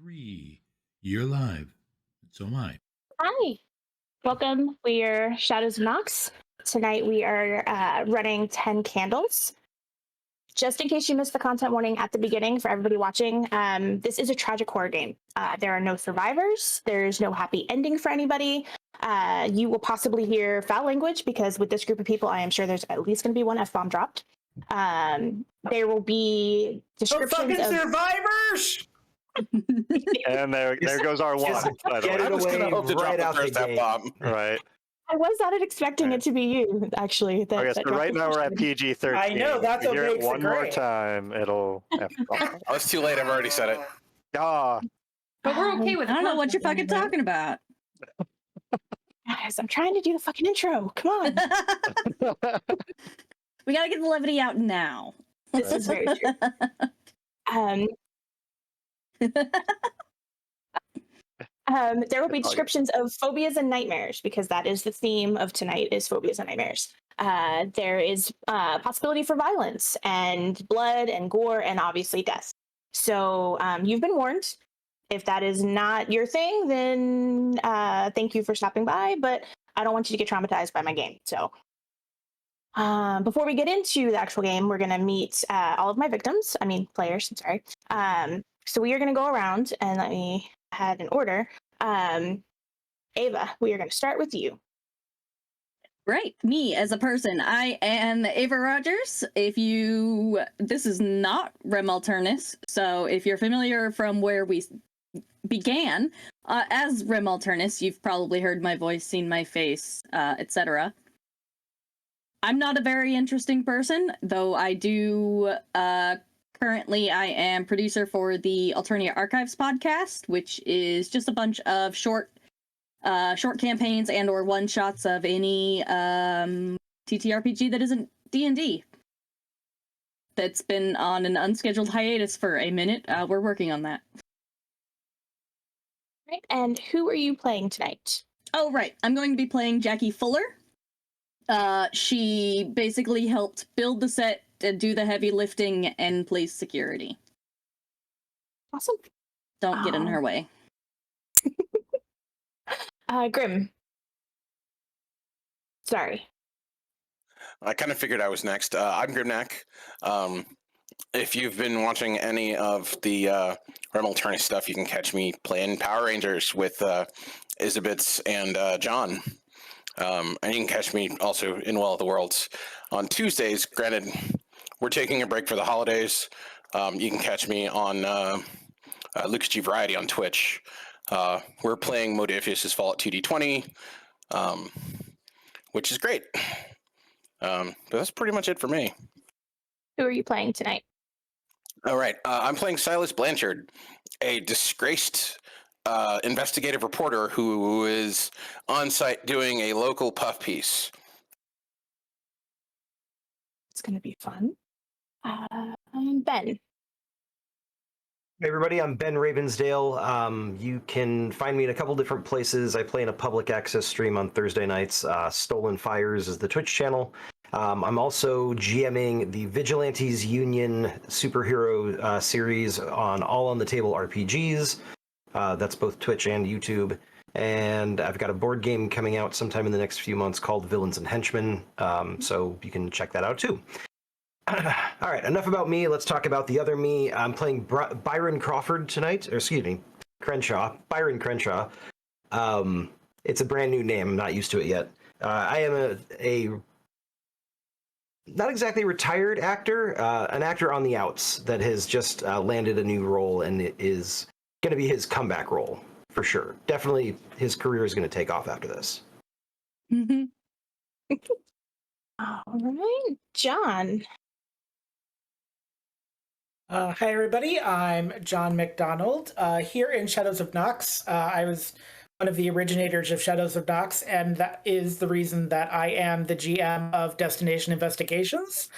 3. You're live. So am I. Hi, welcome. We're Shadows of Nox. Tonight we are running 10 candles. Just in case you missed the content warning at the beginning for everybody watching, this is a tragic horror game. There are no survivors. There's no happy ending for anybody. You will possibly hear foul language because with this group of people, I am sure there's at least going to be one F-bomb dropped. There will be descriptions fucking of survivors. And there goes our one. By the Get way. it away right out the gate. bomb. Right. I was not expecting it to be you, actually. Okay, so right now we're at PG-13. I know, that's If what you hear it makes it one more great. time, it'll. Oh, it's too late. I've already said it. Ah, But we're okay with it. I don't know what you're fucking talking about. Guys, I'm trying to do the fucking intro. Come on. We gotta get the levity out now. This is very true. There will be descriptions of phobias and nightmares because that is the theme of tonight is phobias and nightmares. There is possibility for violence and blood and gore and obviously death. So you've been warned. If that is not your thing, then thank you for stopping by, but I don't want you to get traumatized by my game. So before we get into the actual game, we're going to meet all of my victims. I mean, players, I'm sorry. So we are going to go around and let me have an order. Ava, we are going to start with you. Right, me as a person. I am Ava Rogers. This is not Rem Alternus, so if you're familiar from where we began as Rem Alternus, you've probably heard my voice, seen my face, etc. I'm not a very interesting person, though I do currently I am producer for the Alternia Archives podcast, which is just a bunch of short campaigns and or one shots of any TTRPG that isn't D&D. That's been on an unscheduled hiatus for a minute. We're working on that. Right, and who are you playing tonight? Oh, right. I'm going to be playing Jackie Fuller. She basically helped build the set, do the heavy lifting, and place security. Awesome. Don't get in her way. Grim. Sorry. I kind of figured I was next. I'm Grimnack. If you've been watching any of the Rem Alternus stuff, you can catch me playing Power Rangers with Isabitz and John. And you can catch me also in Well of the Worlds on Tuesdays. Granted, we're taking a break for the holidays. You can catch me on Lucas G Variety on Twitch. We're playing Modifius's Fallout 2D20, which is great. But that's pretty much it for me. Who are you playing tonight? All right. I'm playing Silas Blanchard, a disgraced investigative reporter who is on site doing a local puff piece. It's going to be fun. Ben. Hey everybody, I'm Ben Ravensdale. You can find me in a couple different places. I play in a public access stream on Thursday nights. Stolen Fires is the Twitch channel. I'm also GMing the Vigilantes Union superhero series on All on the Table RPGs. That's both Twitch and YouTube. And I've got a board game coming out sometime in the next few months called Villains and Henchmen. So you can check that out too. All right, enough about me. Let's talk about the other me. I'm playing Byron Crawford tonight, or excuse me, Byron Crenshaw. It's a brand new name. I'm not used to it yet. I am a not exactly retired actor, an actor on the outs that has just landed a new role, and it is going to be his comeback role for sure. Definitely, his career is going to take off after this. Mm-hmm. All right, John. Hi, everybody. I'm John McDonald. Here in Shadows of Nox, I was one of the originators of Shadows of Nox, and that is the reason that I am the GM of Destination Investigations,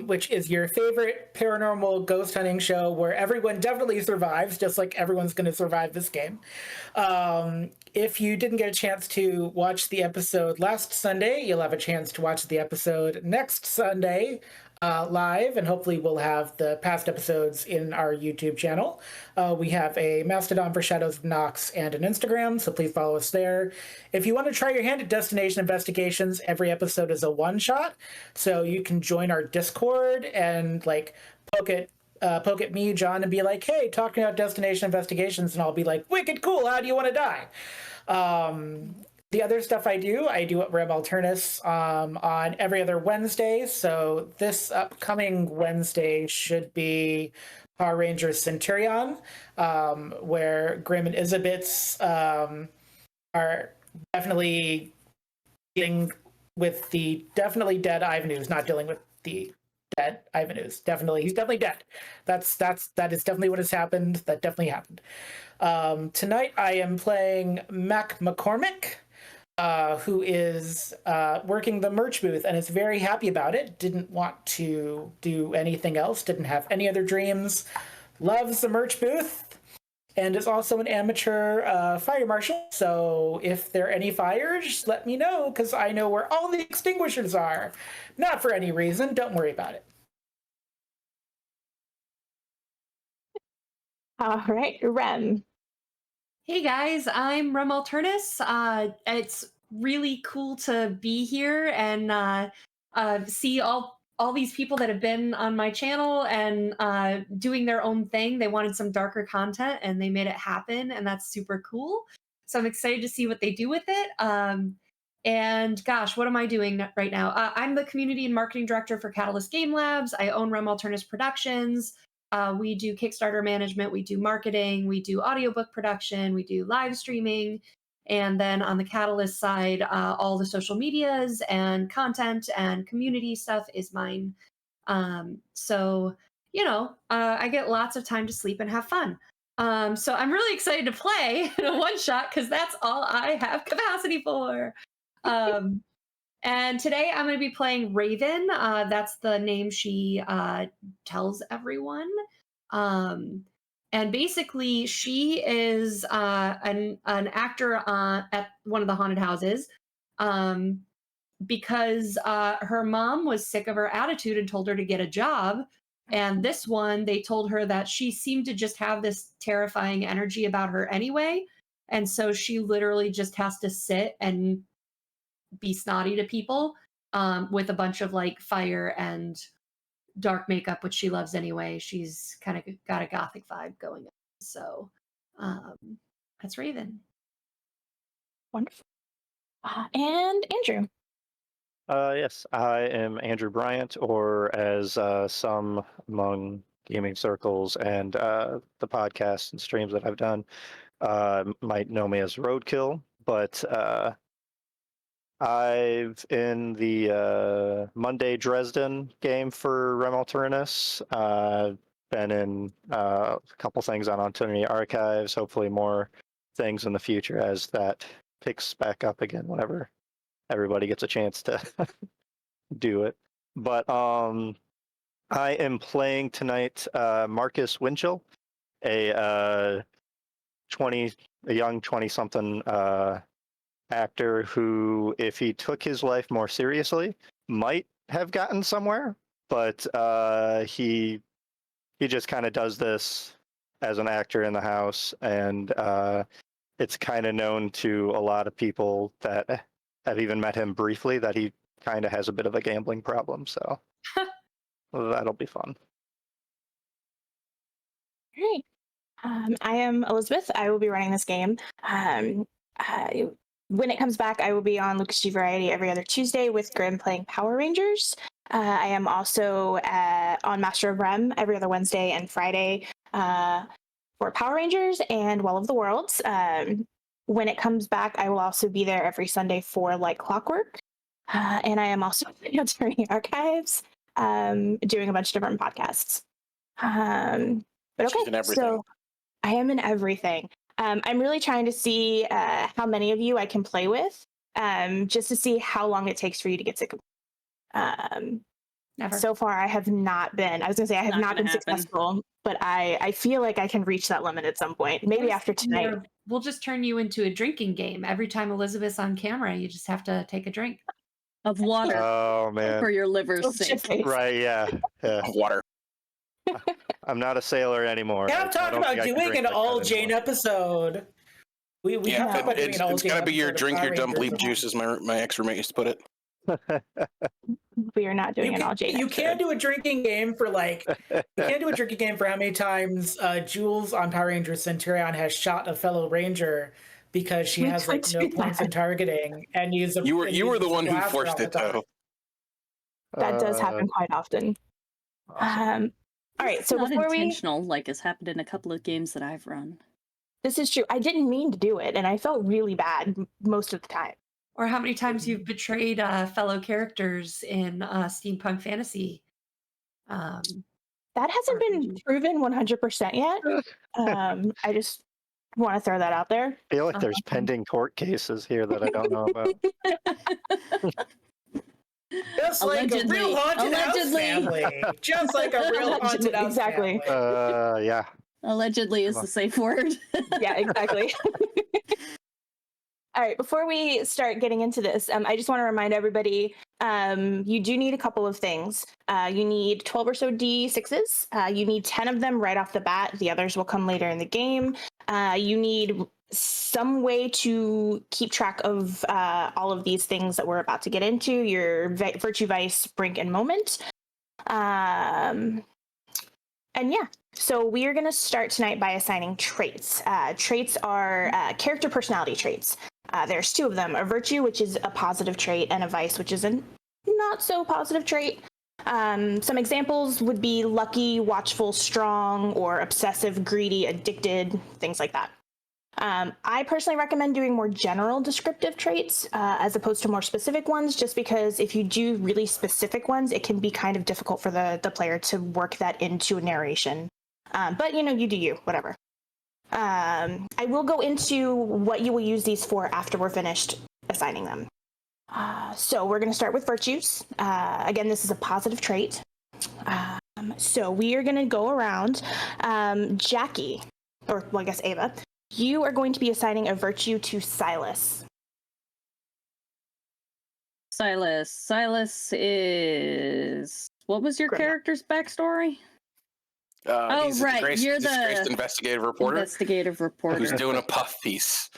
which is your favorite paranormal ghost hunting show where everyone definitely survives, just like everyone's going to survive this game. If you didn't get a chance to watch the episode last Sunday, you'll have a chance to watch the episode next Sunday. live, and hopefully we'll have the past episodes in our YouTube channel. We have a Mastodon for Shadows of Nox and an Instagram, so please follow us there. If you want to try your hand at Destination Investigations, every episode is a one-shot, so you can join our Discord and like poke at me, John, and be like, hey, talking about Destination Investigations, and I'll be like, wicked cool, how do you want to die? The other stuff I do at Rem Alternus on every other Wednesday. So this upcoming Wednesday should be Power Rangers Centurion, where Grim and Isabits are definitely dealing with the definitely dead Ivanus, not dealing with the dead Ivanus. He's definitely dead. That is definitely what has happened. That definitely happened. Tonight I am playing Mac McCormick, who is working the merch booth and is very happy about it. Didn't want to do anything else. Didn't have any other dreams. Loves the merch booth, and is also an amateur fire marshal. So if there are any fires, let me know, because I know where all the extinguishers are. Not for any reason. Don't worry about it. All right, Rem. Hey guys, I'm Rem Alternus. It's really cool to be here and see all these people that have been on my channel and doing their own thing. They wanted some darker content and they made it happen, and that's super cool. So I'm excited to see what they do with it. And gosh, what am I doing right now? I'm the community and marketing director for Catalyst Game Labs. I own Rem Alternus Productions. We do Kickstarter management, we do marketing, we do audiobook production, we do live streaming. And then on the Catalyst side, all the social medias and content and community stuff is mine. So, I get lots of time to sleep and have fun. So I'm really excited to play in a one shot because that's all I have capacity for. And today I'm going to be playing Raven. That's the name she tells everyone. And basically, she is an actor at one of the haunted houses because her mom was sick of her attitude and told her to get a job. And this one, they told her that she seemed to just have this terrifying energy about her anyway. And so she literally just has to sit and be snotty to people with a bunch of like fire and dark makeup, which she loves anyway. She's kind of got a gothic vibe going on. So that's Raven. Wonderful. And Andrew. Yes, I am Andrew Bryant, or as some among gaming circles and the podcasts and streams that I've done might know me as Roadkill, but I've in the Monday Dresden game for Rem Alternus. Been in a couple things on Antonia Archives, hopefully more things in the future as that picks back up again whenever everybody gets a chance to do it. But I am playing tonight Marcus Winchell, a young 20-something actor who, if he took his life more seriously, might have gotten somewhere, but he just kind of does this as an actor in the house, and it's kind of known to a lot of people that have even met him briefly that he kind of has a bit of a gambling problem, so that'll be fun. Great. I am Elizabeth. I will be running this game. When it comes back, I will be on Lucas G Variety every other Tuesday with Grim playing Power Rangers. I am also on Master of Rem every other Wednesday and Friday for Power Rangers and Well of the Worlds. When it comes back, I will also be there every Sunday for Like Clockwork. And I am also in Attorney Archives doing a bunch of different podcasts. But She's in okay, everything. so I am in everything. I'm really trying to see how many of you I can play with, just to see how long it takes for you to get sick of it. Never. So far, I have not been. I was going to say I have not been gonna happen. successful, but I feel like I can reach that limit at some point. Maybe after tonight. We'll just turn you into a drinking game. Every time Elizabeth's on camera, you just have to take a drink. of water Oh man. for your liver's Oh, sake. shit face. Right, yeah. Water. I'm not a sailor anymore. Yeah, I'm I talking don't about think I can doing drink an that kind all Jane anymore. episode. We Yeah, talked about doing an all it's Jane gotta be your episode of drink Power your dump Rangers. leap juice, as my ex-roommate used to put it. We are not doing You an all can, Jane you episode. can't do a drinking game for like you can't do a drinking game for how many times Jules on Power Rangers Centurion has shot a fellow ranger because she We has could like no do points in that. targeting and You were the uses one who blaster forced all the it time. though. That does happen quite often. Awesome. All right, It's so not before we, intentional, like has happened in a couple of games that I've run. this is true. I didn't mean to do it, and I felt really bad most of the time. Or how many times you've betrayed fellow characters in steampunk fantasy. That hasn't been RPG. proven 100% yet. I just want to throw that out there. I feel like there's pending court cases here that I don't know about. Just like a Allegedly. real haunted house Allegedly. family. Just like a real haunted house Exactly. family. Yeah. Allegedly is the safe word. Yeah, exactly. All right, before we start getting into this, I just want to remind everybody, you do need a couple of things. You need 12 or so D6s. You need 10 of them right off the bat. The others will come later in the game. You need some way to keep track of all of these things that we're about to get into, your Virtue, Vice, Brink, and Moment. And yeah, so we are going to start tonight by assigning traits. Traits are character personality traits. There's two of them, a virtue, which is a positive trait, and a vice, which is a not so positive trait. Some examples would be lucky, watchful, strong, or obsessive, greedy, addicted, things like that. I personally recommend doing more general descriptive traits as opposed to more specific ones, just because if you do really specific ones, it can be kind of difficult for the player to work that into a narration. But, you do you, whatever. I will go into what you will use these for after we're finished assigning them. So we're going to start with virtues. Again, this is a positive trait. So we are going to go around. Jackie, or well, I guess Ava, you are going to be assigning a virtue to Silas. Silas is... What was your Grimlock. character's backstory? He's a right, you're the disgraced investigative reporter Investigative reporter. who's doing a puff piece.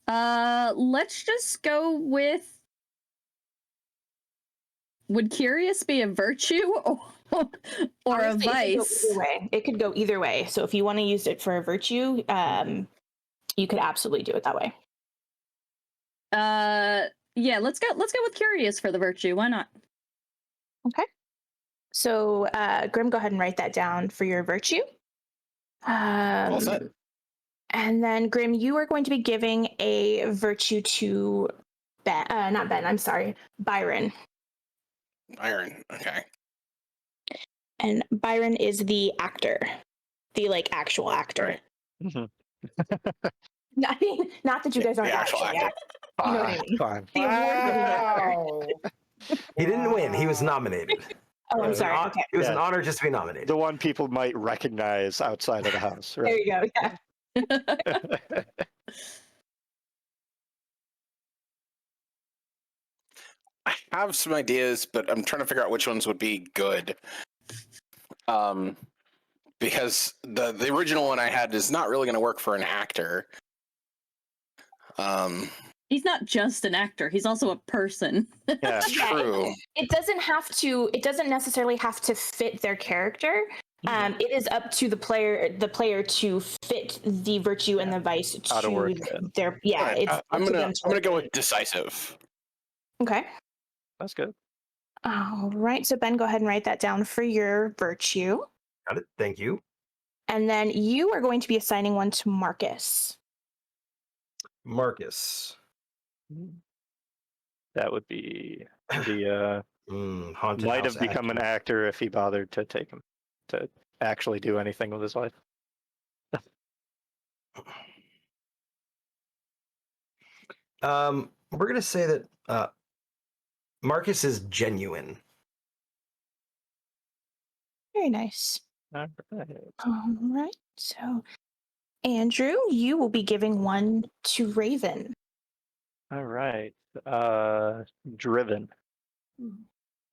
Let's just go with... Would curious be a virtue or Honestly, a vice? It could go either way. It could go either way. So if you want to use it for a virtue, you could absolutely do it that way. Yeah, let's go with curious for the virtue. Why not? Okay. So, Grim, go ahead and write that down for your virtue. All set. And then, Grim, you are going to be giving a virtue to Ben. Not Ben. I'm sorry, Byron. Iron. Okay. And Byron is the actor, the actual actor. Mhm. I mean, not that you guys aren't The actual actually actor. You know what I mean? Fine. The award-winning actor. Wow. He didn't win. He was nominated. Oh, It I'm was an sorry. hon- Okay, It was an Yeah. honor just to be nominated. The one people might recognize outside of the house, there right? you go. Yeah. I have some ideas, but I'm trying to figure out which ones would be good. Because the original one I had is not really going to work for an actor. He's not just an actor. He's also a person. Yeah. True. It doesn't have to. It doesn't necessarily have to fit their character. It is up to the player to fit the virtue and the vice How to work to it. their. Yeah, Alright, it's. I'm up to gonna them to I'm gonna work go it. with decisive. Okay. That's good. All right. So Ben, go ahead and write that down for your virtue, Got it. Thank you. and then you are going to be assigning one to Marcus. Marcus. That would be the Haunted might house have become an actor if he bothered to take him to actually do anything with his life. We're gonna say that Marcus is genuine. Very nice. All right. All right. So, Andrew, you will be giving one to Raven. All right. Driven.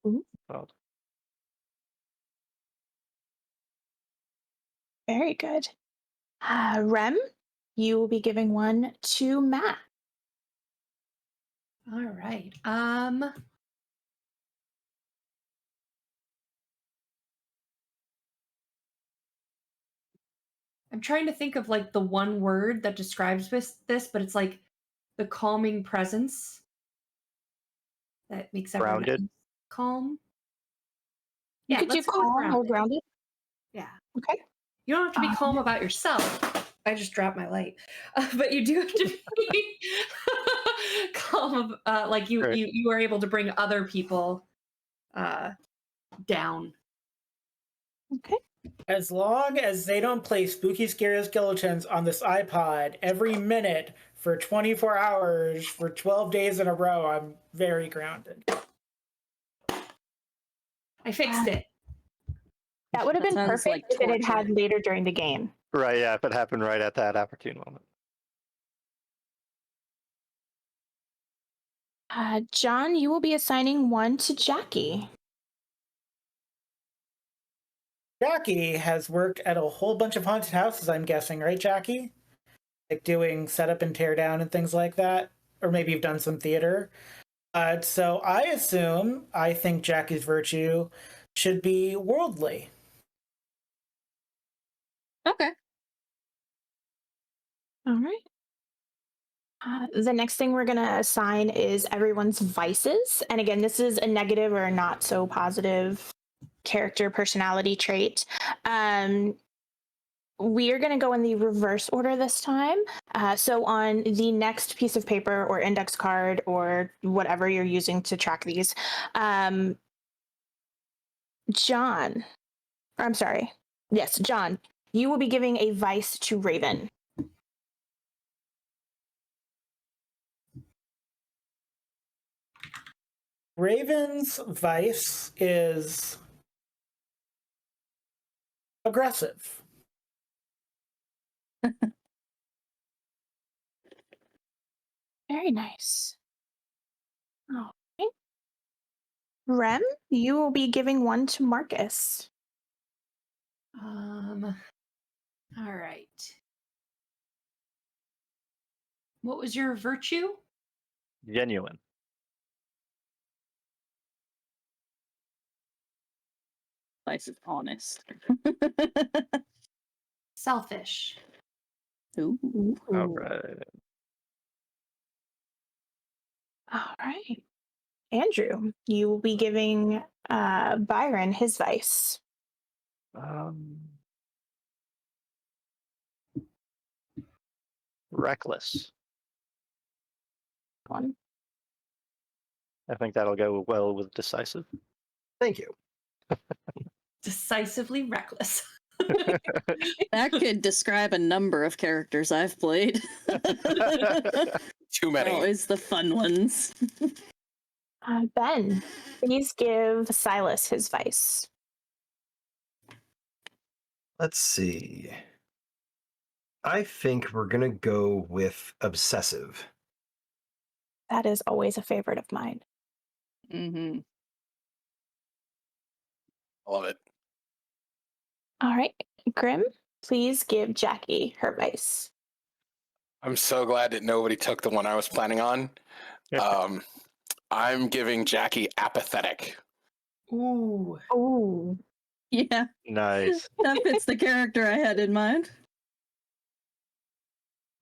Ooh. Well, Very good. Rem, you will be giving one to Matt. All right. I'm trying to think of like the one word that describes this, but it's like the calming presence that makes everyone Grounded. else calm. You Yeah, could do let's go with calm or grounded. Yeah. Okay. You don't have to be calm about yourself. I just dropped my light, but you do have to be calm. Like Right. you are able to bring other people down. Okay. As long as they don't play Spooky Scary Skeletons on this iPod every minute for 24 hours for 12 days in a row, I'm very grounded. I fixed it. That would have That been sounds perfect like if it had torture. had later during the game. Right, yeah, if it happened right at that opportune moment. John, you will be assigning one to Jackie. Jackie has worked at a whole bunch of haunted houses, I'm guessing, right, Jackie? Like doing setup and tear down and things like that. Or maybe you've done some theater. So I think Jackie's virtue should be worldly. Okay. All right. The next thing we're going to assign is everyone's vices. And again, this is a negative or not so positive character personality trait. We are going to go in the reverse order this time. So on the next piece of paper or index card or whatever you're using to track these, John, I'm sorry. Yes, John, you will be giving a vice to Raven. Raven's vice is aggressive. Very nice. Okay. Rem, you will be giving one to Marcus. All right. What was your virtue? Genuine. Vice is honest. Selfish. Ooh. All right. All right. Andrew, you will be giving Byron his vice. Reckless. One. I think that'll go well with decisive. Thank you. Decisively reckless. That could describe a number of characters I've played. Too many. Always the fun ones. Ben, please give Silas his vice. Let's see. I think we're going to go with obsessive. That is always a favorite of mine. Mm-hmm. I love it. All right. Grim, please give Jackie her vice. I'm so glad that nobody took the one I was planning on. I'm giving Jackie apathetic. Ooh. Oh. Yeah, Nice. that fits the character I had in mind.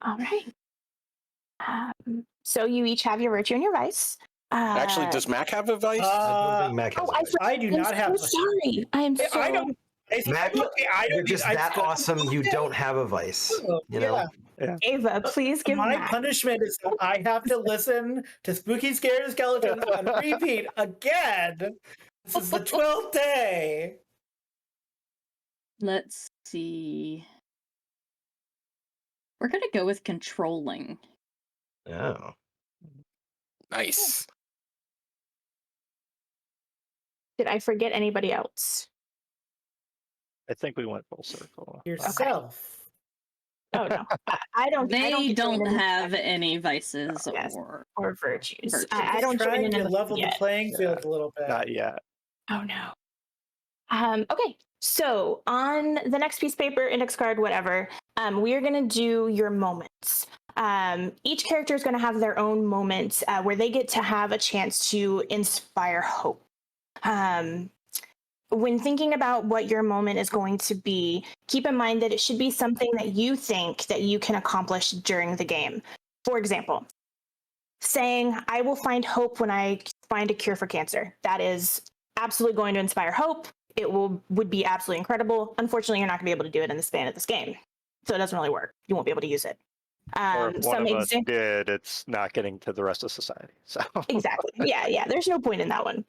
All right. So you each have your virtue and your vice. Actually, does Mac have a vice? I don't think Mac has a vice. I do I'm not have. so sorry. I am so. I don't. Mac, I you're don't just I that still- awesome. You don't have a vice. You know. Yeah. Ava, please give My Mac. punishment is that I have to listen to Spooky Scary Skeletons on repeat again. This is the 12th day. Let's see. We're gonna go with controlling. Oh. Nice. Did I forget anybody else? I think we went full circle. Yourself. Oh no, I don't. They I don't, don't join in have any vices Yes. or or virtues. virtues. I Just don't join trying in to the level the yet. playing field a little bit. Not yet. Oh no. Okay, so on the next piece of paper, index card, whatever, we are going to do your moments. Each character is going to have their own moments where they get to have a chance to inspire hope. When thinking about what your moment is going to be, keep in mind that it should be something that you think that you can accomplish during the game. For example, saying, I will find hope when I find a cure for cancer. That is absolutely going to inspire hope. It would be absolutely incredible. Unfortunately, you're not going to be able to do it in the span of this game. So it doesn't really work. You won't be able to use it. Or if one of us did, it's not getting to the rest of society. So Exactly. Yeah. There's no point in that one.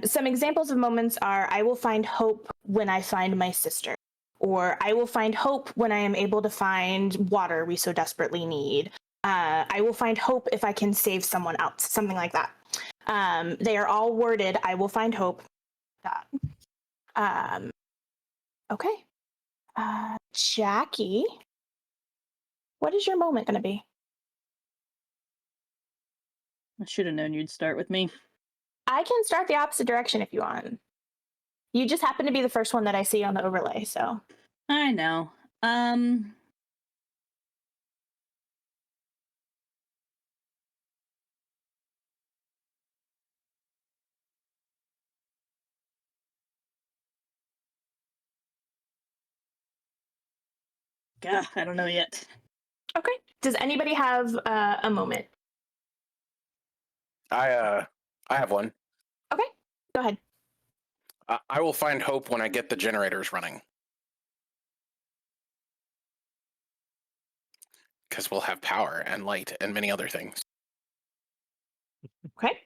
Some examples of moments are, I will find hope when I find my sister. Or I will find hope when I am able to find water we so desperately need. I will find hope if I can save someone else, something like that. They are all worded, I will find hope. Okay. Jackie, what is your moment going to be? I should have known you'd start with me. I can start the opposite direction if you want. You just happen to be the first one that I see on the overlay, so. I know. Gah, I don't know yet. Okay. Does anybody have a moment? I have one. Okay. Go ahead. I will find hope when I get the generators running. Because we'll have power and light and many other things. Okay.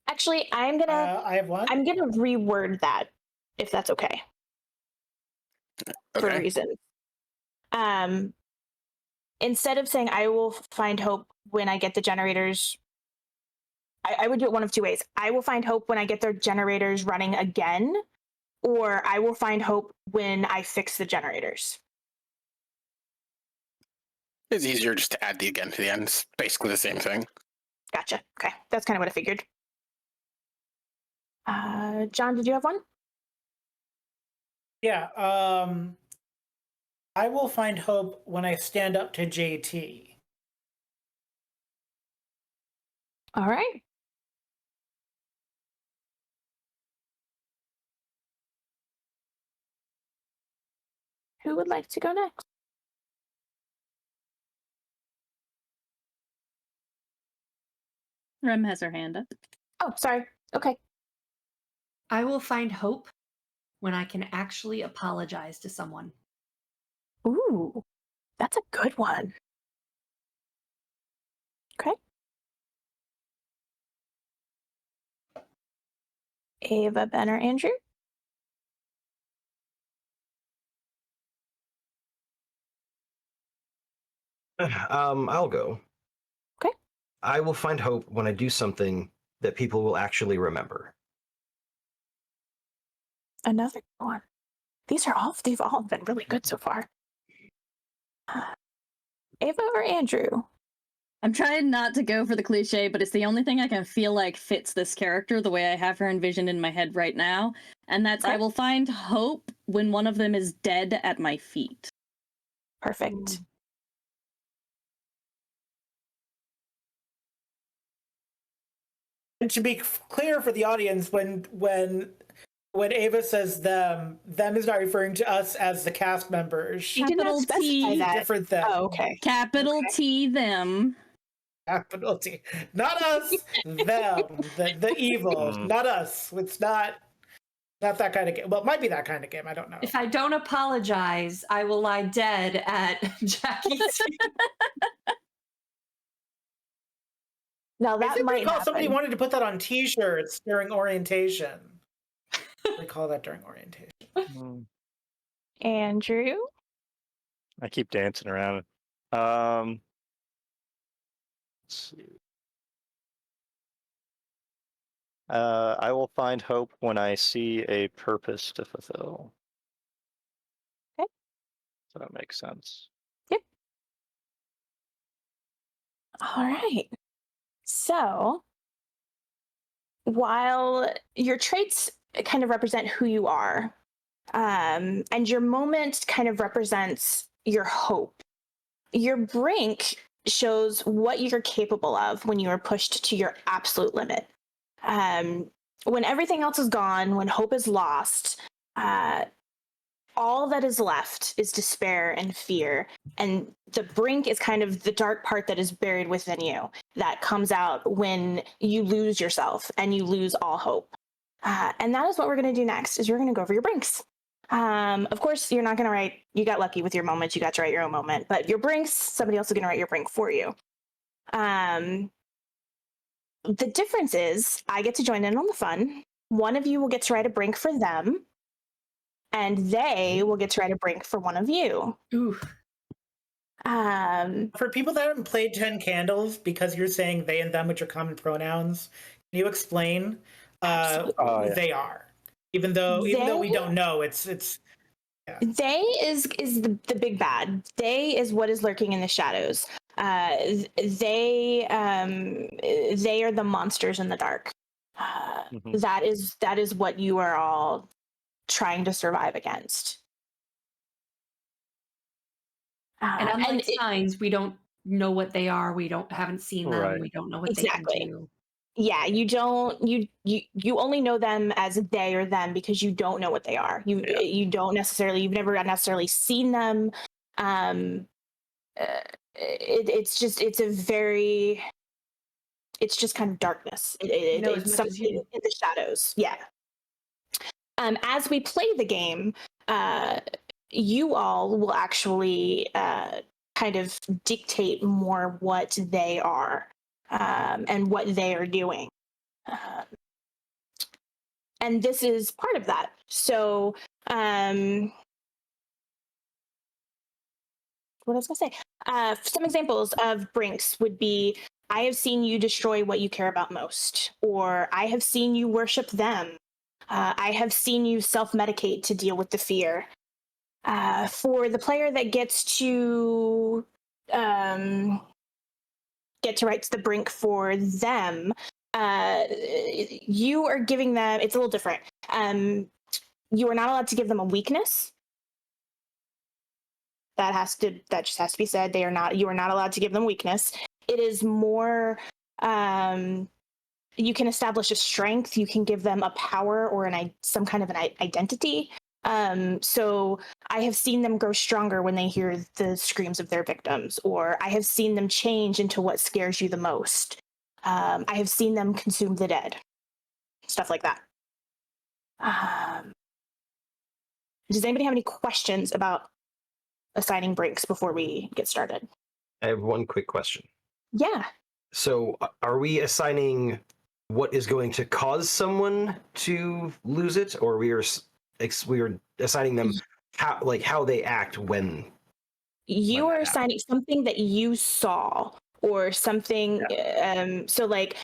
Actually, I'm I have one. gonna reword that, if that's okay. For Okay. reasons. Instead of saying I will find hope when I get the generators, I would do it one of two ways. I will find hope when I get the generators running again, or I will find hope when I fix the generators. It's easier just to add the again to the end. It's basically the same thing. Gotcha. Okay. That's kind of what I figured. John, did you have one? Yeah. I will find hope when I stand up to JT. All right. Who would like to go next? Rem has her hand up. Oh, sorry. Okay. I will find hope when I can actually apologize to someone. Ooh, that's a good one. Okay. Ava, Ben, or Andrew? I'll go. Okay. I will find hope when I do something that people will actually remember. Another good one. They've all been really good so far. Ava or Andrew? I'm trying not to go for the cliche, but it's the only thing I can feel like fits this character the way I have her envisioned in my head right now. And that's Okay. I will find hope when one of them is dead at my feet. Perfect. And to be clear for the audience, when Ava says them is not referring to us as the cast members. She did not Capital specify T. that. Different them. Oh, okay. Capital Okay. T them. Capital T. Not us, them. The evil. Not us. It's not that kind of game. Well, it might be that kind of game. I don't know. If I don't apologize, I will lie dead at Jackie's feet. Now I that think might recall happen. somebody wanted to put that on T-shirts during orientation. They call that during orientation. Andrew? I keep dancing around. Let's see. I will find hope when I see a purpose to fulfill. So that makes sense. All right. So while your traits kind of represent who you are, and your moment kind of represents your hope, your brink shows what you're capable of when you are pushed to your absolute limit. When everything else is gone, when hope is lost, all that is left is despair and fear. And the brink is kind of the dark part that is buried within you that comes out when you lose yourself and you lose all hope. And that is what we're going to do next, is we're going to go over your brinks. Of course, you're not going to write, you got lucky with your moment, you got to write your own moment, but your brinks, somebody else is going to write your brink for you. The difference is I get to join in on the fun. One of you will get to write a brink for them, and they will get to write a brink for one of you. Ooh. For people that haven't played 10 Candles, because you're saying they and them, which are common pronouns, can you explain they are? Even though we don't know, it's they is the big bad. They is what is lurking in the shadows. They are the monsters in the dark. That is what you are all trying to survive against. And unlike signs, we don't know what they are. We haven't seen them. Right. We don't know what they can do. Yeah, you don't. You only know them as they or them because you don't know what they are. You don't necessarily. You've never necessarily seen them. It's just kind of darkness. It's something in the shadows. Yeah. As we play the game, you all will actually kind of dictate more what they are and what they are doing. And this is part of that. So, what was I going to say? Some examples of brinks would be, I have seen you destroy what you care about most, or I have seen you worship them. I have seen you self-medicate to deal with the fear. For the player that gets to write the brink for them, you are giving them, it's a little different. You are not allowed to give them a weakness. That just has to be said. You are not allowed to give them weakness. It is more, you can establish a strength. You can give them a power or some kind of an identity. So I have seen them grow stronger when they hear the screams of their victims, or I have seen them change into what scares you the most. I have seen them consume the dead. Stuff like that. Does anybody have any questions about assigning brinks before we get started? I have one quick question. Yeah. So are we assigning what is going to cause someone to lose it, or we are assigning them how they act when you are assigning something that you saw, or something. So like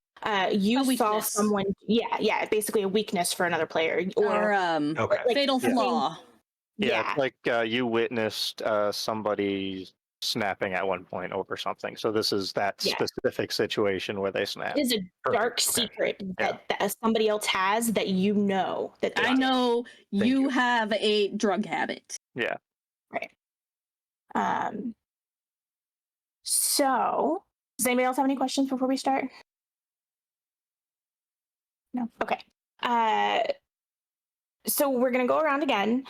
you saw someone. Yeah, basically a weakness for another player, or like fatal flaw. Yeah, it's like you witnessed somebody snapping at one point over something. So this is that specific situation where they snap. It is a dark secret that somebody else has that you know. That I know you have a drug habit. Yeah. Right. So, does anybody else have any questions before we start? No? Okay. So we're going to go around again.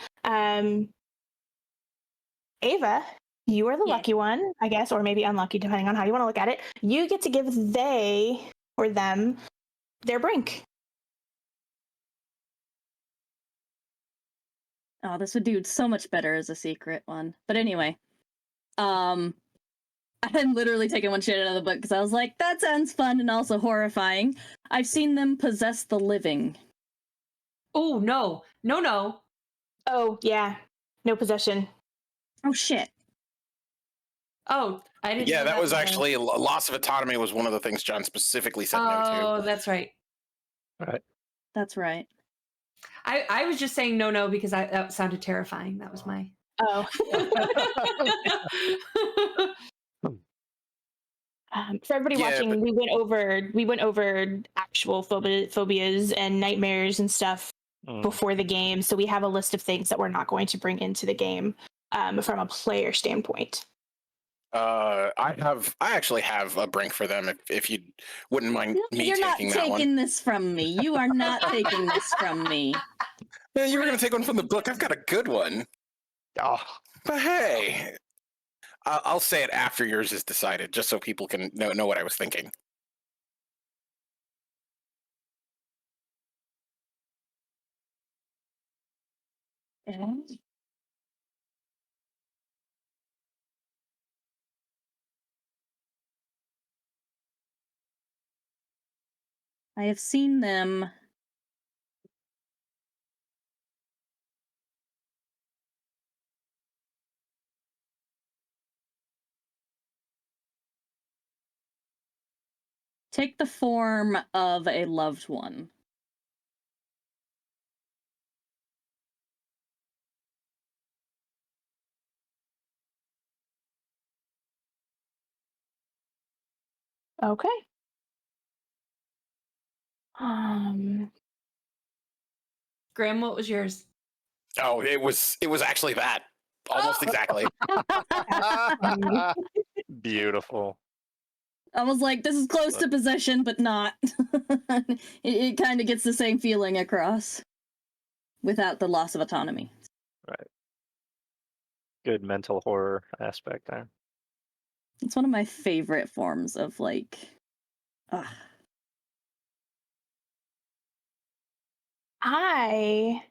Ava, you are the lucky one, I guess, or maybe unlucky, depending on how you want to look at it. You get to give they or them their brink. Oh, this would do so much better as a secret one. But anyway, I'm literally taking one shit out of the book because I was like, that sounds fun and also horrifying. I've seen them possess the living. Oh, no. No. Oh, yeah. No possession. Oh, shit. Oh, I didn't. Yeah, that was actually loss of autonomy was one of the things John specifically said no to. Oh, that's right. Right. That's right. I was just saying no because that sounded terrifying. That was my. Oh. For everybody Yeah, watching, but- we went over actual phobias and nightmares and stuff before the game. So we have a list of things that we're not going to bring into the game from a player standpoint. I actually have a brink for them if you wouldn't mind me You're not taking that one. taking this from me. You are not taking this from me. Yeah, you were gonna take one from the book. I've got a good one. Oh, But hey, I'll say it after yours is decided, just so people can know what I was thinking. I have seen them. Take the form of a loved one. Okay. Um, Graham, what was yours? Oh, it was actually that. Almost exactly. beautiful. I was like, this is close to possession, but not. it kind of gets the same feeling across without the loss of autonomy. Right. Good mental horror aspect there. It's one of my favorite forms of like. I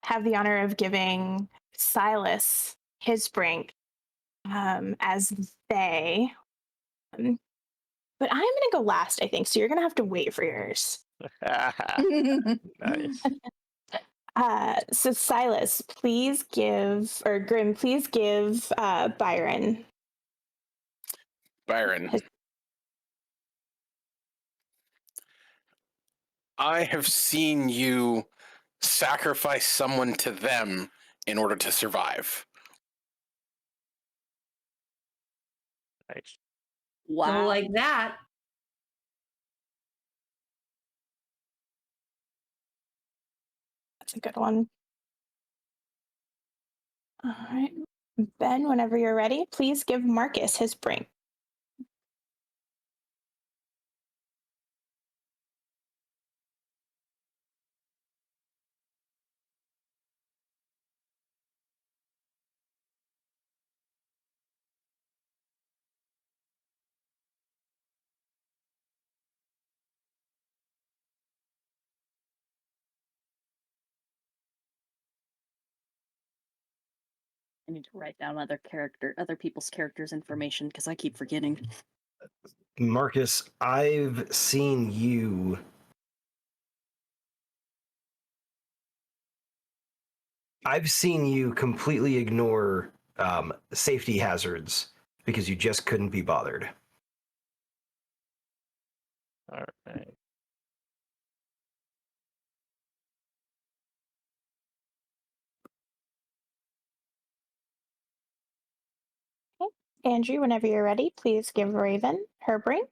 have the honor of giving Silas his brink as they. But I'm going to go last, I think. So you're going to have to wait for yours. Nice. So Silas, please give, or Grim, please give Byron. Byron. I have seen you sacrifice someone to them in order to survive. Nice. Don't Wow. like that. That's a good one. All right. Ben, whenever you're ready, please give Marcus his brink. I need to write down other people's characters' information because I keep forgetting. Marcus, I've seen you. I've seen you completely ignore safety hazards because you just couldn't be bothered. All right. Andrew, whenever you're ready, please give Raven her brink.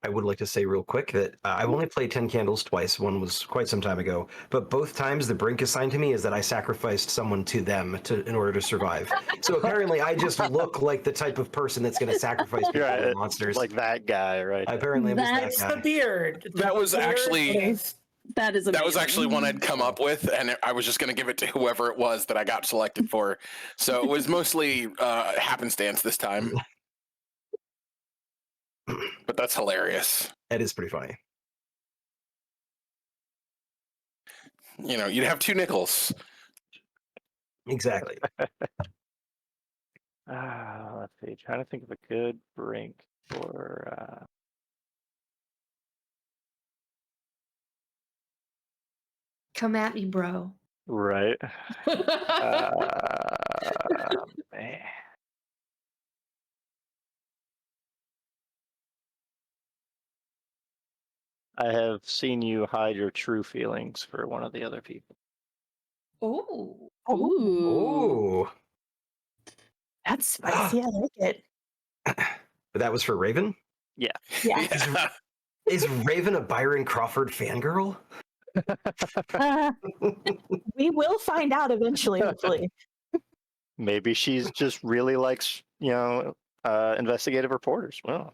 I would like to say real quick that I've only played 10 Candles twice. One was quite some time ago. But both times the brink assigned to me is that I sacrificed someone to them in order to survive. So apparently I just look like the type of person that's going to sacrifice people to monsters. Like that guy, right? Apparently I'm just that It's guy. the beard. That was actually That is amazing. that was actually one I'd come up with, and I was just going to give it to whoever it was that I got selected for. So it was mostly happenstance this time. But that's hilarious. That is pretty funny. You know, you'd have two nickels. Exactly. Let's see. Trying to think of a good brink for. Come at me, bro. Right. Man. I have seen you hide your true feelings for one of the other people. Oh. Ooh. Oh, That's spicy. I like it. but that was for Raven. Yeah. Is Raven a Byron Crawford fangirl? We will find out eventually, hopefully. Maybe she's just really likes, investigative reporters. Well,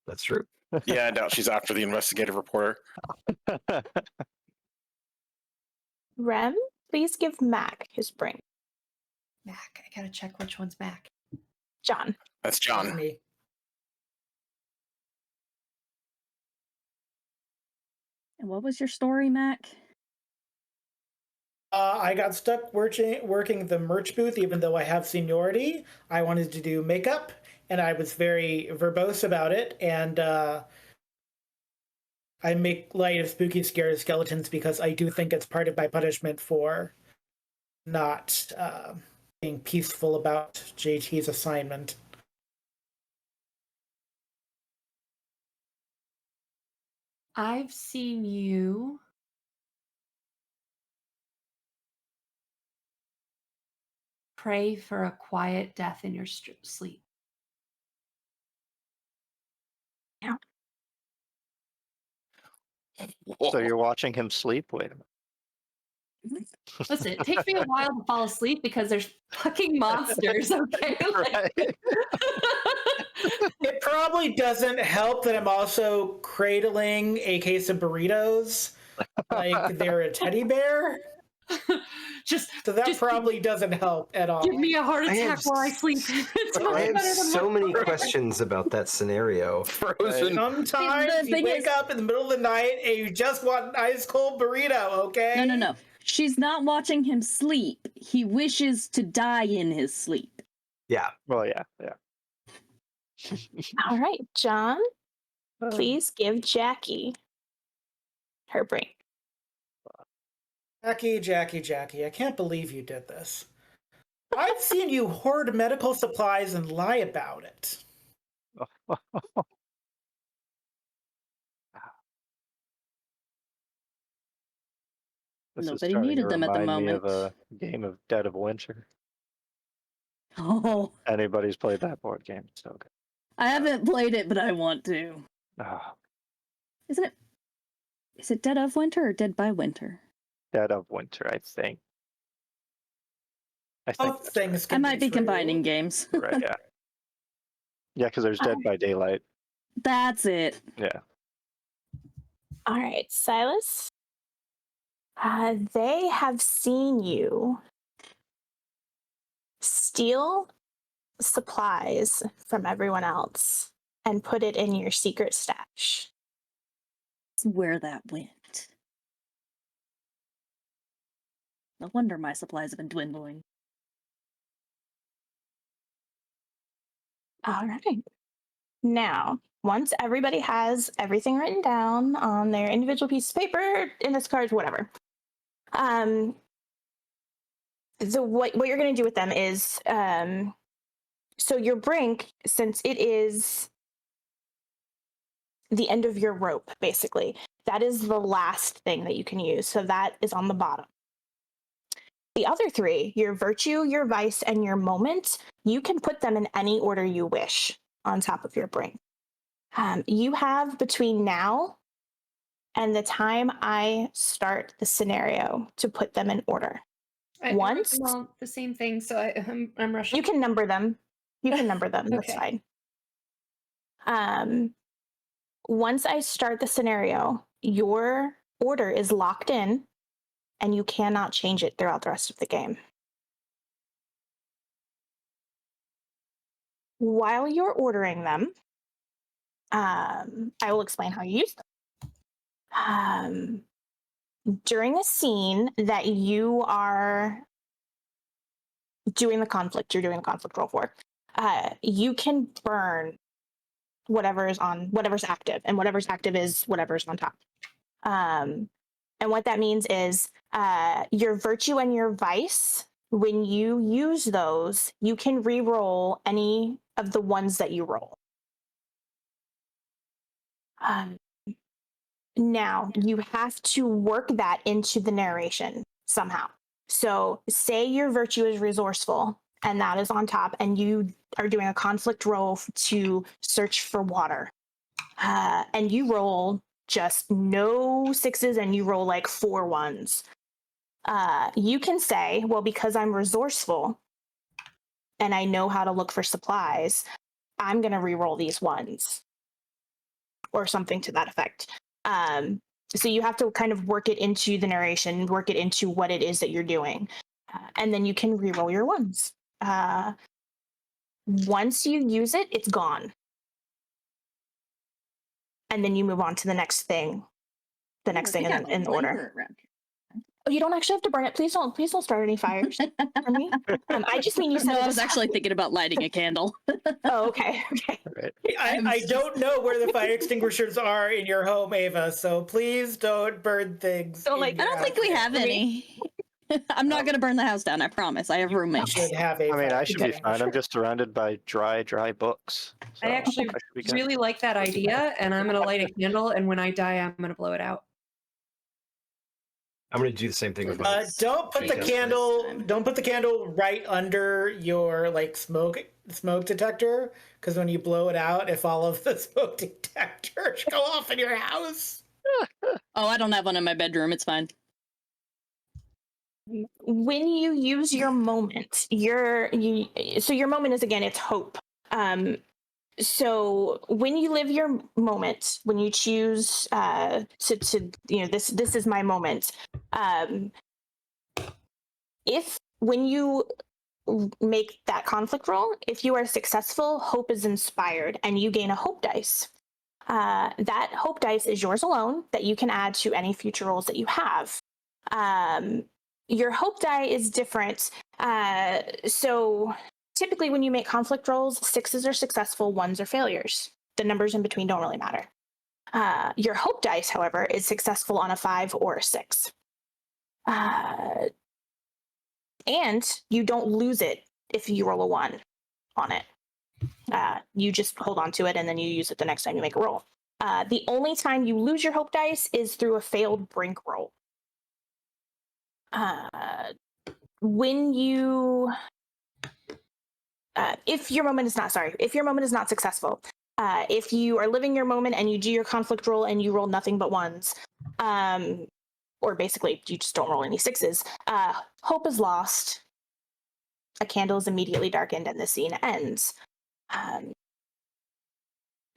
That's true. Yeah, I doubt she's after the investigative reporter. Rem, please give Mac his bring. Mac. I gotta check which one's Mac. John. That's For John. me. And what was your story, Mac? I got stuck working the merch booth, even though I have seniority. I wanted to do makeup, and I was very verbose about it. And I make light of spooky, scary skeletons because I do think it's part of my punishment for not being peaceful about JT's assignment. I've seen you pray for a quiet death in your sleep. So you're watching him sleep? Wait a minute. Listen, it takes me a while to fall asleep because there's fucking monsters, okay? Right. It probably doesn't help that I'm also cradling a case of burritos like they're a teddy bear. just So that Just- probably doesn't help at all. give me a heart I attack have while I sleep. It's much I have better than so what- many questions about that scenario. Frozen. Sometimes The you thing wake is- up in the middle of the night and you just want an ice cold burrito, okay? No. She's not watching him sleep. He wishes to die in his sleep. Yeah. Well, yeah. All right, John, please give Jackie her bring. Jackie, I can't believe you did this. I've seen you hoard medical supplies and lie about it. This is Nobody starting to needed them at the remind me of moment. a game of Dead of Winter. Oh, Anybody's played that board game? It's so good. I haven't played it, but I want to. Ah, Isn't it? Is it Dead of Winter or Dead by Winter? Dead of Winter, I think. I think Both that's things I can might be true. combining games. right. Yeah. Yeah, because there's Dead by Daylight. That's it. Yeah. All right, Silas. They have seen you steal supplies from everyone else and put it in your secret stash. That's where that went. No wonder my supplies have been dwindling. All right. Now, once everybody has everything written down on their individual piece of paper, index cards, whatever. So what you're going to do with them is, so your brink, since it is the end of your rope, basically, that is the last thing that you can use. So that is on the bottom. The other three, your virtue, your vice, and your moment, you can put them in any order you wish on top of your brink. You have between now and the time I start the scenario to put them in order. I Once- wrote them all the same thing, so I'm rushing. You can number them. That's Okay. fine. Once I start the scenario, your order is locked in and you cannot change it throughout the rest of the game. While you're ordering them, I will explain how you use them. During a scene that you are doing the conflict, you're doing the conflict roll for, you can burn whatever's active, and whatever's active is whatever's on top. And what that means is your virtue and your vice, when you use those, you can re-roll any of the ones that you roll. Now, you have to work that into the narration somehow. So, say your virtue is resourceful, and that is on top, and you are doing a conflict roll to search for water. And you roll just no sixes, and you roll like 4 ones. You can say, well, because I'm resourceful and I know how to look for supplies, I'm going to re-roll these ones, or something to that effect. So you have to kind of work it into the narration, work it into what it is that you're doing. And then you can re-roll your ones. Once you use it, it's gone. And then you move on to the next thing. The next thing in order. Oh, you don't actually have to burn it. Please don't start any fires for me. I just mean you said. No, I was actually thinking about lighting a candle. Oh, okay. Right. I don't know where the fire extinguishers are in your home, Ava, so please don't burn things. So, like, in I your don't think house. we have any. I'm not going to burn the house down, I promise. I have You roommates. should have a I mean, fire I should be fine. I'm extinguisher. just surrounded by dry books. So I actually should be good. really like that idea, and I'm gonna light a candle, and when I die, I'm gonna blow it out. I'm going to do the same thing with my. Don't put the Yes, candle. Don't put the candle right under your like smoke detector, because when you blow it out, if all of the smoke detectors go off in your house. Oh, I don't have one in my bedroom. It's fine. When you use your moment, your moment is, again, it's hope. So when you live your moment, when you choose to this is my moment. If when you make that conflict roll, if you are successful, hope is inspired, and you gain a hope dice. That hope dice is yours alone, that you can add to any future rolls that you have. Your hope die is different. So typically when you make conflict rolls, 6s are successful, 1s are failures. The numbers in between don't really matter. Your hope dice, however, is successful on a 5 or a 6. And you don't lose it if you roll a 1 on it. You just hold on to it, and then you use it the next time you make a roll. The only time you lose your hope dice is through a failed brink roll. When you if your moment is not successful, if you are living your moment and you do your conflict roll and you roll nothing but 1s, or basically you just don't roll any 6s, hope is lost. A candle is immediately darkened and the scene ends.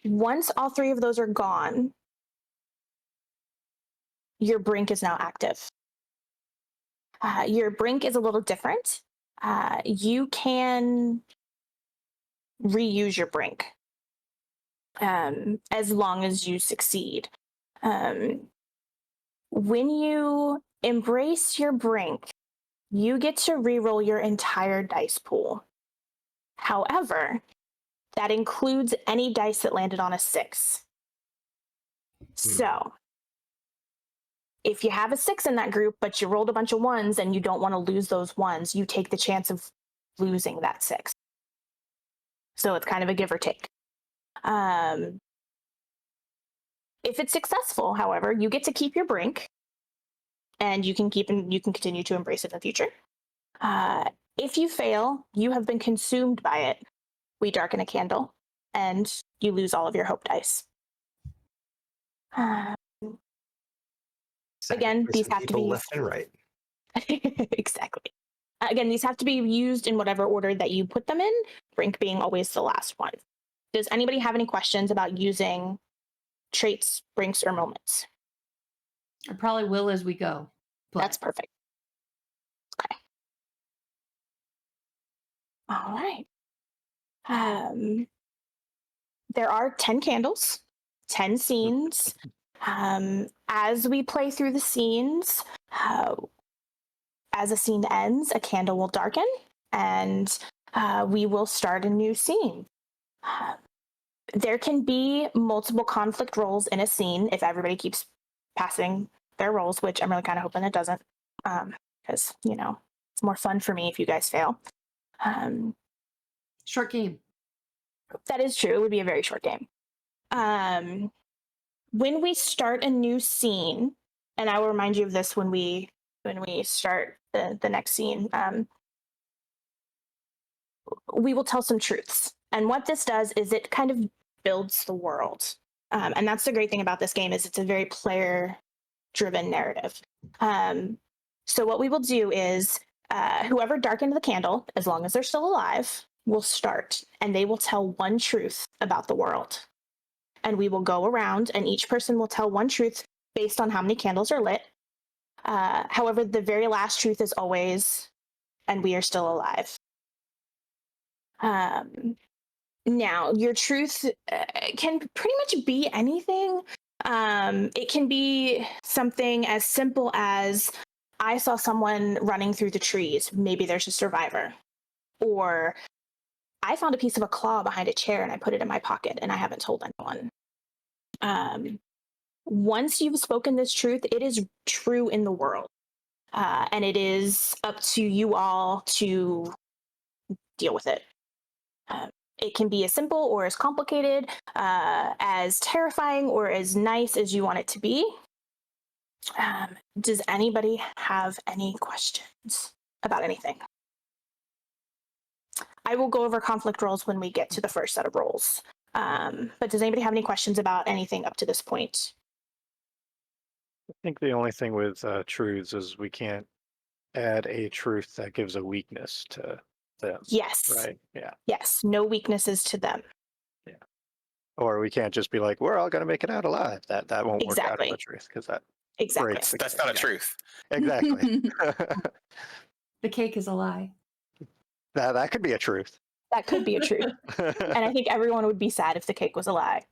Once all 3 of those are gone, your brink is now active. Your brink is a little different. You can reuse your brink as long as you succeed. When you embrace your brink, you get to reroll your entire dice pool. However, that includes any dice that landed on a 6. So, if you have a 6 in that group, but you rolled a bunch of 1s and you don't want to lose those 1s, you take the chance of losing that 6. So it's kind of a give or take. If it's successful, however, you get to keep your brink, and you can continue to embrace it in the future. If you fail, you have been consumed by it. We darken a candle, and you lose all of your hope dice. Again, these have to be left and right. exactly. Again, these have to be used in whatever order that you put them in, brink being always the last one. Does anybody have any questions about using traits, brinks, or moments? I probably will as we go. But That's perfect. Okay. All right. There are 10 candles, 10 scenes. As we play through the scenes, as a scene ends, a candle will darken, and we will start a new scene. There can be multiple conflict rolls in a scene if everybody keeps passing their rolls, which I'm really kind of hoping it doesn't, because, it's more fun for me if you guys fail. short game. That is true. It would be a very short game. when we start a new scene, and I will remind you of this when we start the next scene, we will tell some truths. And what this does is it kind of builds the world. And that's the great thing about this game is it's a very player-driven narrative. So what we will do is whoever darkened the candle, as long as they're still alive, will start, and they will tell one truth about the world. And we will go around, and each person will tell one truth based on how many candles are lit. However, the very last truth is always, and we are still alive. Now, your truth can pretty much be anything. It can be something as simple as, I saw someone running through the trees. Maybe there's a survivor. Or, I found a piece of a claw behind a chair and I put it in my pocket and I haven't told anyone. Once you've spoken this truth, it is true in the world. And it is up to you all to deal with it. It can be as simple or as complicated, as terrifying or as nice as you want it to be. Does anybody have any questions about anything? I will go over conflict rolls when we get to the first set of rolls. But does anybody have any questions about anything up to this point? I think the only thing with truths is we can't add a truth that gives a weakness to them. Yes. Right? Yeah. Yes. No weaknesses to them. Yeah. Or we can't just be like, we're all going to make it out alive. That won't work out Exactly. as a truth because that Exactly. breaks the That's game. not a truth. Exactly. The cake is a lie. That could be a truth. That could be a truth. And I think everyone would be sad if the cake was a lie.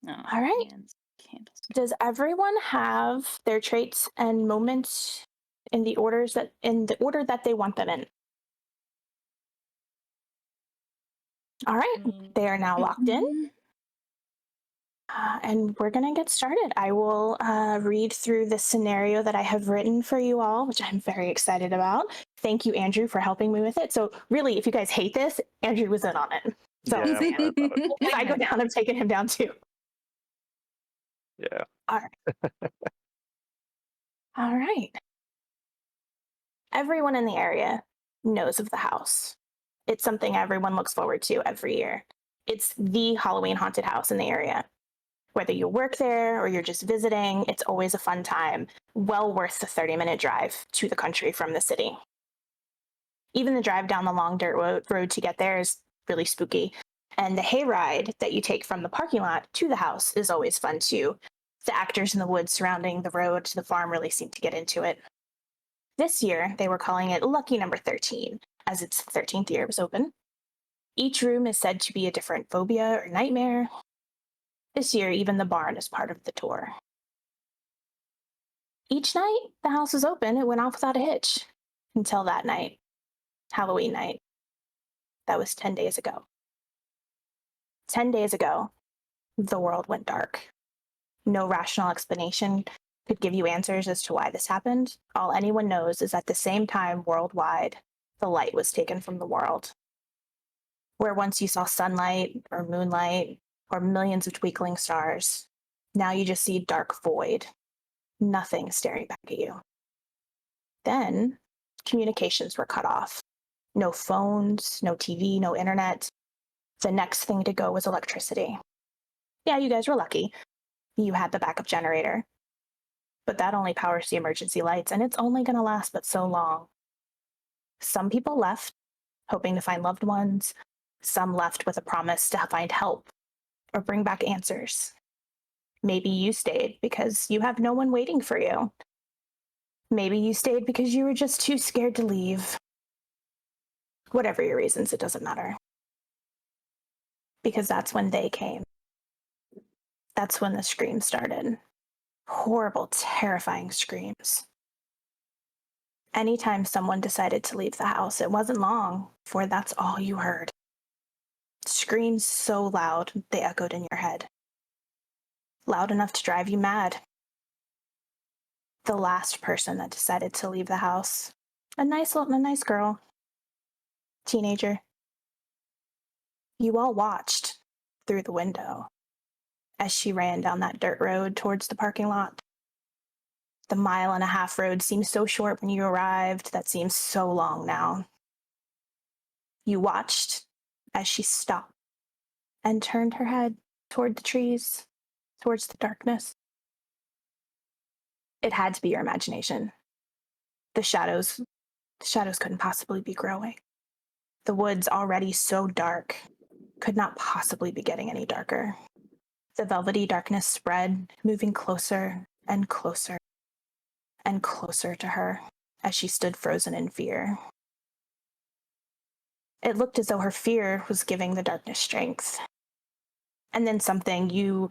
Oh, All right. man. Candles. Does everyone have their traits and moments in the order that they want them in? All right. They are now locked in. And we're going to get started. I will read through the scenario that I have written for you all, which I'm very excited about. Thank you, Andrew, for helping me with it. So really, if you guys hate this, Andrew was in on it. So Yeah, I'm glad about it. if I go down, I'm taking him down too. Yeah. All right. All right. Everyone in the area knows of the house. It's something everyone looks forward to every year. It's the Halloween haunted house in the area. Whether you work there or you're just visiting, it's always a fun time, well worth the 30-minute drive to the country from the city. Even the drive down the long dirt road to get there is really spooky. And the hayride that you take from the parking lot to the house is always fun too. The actors in the woods surrounding the road to the farm really seem to get into it. This year, they were calling it Lucky Number 13, as its 13th year was open. Each room is said to be a different phobia or nightmare. This year, even the barn is part of the tour. Each night, the house is open. It went off without a hitch. Until that night. Halloween night. That was 10 days ago. 10 days ago, the world went dark. No rational explanation could give you answers as to why this happened. All anyone knows is at the same time worldwide, the light was taken from the world. Where once you saw sunlight or moonlight or millions of twinkling stars, now you just see dark void, nothing staring back at you. Then communications were cut off. No phones, no TV, no internet. The next thing to go was electricity. Yeah, you guys were lucky. You had the backup generator. But that only powers the emergency lights, and it's only going to last but so long. Some people left, hoping to find loved ones. Some left with a promise to find help or bring back answers. Maybe you stayed because you have no one waiting for you. Maybe you stayed because you were just too scared to leave. Whatever your reasons, it doesn't matter. Because that's when they came. That's when the screams started. Horrible, terrifying screams. Anytime someone decided to leave the house, it wasn't long before that's all you heard. Screams so loud they echoed in your head. Loud enough to drive you mad. The last person that decided to leave the house, a nice girl, teenager. You all watched through the window as she ran down that dirt road towards the parking lot. The 1.5 mile road seemed so short when you arrived, that seems so long now. You watched as she stopped and turned her head toward the trees, towards the darkness. It had to be your imagination. The shadows couldn't possibly be growing. The woods, already so dark, could not possibly be getting any darker. The velvety darkness spread, moving closer and closer and closer to her as she stood frozen in fear. It looked as though her fear was giving the darkness strength. And then something, you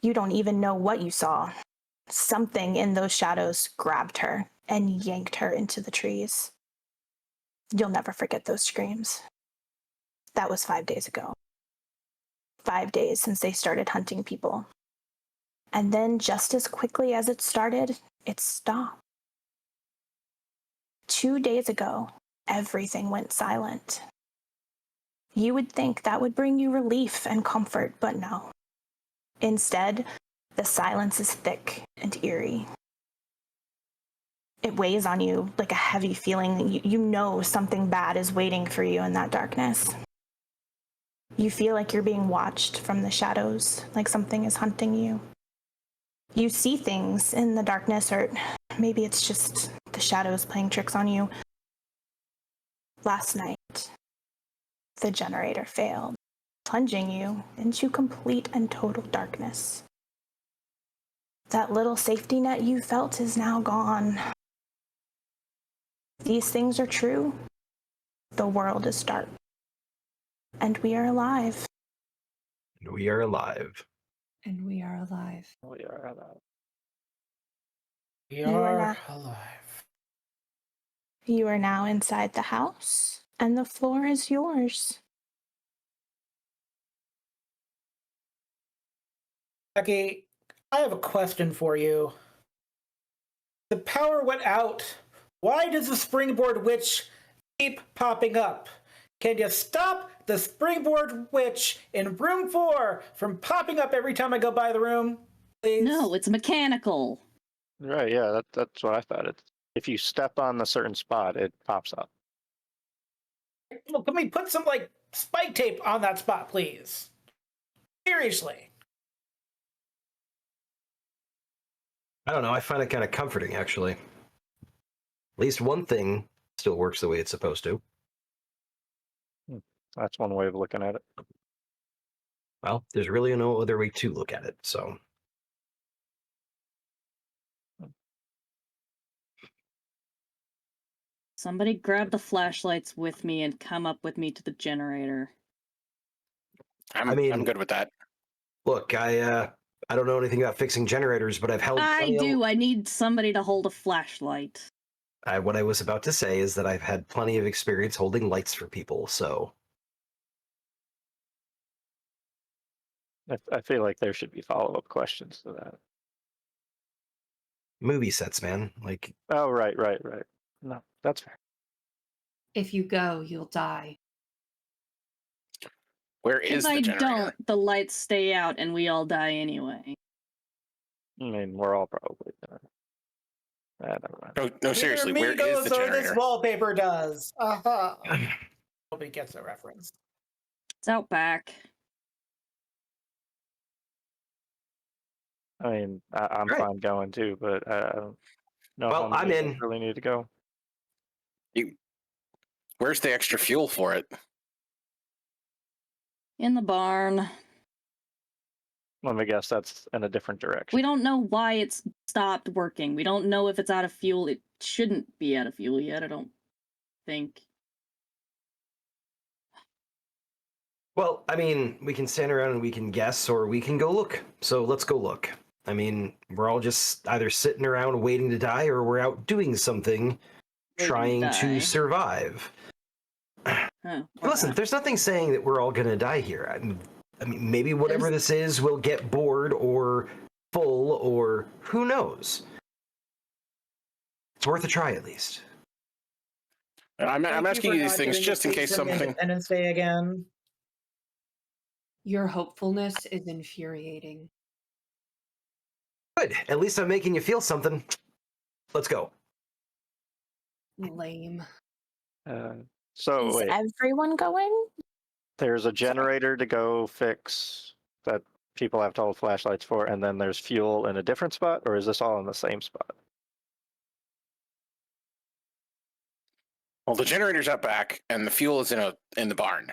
don't even know what you saw. Something in those shadows grabbed her and yanked her into the trees. You'll never forget those screams. That was 5 days ago. 5 days since they started hunting people. And then, just as quickly as it started, it stopped. 2 days ago, everything went silent. You would think that would bring you relief and comfort, but no. Instead, the silence is thick and eerie. It weighs on you like a heavy feeling. You know something bad is waiting for you in that darkness. You feel like you're being watched from the shadows, like something is hunting you. You see things in the darkness, or maybe it's just the shadows playing tricks on you. Last night, the generator failed, plunging you into complete and total darkness. That little safety net you felt is now gone. These things are true. The world is dark. And we are alive. And we are alive. And we are alive. We are alive. We You are are not- alive. You are now inside the house, and the floor is yours. Becky, I have a question for you. The power went out. Why does the springboard witch keep popping up? Can you stop the springboard witch in room 4 from popping up every time I go by the room, please? No, it's mechanical. Right, yeah, that's what I thought. If you step on a certain spot, it pops up. Well, can we put some, like, spike tape on that spot, please? Seriously. I don't know. I find it kind of comforting, actually. At least one thing still works the way it's supposed to. That's one way of looking at it. Well, there's really no other way to look at it, so. Somebody grab the flashlights with me and come up with me to the generator. I'm good with that. Look, I don't know anything about fixing generators, but I've held. I do. I need somebody to hold a flashlight. What I was about to say is that I've had plenty of experience holding lights for people, so. I feel like there should be follow-up questions to that. Movie sets, man. Like, Oh, right. No, that's fair. If you go, you'll die. Where is If the I generator? don't, the lights stay out and we all die anyway. I mean, we're all probably gonna. Never mind. No, seriously, Either where me is the goes or generator? this wallpaper does. Uh-huh. Nobody gets the reference. It's out back. I mean, I'm Right. fine going too, but I don't know Well, how many I'm of us in. really need to go. Where's the extra fuel for it? In the barn. Let me guess, that's in a different direction. We don't know why it's stopped working. We don't know if it's out of fuel. It shouldn't be out of fuel yet, I don't think. well, I mean, we can stand around and we can guess, or we can go look. So let's go look. I mean, we're all just either sitting around waiting to die, or we're out doing something, Waiting to trying die. to survive. Oh, or Listen, not. there's nothing saying that we're all gonna die here. I mean, maybe whatever this is, we'll get bored or full, or who knows. It's worth a try, at least. I'm Thank asking for you these not things doing just in the case Citizen something. Independence Day again. Your hopefulness is infuriating. Good. At least I'm making you feel something. Let's go. Lame. So Is wait, everyone going? there's a generator to go fix that people have to hold flashlights for, and then there's fuel in a different spot, or is this all in the same spot? Well, the generator's out back, and the fuel is in the barn.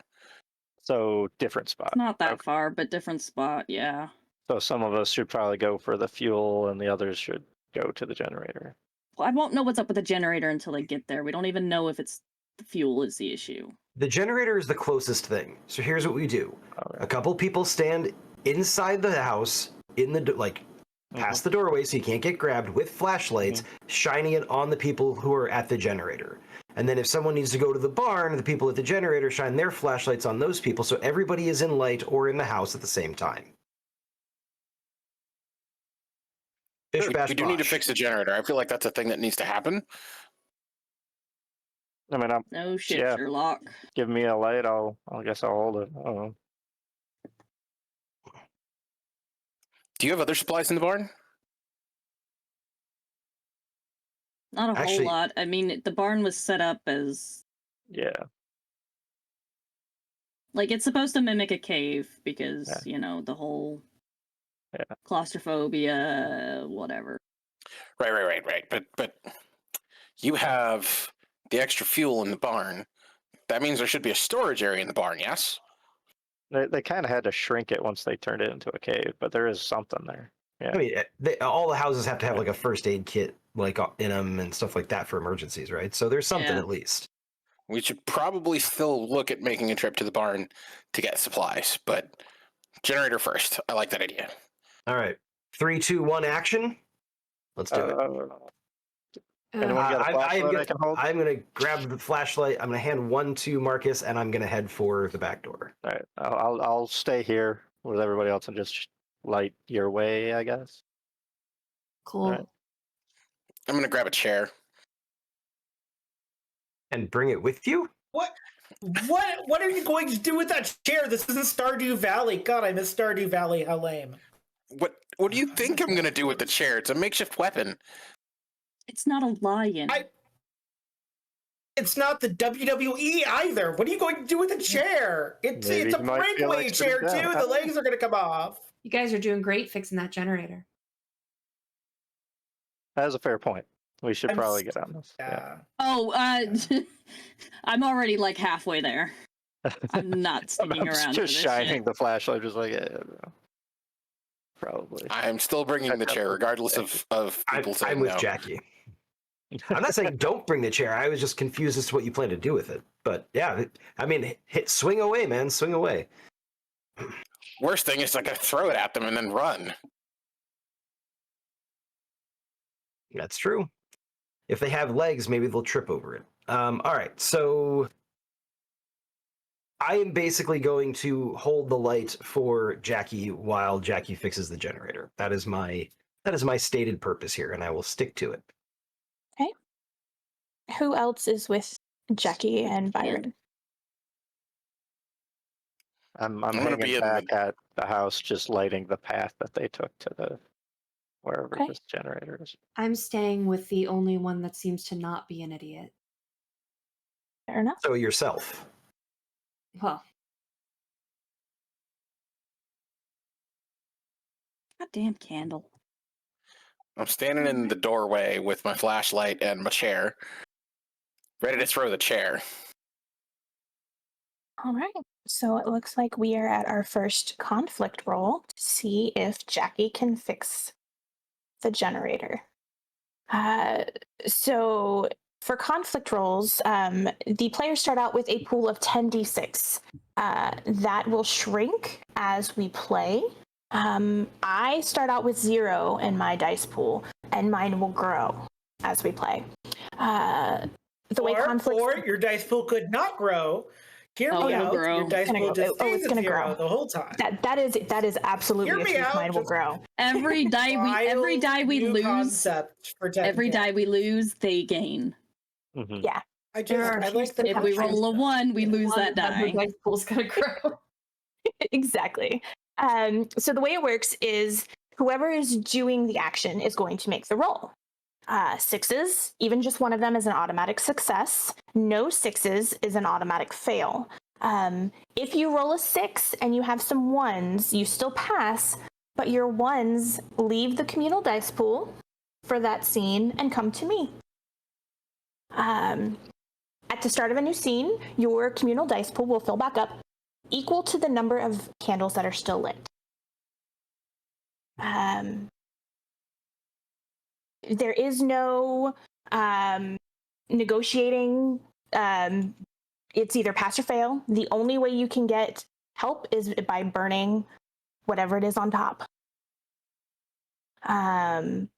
So different spot. Not that Okay. far, but different spot. Yeah. So some of us should probably go for the fuel, and the others should go to the generator. Well, I won't know what's up with the generator until I get there. We don't even know if it's the fuel is the issue. The generator is the closest thing. So here's what we do. Okay. A couple people stand inside the house, in the past the doorway so you can't get grabbed, with flashlights, shining it on the people who are at the generator. And then if someone needs to go to the barn, the people at the generator shine their flashlights on those people, so everybody is in light or in the house at the same time. Bish, bash, We do need to bosh. fix the generator. I feel like that's a thing that needs to happen. I mean, No shit, Yeah. Sherlock. give me a light. I guess I'll hold it. I don't know. Do you have other supplies in the barn? Not a Actually- whole lot. I mean, the barn was set up as Yeah. like it's supposed to mimic a cave because Yeah. you know the whole Yeah. claustrophobia, whatever. Right. But you have the extra fuel in the barn. That means there should be a storage area in the barn, yes? They kind of had to shrink it once they turned it into a cave, but there is something there. I mean, all the houses have to have like a first aid kit, like in them and stuff like that for emergencies, right? So there's something Yeah. at least. We should probably still look at making a trip to the barn to get supplies, but generator first. I like that idea. All right, 3, 2, 1, action. Let's do it. Anyone got a flashlight I can hold? I'm gonna grab the flashlight. I'm gonna hand one to Marcus, and I'm gonna head for the back door. All right, I'll stay here with everybody else and just light your way, I guess. Cool. Alright. I'm going to grab a chair. And bring it with you? What are you going to do with that chair? This isn't Stardew Valley. God, I miss Stardew Valley. How lame. What do you think I'm going to do with the chair? It's a makeshift weapon. It's not a lion. It's not the WWE either. What are you going to do with a chair? It's Maybe a you might feel breakaway like chair sitting too. down. The legs are going to come off. You guys are doing great fixing that generator. That is a fair point. We should I'm probably get on this. Yeah. Oh, I'm already like halfway there. I'm not sticking I'm around. just for this shining shit. the flashlight, just like, yeah, bro. Probably. I'm still bringing the chair, regardless of people saying I'm with no. Jackie. I'm not saying don't bring the chair. I was just confused as to what you plan to do with it. But yeah, I mean, swing away, man. Swing away. Worst thing is I got to throw it at them and then run. That's true. If they have legs, maybe they'll trip over it. All right, so I am basically going to hold the light for Jackie while Jackie fixes the generator. That is my stated purpose here, and I will stick to it. Who else is with Jackie and Byron? I'm gonna hanging be in back at the house, just lighting the path that they took to the wherever Okay. this generator is. I'm staying with the only one that seems to not be an idiot. Fair enough. So yourself. Well, Goddamn candle. I'm standing in the doorway with my flashlight and my chair, ready to throw the chair. All right. So it looks like we are at our first conflict roll to see if Jackie can fix the generator. So for conflict rolls, the players start out with a pool of 10d6. That will shrink as we play. I start out with 0 in my dice pool, and mine will grow as we play. The way conflict Or your dice pool could not grow. Hear Oh, me it'll out. grow. Your dice It's gonna pool grow. just Oh, it's stays at gonna 0 grow. the whole time. that is absolutely Hear a me truth. out, Mine will just- grow. Every die we New lose, concept for 10 every die we lose, they gain. Mhm. Yeah. I There just are I like the If we roll a 1, we lose that her die. dice pool's gonna grow. Exactly. So the way it works is whoever is doing the action is going to make the roll. Sixes, even just one of them is an automatic success. No sixes is an automatic fail. If you roll a 6 and you have some ones, you still pass, but your ones leave the communal dice pool for that scene and come to me. At the start of a new scene, your communal dice pool will fill back up, equal to the number of candles that are still lit. There is no negotiating. It's either pass or fail. The only way you can get help is by burning whatever it is on top. The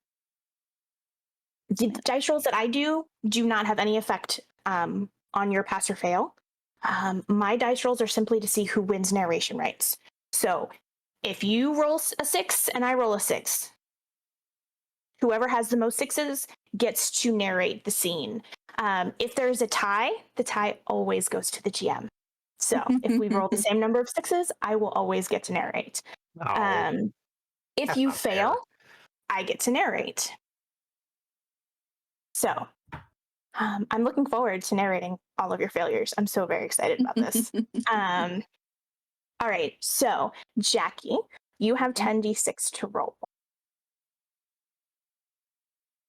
dice rolls that I do not have any effect on your pass or fail. My dice rolls are simply to see who wins narration rights. So if you roll a 6 and I roll a 6, whoever has the most 6s gets to narrate the scene. If there's a tie, the tie always goes to the GM. So if we roll the same number of 6s, I will always get to narrate. If you fail, I get to narrate. So I'm looking forward to narrating all of your failures. I'm so very excited about this. All right, so Jackie, you have 10d6 to roll.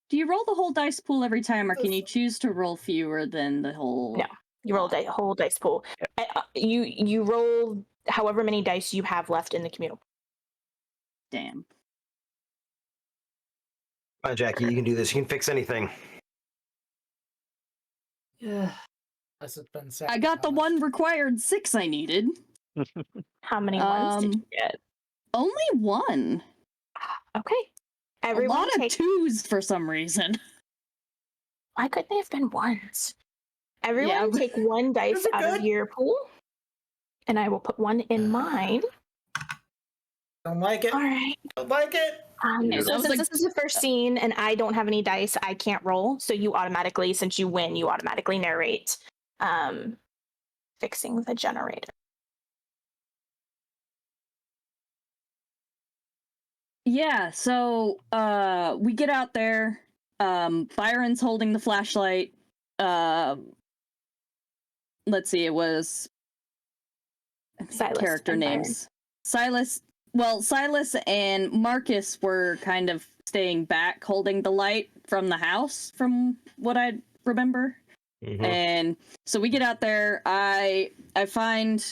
Do you roll the whole dice pool every time, or can you choose to roll fewer than the whole? No, you roll a whole dice pool. You roll however many dice you have left in the communal. Damn. Jackie, you can do this. You can fix anything. Yeah. As it's been said. I got the one required 6 I needed. How many ones did you get? Only one. Okay. Everyone a lot take... of 2s for some reason. Why couldn't they have been 1s? Everyone take one dice out of your pool, and I will put one in mine. Don't like it. All right. Don't like it. So since this is the first scene and I don't have any dice, I can't roll. So you automatically, since you win, you automatically narrate fixing the generator. Yeah, so we get out there. Byron's holding the flashlight. Let's see, it was Silas character names. Silas. Well, Silas and Marcus were kind of staying back, holding the light from the house, from what I remember. Mm-hmm. And so we get out there. I find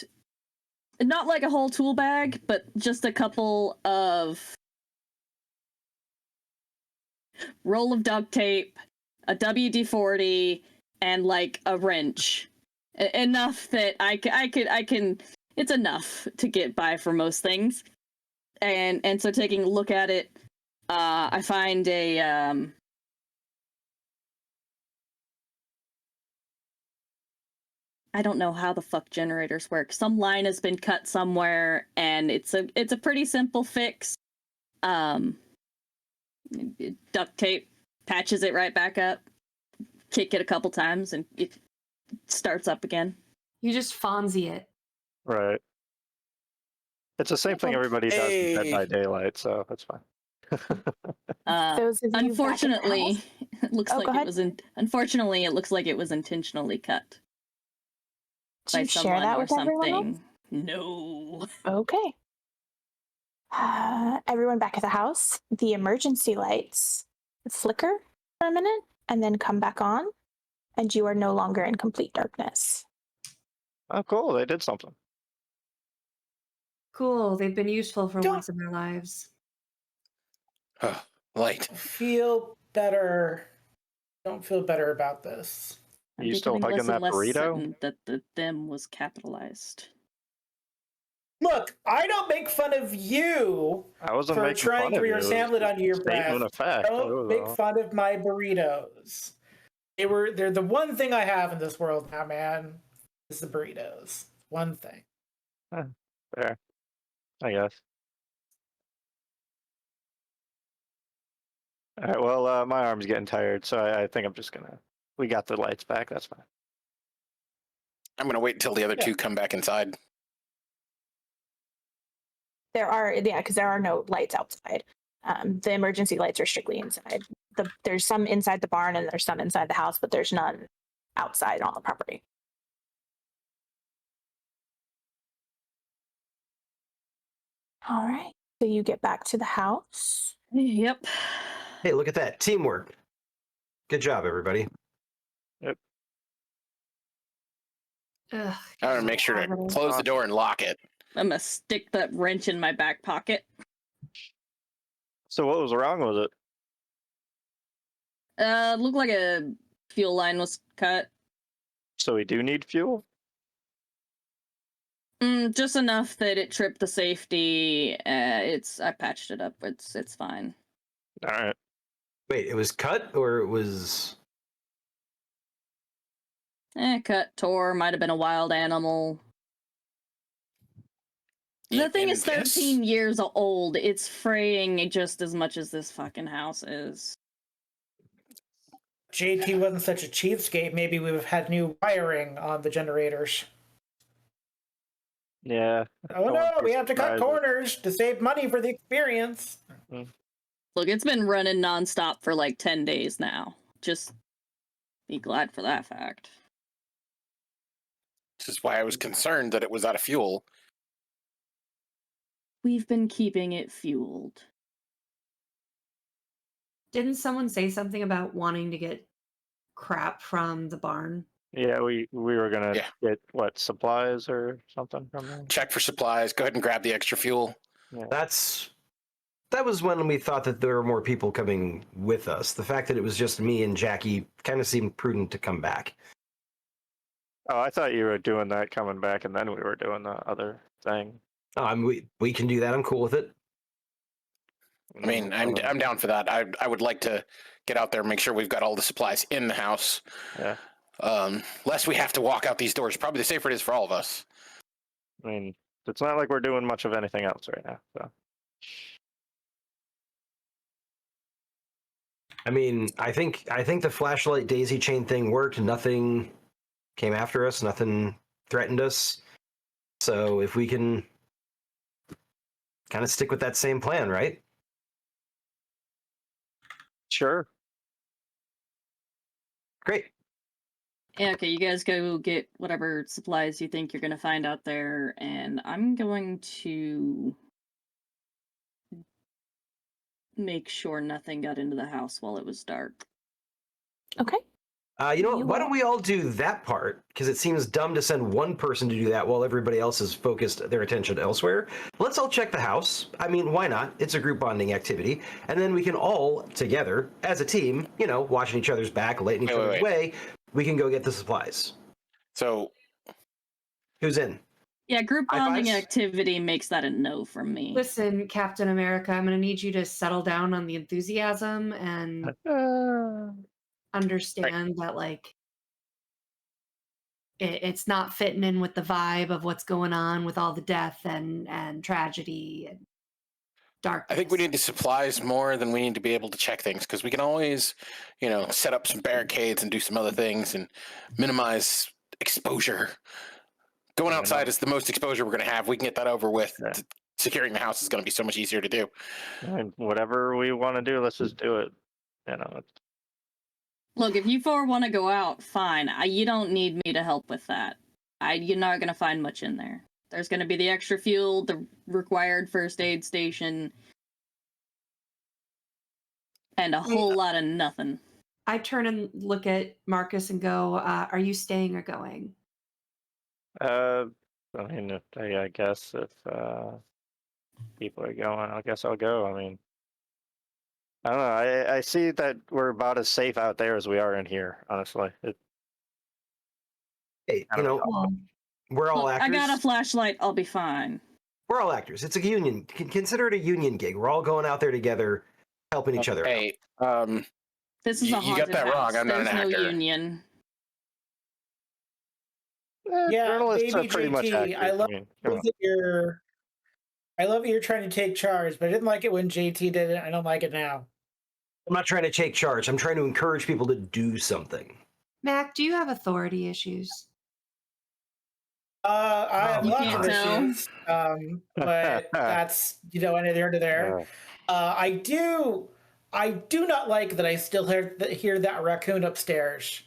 not like a whole tool bag, but just a couple of roll of duct tape, a WD-40, and like a wrench. Enough that I can. It's enough to get by for most things. And so taking a look at it, I find a I don't know how the fuck generators work. Some line has been cut somewhere, and it's a pretty simple fix. Duct tape patches it right back up. Kick it a couple times, and it starts up again. You just Fonzie it. Right. It's the same thing everybody does in Dead by Daylight, so that's fine. Unfortunately, it looks like it was unfortunately it looks like it was intentionally cut. Did you share that with everyone else? No. Okay. Everyone back at the house. The emergency lights flicker for a minute and then come back on, and you are no longer in complete darkness. Oh, cool! They did something. Cool. They've been useful for once in their lives. Light. Feel better. Don't feel better about this. Are you still hugging that burrito? That the them was capitalized. Look, I don't make fun of you for trying to reassemble it onto your breath. Don't make fun of my burritos. They're the one thing I have in this world now, man. Is the burritos. One thing. Fair. I guess. All right, well, my arm's getting tired, so I think I'm just gonna... We got the lights back, that's fine. I'm gonna wait until the other two come back inside. because there are no lights outside. The emergency lights are strictly inside. There's some inside the barn and there's some inside the house, but there's none outside on the property. All right. So you get back to the house. Yep. Hey, look at that. Teamwork. Good job, everybody. Ugh, I'm gonna make sure to close the door and lock it. I'm gonna stick that wrench in my back pocket. So what was wrong with it? Looked like a fuel line was cut. So we do need fuel? Just enough that it tripped the safety. I patched it up. It's fine. All right. Wait, it was cut or it was... Cut, tore, might have been a wild animal. The thing is 13 years old. It's fraying just as much as this fucking house is. JT wasn't such a cheapskate. Maybe we would have had new wiring on the generators. Yeah. Oh no, we have to cut corners to save money for the experience. Look, it's been running nonstop for like 10 days now. Just be glad for that fact. This is why I was concerned that it was out of fuel. We've been keeping it fueled. Didn't someone say something about wanting to get crap from the barn? Yeah, we were gonna get what, supplies or something from there. Check for supplies. Go ahead and grab the extra fuel. Yeah. That was when we thought that there were more people coming with us. The fact that it was just me and Jackie kind of seemed prudent to come back. Oh, I thought you were doing that coming back, and then we were doing the other thing. Oh, we can do that. I'm cool with it. I mean, I'm down for that. I would like to get out there and make sure we've got all the supplies in the house. Yeah. Lest we have to walk out these doors. Probably the safer it is for all of us. I mean, it's not like we're doing much of anything else right now. So. I mean, I think the flashlight daisy chain thing worked. Nothing came after us. Nothing threatened us. So if we can kind of stick with that same plan, right? Sure. Great. Yeah, okay, you guys go get whatever supplies you think you're gonna find out there, and I'm going to make sure nothing got into the house while it was dark. Okay. You know what? Why don't we all do that part? Because it seems dumb to send one person to do that while everybody else has focused their attention elsewhere. Let's all check the house. I mean, why not? It's a group bonding activity. And then we can all, together, as a team, watching each other's back, lighting each other's way, we can go get the supplies. So, who's in? Yeah, group bonding High-fives? activity makes that a no from me. Listen, Captain America, I'm going to need you to settle down on the enthusiasm and understand that, like, it's not fitting in with the vibe of what's going on with all the death and tragedy and darkness. I think we need the supplies more than we need to be able to check things, because we can always, set up some barricades and do some other things and minimize exposure. Going outside is the most exposure we're going to have. We can get that over with. Yeah. Securing the house is going to be so much easier to do. And whatever we want to do, let's just do it. Look, if you four want to go out, fine. You don't need me to help with that. You're not going to find much in there. There's going to be the extra fuel, the required first aid station, and a whole lot of nothing. I turn and look at Marcus and go, are you staying or going? I mean, I guess if people are going, I guess I'll go. I mean, I don't know. I see that we're about as safe out there as we are in here, honestly. Hey, we're all Look, actors. I got a flashlight. I'll be fine. We're all actors. It's a union. Consider it a union gig. We're all going out there together, helping each other out. Hey, This is a you haunted got that house. wrong. I'm not There's an no actor. union. Yeah, journalists baby are pretty much JT, actors. I love come on. that you're trying to take charge, but I didn't like it when JT did it. I don't like it now. I'm not trying to take charge. I'm trying to encourage people to do something. Mac, do you have authority issues? I have You lots can't of tell. issues, but that's neither here nor there. I do not like that I still hear that raccoon upstairs.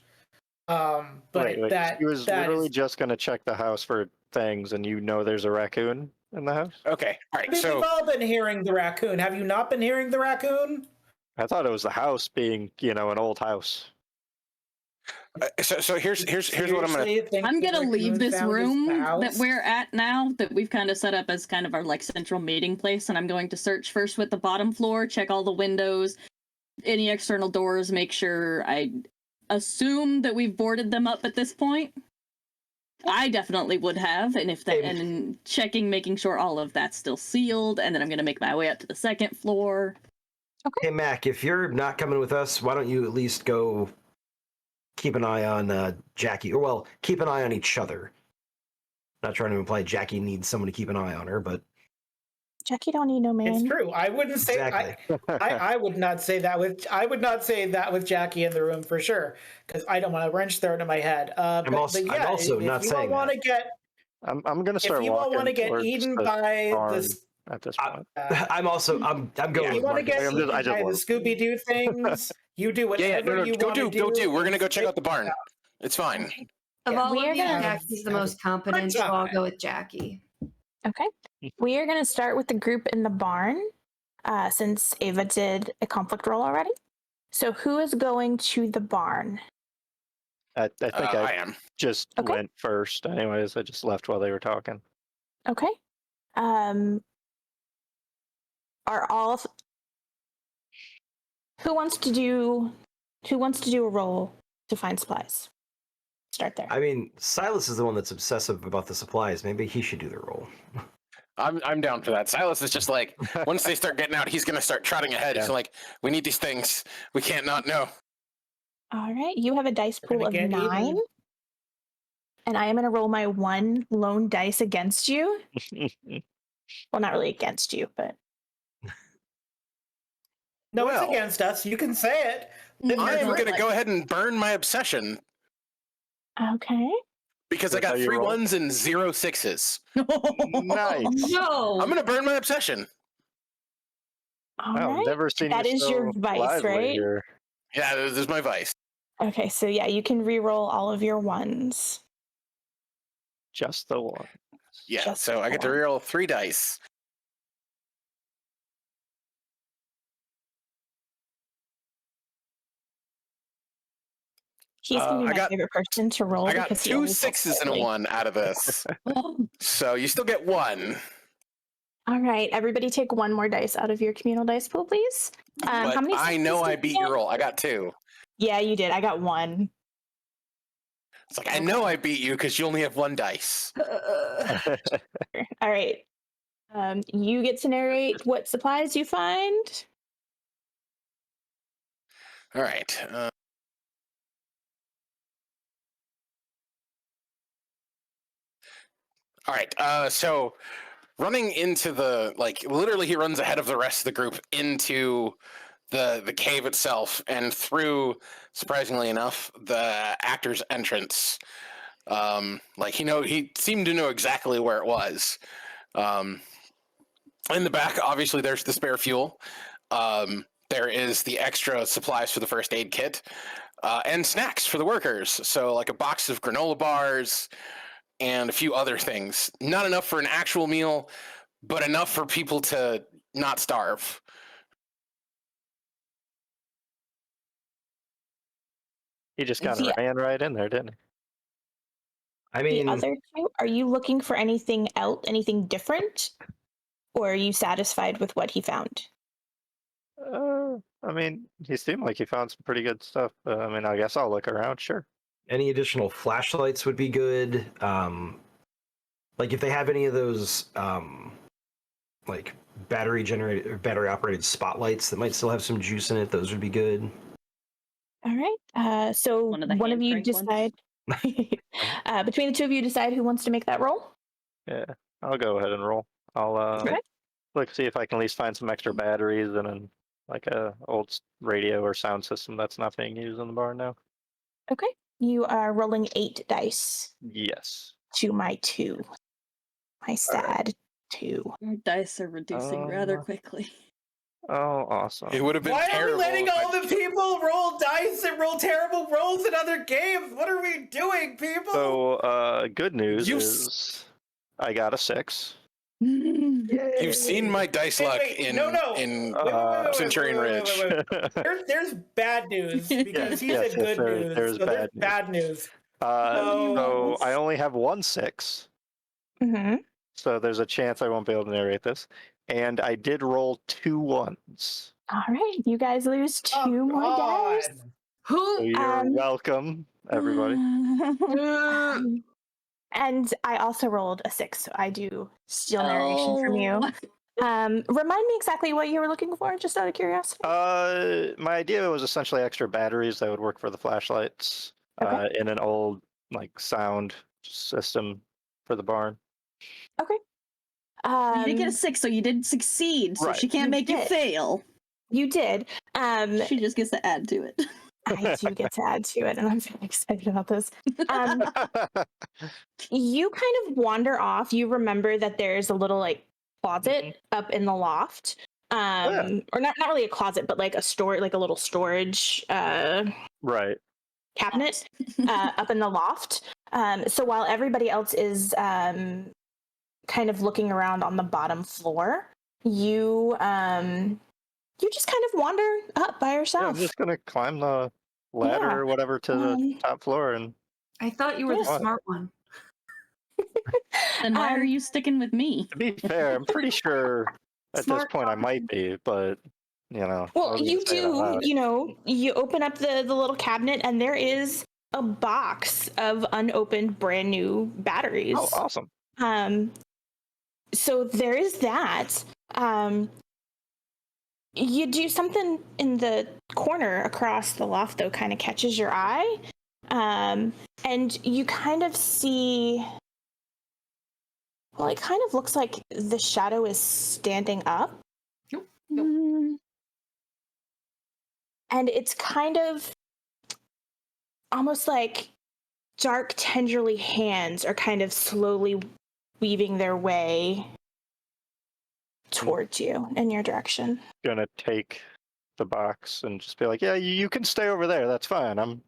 But Wait. She was that literally is. just going to check the house for things, and you know there's a raccoon in the house? Okay. All I right. mean, So we've all been hearing the raccoon. Have you not been hearing the raccoon? I thought it was the house being, an old house. so here's what I'm gonna. Seriously, think I'm the gonna leave raccoon this found his room that house? we're at now, that we've kind of set up as kind of our like central meeting place, and I'm going to search first with the bottom floor, check all the windows, any external doors, make sure. I assume that we've boarded them up at this point. I definitely would have, and if that, and then checking, making sure all of that's still sealed, and then I'm gonna make my way up to the second floor. Hey, Mac, if you're not coming with us, why don't you at least go keep an eye on Jackie? Or, well, keep an eye on each other. Not trying to imply Jackie needs someone to keep an eye on her, but Jackie don't need no man. It's true. I wouldn't say exactly. I would not say that with Jackie in the room for sure, because I don't want a wrench thrown in my head. I'm also not saying want to that. get I'm going to if start you all walking want to get towards eaten the by barn this, at this point. I'm also I'm going. if you with want to Marcus. get I'm just- eaten I just by the want- Scooby Doo things, you do whatever Yeah. No. you Go want to do. Go do. We're gonna go and check out the barn. It's fine. Of Yeah, all we of are you, gonna Jackie's the have most a competent, good so I'll time. go with Jackie. Okay. We are going to start with the group in the barn, since Ava did a conflict roll already. So who is going to the barn? I think I I am. just Okay. went first. Anyways, I just left while they were talking. Okay. Are all who wants to do a roll to find supplies? Start there. I mean, Silas is the one that's obsessive about the supplies. Maybe he should do the roll. I'm down for that. Silas is just like, once they start getting out, he's gonna start trotting ahead. He's Yeah. like, we need these things. We can't not know. All right. You have a dice We're pool gonna of get 9. eaten. And I am going to roll my one lone dice against you. Well, not really against you, but No, Well, it's against us. You can say it. Then I am you're gonna right. go ahead and burn my obsession okay. because I That's how got you 3 roll? 1s and 0 6s. Nice. No. I'm gonna burn my obsession. All Wow, right. never seen That you is so your vice, lively right? here. Yeah, this is my vice. Okay, so yeah, you can re-roll all of your ones. Just the one. Yeah, Just so I get to one. reroll 3 dice. He's gonna be I my got- favorite person to roll I got because he 2 always rolls 6s and a poorly. 1 out of this. So you still get 1. All right, everybody take one more dice out of your communal dice pool, please. But how many I know sixes I did beat you your get? roll. I got 2. Yeah, you did. I got 1. It's like, I know I beat you because you only have 1 dice. All right. You get to narrate what supplies you find. All right. All right. So running into the literally, he runs ahead of the rest of the group into the cave itself and through, surprisingly enough, the actor's entrance. He seemed to know exactly where it was. In the back, obviously, there's the spare fuel. There is the extra supplies for the first aid kit, and snacks for the workers. So, like a box of granola bars and a few other things. Not enough for an actual meal, but enough for people to not starve. He just kind Yeah. of ran right in there, didn't he? I The mean, other two, are you looking for anything else, anything different? Or are you satisfied with what he found? I mean, he seemed like he found some pretty good stuff. I mean, I guess I'll look around. Sure. any additional flashlights would be good. Like if they have any of those like battery generated or battery operated spotlights that might still have some juice in it, those would be good. All right. So One of the one of you hand crank decide. Between the two of you, decide who wants to make that roll. Yeah, I'll go ahead and roll. I'll Okay. look, see if I can at least find some extra batteries and then like a old radio or sound system that's not being used in the barn now. Okay. You are rolling 8 dice. Yes. to my 2. My sad 2. Your dice are reducing rather quickly. Oh, awesome. It would have been Why are we terrible. letting if I- all the people roll dice and roll terrible rolls in other games? What are we doing, people? So, good news You is I got a 6. You've seen my dice luck in Centurion Ridge. There's bad news because he yes, said good news. there's so there's bad news. bad news. So I only have one 6, Mm-hmm. so there's a chance I won't be able to narrate this. And I did roll 2 1s. All right, you guys lose 2 Oh, more dice. God. So you're welcome, everybody. And I also rolled a 6, so I do steal narration from you. Remind me exactly what you were looking for, just out of curiosity. My idea was essentially extra batteries that would work for the flashlights in an old sound system for the barn. Okay. You did get a 6, so you did succeed. So Right. she can't make you fail. You did. She just gets to add to it. I do get to add to it, and I'm very excited about this. You kind of wander off. You remember that there's a little closet up in the loft. Or not really a closet, but a little storage right. cabinet up in the loft. So while everybody else is kind of looking around on the bottom floor, you just kind of wander up by Yeah, yourself. I'm just gonna climb the ladder or whatever to the top floor and. I thought you were the smart one. And why are you sticking with me? To be fair, I'm pretty sure at this point I might be, but I Well, wasn't you gonna say it out do, loud. you open up the little cabinet and there is a box of unopened brand new batteries. Oh, awesome. So there is that. You do something in the corner across the loft, though, kind of catches your eye. And you kind of see, well, it kind of looks like the shadow is standing up. And it's kind of almost like dark, tenderly hands are kind of slowly weaving their way towards you in your direction. Gonna take the box and just be like, yeah, you can stay over there. That's fine. I'm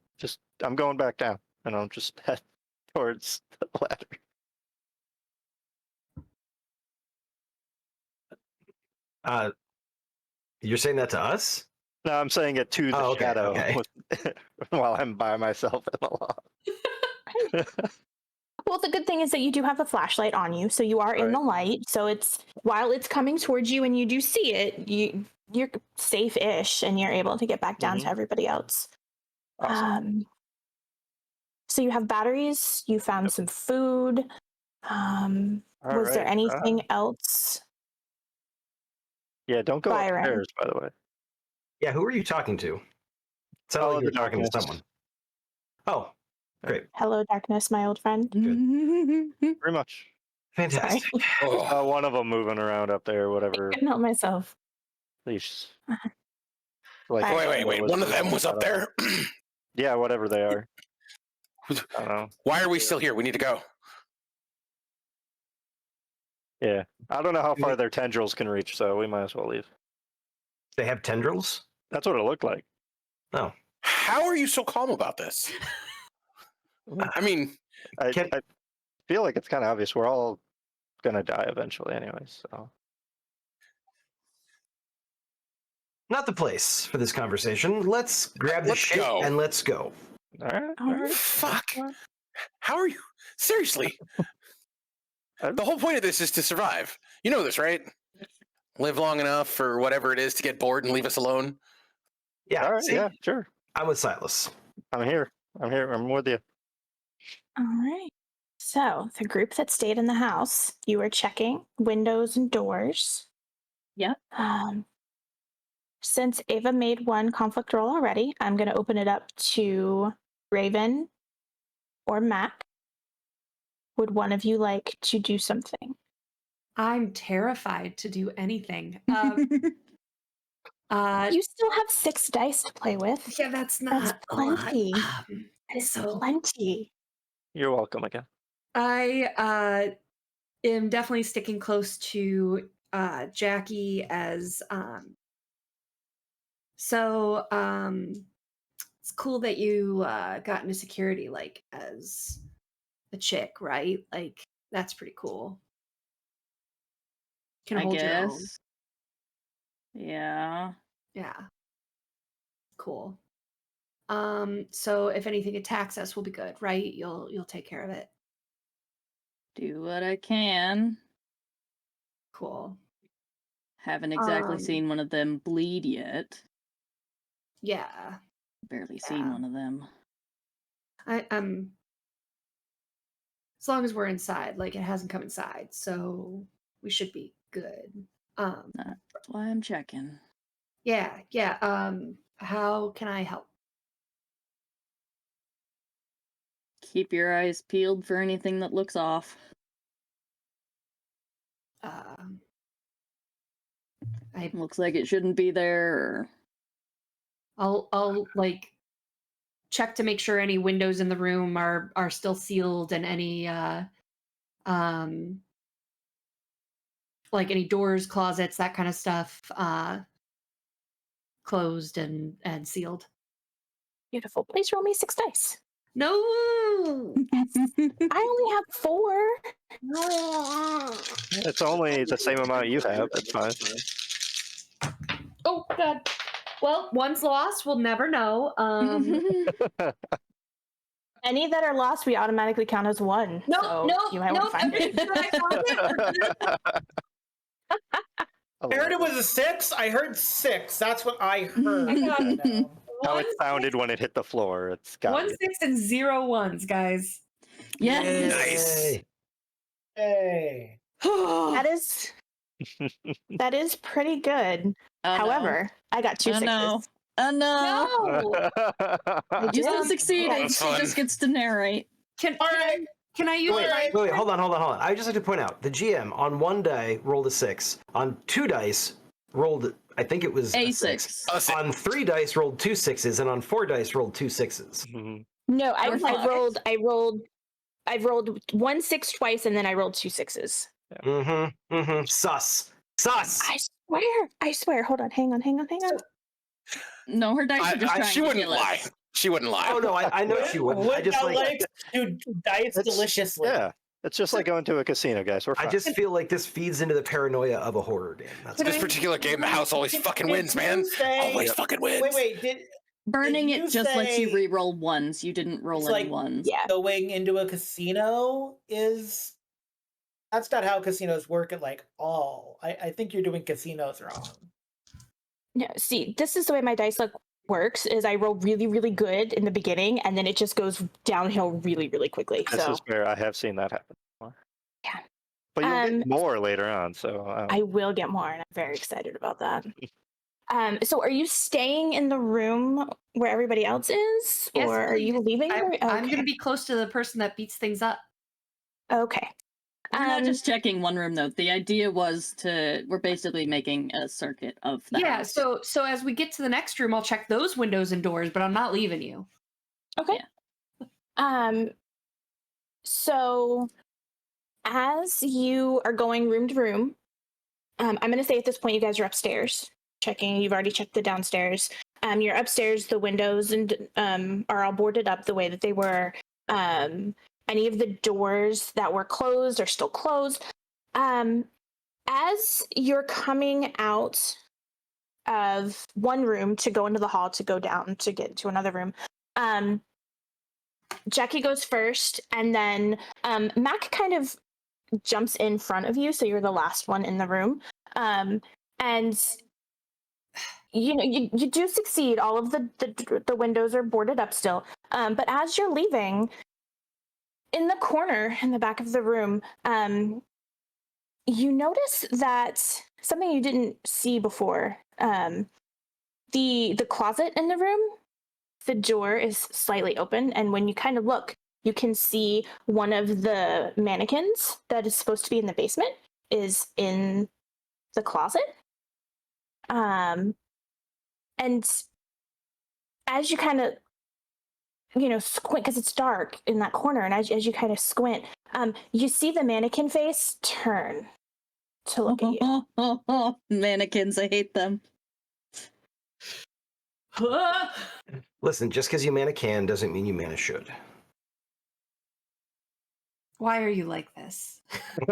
going back down, and I'll just head towards the ladder. You're saying that to us? No, I'm saying it to the shadow while I'm by myself in the loft. Well, the good thing is that you do have a flashlight on you, so you are in the light. So while it's coming towards you and you do see it, you're safe-ish, and you're able to get back down to everybody else. Awesome. So you have batteries. You found some food. Was there anything else? Yeah, don't go Byron. upstairs, by the way. Yeah, who are you talking to? It sounded like you were talking to someone. Oh, great. Hello, darkness, my old friend. Very much. Fantastic. One of them moving around up there, whatever. I couldn't help myself. Leash. Wait. One of them was up there? Yeah, whatever they are. I don't know. Why are we still here? We need to go. Yeah. I don't know how far their tendrils can reach, so we might as well leave. They have tendrils? That's what it looked like. Oh. How are you so calm about this? I mean, I feel like it's kind of obvious. We're all gonna die eventually, anyways. So. Not the place for this conversation. Let's grab the shit and let's go. All right. Fuck. How are you? Seriously. The whole point of this is to survive. You know this, right? Live long enough for whatever it is to get bored and leave us alone. Yeah. All right. Yeah. Sure. I'm with Silas. I'm here. I'm with you. All right. So the group that stayed in the house, you were checking windows and doors. Yep. Since Ava made one conflict roll already, I'm going to open it up to Raven or Mac. Would one of you like to do something? I'm terrified to do anything. You still have 6 dice to play with. Yeah, that's not plenty. a lot. That is plenty. You're welcome again. I am definitely sticking close to Jackie as it's cool that you got into security like as a chick, right? Like that's pretty cool. Can I hold your own. guess. Yeah. Yeah. Cool. So if anything attacks us, we'll be good, right? You'll take care of it. Do what I can. Cool. Haven't exactly Um, seen one of them bleed yet. Yeah. Barely seen Yeah. one of them. I'm as long as we're inside, like it hasn't come inside, so we should be good. That's why I'm checking. Yeah. How can I help? Keep your eyes peeled for anything that looks off. Looks like it shouldn't be there. I'll like check to make sure any windows in the room are still sealed and any like any doors, closets, that kind of stuff closed and sealed. Beautiful. Please roll me 6 dice. No. I only have 4. It's only the same amount you have. It's fine. Oh God. Well, one's lost. We'll never know. Any that are lost, we automatically count as 1. No, so no, you might no. want to find it. I heard it was a 6. I heard 6. That's what I heard. I got You know? How it 1, sounded when it hit the floor. It's got 1, 6, and 0 ones, guys. Yes. Nice. Hey. That is pretty good. Oh, However, I got 2 no. sixes. Oh, no. Oh, no. No. You still Um, succeeded. that's She fun. just gets to narrate. Can All right. can I use Wait, my wait, hold on. I just like to point out the GM on 1 die rolled a 6. On 2 dice rolled, I think it was A 6. 6. Oh, On 3 dice rolled 2 6s, and on 4 dice rolled 2 6s. Mhm. No, We're I fucked. rolled 1 6 twice and then I rolled 2 6s. Sus. I swear. Hold on. Hang on. No, her dice are just trying She to wouldn't kill us. lie. She wouldn't lie. Oh no, I know she wouldn't. I just like to dice It's- deliciously. Yeah. It's just like going to a casino, guys. We're I fine. just feel like this feeds into the paranoia of a horror game. That's This all. particular game, the house always fucking wins, man. Always fucking wins. Wait. Burning Did it you just lets you say re-roll ones. You didn't roll it's any like- ones. Yeah. Going into a casino is. That's not how casinos work at like all. I think you're doing casinos wrong. No, see, this is the way my dice luck works is I roll really, really good in the beginning and then it just goes downhill really, really quickly. This So is fair. I have seen that happen before. Yeah. But you'll get more later on, so I will get more and I'm very excited about that. So are you staying in the room where everybody else is? Yes, or are you please. leaving? I'm Okay. going to be close to the person that beats things up. Okay. We're not just checking one room though. The idea was we're basically making a circuit of the Yeah, house. so as we get to the next room, I'll check those windows and doors, but I'm not leaving you. Okay. So as you are going room to room, I'm going to say at this point you guys are upstairs checking. You've already checked the downstairs. You're upstairs. The windows and are all boarded up the way that they were. Any of the doors that were closed are still closed. As you're coming out of one room to go into the hall to go down to get to another room, Jackie goes first, and then Mac kind of jumps in front of you, so you're the last one in the room. And you know you do succeed. All of the windows are boarded up still. But as you're leaving, in the corner in the back of the room, you notice that something you didn't see before. The closet in the room, the door is slightly open, and when you kind of look, you can see one of the mannequins that is supposed to be in the basement is in the closet. And as you kind of squint, because it's dark in that corner, and as you kind of squint, You see the mannequin face turn to look at you. Mannequins, I hate them. Listen, just because you mana can doesn't mean you mana should. Why are you like this?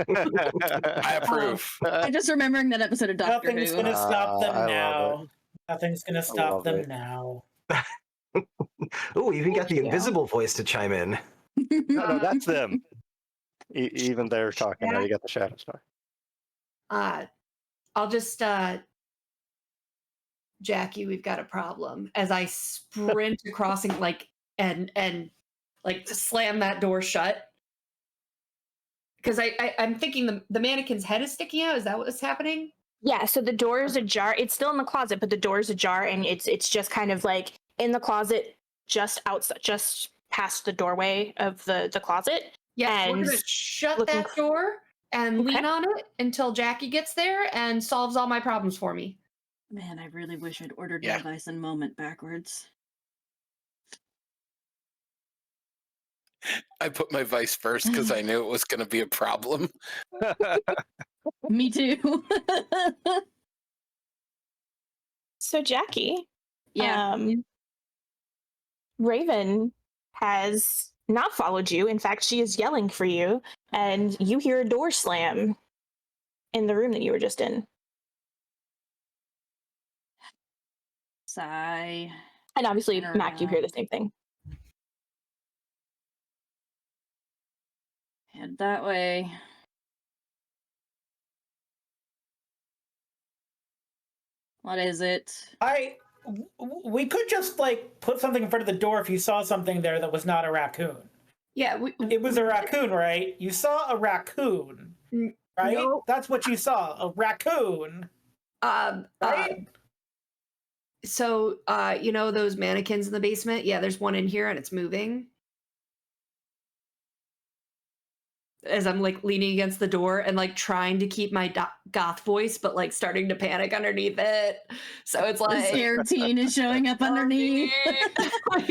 I approve. I'm just remembering that episode of Doctor Nothing's Who. gonna stop them I love now. Nothing's gonna stop love them it. now. Oh, you even got the Thank you. invisible voice to chime in. No, that's them. Even they're talking now. You got the shadow star. I'll just Jackie, we've got a problem. As I sprint across and and like slam that door shut. Because I'm thinking the mannequin's head is sticking out. Is that what's happening? Yeah, so the door is ajar. It's still in the closet, but the door is ajar, and it's just kind of like in the closet, just outside, just past the doorway of the closet. Yeah, we're And gonna shut looking that door and Okay. lean on it until Jackie gets there and solves all my problems for me. Man, I really wish I'd ordered Yeah. my Vice and Moment backwards. I put my vice first because I knew it was going to be a problem. Me too. So Jackie, Yeah. Raven has not followed you. In fact, she is yelling for you, and you hear a door slam in the room that you were just in. Sigh. And obviously, Turn Mac, you hear the around. same thing. Head that way. What is it? We could just like put something in front of the door if you saw something there that was not a raccoon. Yeah, It was a raccoon, right? You saw a raccoon, right? No. That's what you saw, a raccoon, right? So you know those mannequins in the basement? Yeah, there's one in here and it's moving. As I'm like leaning against the door and like trying to keep my goth voice, but like starting to panic underneath it. So it's The like scared teen is showing up underneath. I'm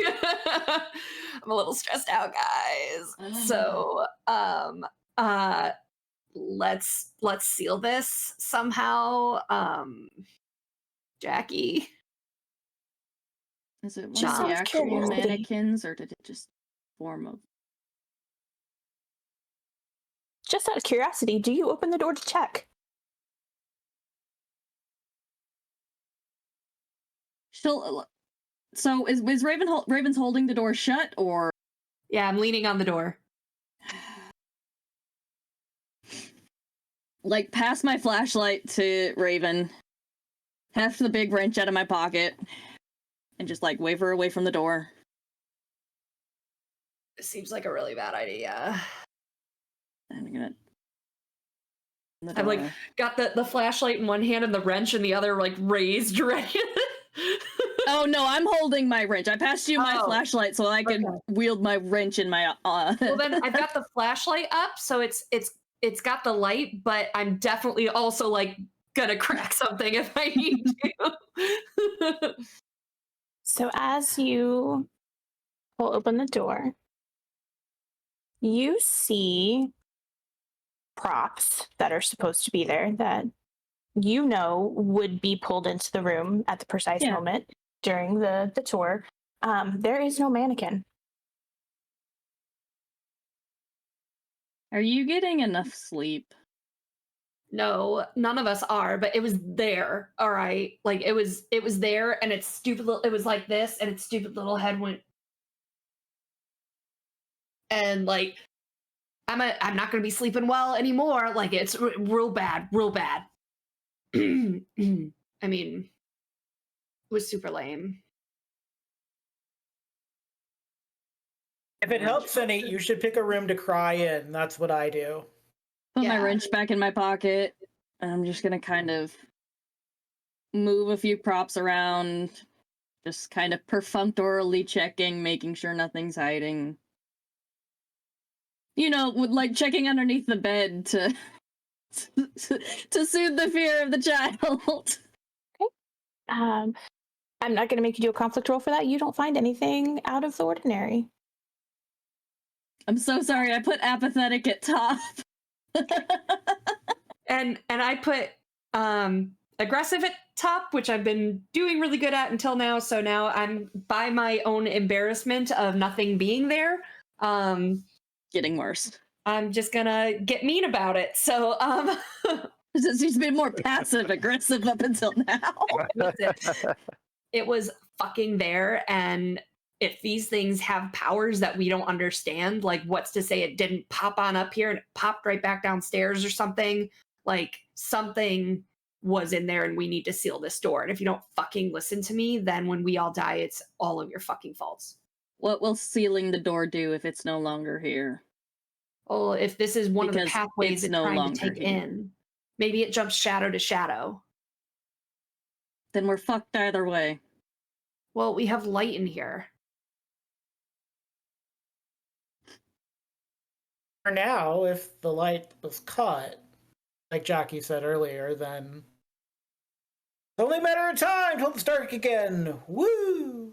a little stressed out, guys. So let's seal this somehow. Jackie. Is it one Just of out the of actual curiosity. mannequins, or did it just form of? Just out of curiosity, do you open the door to check? So is Raven's holding the door shut, or? Yeah, I'm leaning on the door. Like, pass my flashlight to Raven, heft the big wrench out of my pocket, and just like wave her away from the door. It seems like a really bad idea. I'm gonna. I'm like got the flashlight in one hand and the wrench in the other, like raised ready. Oh no, I'm holding my wrench. I passed you my Oh, flashlight so I could okay. wield my wrench in my. Well, then I've got the flashlight up, so it's got the light, but I'm definitely also like gonna crack something if I need to. So as you pull open the door, you see props that are supposed to be there that you know would be pulled into the room at the precise moment during the tour. There is no mannequin. Are you getting enough sleep? No, none of us are, but it was there. All right, like it was there, and its stupid little. It was like this, and its stupid little head went, and like I'm not gonna be sleeping well anymore. Like it's real bad, real bad. I mean, it was super lame. If it helps any, you should pick a room to cry in. That's what I do. Put my Yeah. wrench back in my pocket, and I'm just gonna kind of move a few props around, just kind of perfunctorily checking, making sure nothing's hiding. You know, with like checking underneath the bed to to soothe the fear of the child. I'm not going to make you do a conflict roll for that. You don't find anything out of the ordinary. I'm so sorry. I put apathetic at top. And I put aggressive at top, which I've been doing really good at until now. So now I'm, by my own embarrassment of nothing being there, Getting worse. I'm just gonna get mean about it. So She's been more passive aggressive up until now. listen, it was fucking there, and if these things have powers that we don't understand, like what's to say it didn't pop on up here and it popped right back downstairs or something? Like something was in there and we need to seal this door. And if you don't fucking listen to me, then when we all die, it's all of your fucking faults. What will sealing the door do if it's no longer here? Well, if this is one of the Because pathways it's it's no trying longer to take here. in, maybe it jumps shadow to shadow. Then we're fucked either way. Well, we have light in here. For now, if the light was cut, like Jackie said earlier, then it's only a matter of time till it's dark again. Woo!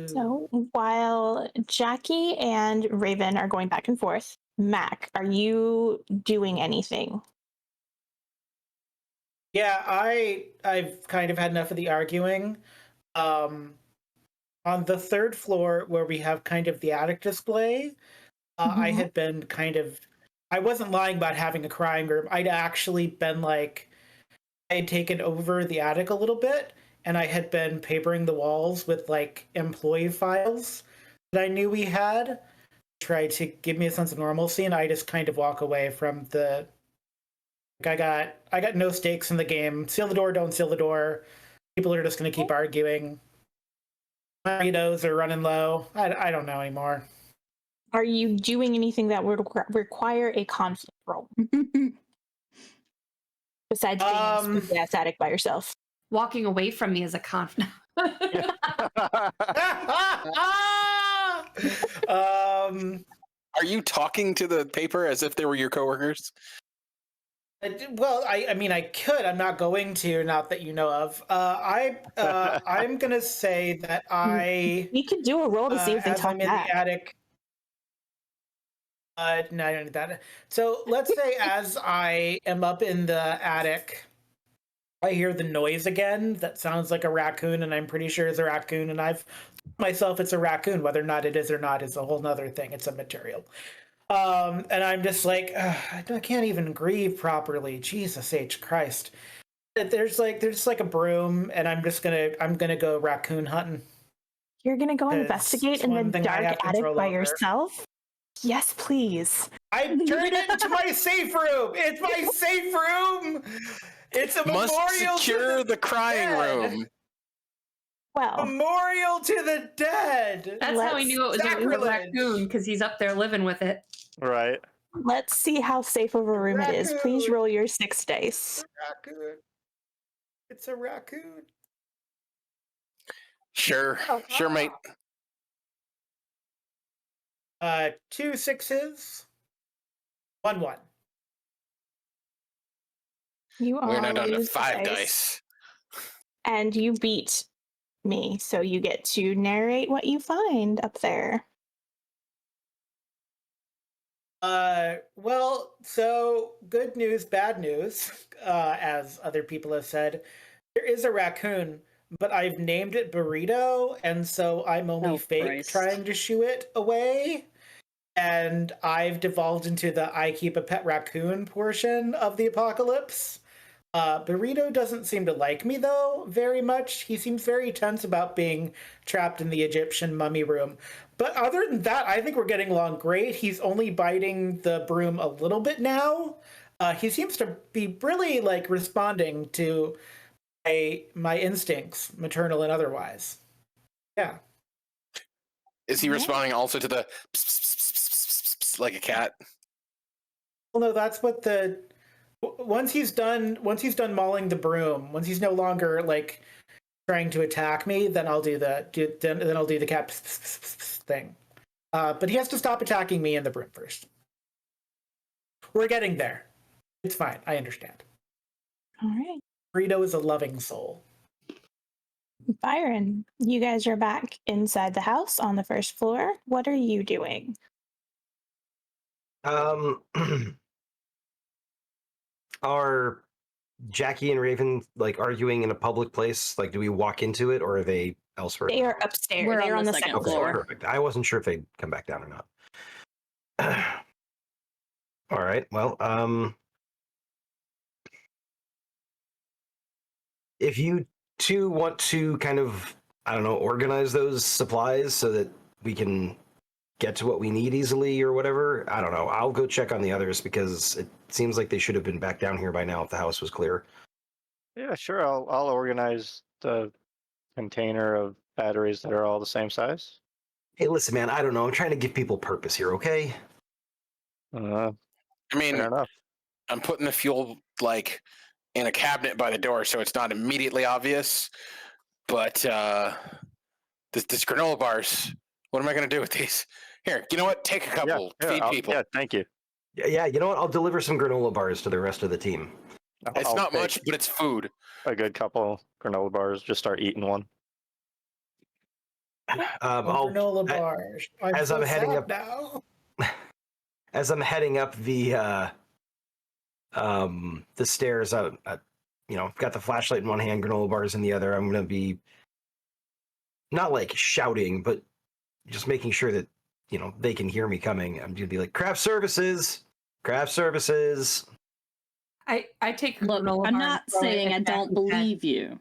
So while Jackie and Raven are going back and forth, Mac, are you doing anything? Yeah, I've kind of had enough of the arguing. On the third floor where we have kind of the attic display, I had been kind of, I wasn't lying about having a crying room. I'd actually been like, I had taken over the attic a little bit, and I had been papering the walls with like employee files that I knew we had, try to give me a sense of normalcy, and I just kind of walk away from the. Like, I got no stakes in the game. Seal the door, don't seal the door. People are just going to keep arguing. Burritos are running low. I don't know anymore. Are you doing anything that would require a conflict roll besides being in a spooky ass attic by yourself? Walking away from me is a conflict. Are you talking to the paper as if they were your coworkers? Well, I mean, I could. I'm not going to. Not that you know of. I'm gonna say that We could do a roll to see if they as talk I'm in back. the attic. No, I don't need that. So let's say as I am up in the attic, I hear the noise again. That sounds like a raccoon, and I'm pretty sure it's a raccoon. And I've myself, it's a raccoon. Whether or not it is or not is a whole nother thing. It's a material. And I'm just like, I can't even grieve properly. Jesus H Christ. There's just like a broom, and I'm gonna go raccoon hunting. You're gonna go 'Cause investigate it's in one the thing I have dark attic control by over. yourself? Yes, please. I turned it into my safe room. It's my safe room. It's a Must memorial secure to the crying dead. room. Well, Memorial to the dead. That's how we knew it was a Sacrilege. raccoon, because he's up there living with it. Right. let's see how safe of a room it is. Please Raccoon. roll your 6 dice. Raccoon. It's a raccoon. Sure, sure, mate. 2 6s, 1 1. You We're all not down to lose 5 dice. and you beat me, so you get to narrate what you find up there. Well, so good news, bad news, as other people have said. There is a raccoon, but I've named it Burrito, and so I'm only Oh, fake Christ. trying to shoo it away. And I've devolved into the I keep a pet raccoon portion of the apocalypse. Burrito doesn't seem to like me, though, very much. He seems very tense about being trapped in the Egyptian mummy room. But other than that, I think we're getting along great. He's only biting the broom a little bit now. He seems to be really, like, responding to my instincts, maternal and otherwise. Yeah. Is he Yeah. responding also to the pss, pss, pss, pss, pss, pss, like a cat? Well, no, that's what the... Once he's done mauling the broom, once he's no longer like trying to attack me, then I'll do the then I'll do the cat thing. But he has to stop attacking me in the broom first. We're getting there. It's fine. I understand. All right. Burrito is a loving soul. Byron, you guys are back inside the house on the first floor. What are you doing? Are Jackie and Raven like arguing in a public place? Like, do we walk into it, or are they elsewhere? They are upstairs. We're They're on on the the second second Okay, floor. floor. perfect. I wasn't sure if they'd come back down or not. All right. Well, if you two want to kind of, I don't know, organize those supplies so that we can get to what we need easily or whatever, I don't know. I'll go check on the others because it seems like they should have been back down here by now if the house was clear. Yeah, sure. I'll organize the container of batteries that are all the same size. Hey, listen, man, I don't know. I'm trying to give people purpose here, okay? I mean, Fair enough. I'm putting the fuel like in a cabinet by the door, so it's not immediately obvious. But this granola bars. What am I going to do with these? Here, you know what? Take a couple. Feed people. Yeah, thank you. Yeah, you know what? I'll deliver some granola bars to the rest of the team. It's I'll not take much, but it's food. a good couple granola bars. Just start eating one. Granola bars. as I'm heading sad up- now. As I'm heading up the stairs, I've got the flashlight in one hand, granola bars in the other. I'm gonna be not like shouting, but just making sure that they can hear me coming. I'm gonna be like, craft services. I take a Look, granola I'm bar not and throw it saying I at don't Jackie's head. believe you.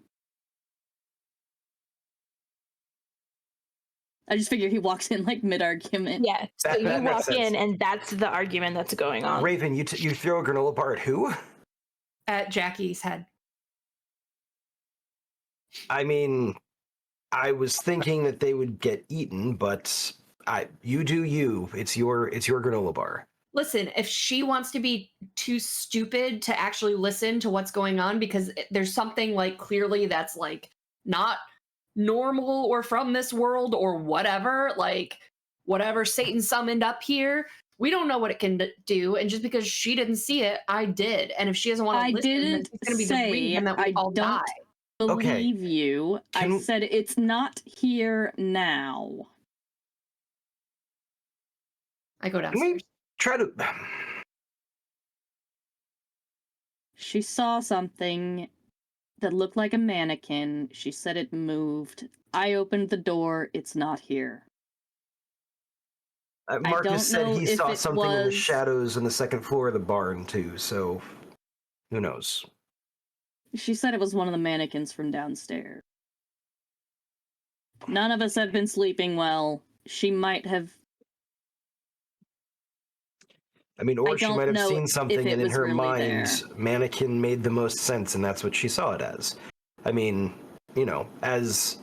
I just figure he walks in like mid-argument. Yeah. So That you makes walk sense. in, and that's the argument that's going on. Raven, you throw a granola bar at who? At Jackie's head. I mean, I was thinking that they would get eaten, but you do you. It's your granola bar. Listen, if she wants to be too stupid to actually listen to what's going on because there's something like clearly that's like not normal or from this world or whatever, like whatever Satan summoned up here, we don't know what it can do. And just because she didn't see it, I did. And if she doesn't want I to listen, then didn't it's going to be the say reason that we I all die. don't Okay. believe you. I Can- said it's not here now. I go Can downstairs. we try to? She saw something that looked like a mannequin. She said it moved. I opened the door. It's not here. don't Marcus said know he if saw it something in the was- shadows in the second floor of the barn too. So, who knows? She said it was one of the mannequins from downstairs. None of us have been sleeping well. She might have. I mean, or she don't might have know seen something, if it and in was her really mind, there. mannequin made the most sense, and that's what she saw it as. I mean, as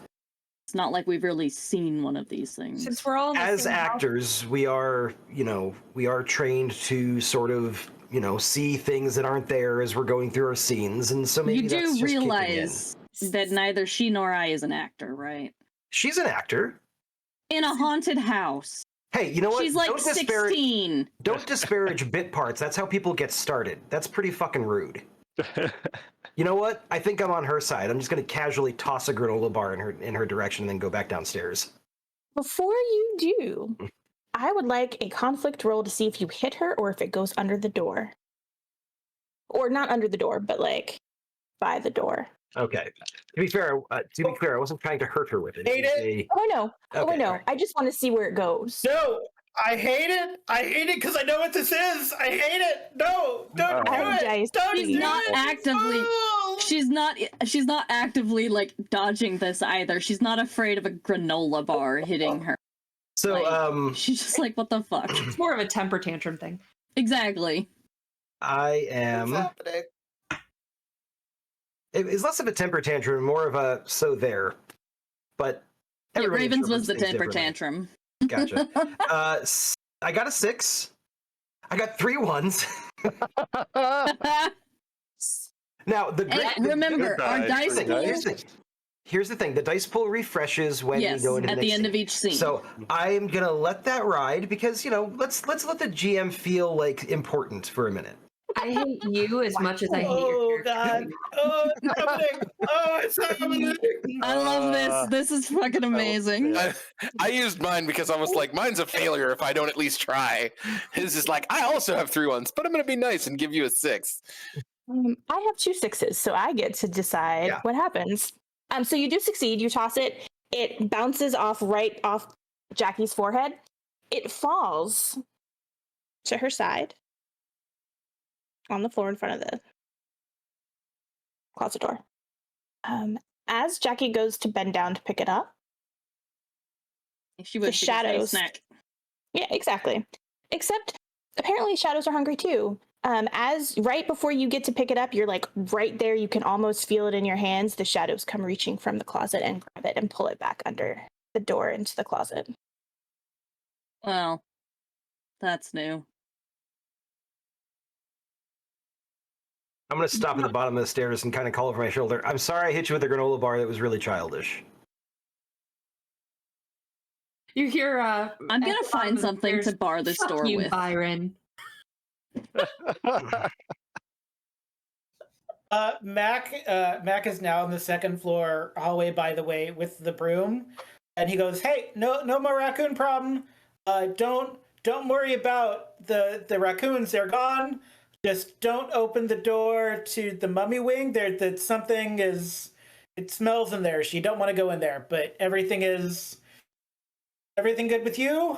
It's not like we've really seen one of these things. Since we're all in the as same house, actors, we are trained to sort of see things that aren't there as we're going through our scenes, and so maybe You that's do just kicking in. realize that neither she nor I is an actor, right? She's an actor. In a haunted house. Hey, you know what? She's like Don't disparage 16. Don't disparage bit parts. That's how people get started. That's pretty fucking rude. You know what? I think I'm on her side. I'm just going to casually toss a granola bar in her direction and then go back downstairs. Before you do, I would like a conflict roll to see if you hit her or if it goes under the door. Or not under the door, but like by the door. Okay. To be fair, I wasn't trying to hurt her with it. Hate it. it. Oh, I know. Oh, I Okay, know. alright. I just want to see where it goes. No, I hate it. I hate it because I know what this is. I hate it. No, don't do I it. Don't She's do not it. actively. Oh! She's not actively like dodging this either. She's not afraid of a granola bar hitting her. So, Like, she's just like, what the fuck? it's more of a temper tantrum thing. Exactly. I What's am. happening? It's less of a temper tantrum, more of a so there. But Yeah, everybody Ravens was the interprets things temper differently. tantrum. Gotcha. I got a 6. I got 3 1s. Now the great. And remember, good our dice, dice good pool. dice. Here's the thing: the dice pool refreshes when Yes, we go into at the the next end of scene. each scene. So I'm gonna let that ride because let's let the GM feel like important for a minute. I hate you as much as I hate your God. Oh, it's happening. Oh, it's happening. I love this. This is fucking amazing. I used mine because I was like, mine's a failure if I don't at least try. His is like, I also have 3 ones, but I'm going to be nice and give you a 6. I have 2 6s, so I get to decide what happens. So you do succeed. You toss it. It bounces right off Jackie's forehead. It falls to her side on the floor in front of the closet door. As Jackie goes to bend down to pick it up, She would the shadows. Snack. Yeah, exactly. Except apparently shadows are hungry too. As right before you get to pick it up, you're like right there. You can almost feel it in your hands. The shadows come reaching from the closet and grab it and pull it back under the door into the closet. Well, that's new. I'm going to stop at the bottom of the stairs and kind of call over my shoulder. I'm sorry I hit you with a granola bar. That was really childish. You hear I'm gonna find something to bar this door you, with. Byron. Mac is now on the second floor hallway, by the way, with the broom, and he goes, "Hey, no more raccoon problem. Don't worry about the raccoons. They're gone. Just don't open the door to the mummy wing. That something is. It smells in there. So you don't want to go in there. But everything good with you?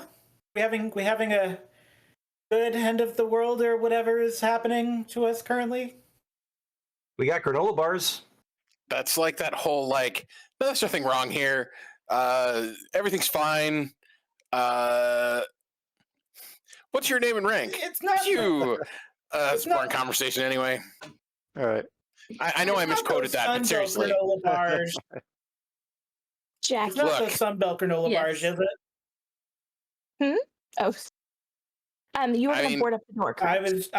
We having a good end of the world or whatever is happening to us currently? We got granola bars. That's like that whole, like, there's nothing wrong here. Everything's fine. What's your name and rank? It's not you. It's not- boring conversation anyway. All right. I know I misquoted that, but seriously. Granola bars. Jackie. It's not Look. those Sunbelt granola Yes. bars, is it? Oh. You were I going to mean, board up the door, correct?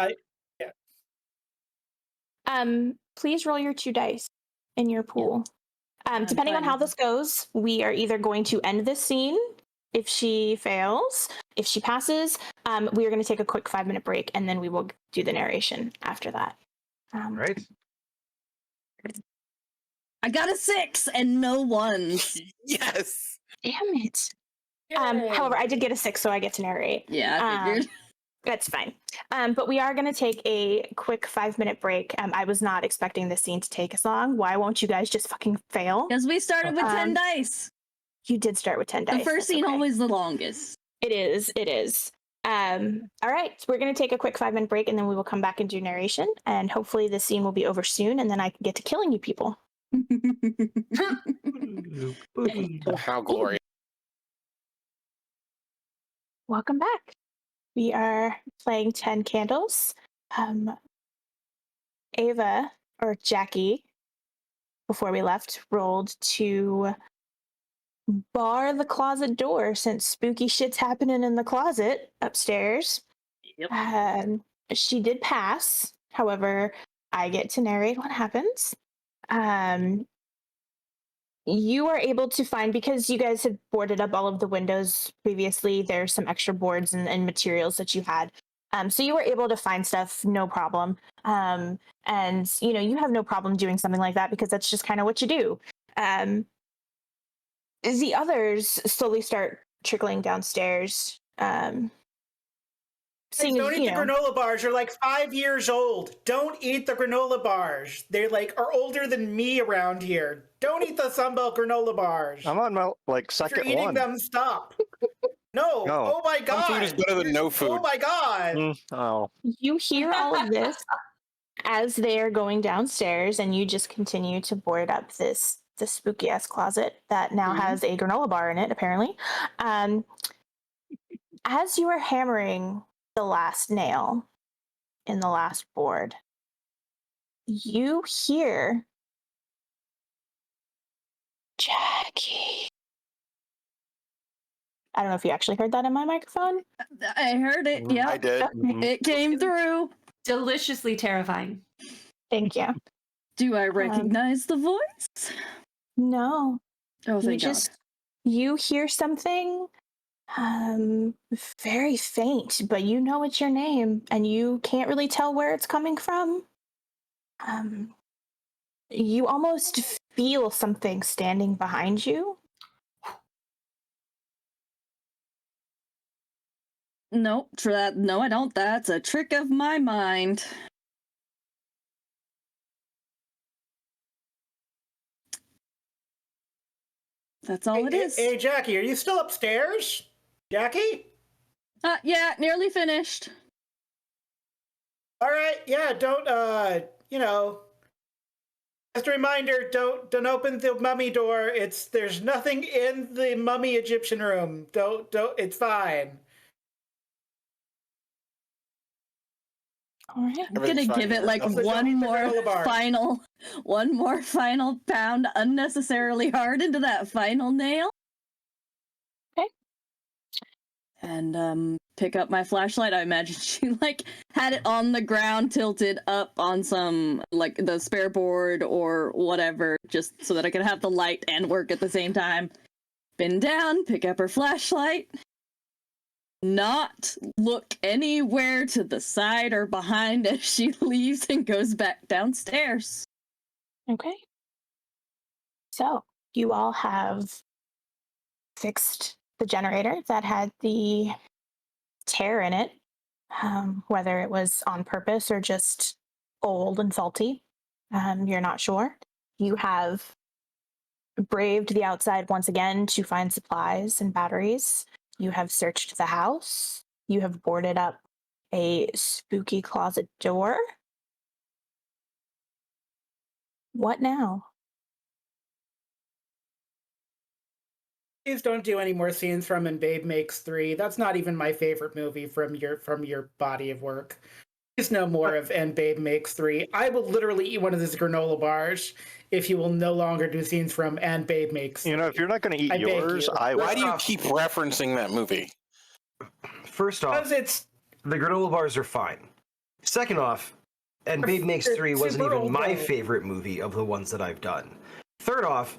Please roll your 2 dice in your pool. Depending on how this goes, we are either going to end this scene if she fails. If she passes, we are going to take a quick 5-minute break, and then we will do the narration after that. Right? I got a 6 and no ones. Yes. Damn it. However, I did get a 6, so I get to narrate. Yeah, I figured. That's fine. But we are going to take a quick 5-minute break. I was not expecting this scene to take as long. Why won't you guys just fucking fail? Because we started with 10 dice. You did start with 10 dice. The first That's scene okay. always the longest. It is. All right, so we're going to take a quick 5-minute break, and then we will come back and do narration. And hopefully this scene will be over soon, and then I can get to killing you people. How glorious. Welcome back. We are playing 10 Candles. Ava, or Jackie, before we left, rolled to bar the closet door since spooky shit's happening in the closet upstairs. Yep. She did pass. However, I get to narrate what happens. You are able to find, because you guys had boarded up all of the windows previously, there's some extra boards and materials that you had. So you were able to find stuff, no problem. And, you have no problem doing something like that because that's just kind of what you do. The others slowly start trickling downstairs. Don't eat the granola bars. You're like 5 years old. Don't eat the granola bars. They're are older than me around here. Don't eat the Sunbelt granola bars. I'm on my If second you're eating one. them, stop. No. No. Oh my god. Some food is better than no food. Oh my god. Oh. You hear all of this as they are going downstairs, and you just continue to board up this spooky ass closet that now has a granola bar in it, apparently. As you are hammering the last nail in the last board, you hear Jackie. I don't know if you actually heard that in my microphone. I heard it. Yeah, I did. It came through. Deliciously terrifying. Thank you. Do I recognize the voice? No. Oh, thank God. You hear something very faint, but you know it's your name, and you can't really tell where it's coming from. you almost feel something standing behind you. Nope, no, I don't. That's a trick of my mind. That's all it is. Hey, Jackie, are you still upstairs? Jackie? Yeah, nearly finished. All right, yeah, don't, just a reminder, don't open the mummy door. There's nothing in the mummy Egyptian room. Don't, it's fine. All right. I'm gonna give it like Also, don't one eat the more granola bar. pound unnecessarily hard into that final nail. Okay. And pick up my flashlight. I imagine she like had it on the ground, tilted up on some like the spare board or whatever, just so that I could have the light and work at the same time. Bend down, pick up her flashlight. Not look anywhere to the side or behind as she leaves and goes back downstairs. Okay. So you all have fixed the generator that had the tear in it, whether it was on purpose or just old and faulty. You're not sure. You have braved the outside once again to find supplies and batteries. You have searched the house. You have boarded up a spooky closet door. What now? Please don't do any more scenes from And Babe Makes 3. That's not even my favorite movie from your body of work. Please no more of And Babe Makes 3. I will literally eat one of these granola bars if you will no longer do scenes from And Babe Makes 3. You know, if you're not going to eat I beg yours, you. I will. Why do you keep referencing that movie? First off, Because the granola bars are fine. Second off, And Babe Makes 3 They're wasn't super even old, my though. favorite movie of the ones that I've done. Third off,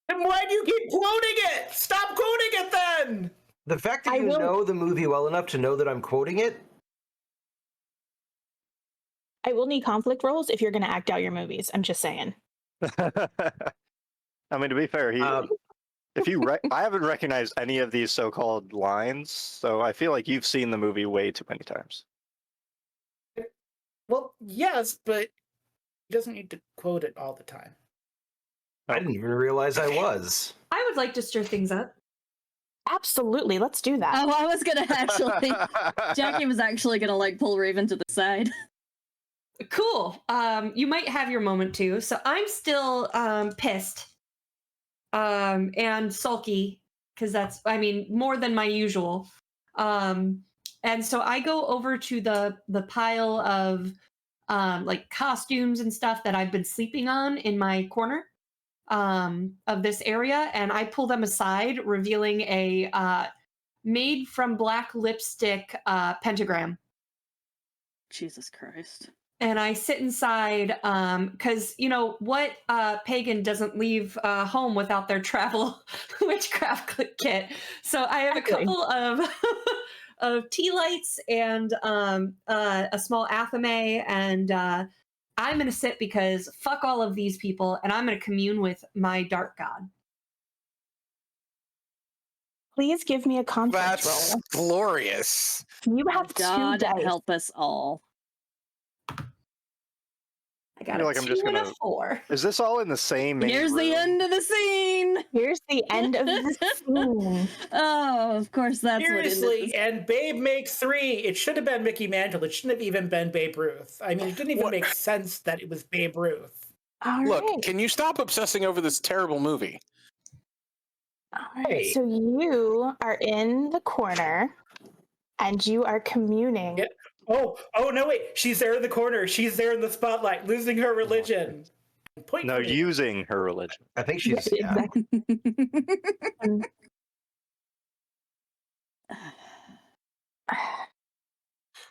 then why do you keep quoting it? Stop quoting it then! the fact that I you will- know the movie well enough to know that I'm quoting it, I will need conflict rolls if you're going to act out your movies. I'm just saying. I mean, to be fair, uh, I haven't recognized any of these so-called lines, so I feel like you've seen the movie way too many times. Well, yes, but he doesn't need to quote it all the time. I didn't even realize I was. I would like to stir things up. Absolutely. Let's do that. Oh, I was gonna actually. Jackie was actually gonna like pull Raven to the side. Cool. You might have your moment too. So I'm still pissed and sulky because that's, I mean, more than my usual. And so I go over to the pile of like costumes and stuff that I've been sleeping on in my corner of this area, and I pull them aside, revealing a made from black lipstick pentagram. Jesus Christ. And I sit inside because, you know, what pagan doesn't leave home without their travel witchcraft kit? So I have a couple of of tea lights and a small athame, and I'm going to sit because fuck all of these people, and I'm going to commune with my dark god. Please give me a conflict That's roll. glorious. You have God two dice. help us all. I got feel a like I'm 2 just and a gonna- 4. Is this all in the same main Here's the room? end of the scene. Here's the end of the scene. Oh, of course that's Seriously, what it And Babe Makes 3. It should have been Mickey Mantle. It shouldn't have even been Babe Ruth. I mean, it didn't even What? make sense that it was Babe Ruth. All Look, right. can you stop obsessing over this terrible movie? All right. Hey. So you are in the corner and you are communing. Yeah. Oh, no, wait. She's there in the corner. She's there in the spotlight, losing her religion. Point No, for me. using her religion. I think she's. Yeah. Exactly. is.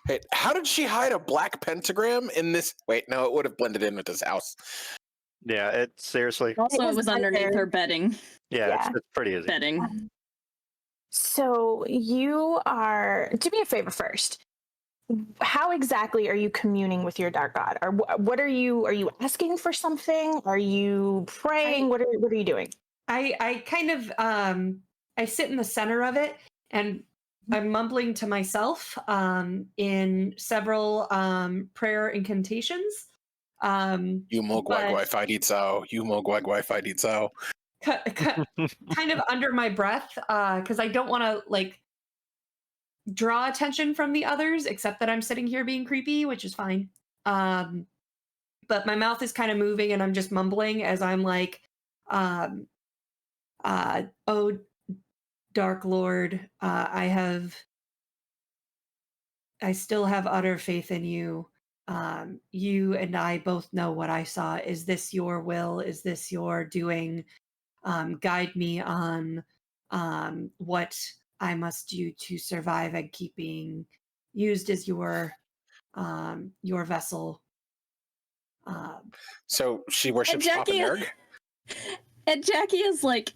Hey, how did she hide a black pentagram in this? Wait, no, it would have blended in with this house. Yeah, it seriously. Also, it was underneath there. her bedding. Yeah, Yeah. It's pretty easy. Bedding. So you are. Do me a favor first. how exactly are you communing with your dark god? Or what are you asking for something? Are you praying? What are you doing? I kind of I sit in the center of it and I'm mumbling to myself in several prayer incantations. You mo guai guai fai di cao. You mo guai guai fai di cao. Kind of under my breath because I don't want to like draw attention from the others, except that I'm sitting here being creepy, which is fine. But my mouth is kind of moving and I'm just mumbling as I'm like, oh, Dark Lord, I still have utter faith in you. You and I both know what I saw. Is this your will? Is this your doing? Guide me on what I must do to survive and keep being used as your vessel. So she worships Papa Jackie- Nurg? And Jackie is like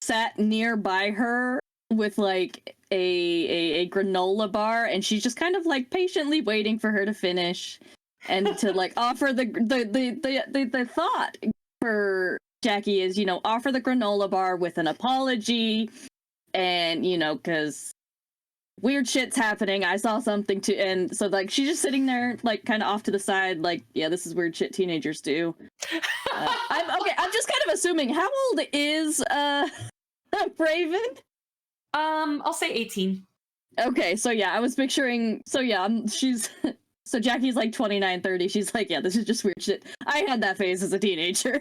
sat nearby her with like a granola bar, and she's just kind of like patiently waiting for her to finish and to like offer the thought for Jackie is, you know, offer the granola bar with an apology, and you know, because weird shit's happening. I saw something too, and so like she's just sitting there, like kind of off to the side, like, yeah, this is weird shit teenagers do. I'm just kind of assuming, how old is Raven? I'll say 18. Okay, so yeah, I was picturing. So yeah, she's. So Jackie's like 29, 30. She's like, yeah, this is just weird shit. I had that phase as a teenager.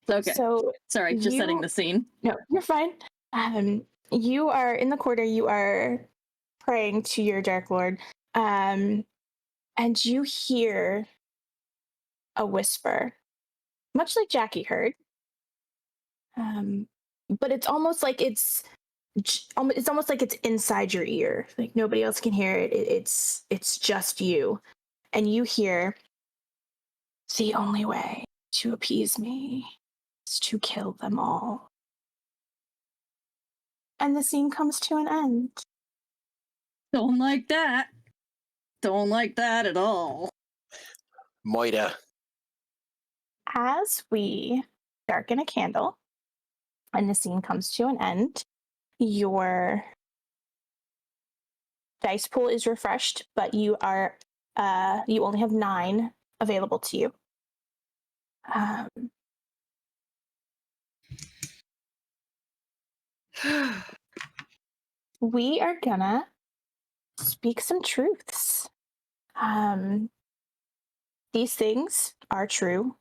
Okay. So sorry, just setting the scene. No, you're fine. You are in the corner. You are praying to your Dark Lord, and you hear a whisper, much like Jackie heard. But it's almost like it's almost like it's inside your ear. Like nobody else can hear it. It's just you, and you hear, "The only way to appease me is to kill them all." And the scene comes to an end. Don't like that. Don't like that at all. Moida. As we darken a candle and the scene comes to an end, your dice pool is refreshed, but you only have 9 available to you. We are gonna speak some truths. These things are true.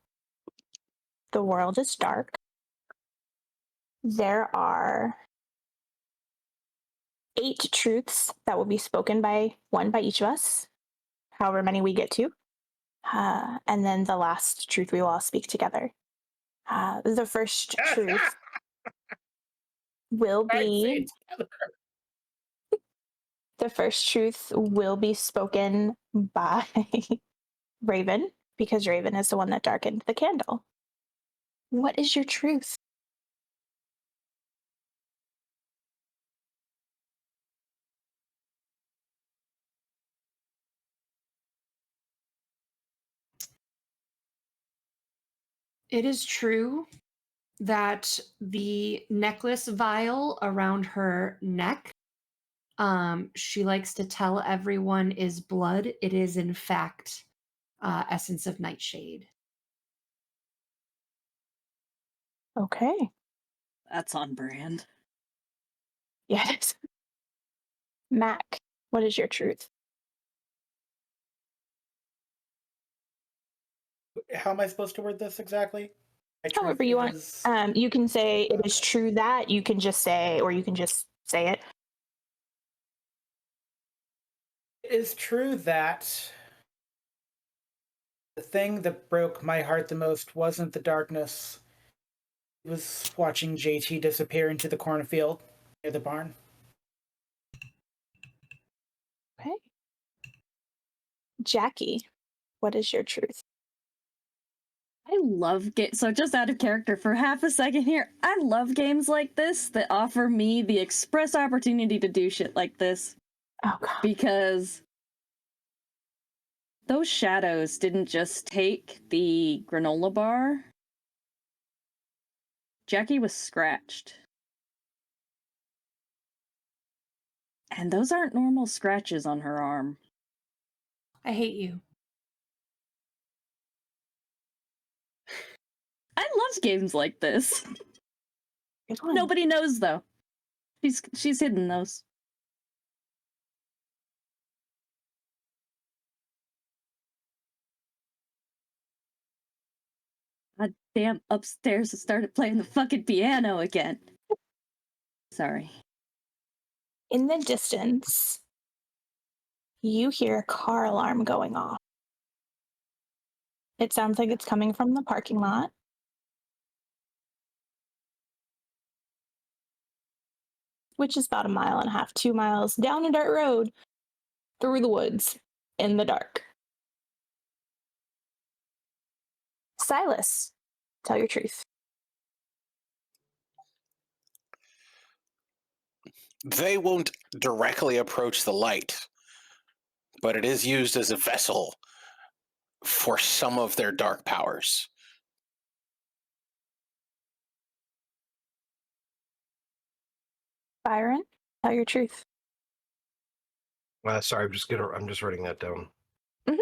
The world is dark. There are 8 truths that will be spoken by each of us, however many we get to. And then the last truth we will all speak together. The first truth will be spoken by Raven, because Raven is the one that darkened the candle. What is your truth? It is true that the necklace vial around her neck, she likes to tell everyone is blood. It is in fact essence of nightshade. Okay. That's on brand. Yes. Mac, what is your truth? How am I supposed to word this exactly? However you want. You can say it is true that. You can just say, or you can just say it. It is true that the thing that broke my heart the most wasn't the darkness. It was watching JT disappear into the cornfield near the barn. Okay. Jackie, what is your truth? I love so just out of character for half a second here, I love games like this that offer me the express opportunity to do shit like this. Oh god. because those shadows didn't just take the granola bar. Jackie was scratched. And those aren't normal scratches on her arm. I hate you. I love games like this. Good one. Nobody knows though. She's hidden those. God damn, upstairs I started playing the fucking piano again. Sorry. In the distance, you hear a car alarm going off. It sounds like it's coming from the parking lot. Which is about 1.5 miles, 2 miles down a dirt road through the woods in the dark. Silas, tell your truth. They won't directly approach the light, but it is used as a vessel for some of their dark powers. Byron, tell your truth. Sorry, I'm just writing that down. Mhm.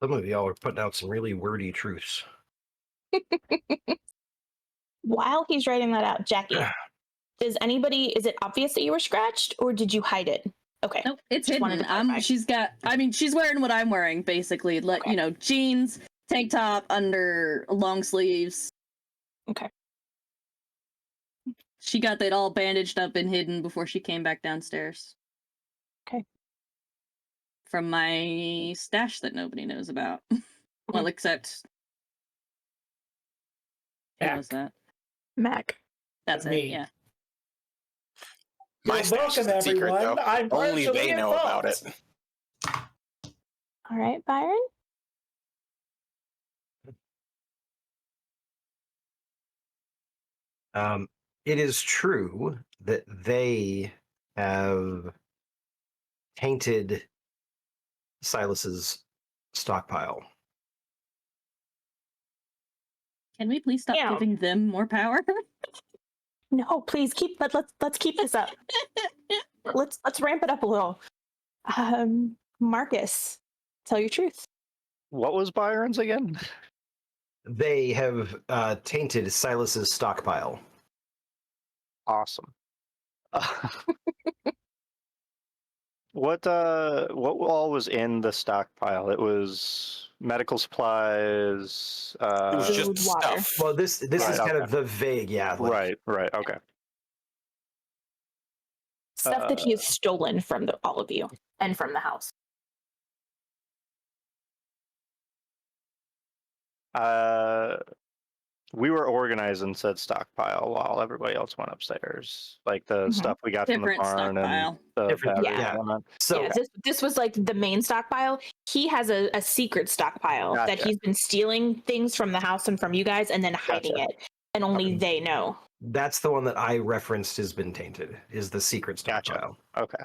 Some of y'all are putting out some really wordy truths. While he's writing that out, Jackie, is it obvious that you were scratched or did you hide it? Okay. Nope, it's Just wanted hidden. to clarify. She's wearing what I'm wearing, basically. Okay. Jeans, tank top, under long sleeves. Okay. She got that all bandaged up and hidden before she came back downstairs. Okay. From my stash that nobody knows about. Well, except... Who knows that? Mac. That's Me. it, yeah. My stash is a secret, though. I'm Only partially they know about it. involved. All right, Byron. It is true that they have tainted Silas's stockpile. Can we please stop Yeah. giving them more power? No, please let's keep this up. let's ramp it up a little. Marcus, tell your truth. What was Byron's again? They have tainted Silas's stockpile. Awesome. What all was in the stockpile? It was medical supplies. It was Food, just water. stuff. Well, this is Right, kind okay. of the vague, yeah. Like, Right, okay. Stuff that he has stolen from all of you and from the house. We were organizing said stockpile while everybody else went upstairs. Like the Mhm. stuff we got from the Different barn stockpile. and the Different- batteries yeah. and whatnot. So Yeah, this was like the main stockpile. He has a secret stockpile that Gotcha. he's been stealing things from the house and from you guys and then hiding Gotcha. it. And only Okay. they know. that's the one that I referenced has been tainted, is the secret Gotcha. stockpile. Okay.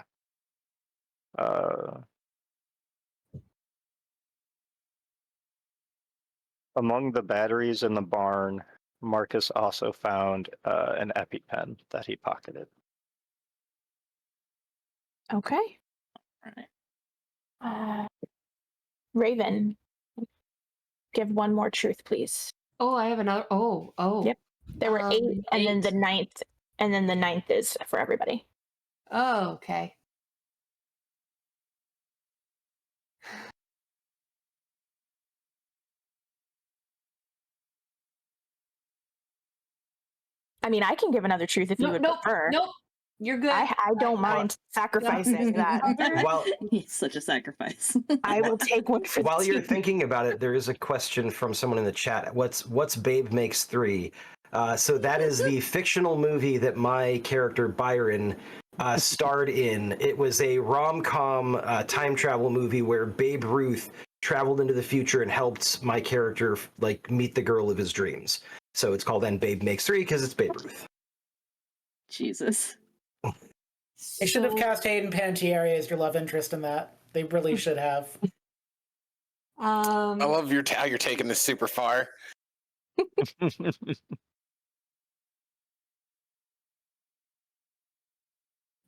Among the batteries in the barn, Marcus also found an EpiPen that he pocketed. Okay. Right. Raven, give one more truth, please. Oh, I have another. Oh. Yep. There were 8, and then 8. the ninth is for everybody. Oh, okay. I mean, I can give another truth if you would prefer. Nope. You're good. I don't mind sacrificing that. Well, He's such a sacrifice. I will take one for while the you're team. thinking about it, there is a question from someone in the chat. What's Babe Makes 3? So that is the fictional movie that my character Byron starred in. It was a rom-com time travel movie where Babe Ruth traveled into the future and helped my character like meet the girl of his dreams. So it's called And Babe Makes Three because it's Babe Ruth. Jesus. They should have cast Hayden Panettiere as your love interest in that. They really should have. I love how you're taking this super far.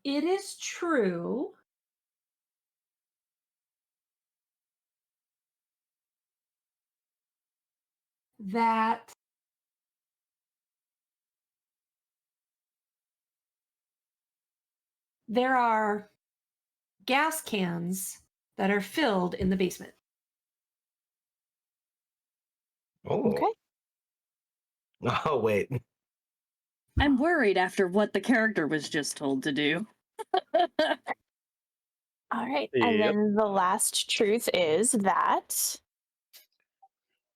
It is true that there are gas cans that are filled in the basement. Oh. Okay. Oh, wait. I'm worried after what the character was just told to do. All right. And Yep. then the last truth is that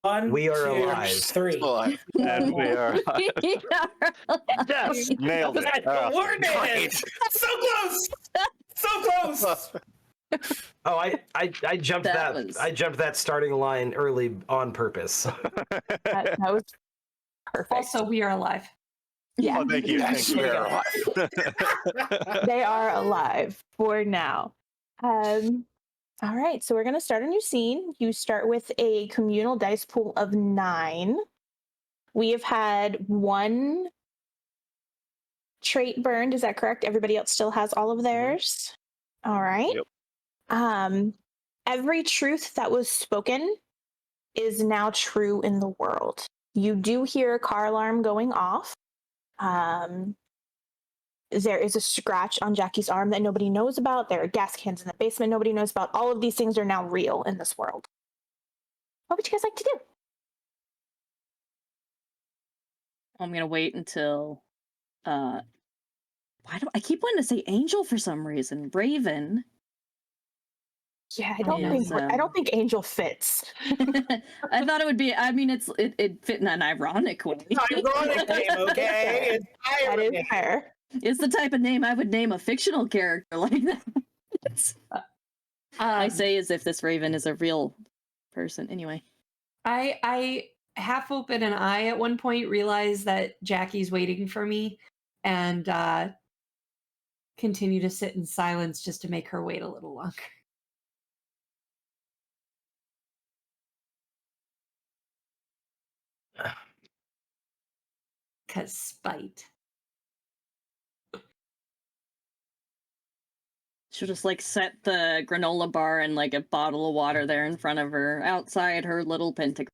One, We are 2, alive. 3. Alive. And we are. Yes, Nailed it. Great. So close! So close! Oh, I jumped That that. was- I jumped that starting line early on purpose. that was perfect. Also, we are alive. yeah, Oh, thank you. Yes, Thank you. we are alive. they are alive for now. All right, so we're going to start a new scene. You start with a communal dice pool of 9. We have had 1 trait burned. Is that correct? Everybody else still has all of theirs. All right. Yep. Every truth that was spoken is now true in the world. You do hear a car alarm going off. There is a scratch on Jackie's arm that nobody knows about. There are gas cans in the basement nobody knows about. All of these things are now real in this world. What would you guys like to do? I'm gonna wait until why do I keep wanting to say Angel for some reason? Raven. Yeah, I don't think Angel fits. I thought it would be. I mean, it fit in an ironic way. Ironic name, okay? It's That is irony. fair. It's the type of name I would name a fictional character like that. I say as if this Raven is a real person. Anyway, I half open an eye at one point, realize that Jackie's waiting for me, and continue to sit in silence just to make her wait a little longer. Cause spite. she'll just like set the granola bar and like a bottle of water there in front of her outside her little pentagram.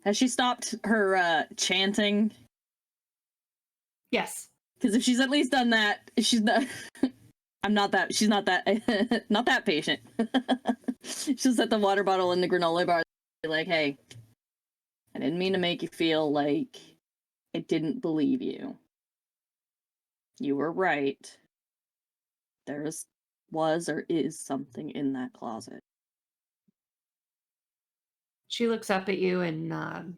Has she stopped her chanting? Yes. Because if she's at least done that, she's not. I'm not that. She's not that. Not that patient. She'll set the water bottle in the granola bar. Be like, hey, I didn't mean to make you feel like I didn't believe you. You were right. There was or is something in that closet. She looks up at you and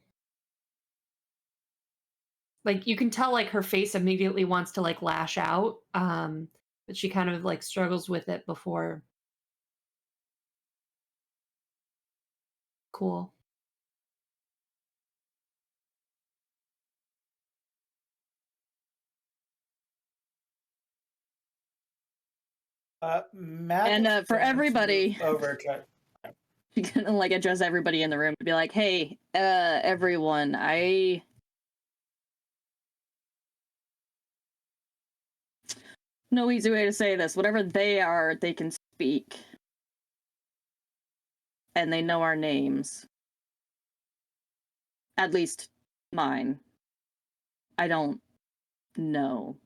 like you can tell like her face immediately wants to like lash out. But she kind of like struggles with it before. Cool. Matt And is for going to everybody- move over to She can like address everybody in the room to be like, hey, everyone, no easy way to say this. Whatever they are, they can speak. And they know our names. At least mine. I don't know.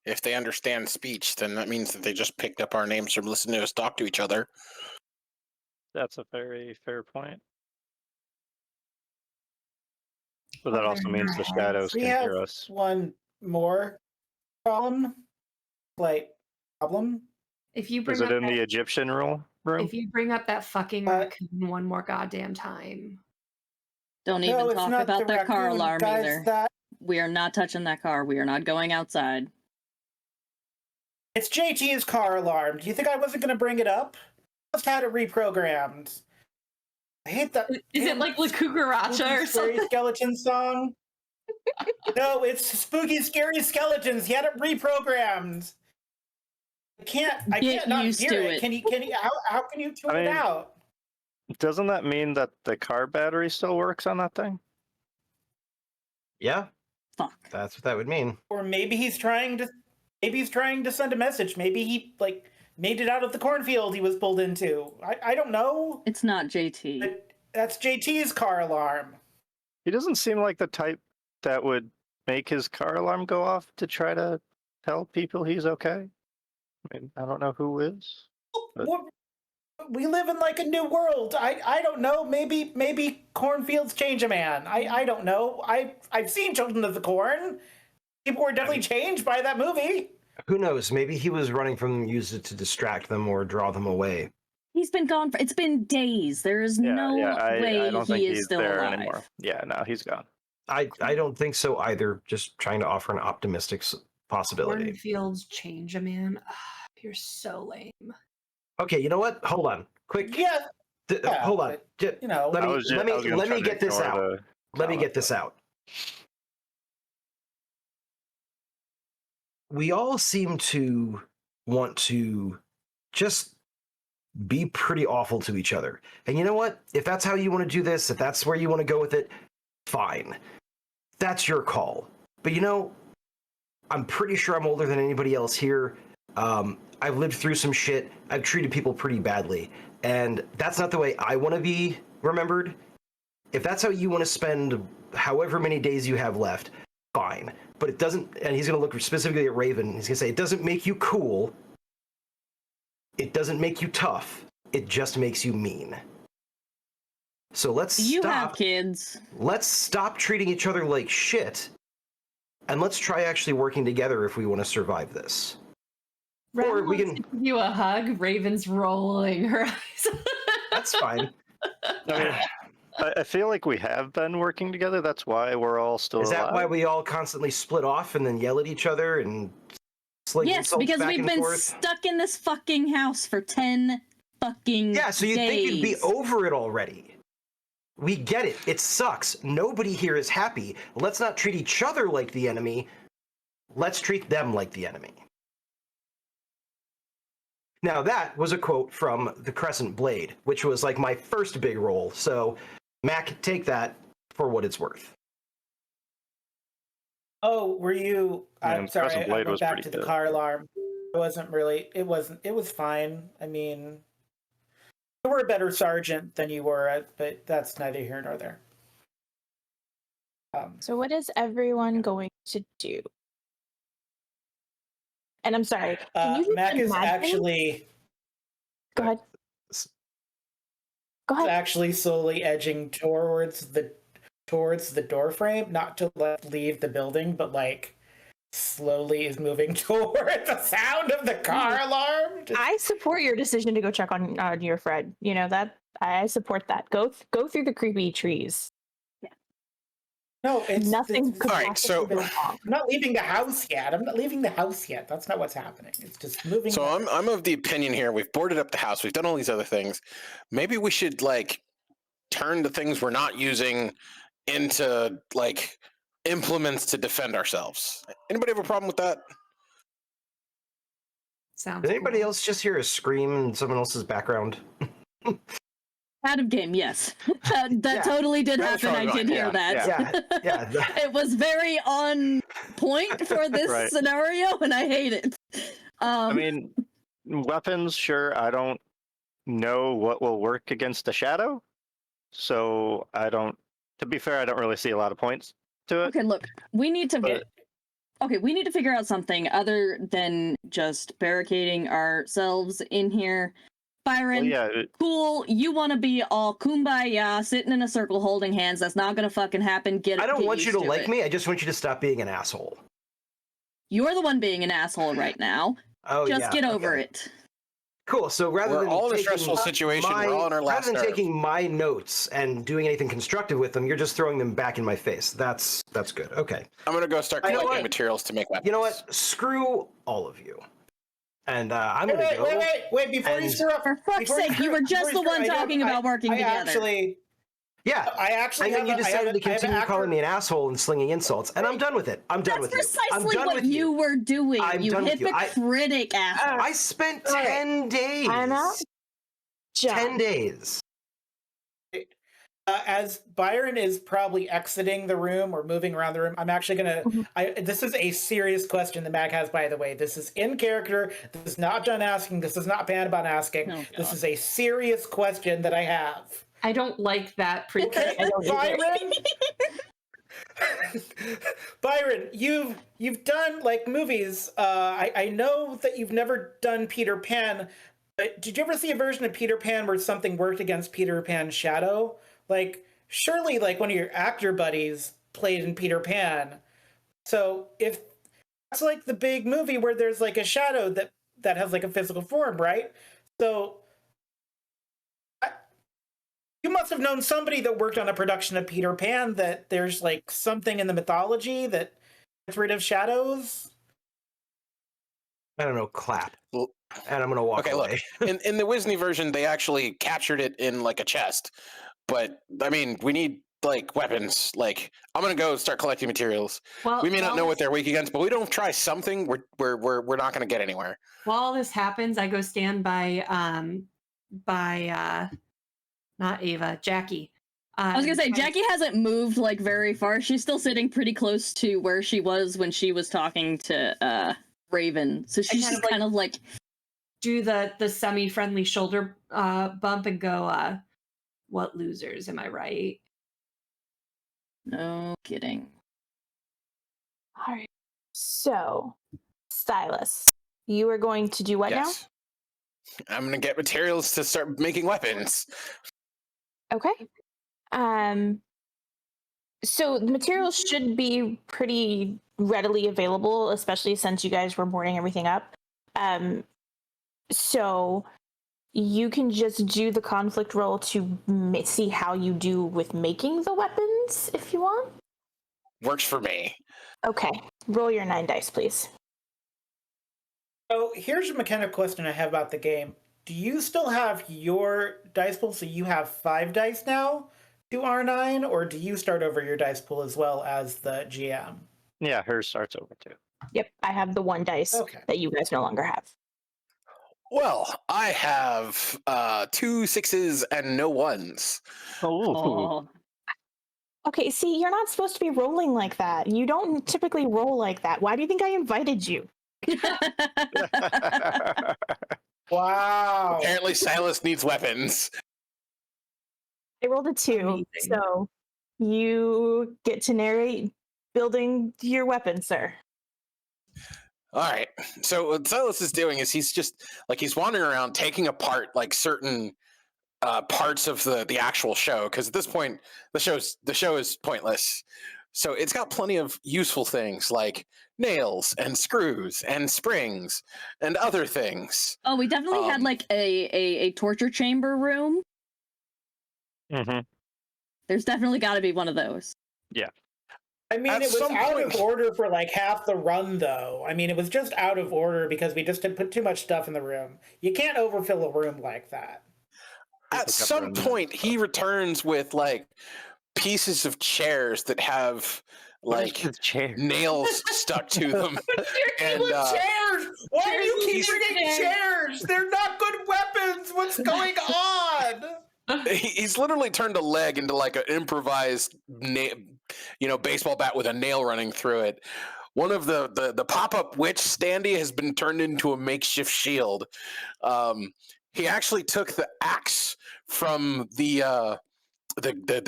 If they understand speech, then that means that they just picked up our names from listening to us talk to each other. That's a very fair point. But that also means the shadows We can have hear us. one more problem. If you bring Is it up in that, the Egyptian room? if you bring up that fucking raccoon one more goddamn time. Don't No, even it's talk not about the that car raccoon, alarm guys. either. We are not touching that car. We are not going outside. It's JT's car alarm. Do you think I wasn't going to bring it up? Just had it reprogrammed. I hate that. Is it like La Cucaracha or Scary something? Skeleton song? No, it's Spooky Scary Skeletons. He had it reprogrammed. I can't Get not used hear to it. it. Can you how can you tune it out? Doesn't that mean that the car battery still works on that thing? Yeah, Fuck. that's what that would mean. Or maybe he's trying to send a message. Maybe he made it out of the cornfield he was pulled into. I don't know. It's not JT. But that's JT's car alarm. He doesn't seem like the type that would make his car alarm go off to try to tell people he's okay. I mean, I don't know who is. But... We live in like a new world. I don't know. Maybe cornfields change a man. I don't know. I've seen Children of the Corn. People were definitely changed by that movie. Who knows? Maybe he was running from them, used it to distract them or draw them away. He's been gone for. It's been days. There is no way I don't think he is he's still there alive. anymore. Yeah, no, he's gone. I don't think so either. Just trying to offer an optimistic possibility. Cornfields change a man. You're so lame. Okay, you know what? Hold on, quick. Yeah. Hold on. But, you know, Let me get this out. Let me get this out. We all seem to want to just be pretty awful to each other. And you know what? If that's how you want to do this, if that's where you want to go with it, fine. That's your call. But you know, I'm pretty sure I'm older than anybody else here. I've lived through some shit. I've treated people pretty badly. And that's not the way I want to be remembered. If that's how you want to spend however many days you have left, fine. But it doesn't, and he's going to look specifically at Raven. He's going to say, it doesn't make you cool. It doesn't make you tough. It just makes you mean. So let's You stop. have kids. Let's stop treating each other like shit. And let's try actually working together if we want to survive this. Ren Or we wants can. to give you a hug. Raven's rolling her eyes. That's fine. I mean, I feel like we have been working together. That's why we're all still Is that alive. why we all constantly split off and then yell at each other and sling Yes, insults because back we've and been forth? stuck in this fucking house for 10 fucking Yeah, so you'd think you'd be days. over it already. We get it. It sucks. Nobody here is happy. Let's not treat each other like the enemy. Let's treat them like the enemy. Now that was a quote from The Crescent Blade, which was like my first big role. So, Mac, take that for what it's worth. Oh, were you? I'm Yeah, sorry. Crescent I Blade went was back pretty to the good. car alarm. It wasn't really. It wasn't. It was fine. I mean, you were a better sergeant than you were, but that's neither here nor there. So what is everyone going to do? And I'm sorry. Can you just Mac is imagine- actually Go ahead. Go ahead. actually slowly edging towards the door frame, not to leave the building, but like slowly is moving toward the sound of the car alarm. I support your decision to go check on your Fred. You know that I support that. Go through the creepy trees. No, it's Nothing could All right, possibly so- be wrong. I'm not leaving the house yet. I'm not leaving the house yet. That's not what's happening. It's just moving. So I'm of the opinion here. We've boarded up the house. We've done all these other things. Maybe we should like turn the things we're not using into like implements to defend ourselves. Anybody have a problem with that? Sounds Did anybody cool. else just hear a scream in someone else's background? Out of game, yes. That Yeah, totally did that was happen. I probably did mine, hear yeah, that. Yeah. It was very on point for this Right. scenario, and I hate it. I mean, weapons, sure. I don't know what will work against the shadow. So I don't, to be fair, I don't really see a lot of points to it. Okay, look, we need to. But- Okay, we need to figure out something other than just barricading ourselves in here. Byron, Well, yeah, cool. You want to be all kumbaya, sitting in a circle, holding hands. That's not gonna fucking happen. I don't get want you used to like it. me. I just want you to stop being an asshole. You're the one being an asshole right now. Oh, Just yeah, get over okay. it. Cool. So rather We're than all in a taking stressful situation. We're all in our last rather than nerve. taking my notes and doing anything constructive with them, you're just throwing them back in my face. That's good. Okay. I'm gonna go start You know collecting what? materials to make weapons. You know what? Screw all of you. And I'm gonna go. Wait! Before you and- screw up, For fuck's before sake, you were just the one talking about working together. Actually, Yeah. I actually And then you have a- I have decided to a- I have an continue calling actor- me an asshole and slinging insults, and I'm done with it. I'm done That's with you. I'm precisely done what with you were doing, I'm you done with you. hypocritic asshole. I spent All right. 10 days. I'm out. 10 days. As Byron is probably exiting the room or moving around the room, I'm actually gonna. This is a serious question that Mag has, by the way. This is in character. This is not John asking. This is not Ban about asking. Oh, This God. is a serious question that I have. I don't like that Okay, Byron. Byron, you've done like movies. I know that you've never done Peter Pan, but did you ever see a version of Peter Pan where something worked against Peter Pan's shadow? Like, surely, like one of your actor buddies played in Peter Pan. So if that's like the big movie where there's like a shadow that has like a physical form, right? So you must have known somebody that worked on a production of Peter Pan that there's like something in the mythology that gets rid of shadows. I don't know, clap. Well, And I'm going to walk okay, away. look. In the Disney version, they actually captured it in like a chest. But I mean, we need like weapons. Like, I'm gonna go start collecting materials. Well, We may not while know what this- they're weak against, but we don't try something. We're not gonna get anywhere. While all this happens, I go stand by not Ava, Jackie. I was gonna say, Jackie hasn't moved like very far. She's still sitting pretty close to where she was when she was talking to Raven. So she's kind just of, kind of like, do the semi-friendly shoulder bump and go, what losers, am I right? no kidding. All right. So, Stylus, you are going to do what Yes. I'm gonna get materials to start making weapons. now? Okay. So the materials should be pretty readily available, especially since you guys were boarding everything up. So you can just do the conflict roll to see how you do with making the weapons if you want. Works for me. Okay. Roll your 9 dice, please. So here's a mechanic question I have about the game. Do you still have your dice pool, so you have 5 dice now to R9, or do you start over your dice pool as well as the GM? Yeah, hers starts over too. Yep, I have the 1 dice Okay. that you guys no longer have. Well, I have 2 6s and no 1s. Oh, Okay, see, you're not supposed to be rolling like that. You don't typically roll like that. Why do you think I invited you? Wow. Apparently, Silas needs weapons. I rolled a 2, Amazing. so you get to narrate building your weapon, sir. All right. So what Silas is doing is he's just like he's wandering around taking apart like certain parts of the actual show because at this point the show is pointless. So it's got plenty of useful things like nails and screws and springs and other things. oh, we definitely had like a torture chamber room. Mm-hmm. There's definitely got to be one of those. I mean, At it was some out point- of order for like half the run, though. I mean, it was just out of order because we just had put too much stuff in the room. You can't overfill a room like that. At some point he returns with like pieces of chairs that have like the chair. nails stuck to them. And chairs! Why do you keep He's- bringing chairs? They're not good weapons! What's going on? he's literally turned a leg into like an improvised baseball bat with a nail running through it. One of the pop-up witch standee has been turned into a makeshift shield. He actually took the axe from the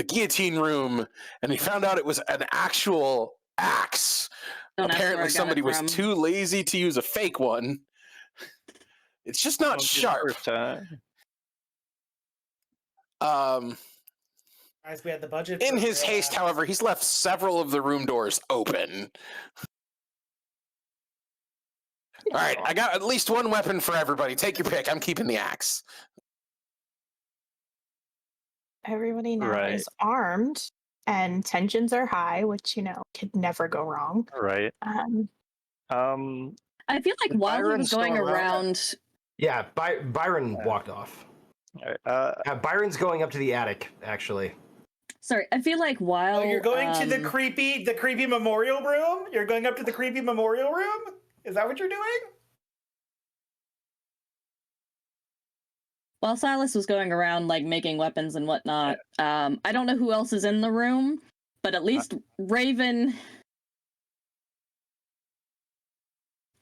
guillotine room, and he found out it was an actual axe. Don't ask where I Apparently, got somebody it was from. too lazy to use a fake one. It's just not sharp. Guys, we had the budget. In for his real haste, axe. however, he's left several of the room doors open. All right, I got at least one weapon for everybody. Take your pick. I'm keeping the axe. Everybody now Right. is armed, and tensions are high, which could never go wrong. Right. Um, I feel like Is while he Byron was going still around? around, Yeah, Byron walked off. All right, Byron's going up to the attic, actually. sorry, I feel like while Oh, you're going to the creepy memorial room? You're going up to the creepy memorial room? Is that what you're doing? while Silas was going around like making weapons and whatnot, I don't know who else is in the room, but at least Raven,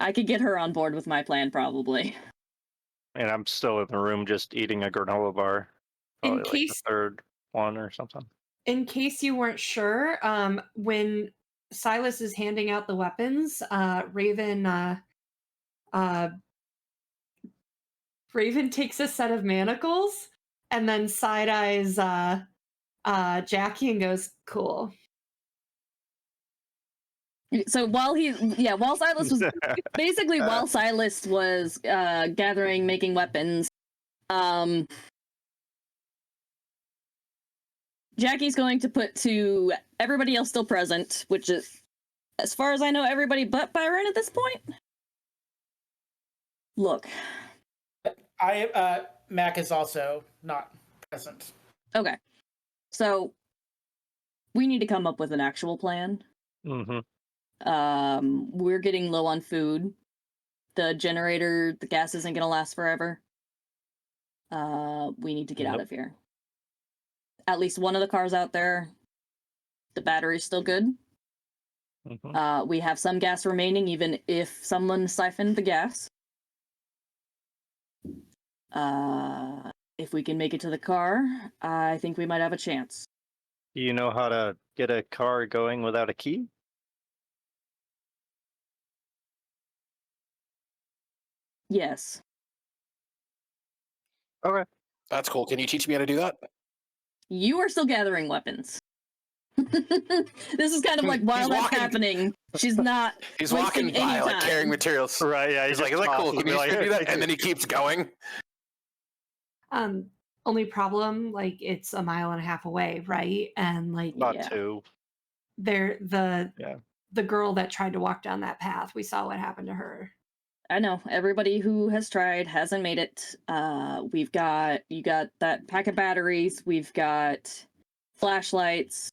I could get her on board with my plan probably. and I'm still in the room just eating a granola bar. In Probably like case the third one or something. in case you weren't sure, when Silas is handing out the weapons, Raven takes a set of manacles and then side eyes Jackie and goes, "Cool." So while Silas was basically while Silas was gathering, making weapons, Jackie's going to put to everybody else still present, which is, as far as I know, everybody but Byron at this point. Look. Mac is also not present. Okay. So we need to come up with an actual plan. Mm-hmm. We're getting low on food. The generator, the gas isn't gonna last forever. We need to get out of here. At least one of the cars out there, the battery's still good. Mm-hmm. We have some gas remaining, even if someone siphoned the gas. If we can make it to the car, I think we might have a chance. Do you know how to get a car going without a key? Yes. Okay. That's cool. Can you teach me how to do that? You are still gathering weapons. This is kind of like while He's that's walking- happening, she's not He's wasting walking by, any like time. carrying materials. Right, yeah. He's like, is that cool? Can you do that? And then he keeps going. Only problem, like it's 1.5 miles away, right? And like About Yeah. 2. the girl that tried to walk down that path, we saw what happened to her. I know everybody who has tried hasn't made it. You got that pack of batteries. We've got flashlights.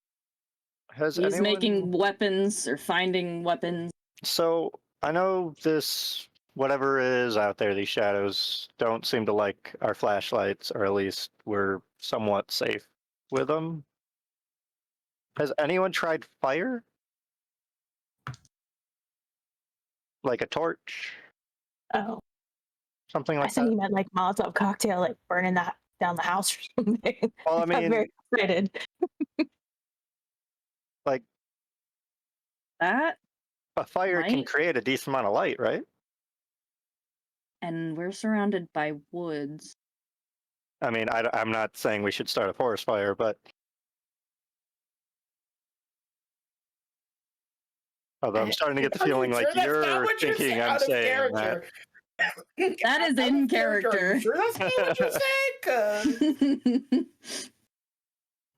Has He's anyone... making weapons or finding weapons. So I know this, whatever is out there, these shadows don't seem to like our flashlights, or at least we're somewhat safe with them. Has anyone tried fire? Like a torch? oh, Something I like thought that? you meant like Molotov cocktail, like burning that down the house or something. Well, I I'm mean, very excited. like, That, a fire can Might. create a decent amount of light, right? and we're surrounded by woods. I mean, I'm not saying we should start a forest fire, but... Although I'm starting to get the Are you feeling like sure that's not you're what you're thinking I'm out of saying that. character? That is Out in of character. Are character. you sure that's not what you're saying? 'Cause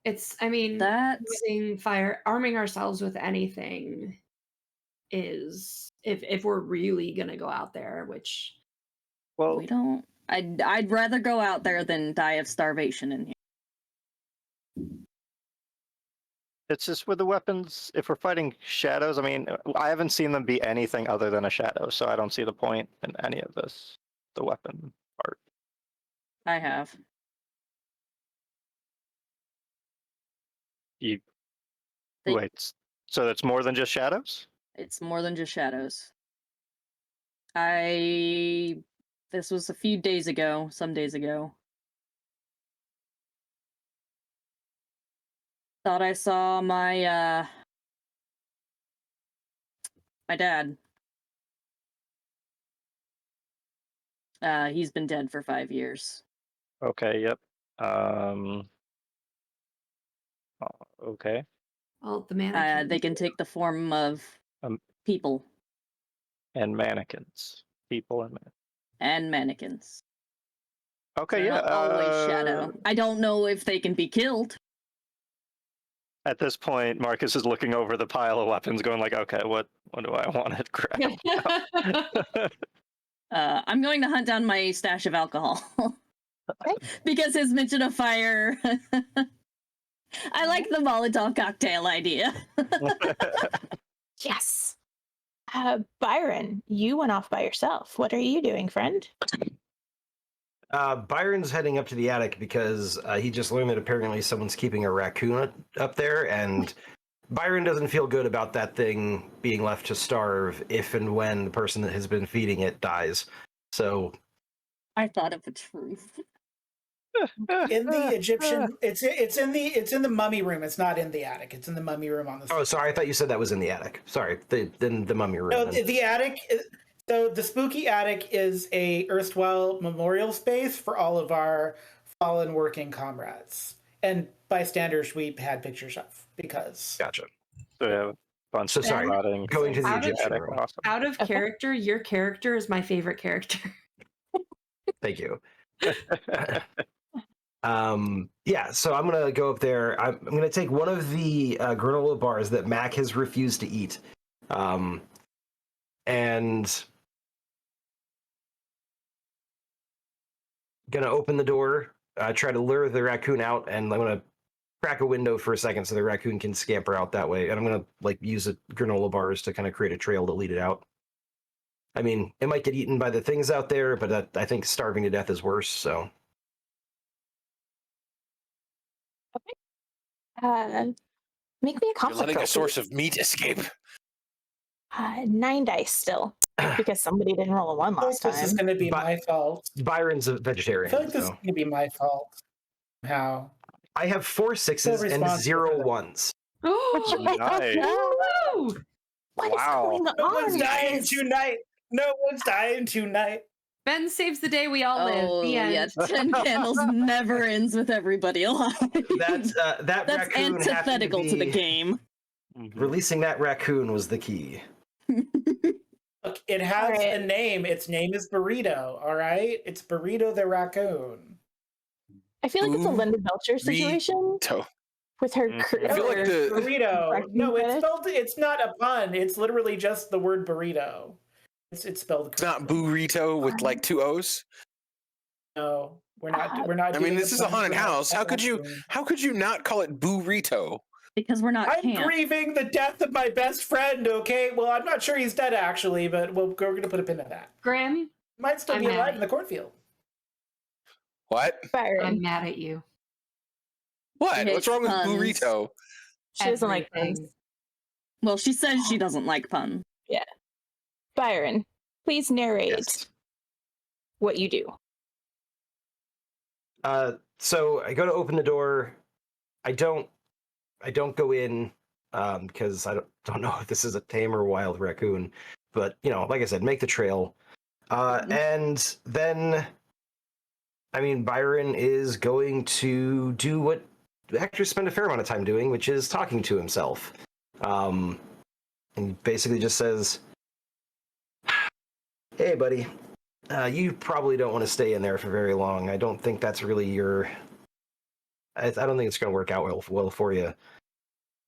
It's, I mean, That's using fire, arming ourselves with anything is, if we're really gonna go out there, which Well, we don't. I'd rather go out there than die of starvation in here. it's just with the weapons, if we're fighting shadows, I mean, I haven't seen them be anything other than a shadow, so I don't see the point in any of this, the weapon part. I have. You They- wait, so it's more than just shadows? It's more than just shadows. This was a few days ago, some days ago. Thought I saw my dad. He's been dead for 5 years. Okay, yep. Okay. well, the mannequin. They can take the form of Um, people. And mannequins. people and And mannequins. okay, They're yeah. not always shadow. I don't know if they can be killed. At this point, Marcus is looking over the pile of weapons, going like, "Okay, what do I want to grab?" I'm going to hunt down my stash of alcohol. Okay. Because his mention of fire. I like the Molotov cocktail idea. Yes. Byron, you went off by yourself. What are you doing, friend? Byron's heading up to the attic because he just learned that apparently someone's keeping a raccoon up there, and Byron doesn't feel good about that thing being left to starve if and when the person that has been feeding it dies. So I thought of the truth. In the Egyptian, it's in the mummy room. It's not in the attic. It's in the mummy room on the. Oh, sorry, I thought you said that was in the attic. Sorry, the mummy room. No, then. the attic. So the spooky attic is a erstwhile memorial space for all of our fallen working comrades and bystanders we had pictures of because. Gotcha. So we have a bunch So of sorry, spotting. going to the Out of- Egyptian attic. room. Awesome. Out of Okay. character, your character is my favorite character. Thank you. Yeah, so I'm gonna go up there. I'm gonna take one of the granola bars that Mac has refused to eat, and gonna open the door, try to lure the raccoon out, and I'm gonna crack a window for a second so the raccoon can scamper out that way. And I'm gonna use the granola bars to kind of create a trail to lead it out. I mean, it might get eaten by the things out there, but I think starving to death is worse. So. Make me a You're conflict letting roll, a source please. of meat escape. 9 dice still, because somebody didn't roll a 1 last This is time. going to be my fault. Byron's a I vegetarian. feel like this is so. going to be my fault. How? I have 4 sixes and responsible 0 for that. ones. Oh, Nice. woo! What is Wow. going No on, one's dying guys? tonight. No one's dying tonight. Ben saves the day we all live. Oh, The end. yeah. 10 candles never ends with everybody alive. That That's raccoon antithetical happened to the be- game. Releasing that raccoon was the key. Look, it has Alright. a name. Its name is Burrito. All right, it's Burrito the raccoon. I feel like it's a Linda Belcher situation Burrito. with her. Mhm. I feel like the Burrito. Raccoon No, it's fetish? spelled. It's not a pun. It's literally just the word burrito. It's spelled. it's not burrito with like 2 O's. No, we're not. We're not. I mean, doing this is a pun haunted for house. that How could you not call it burrito? Because we're not I'm camp. grieving the death of my best friend. Okay, well, I'm not sure he's dead actually, but we're going to put a pin in that. Grim, Might still I'm be mad. alive in the cornfield. What? I'm Byron. mad at you. What? Hates What's wrong with puns. burrito? She doesn't like Everything. puns. Well, she says she doesn't like puns. Byron, please narrate Yes. what you do. So I go to open the door. I don't go in because I don't know if this is a tame or wild raccoon. But like I said, make the trail. And then, I mean, Byron is going to do what actors spend a fair amount of time doing, which is talking to himself. And he basically just says, "Hey, buddy, you probably don't want to stay in there for very long. I don't think that's really your. I don't think it's going to work out well for you.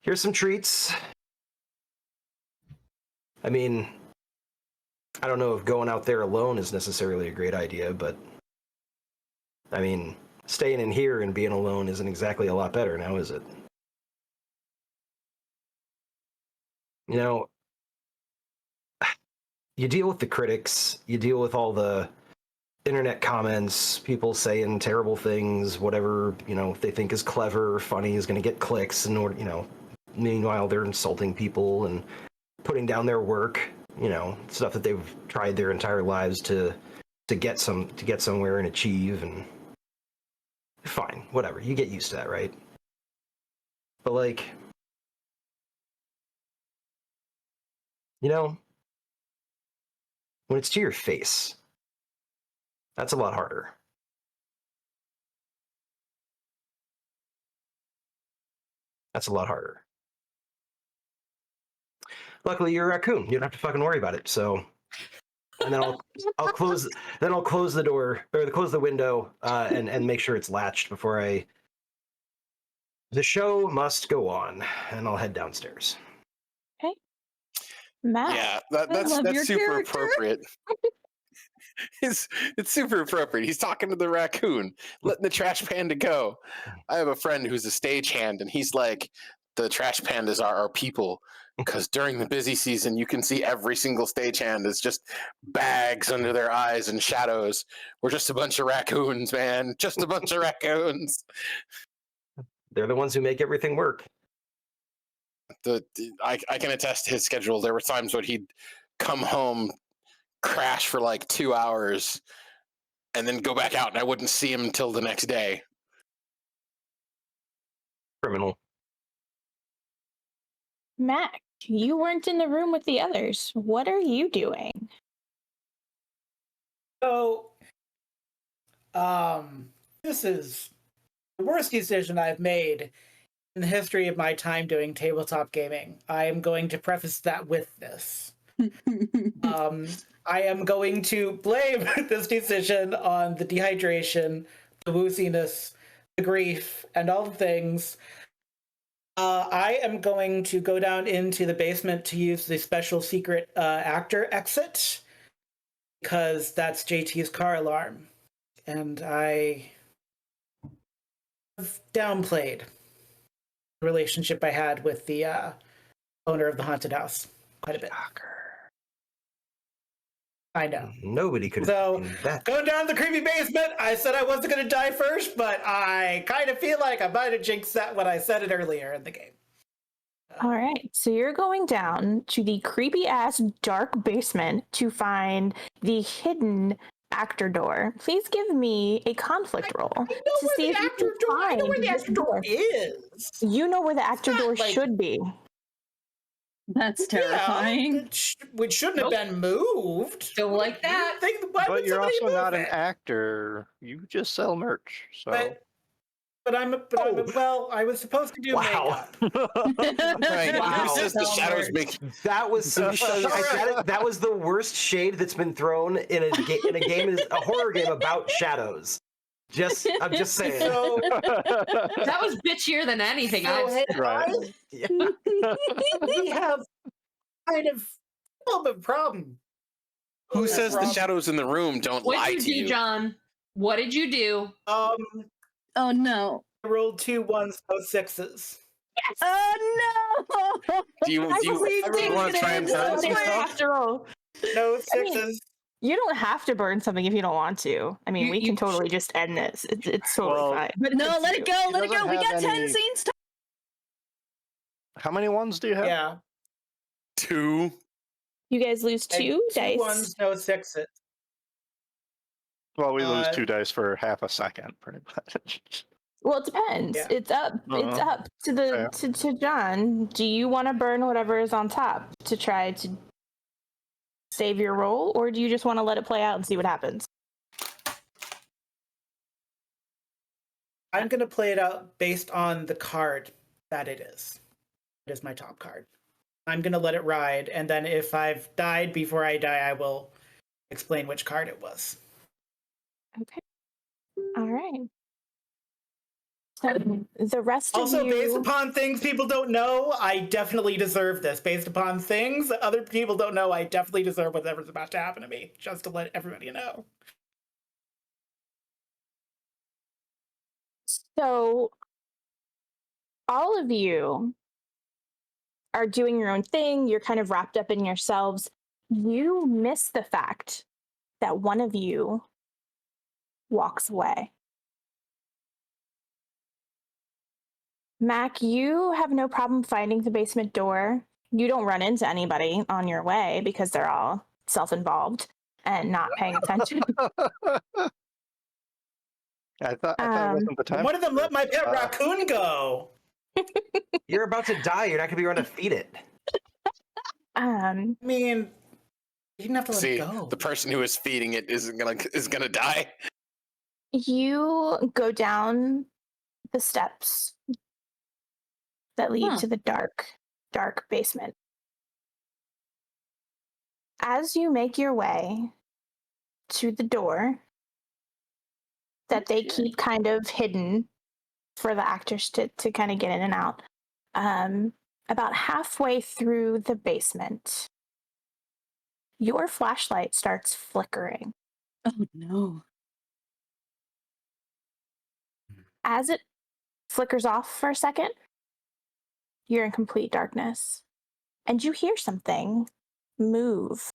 Here's some treats. I mean, I don't know if going out there alone is necessarily a great idea, but I mean, staying in here and being alone isn't exactly a lot better now, is it? You deal with the critics, you deal with all the internet comments, people saying terrible things, whatever, they think is clever or funny is going to get clicks, and meanwhile they're insulting people and putting down their work, stuff that they've tried their entire lives to get somewhere and achieve, and fine, whatever, you get used to that, right? But when it's to your face, that's a lot harder. That's a lot harder. Luckily, you're a raccoon. You don't have to fucking worry about it. So, and then I'll close the door or close the window and make sure it's latched before I. The show must go on, and I'll head downstairs. Okay. Matt. Yeah, love your that's super character. appropriate. It's super appropriate. He's talking to the raccoon, letting the trash panda go. I have a friend who's a stagehand, and he's like, the trash pandas are our people. Because during the busy season, you can see every single stagehand is just bags under their eyes and shadows. We're just a bunch of raccoons, man. Just a bunch of raccoons. They're the ones who make everything work. I can attest to his schedule. There were times when he'd come home, crash for like 2 hours, and then go back out, and I wouldn't see him until the next day. Criminal. Mac, you weren't in the room with the others. What are you doing? So, this is the worst decision I've made in the history of my time doing tabletop gaming. I am going to preface that with this. I am going to blame this decision on the dehydration, the wooziness, the grief, and all the things. I am going to go down into the basement to use the special secret actor exit, because that's JT's car alarm. And I have downplayed the relationship I had with the owner of the haunted house quite a bit. I know. Nobody could have So, seen that. going down the creepy basement, I said I wasn't going to die first, but I kind of feel like I might have jinxed that when I said it earlier in the game. All right, so you're going down to the creepy ass dark basement to find the hidden actor door. Please give me a conflict roll to see if you can I know find where the this actor door door. is. You know where the actor not door like- should be. That's terrifying. Yeah, which shouldn't have been moved. Don't like that. Why But would you're somebody also not move an it? actor. You just sell merch. So Well, I was supposed to do Wow. makeup. Right. Wow. Who says the shadows make That was some that was the worst shade that's been thrown in a game, a horror game about shadows. I'm just saying. So, That was bitchier than anything I've hey, Right. Yeah. we have kind of a little bit of problem. Who says the shadows in the room don't What lie did to you do, you? John? What did you do? Oh no. I rolled 2 1s, no 6s. Oh no. Do you want to try and burn some stuff? After all, No I mean, 6s. you don't have to burn something if you don't want to. I mean, we can totally just end this. It's totally Well, fine. But no, let it go. Let it go. doesn't We have got 10 any- scenes to How many ones do you have? Yeah. 2. You guys lose I- 2 dice. 1s, no 6s. Well, we lose Uh, 2 dice for half a second, pretty much. Well, it depends. Yeah. It's up. It's up to the to John. Do you want to burn whatever is on top to try to save your roll, or do you just want to let it play out and see what happens? I'm going to play it out based on the card that it is. It is my top card. I'm going to let it ride, and then if I've died before I die, I will explain which card it was. Okay. All right. So the rest Also, of you. based upon things people don't know, I definitely deserve this. Based upon things that other people don't know, I definitely deserve whatever's about to happen to me, just to let everybody know. So all of you are doing your own thing. You're kind of wrapped up in yourselves. You miss the fact that one of you walks away. Mac, you have no problem finding the basement door. You don't run into anybody on your way because they're all self-involved and not paying attention. I thought it wasn't the time. One of them let my pet raccoon go. You're about to die. You're not going to be around to feed it. I mean, you didn't have to let See, it go. the person who is feeding it is gonna die. You go down the steps that lead to the dark basement. As you make your way to the door that they keep kind of hidden for the actors to kind of get in and out. About halfway through the basement, your flashlight starts flickering. Oh no. As it flickers off for a second, you're in complete darkness. And you hear something move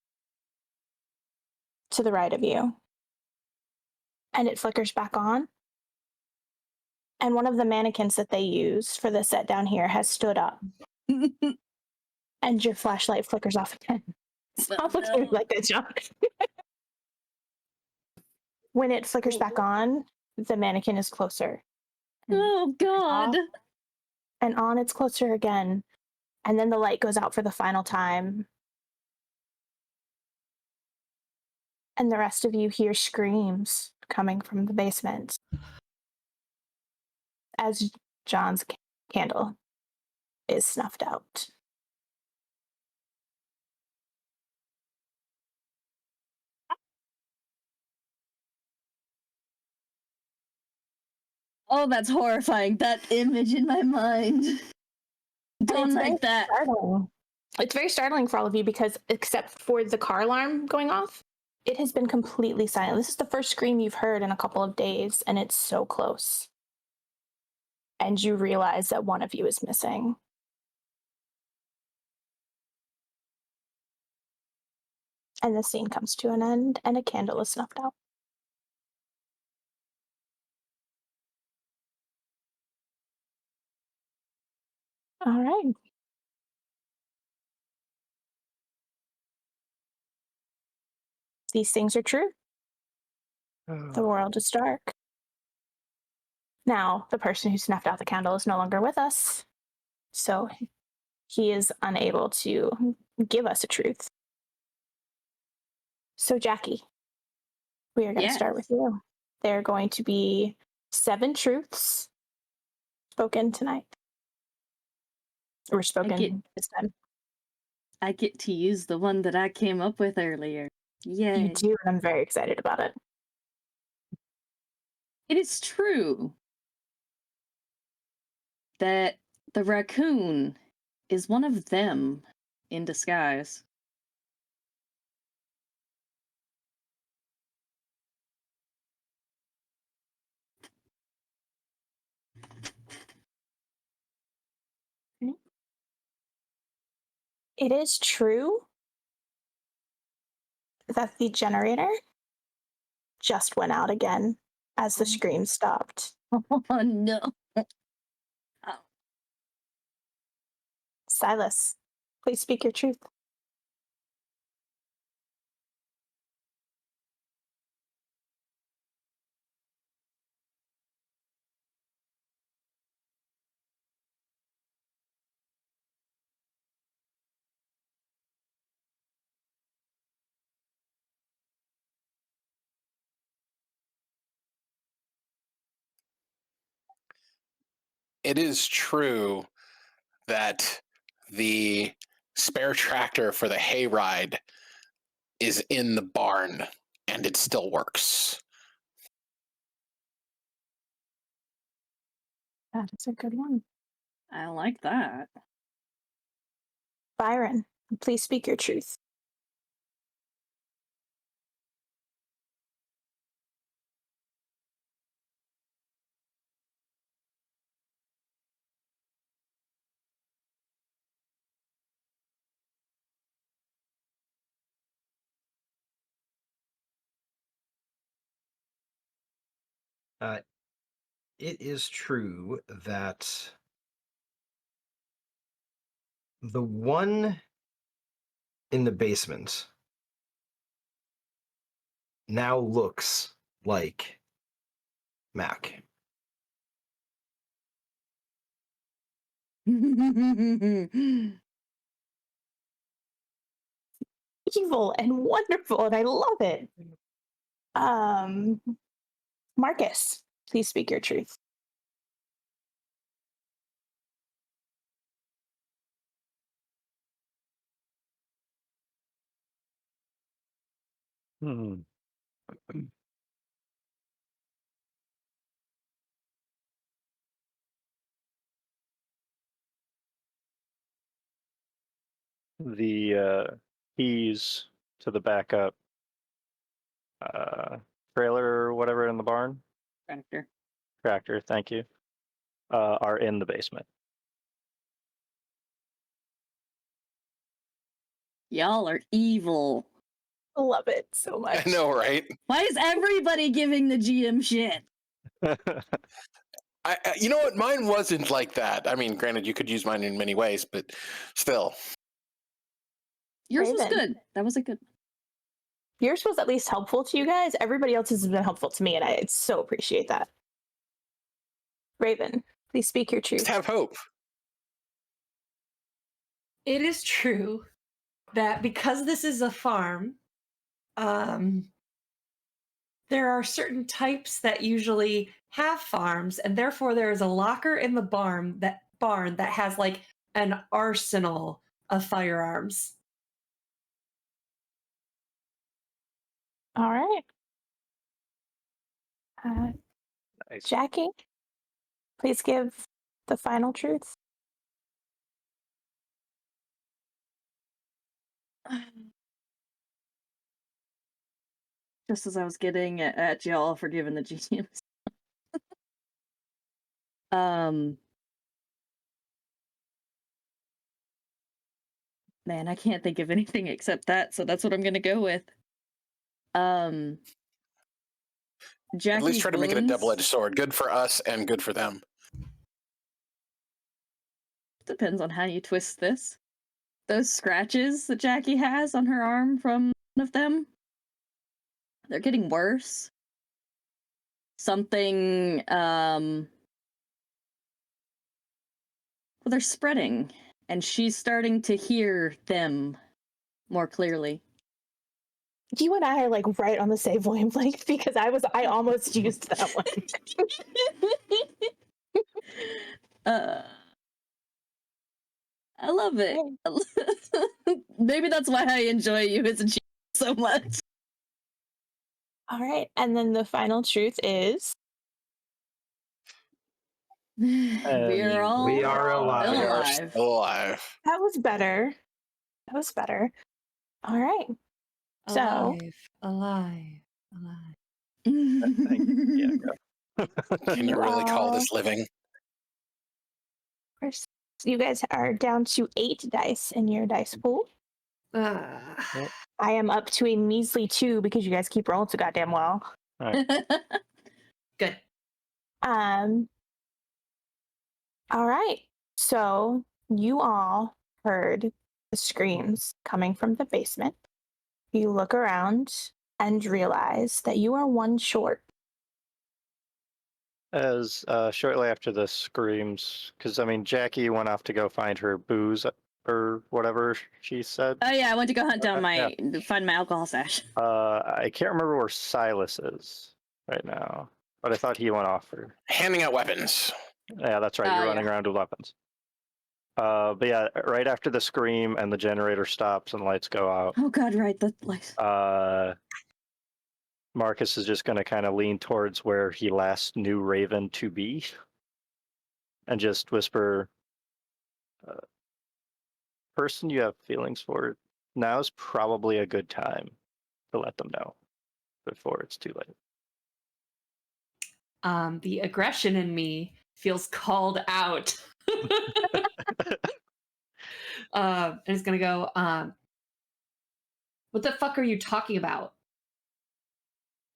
to the right of you. And it flickers back on. And one of the mannequins that they used for the set down here has stood up. And your flashlight flickers off again. Stop looking at me like that, John. When it flickers back on, the mannequin is closer. Oh God. And on it's closer again. And then the light goes out for the final time. And the rest of you hear screams coming from the basement as John's candle is snuffed out. Oh, that's horrifying. That image in my mind. Don't like that. Startling. It's very startling for all of you because, except for the car alarm going off, it has been completely silent. This is the first scream you've heard in a couple of days, and it's so close. And you realize that one of you is missing. And the scene comes to an end, and a candle is snuffed out. All right. These things are true. The world is dark. Now, the person who snuffed out the candle is no longer with us, so he is unable to give us a truth. So, Jackie, we are going to start with you. There are going to be 7 truths spoken tonight. Or spoken this time. I get to use the one that I came up with earlier. Yay. You do, and I'm very excited about it. It is true that the raccoon is one of them in disguise. It is true that the generator just went out again as the scream stopped. Oh no. Silas, please speak your truth. It is true that the spare tractor for the hayride is in the barn and it still works. That is a good one. I like that. Byron, please speak your truth. It is true that the one in the basement now looks like Mac. Evil and wonderful, and I love it. Marcus, please speak your truth. The keys to the backup trailer or whatever in the barn, tractor, thank you, are in the basement. Y'all are evil. Love it so much. I know, right? Why is everybody giving the GM shit? You know what? Mine wasn't like that. I mean, granted, you could use mine in many ways, but still. Yours was Raven. good. That was a good. Yours was at least helpful to you guys. Everybody else has been helpful to me, and I so appreciate that. Raven, please speak your truth. Just have hope. It is true that because this is a farm, there are certain types that usually have farms, and therefore there is a locker in the barn that has like an arsenal of firearms. All right. Nice. Jackie, please give the final truth. Just as I was getting at y'all for giving the GMs. Man, I can't think of anything except that, so that's what I'm gonna go with. Jackie's At least try to make it a wounds- double-edged sword. Good for us and good for them. Depends on how you twist this. Those scratches that Jackie has on her arm from one of them, they're getting worse. Something, well, they're spreading, and she's starting to hear them more clearly. You and I are like right on the same wavelength because I almost used that one. I love it. Maybe that's why I enjoy you as a GM so much. All right, and then the final truth is We are all We are alive. still We are alive. still alive. that was better. That was better. All right. So alive. Yeah, can you really call this living? first, you guys are down to 8 dice in your dice pool. I am up to a measly 2 because you guys keep rolling so goddamn well. Good. All right. So you all heard the screams coming from the basement. You look around and realize that you are one short. As shortly after the screams, because I mean, Jackie went off to go find her booze or whatever she said. Oh yeah, I went to go hunt down Yeah. find my alcohol stash. I can't remember where Silas is right now, but I thought he went off for. Handing out weapons. Yeah, that's right. You're running around with weapons. But yeah, right after the scream and the generator stops and lights go out. Oh god, right, the lights. Marcus is just going to kind of lean towards where he last knew Raven to be, and just whisper, "Person you have feelings for, now's probably a good time to let them know before it's too late." The aggression in me feels called out. And it's gonna go, what the fuck are you talking about?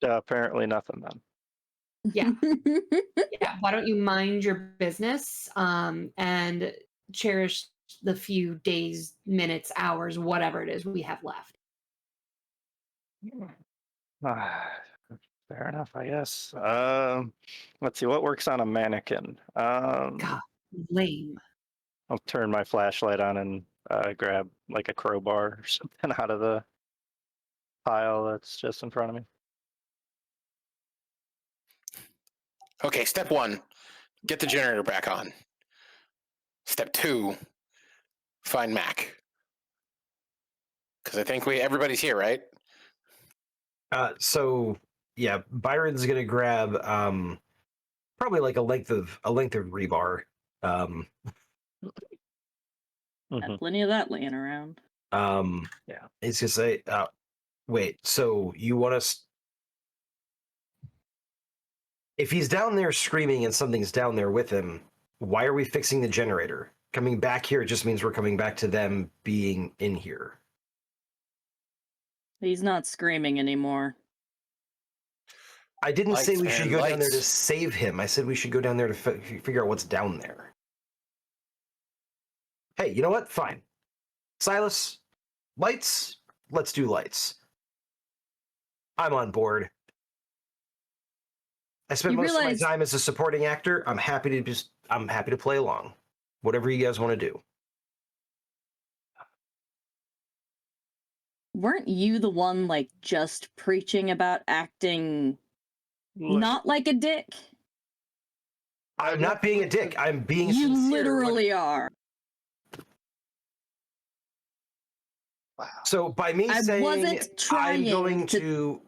Apparently nothing then. Yeah. Yeah. Why don't you mind your business and cherish the few days, minutes, hours, whatever it is we have left? Fair enough, I guess. Let's see what works on a mannequin. God, lame. I'll turn my flashlight on and grab like a crowbar or something out of the pile that's just in front of me. Okay, step 1, get the generator back on. Step 2, find Mac. Because I think everybody's here, right? So yeah, Byron's gonna grab probably like a length of rebar. Got plenty of that laying around. Yeah, it's just say, wait. So you want us? If he's down there screaming and something's down there with him, why are we fixing the generator? Coming back here just means we're coming back to them being in here. He's not screaming anymore. I didn't say we should and go down there to lights. save him. I said we should go down there to figure out what's down there. Hey, you know what? Fine. Silas, lights? Let's do lights. I'm on board. I spent You most of realize- my time as a supporting actor. I'm happy to play along. Whatever you guys want to do. Weren't you the one like just preaching about acting not like a dick? I'm not being a dick. I'm being You sincere. literally are. Wow. So by me I saying wasn't trying I'm going to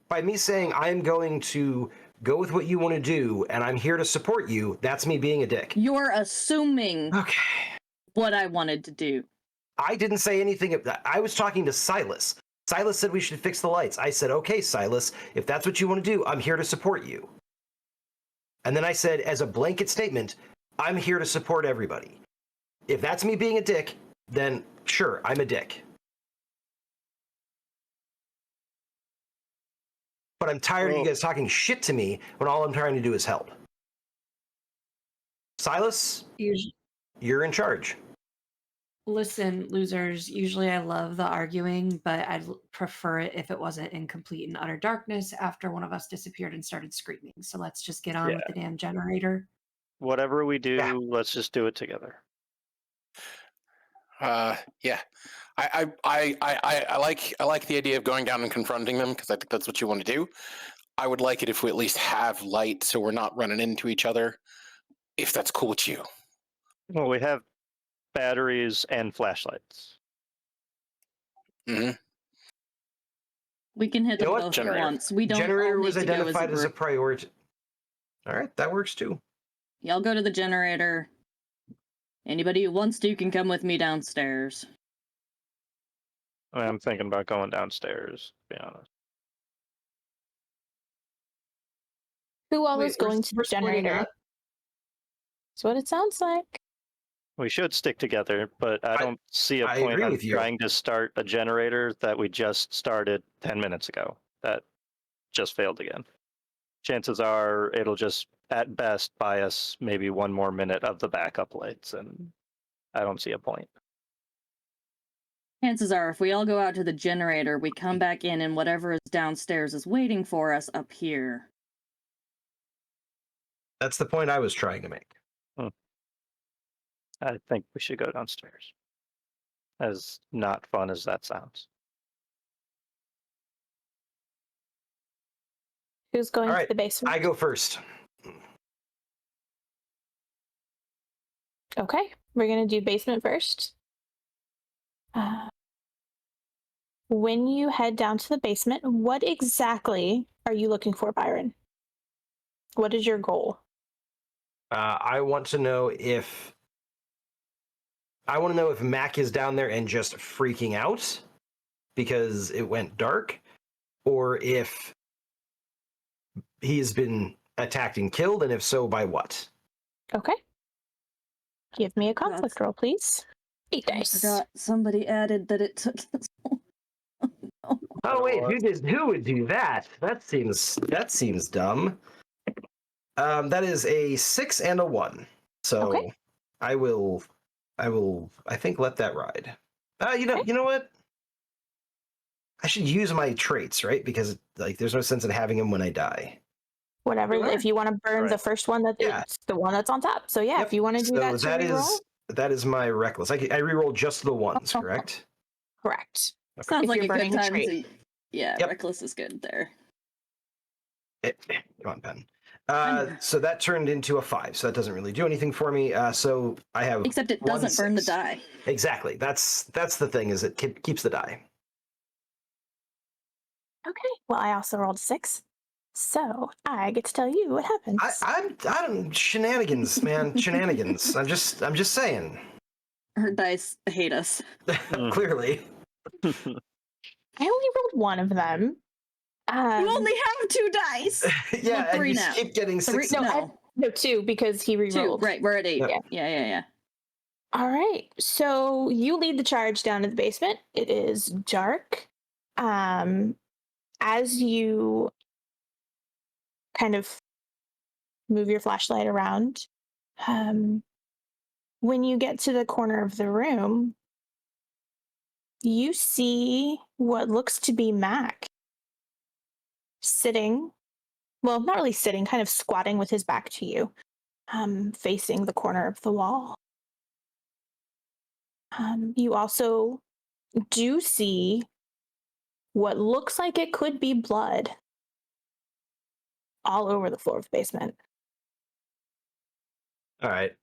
by me saying I'm going to go with what you want to do and I'm here to support you, that's me being a dick. You're assuming Okay. what I wanted to do. I didn't say anything. I was talking to Silas. Silas said we should fix the lights. I said, okay, Silas, if that's what you want to do, I'm here to support you. And then I said, as a blanket statement, I'm here to support everybody. If that's me being a dick, then sure, I'm a dick. But I'm tired of you guys talking shit to me when all I'm trying to do is help. Silas, you're in charge. Listen, losers, usually I love the arguing, but I'd prefer it if it wasn't in complete and utter darkness after one of us disappeared and started screaming. So let's just get on with the damn generator. Whatever we do, Yeah. let's just do it together. Yeah, I like the idea of going down and confronting them because I think that's what you want to do. I would like it if we at least have light so we're not running into each other. If that's cool with you. Well, we have batteries and flashlights. Hmm. We can hit You know them what? both at Generator. once. We don't Generator all need was to go identified as a group. priority. All right, that works too. Y'all go to the generator. Anybody who wants to can come with me downstairs. I mean, I'm thinking about going downstairs, to be honest. Who all Wait, is going to we're the splitting generator? up? That's what it sounds like. We should stick together, but I don't see a I point agree of with you. trying to start a generator that we just started 10 minutes ago. That just failed again. Chances are it'll just, at best, buy us maybe one more minute of the backup lights, and I don't see a point. Chances are, if we all go out to the generator, we come back in and whatever is downstairs is waiting for us up here. That's the point I was trying to make. I think we should go downstairs. As not fun as that sounds. Who's going All to right, the basement? I go first. Okay, we're gonna do basement first. When you head down to the basement, what exactly are you looking for, Byron? What is your goal? I want to know if Mac is down there and just freaking out because it went dark, or if he's been attacked and killed, and if so, by what? Okay. Give me a conflict roll, please. 8 I dice. forgot somebody added that it took this long. Oh wait, who would do that? That seems dumb. That is a 6 and a 1. So Okay. I will I think let that ride. You know what? I should use my traits, right? Because like there's no sense in having them when I die. Whatever. Sure. If you want to burn the Right. first one, Yeah. it's the one that's on top. So yeah, Yep. if you want to do that to reroll, that is my reckless. I reroll just the ones, correct? correct. Sounds If like you're a good burning a time trait. to. Yeah, Yep. reckless is good there. Come on, pen. So that turned into a 5. So that doesn't really do anything for me. So I have Except it 1 doesn't burn the 6. die. Exactly. That's the thing, is it keeps the die. Okay. Well, I also rolled 6. So I get to tell you what happens. I don't shenanigans, man. Shenanigans. I'm just saying. Her dice hate us. Clearly. I only rolled one of them. You only have 2 dice. Yeah, Well, and 3 you now. keep getting 6. No, 2 because he 2. re-rolled. Right, we're at 8. Yep. Yeah. All right. So you lead the charge down to the basement. It is dark. As you kind of move your flashlight around, when you get to the corner of the room, you see what looks to be Mac sitting, well, not really sitting, kind of squatting with his back to you, facing the corner of the wall. You also do see what looks like it could be blood all over the floor of the basement. All right.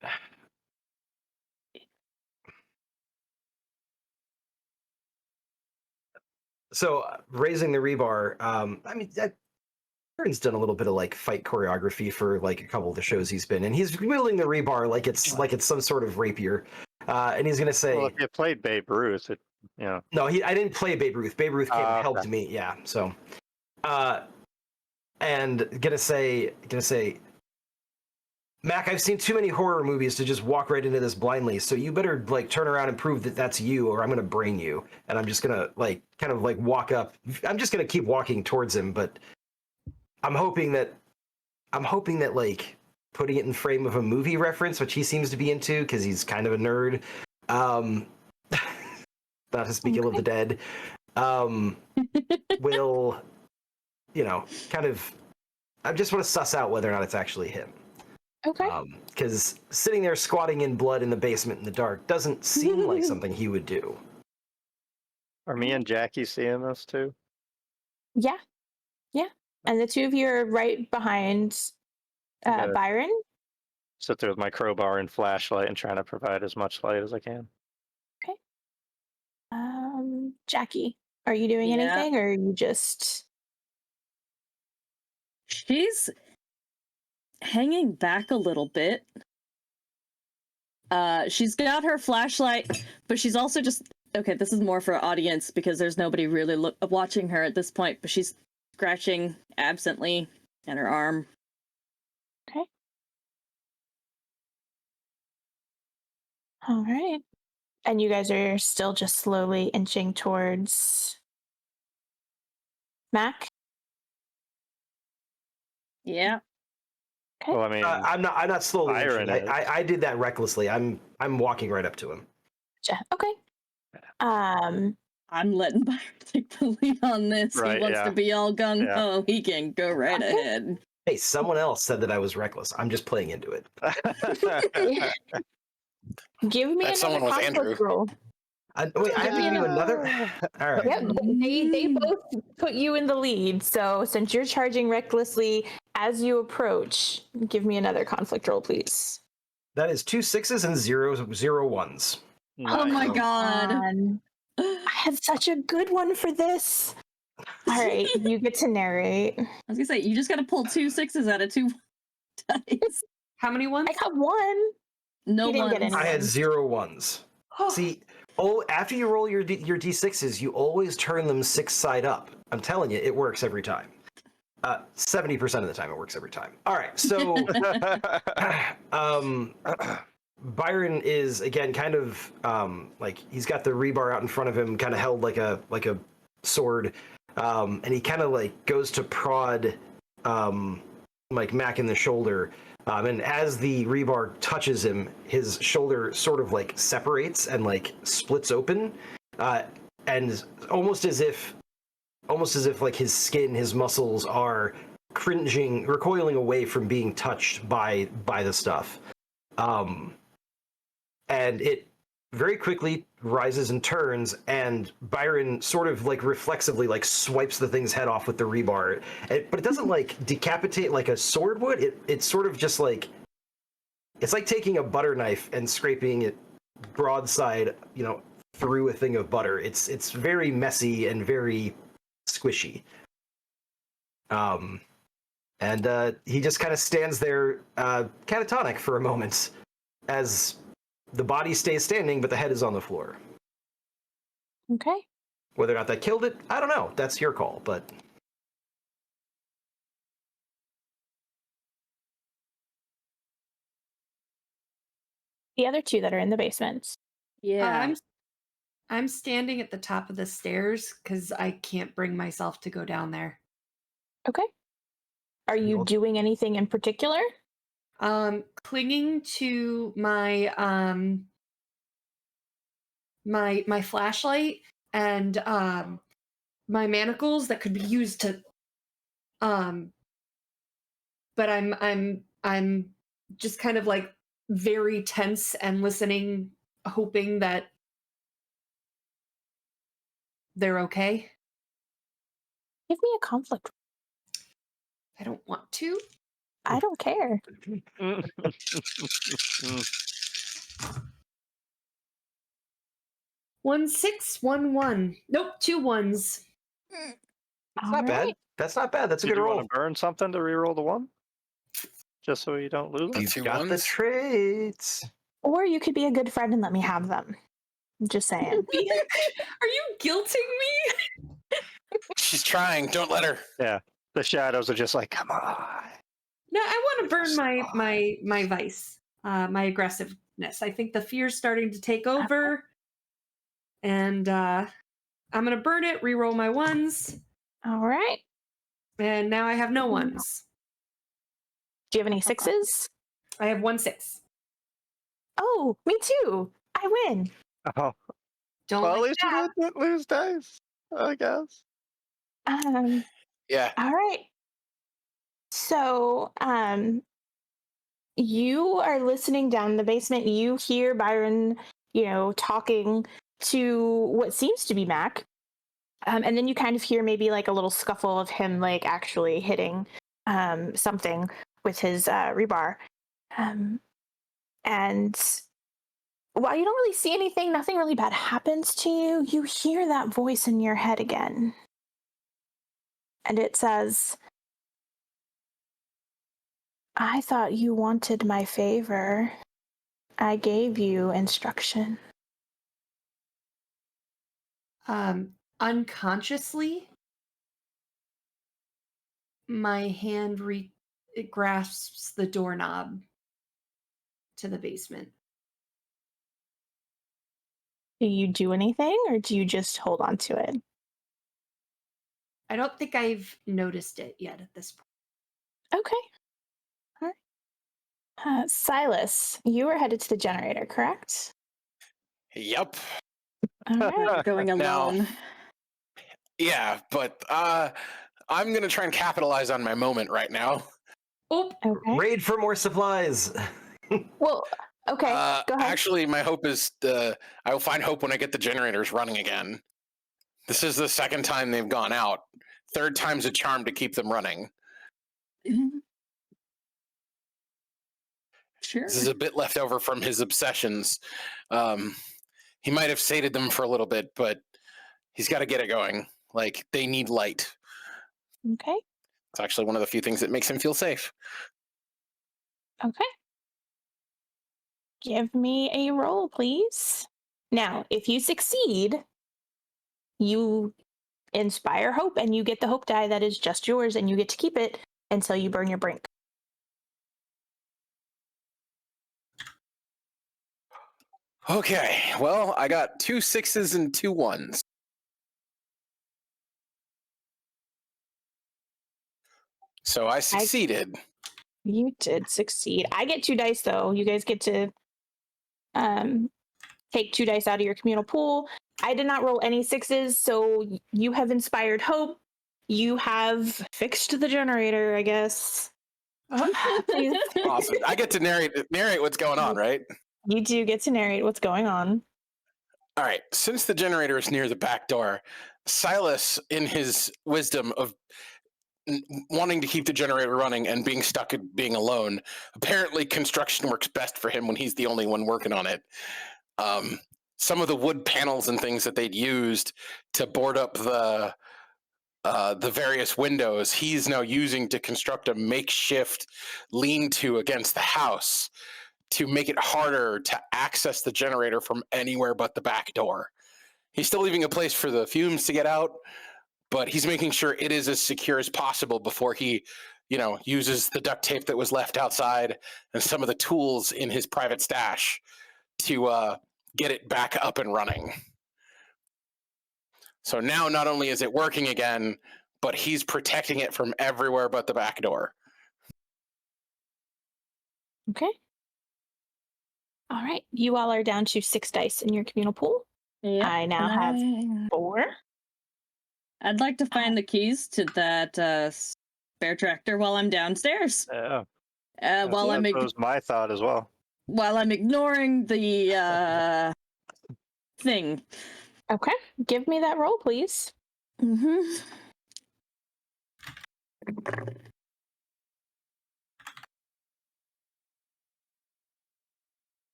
So raising the rebar, I mean, Aaron's done a little bit of like fight choreography for like a couple of the shows he's been in. He's wielding the rebar like it's some sort of rapier, and he's gonna say, Well, if you played Babe Ruth, no, I didn't play Babe Ruth. Babe Ruth came and okay. helped me, yeah. So, and gonna say, Mac, I've seen too many horror movies to just walk right into this blindly. So you better like turn around and prove that that's you, or I'm gonna brain you. And I'm just gonna like kind of like walk up. I'm just gonna keep walking towards him, but I'm hoping that like putting it in frame of a movie reference, which he seems to be into because he's kind of a nerd. Not to speak ill of the dead. Will, kind of. I just want to suss out whether or not it's actually him. Okay. Because sitting there squatting in blood in the basement in the dark doesn't seem like something he would do. Are me and Jackie seeing this too? Yeah. And the two of you are right behind Yeah. Byron. Sit there with my crowbar and flashlight and trying to provide as much light as I can. Okay. Jackie, are you doing anything, or are you just? She's hanging back a little bit. She's got her flashlight, but she's also just okay. This is more for audience because there's nobody really watching her at this point. But she's scratching absently at her arm. Okay. All right. And you guys are still just slowly inching towards Mac? Yeah. Okay. Well, I mean, I'm not slowly. Byron is. I did that recklessly. I'm walking right up to him. Okay. I'm letting Byron take the lead on this. Right, he wants yeah. to be all gung ho. He can go right Okay. ahead. Hey, someone else said that I was reckless. I'm just playing into it. Give me That another someone was conflict Andrew. roll. Wait, I have to give you another. All right. Yep, they both put you in the lead. So since you're charging recklessly as you approach, give me another conflict roll, please. That is 2 6s and 0 1s. Oh my god. I have such a good one for this. All right, you get to narrate. I was gonna say, you just gotta pull 2 6s out of 2 dice. How many ones? I got one. No You didn't get ones. any. I had 0 1s. See, after you roll your d6s, you always turn them 6 side up. I'm telling you, it works every time. 70% of the time, it works every time. All right, so Byron is again kind of like he's got the rebar out in front of him, kind of held like a sword, and he kind of like goes to prod like Mac in the shoulder. And as the rebar touches him, his shoulder sort of like separates and like splits open, and almost as if like his skin, his muscles are recoiling away from being touched by the stuff. And it very quickly rises and turns, and Byron sort of like reflexively like swipes the thing's head off with the rebar. But it doesn't like decapitate like a sword would. It's sort of just like, it's like taking a butter knife and scraping it broadside, through a thing of butter. It's very messy and very squishy. And he just kind of stands there catatonic for a moment as the body stays standing, but the head is on the floor. Okay. Whether or not that killed it, I don't know. That's your call, but... The other two that are in the basement. Yeah. I'm standing at the top of the stairs because I can't bring myself to go down there. Okay. Are you Roll- doing anything in particular? Clinging to my my flashlight and my manacles that could be used to but I'm just kind of like very tense and listening, hoping that they're okay. Give me a conflict. I don't want to. I don't care. 1611. Nope, 2 1s. That's not bad. That's not bad. That's a Did good you roll. want to burn something to reroll the 1? Just so you don't lose them? You've Two got the ones? traits. Or you could be a good friend and let me have them. I'm just saying. Are you guilting me? She's trying. Don't let her. Yeah. The shadows are just like, come on. No, I want to burn my vice, my aggressiveness. I think the fear's starting to take over, and I'm gonna burn it. Reroll my 1s, All right. and now I have no 1s. Do you have any 6s? I have 1 6. Oh, me too. I win. Oh, Don't well, at like least that. you didn't lose dice, I guess. Yeah. All right. So, you are listening down in the basement. You hear Byron, talking to what seems to be Mac. And then you kind of hear maybe like a little scuffle of him like actually hitting something with his rebar. And while you don't really see anything, nothing really bad happens to you, you hear that voice in your head again. And it says, I thought you wanted my favor. I gave you instruction. Unconsciously, my hand it grasps the doorknob to the basement. Do you do anything or do you just hold on to it? I don't think I've noticed it yet at this point. Okay. All right. Silas, you were headed to the generator, correct? Yep. All right. Going Now- alone. Yeah, but I'm gonna try and capitalize on my moment right now. Oh, Okay. Raid for more supplies. Well, okay. Go ahead. Actually, my hope is I will find hope when I get the generators running again. This is the second time they've gone out. Third time's a charm to keep them running. Sure. This is a bit left over from his obsessions. He might have sated them for a little bit, but he's got to get it going. Like, they need light. Okay. It's actually one of the few things that makes him feel safe. Okay. Give me a roll, please. Now, if you succeed, you inspire hope and you get the hope die that is just yours and you get to keep it until you burn your brink. Okay, well, I got 2 6s and 2 1s. So I succeeded. You did succeed. I get 2 dice though. You guys get to take 2 dice out of your communal pool. I did not roll any 6s, so you have inspired hope. You have fixed the generator, I guess. Please. Awesome. I get to narrate what's going on, right? You do get to narrate what's going on. All right. Since the generator is near the back door, Silas, in his wisdom of wanting to keep the generator running and being stuck at being alone, apparently construction works best for him when he's the only one working on it. Some of the wood panels and things that they'd used to board up the the various windows he's now using to construct a makeshift lean-to against the house to make it harder to access the generator from anywhere but the back door. He's still leaving a place for the fumes to get out, but he's making sure it is as secure as possible before he, uses the duct tape that was left outside and some of the tools in his private stash to get it back up and running. So now not only is it working again, but he's protecting it from everywhere but the back door. Okay. All right. You all are down to 6 dice in your communal pool. Yep. I now have 4. I'd like to find the keys to that spare tractor while I'm downstairs. Yeah. While I'm that was my thought as well. while I'm ignoring the thing. Okay. Give me that roll, please. Mm-hmm.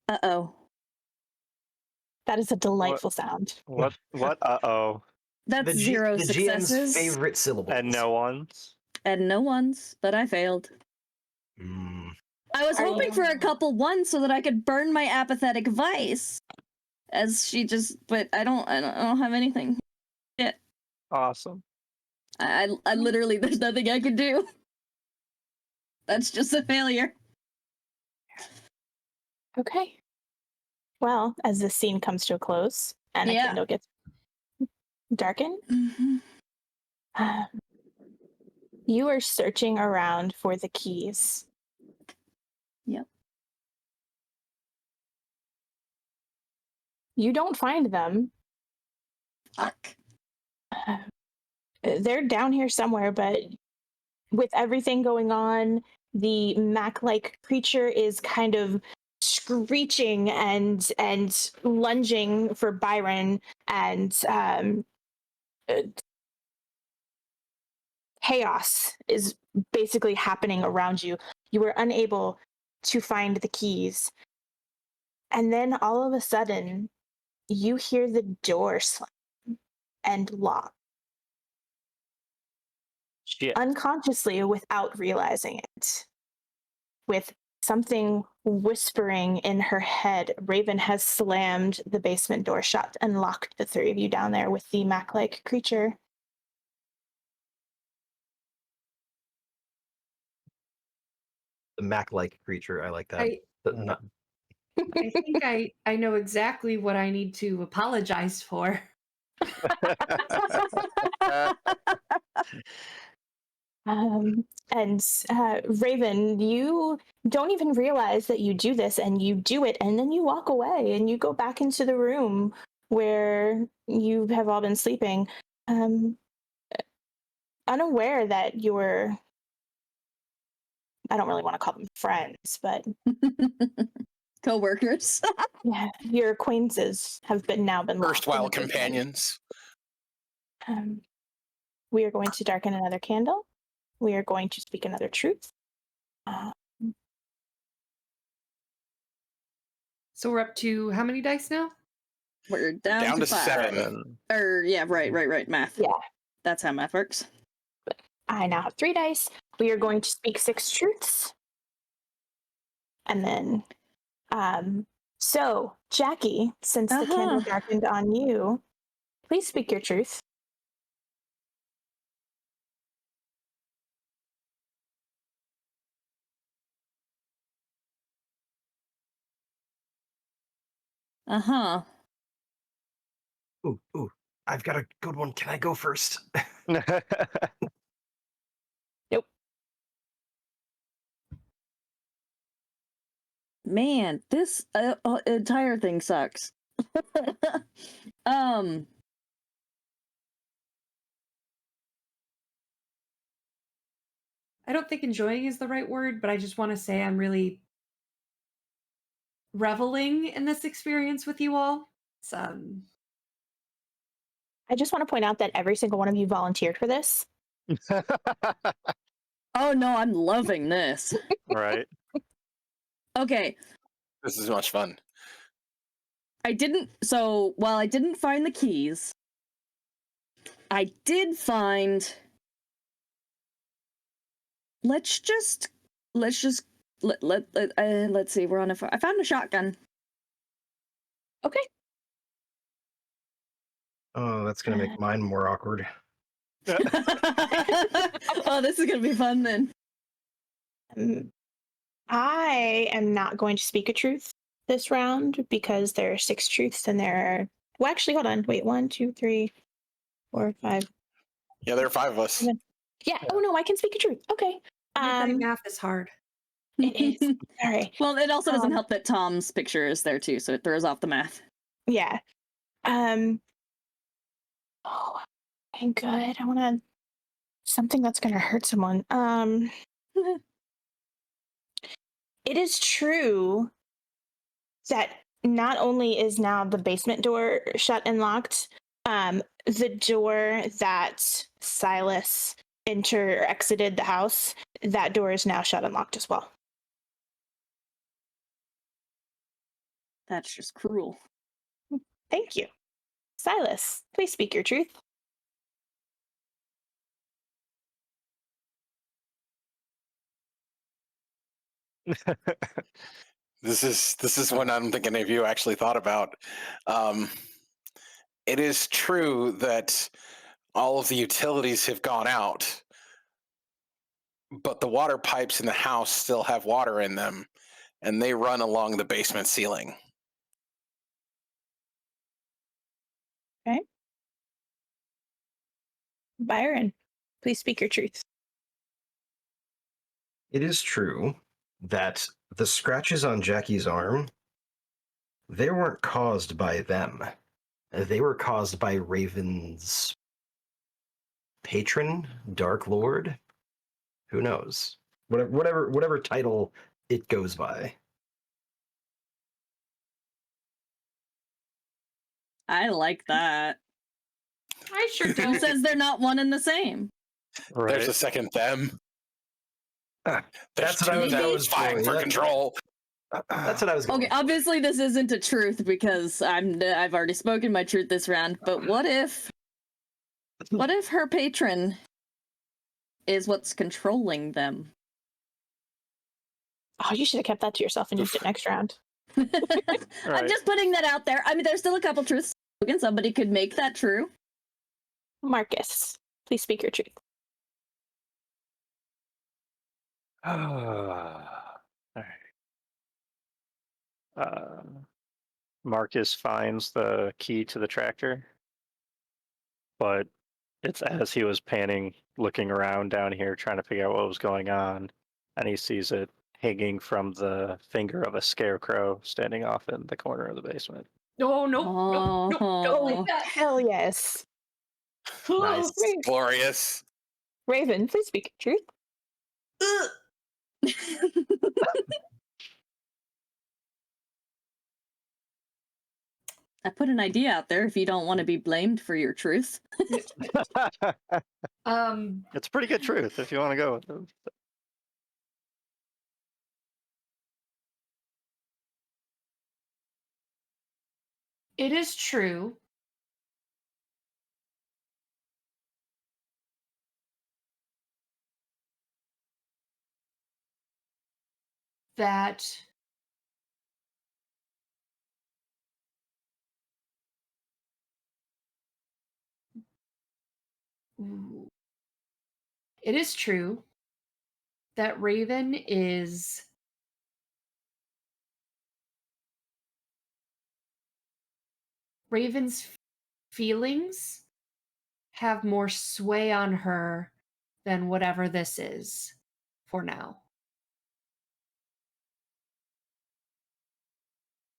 Uh-oh. That is a delightful sound. What? Uh-oh. That's 0 the successes. GM's favorite syllable. And no ones? And no ones, but I failed. I was Are hoping you- for a couple ones so that I could burn my apathetic vice. But I don't have anything. Awesome. I literally, there's nothing I can do. That's just a failure. Okay. Well, as this scene comes to a close and a Yeah. candle gets darkened, Mm-hmm. you are searching around for the keys. Yep. You don't find them. Fuck. They're down here somewhere, but with everything going on, the Mac-like creature is kind of screeching and lunging for Byron, and chaos is basically happening around you. You were unable to find the keys. And then all of a sudden, you hear the door slam and lock. Shit. Unconsciously, without realizing it. With something whispering in her head, Raven has slammed the basement door shut and locked the 3 of you down there with the Mac-like creature. The Mac-like creature. I like that. I Not- think I know exactly what I need to apologize for. Raven, you don't even realize that you do this, and you do it, and then you walk away and you go back into the room where you have all been sleeping, unaware that your, I don't really want to call them friends, but Co-workers. yeah, your acquaintances have now been locked in Erstwhile the basement. companions. We are going to darken another candle. We are going to speak another truth. So we're up to how many dice now? We're down, Down to 5. 7. Right. Math. Yeah. That's how math works. I now have 3 dice. We are going to speak 6 truths. And then, so Jackie, since the candle darkened on you, please speak your truth. Uh-huh. Ooh, I've got a good one. Can I go first? Nope. Man, this entire thing sucks. I don't think enjoying is the right word, but I just want to say I'm really reveling in this experience with you all. I just want to point out that every single one of you volunteered for this. Oh no, I'm loving this. Right. Okay. This is much fun. While I didn't find the keys, I did find. Let's see. We're on a. I found a shotgun. Okay. Oh, that's gonna make mine more awkward. Oh, this is gonna be fun then. I am not going to speak a truth this round because there are 6 truths and there are. Well, actually, hold on. Wait, 1, 2, 3, 4, 5. Yeah, there are 5 of us. Yeah. Oh no, I can speak a truth. Okay. Midnight math is hard. It is. All right. Well, it also doesn't help that Tom's picture is there too, so it throws off the math. Yeah. Oh, okay, good. I want to something that's going to hurt someone. It is true that not only is now the basement door shut and locked, the door that Silas exited the house, that door is now shut and locked as well. That's just cruel. Thank you. Silas, please speak your truth. This is one I don't think any of you actually thought about. It is true that all of the utilities have gone out, but the water pipes in the house still have water in them, and they run along the basement ceiling. Okay. Byron, please speak your truth. It is true that the scratches on Jackie's arm, they weren't caused by them. They were caused by Raven's patron, Dark Lord. Who knows? Whatever title it goes by. I like that. I sure Who do. says they're not one and the same? Right. There's a second them. That's what I was going vying for yeah. control. That's what I was going Okay, obviously this isn't a truth because I've already spoken my truth this round, but what if her patron is what's controlling them? Oh, you should have kept that to yourself and used it next round. I'm Right. just putting that out there. I mean, there's still a couple truths spoken. Somebody could make that true. Marcus, please speak your truth. All right. Marcus finds the key to the tractor, but it's as he was panning, looking around down here, trying to figure out what was going on, and he sees it hanging from the finger of a scarecrow standing off in the corner of the basement. No, no, don't like that. Hell yes. Nice. Glorious. Raven, please speak your truth. Ugh. I put an idea out there if you don't want to be blamed for your truth. It's a pretty good truth if you want to go with it. It is true that it is true that Raven's feelings have more sway on her than whatever this is for now.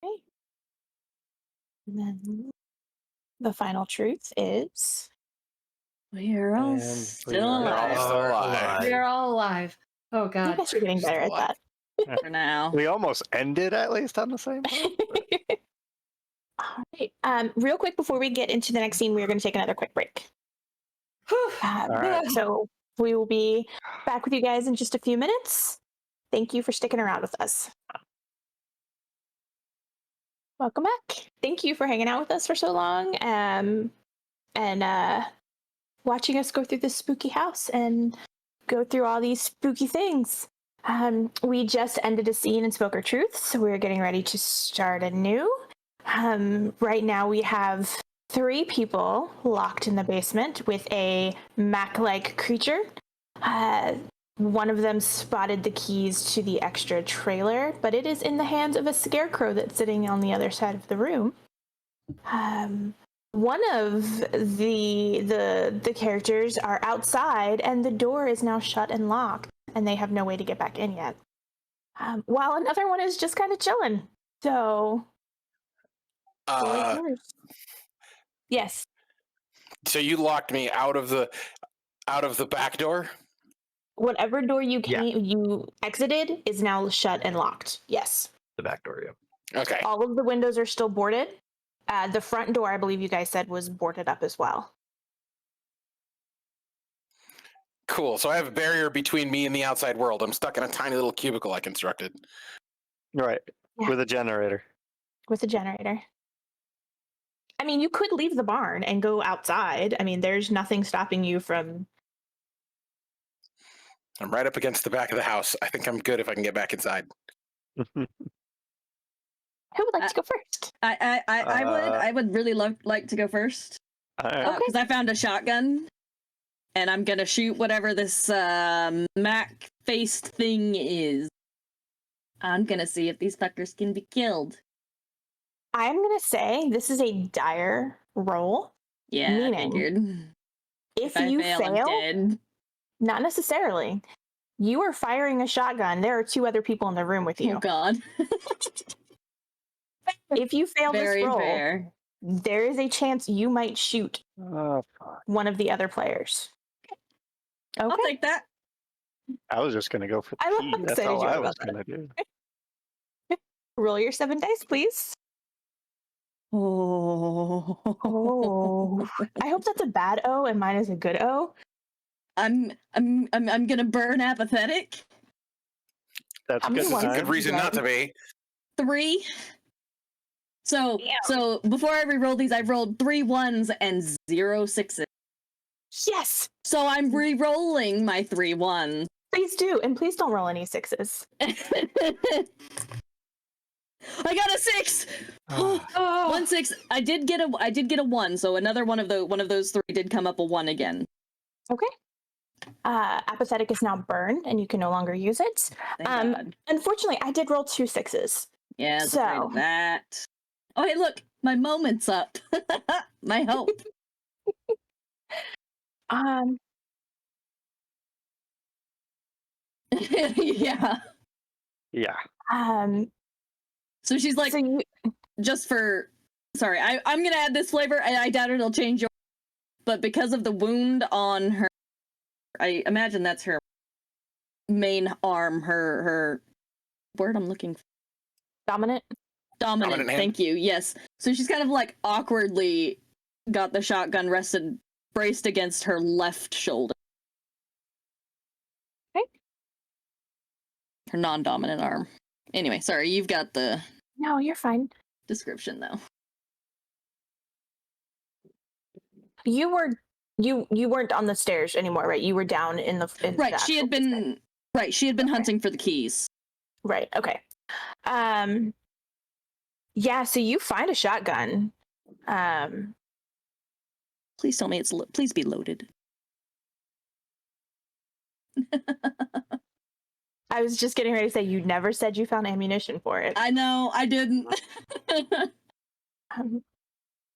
Okay. And then the final truth is We're all And still They're all alive still alive. They're all alive. Oh you god. guys are getting better at that. for now. We almost ended at least on the same note. All right. Real quick before we get into the next scene, we're going to take another quick break. right. So we will be back with you guys in just a few minutes. Thank you for sticking around with us. Welcome back. Thank you for hanging out with us for so long. And watching us go through this spooky house and go through all these spooky things. We just ended a scene in Spoke Our Truth, so we're getting ready to start anew. Right now we have 3 people locked in the basement with a Mac-like creature. One of them spotted the keys to the extra trailer, but it is in the hands of a scarecrow that's sitting on the other side of the room. One of the characters are outside, and the door is now shut and locked, and they have no way to get back in yet. While another one is just kind of chilling. So, floor is yours. Yes. So you locked me out of the back door? Whatever door you you exited is now shut and locked. Yes. The back door, yeah. Okay. All of the windows are still boarded. The front door, I believe you guys said, was boarded up as well. Cool. So I have a barrier between me and the outside world. I'm stuck in a tiny little cubicle I constructed. Right. Yeah. With a generator. With a generator. I mean, you could leave the barn and go outside. I mean, there's nothing stopping you from... I'm right up against the back of the house. I think I'm good if I can get back inside. Who would like to go first? I would really like to go first. Alright. Because I found a shotgun, and I'm gonna shoot whatever this Mac-faced thing is. I'm gonna see if these fuckers can be killed. I'm going to say this is a dire roll. Yeah, I Meaning, figured. If I you fail, I'm fail, dead. not necessarily. You are firing a shotgun. There are 2 other people in the room with you. Oh god. If you fail Very this roll, fair. there is a chance you might shoot Oh, fuck. one of the other players. Okay. I'll take that. I was just gonna go for I the love key. how That's excited all you are I was about gonna do. Roll your 7 dice, please. Oh. Oh. I hope that's a bad O and mine is a good O. I'm gonna burn apathetic. That's How a many good ones Good did time. you reason not to be. 3. So Damn. before I re-rolled these, I rolled 3 1s and 0 6s. Yes, So I'm re-rolling my 3 1s. please do. And please don't roll any 6s. I got a 6. Oh. 1 6. I did get a 1. So another one of those 3 did come up a 1 again. Okay. Apathetic is now burned and you can no longer use it. Thank God. Unfortunately, I did roll 2 6s. Yeah, I was afraid of that. Oh, hey, look, my moment's up. My hope. Yeah. Yeah. So she's like, so you, just for, sorry, I'm gonna add this flavor. I doubt it'll change your, but because of the wound on her, I imagine that's her main arm, her word I'm looking for. dominant. Dominant hand. Thank you. Yes. So she's kind of like awkwardly got the shotgun braced against her left shoulder. Okay. Her non-dominant arm. Anyway, sorry, you've got the No, you're fine. description though. You weren't on the stairs anymore, right? You were down in the Right, the she had actual basement. been she had been hunting for the keys. Right. Okay. Yeah. So you find a shotgun. Please tell me please be loaded. I was just getting ready to say you never said you found ammunition for it. I know, I didn't.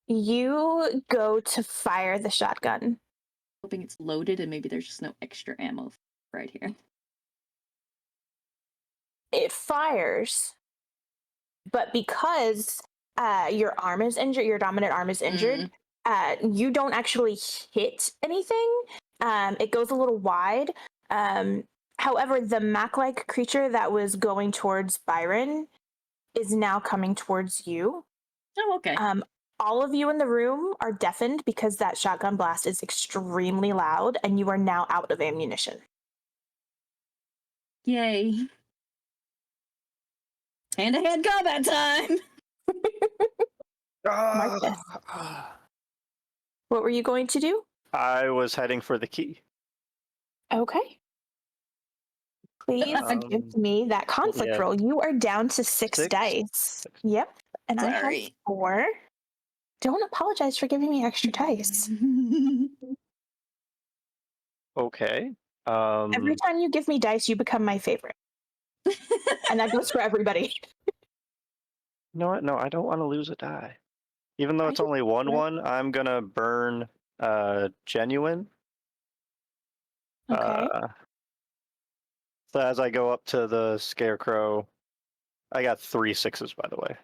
You go to fire the shotgun. Hoping it's loaded and maybe there's just no extra ammo right here. It fires, but because your arm is injured, your dominant arm is injured, you don't actually hit anything. It goes a little wide. However, the Mac-like creature that was going towards Byron is now coming towards you. Oh, okay. All of you in the room are deafened because that shotgun blast is extremely loud, and you are now out of ammunition. Yay. Hand-to-hand combat time! Marcus. What were you going to do? I was heading for the key. Okay. Please give me that conflict yeah. roll. You are down to 6 6? dice. Yep. And I have Sorry. 4. Don't apologize for giving me extra dice. Okay. Every time you give me dice, you become my favorite. And that goes for everybody. You know what? No, I don't want to lose a die. Even though I it's only just- 1-1, I'm gonna burn genuine. Okay. So as I go up to the scarecrow, I got 3 6s, by the way.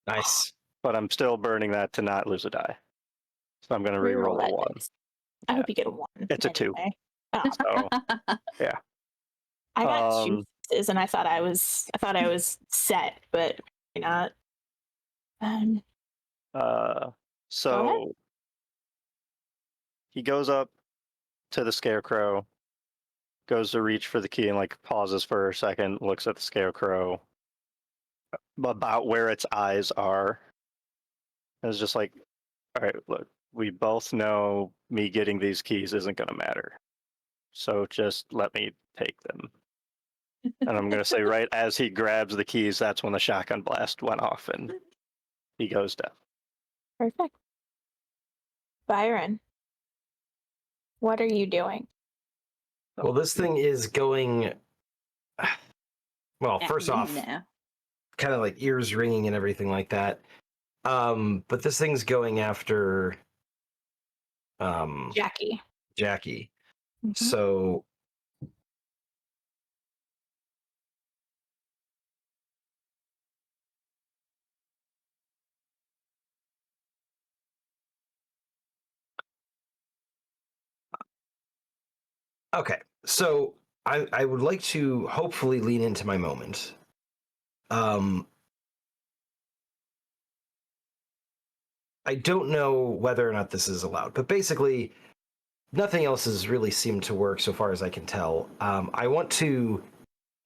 Nice. But I'm still burning that to not lose a die. So I'm gonna re-roll that the 1. dice. I hope you get a 1. It's a 2. anyway. Oh, So yeah. I got 2 6s and I thought I was set, but not. So he goes up to the scarecrow, goes to reach for the key and like pauses for a second, looks at the scarecrow about where its eyes are. And it's just like, all right, look, we both know me getting these keys isn't going to matter. So just let me take them. And I'm going to say, right as he grabs the keys, that's when the shotgun blast went off and he goes down. Perfect. Byron, what are you doing? Well, this thing is going. Well, first off, No. kind of like ears ringing and everything like that. But this thing's going after Jackie. Jackie. Mhm. So okay. So I would like to hopefully lean into my moment. I don't know whether or not this is allowed, but basically, nothing else has really seemed to work so far as I can tell. I want to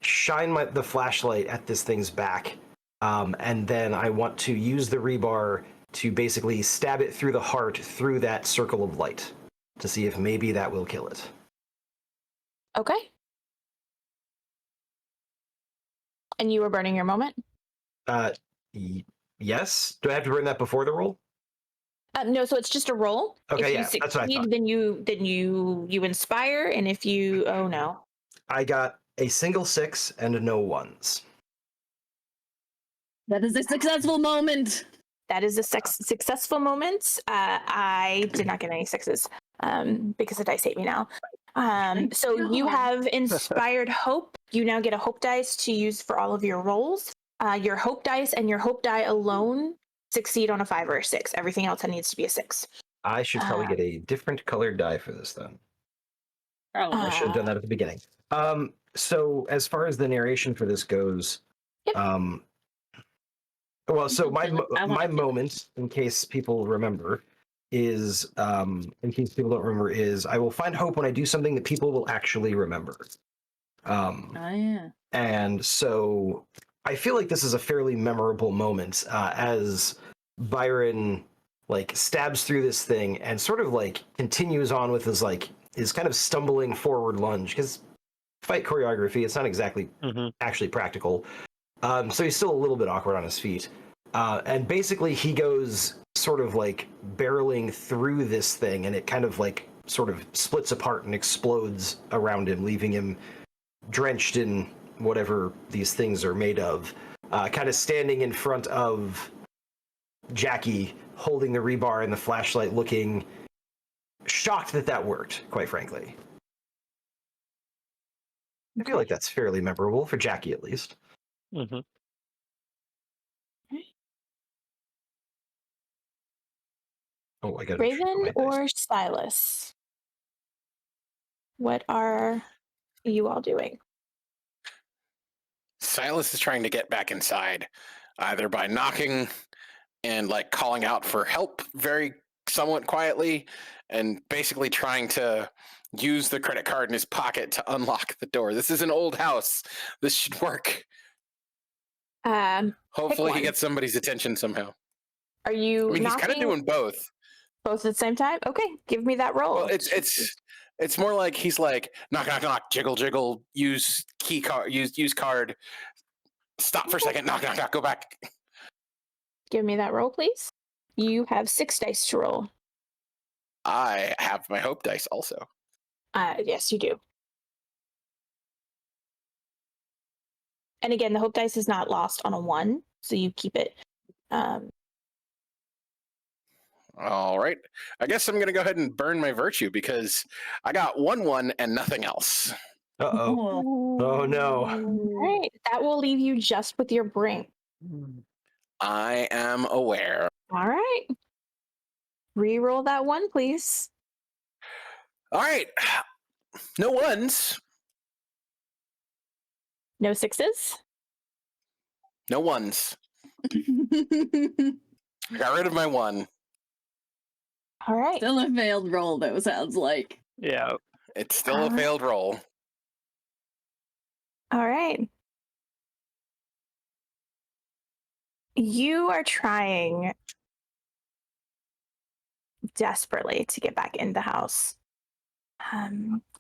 shine the flashlight at this thing's back, and then I want to use the rebar to basically stab it through the heart through that circle of light to see if maybe that will kill it. Okay. And you were burning your moment? Yes. Do I have to burn that before the roll? No, so it's just a roll. Okay, if you yeah, that's what I thought. then you inspire, and if you no. I got a single 6 and no 1s. That is a successful moment. That is a successful moment. I did not get any 6s because the dice hate me now. So you have inspired hope. You now get a hope dice to use for all of your rolls. Your hope dice and your hope die alone succeed on a 5 or a 6. Everything else needs to be a 6. I should probably get a different colored die for this then. I should have done that at the beginning. So as far as the narration for this goes, Yep. well, so my moment, in case people remember, is in case people don't remember, is I will find hope when I do something that people will actually remember. Yeah. And so I feel like this is a fairly memorable moment as Byron like stabs through this thing and sort of like continues on with his kind of stumbling forward lunge, because fight choreography, it's not exactly actually practical. So he's still a little bit awkward on his feet. And basically he goes sort of like barreling through this thing, and it kind of like sort of splits apart and explodes around him, leaving him drenched in whatever these things are made of, kind of standing in front of Jackie, holding the rebar and the flashlight, looking shocked that worked, quite frankly. I feel like that's fairly memorable for Jackie, at least. Mm-hmm. Oh, I got Raven or Silas? What are you all doing? Silas is trying to get back inside, either by knocking and like calling out for help very somewhat quietly, and basically trying to use the credit card in his pocket to unlock the door. This is an old house. This should work. Hopefully he gets somebody's attention somehow. Are you I mean, he's kind of knocking? doing both. Both at the same time? Okay, give me that roll. Well, it's more like he's like knock knock knock, jiggle jiggle, use key card, use card. Stop for a second, knock knock knock, go back. Give me that roll, please. You have 6 dice to roll. I have my hope dice also. Yes, you do. And again, the hope dice is not lost on a 1, so you keep it. All right. I guess I'm gonna go ahead and burn my virtue because I got 1 and nothing else. Uh-oh. Oh, no. All right, that will leave you just with your brain. I am aware. All right. Reroll that 1, please. All right. No 1s. No 6s. No 1s. I got rid of my 1. All right. Still a failed roll, though, sounds like. Yeah. It's still a failed roll. All right. You are trying desperately to get back in the house.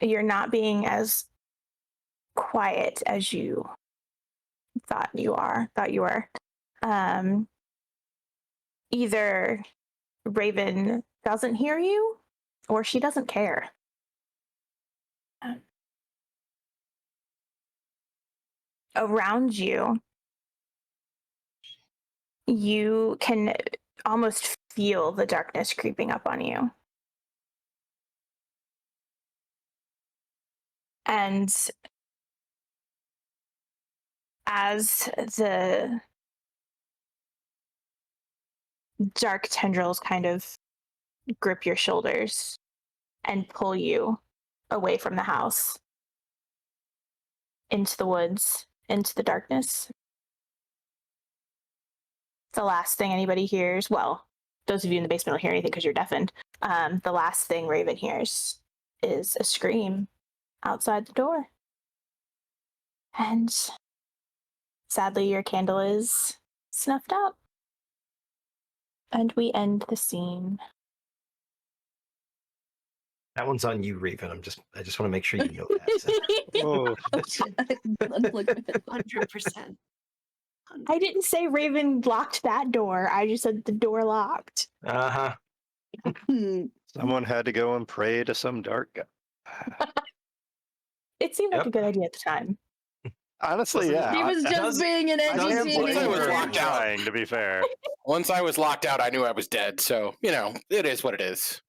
You're not being as quiet as you thought you were. Either Raven doesn't hear you or she doesn't care. Around you, you can almost feel the darkness creeping up on you. And as the dark tendrils kind of grip your shoulders and pull you away from the house into the woods, into the darkness, the last thing anybody hears, well, those of you in the basement don't hear anything because you're deafened. The last thing Raven hears is a scream outside the door. And sadly, your candle is snuffed out. And we end the scene. That one's on you, Raven. I just want to make sure you know that. Oh. 100%. I didn't say Raven locked that door. I just said the door locked. Uh-huh. Someone had to go and pray to some dark guy. It seemed like a good idea at the time. Honestly, yeah. He was just being an edgy Once I was teenager. locked out. Trying, to be fair. Once I was locked out, I knew I was dead. So, it is what it is.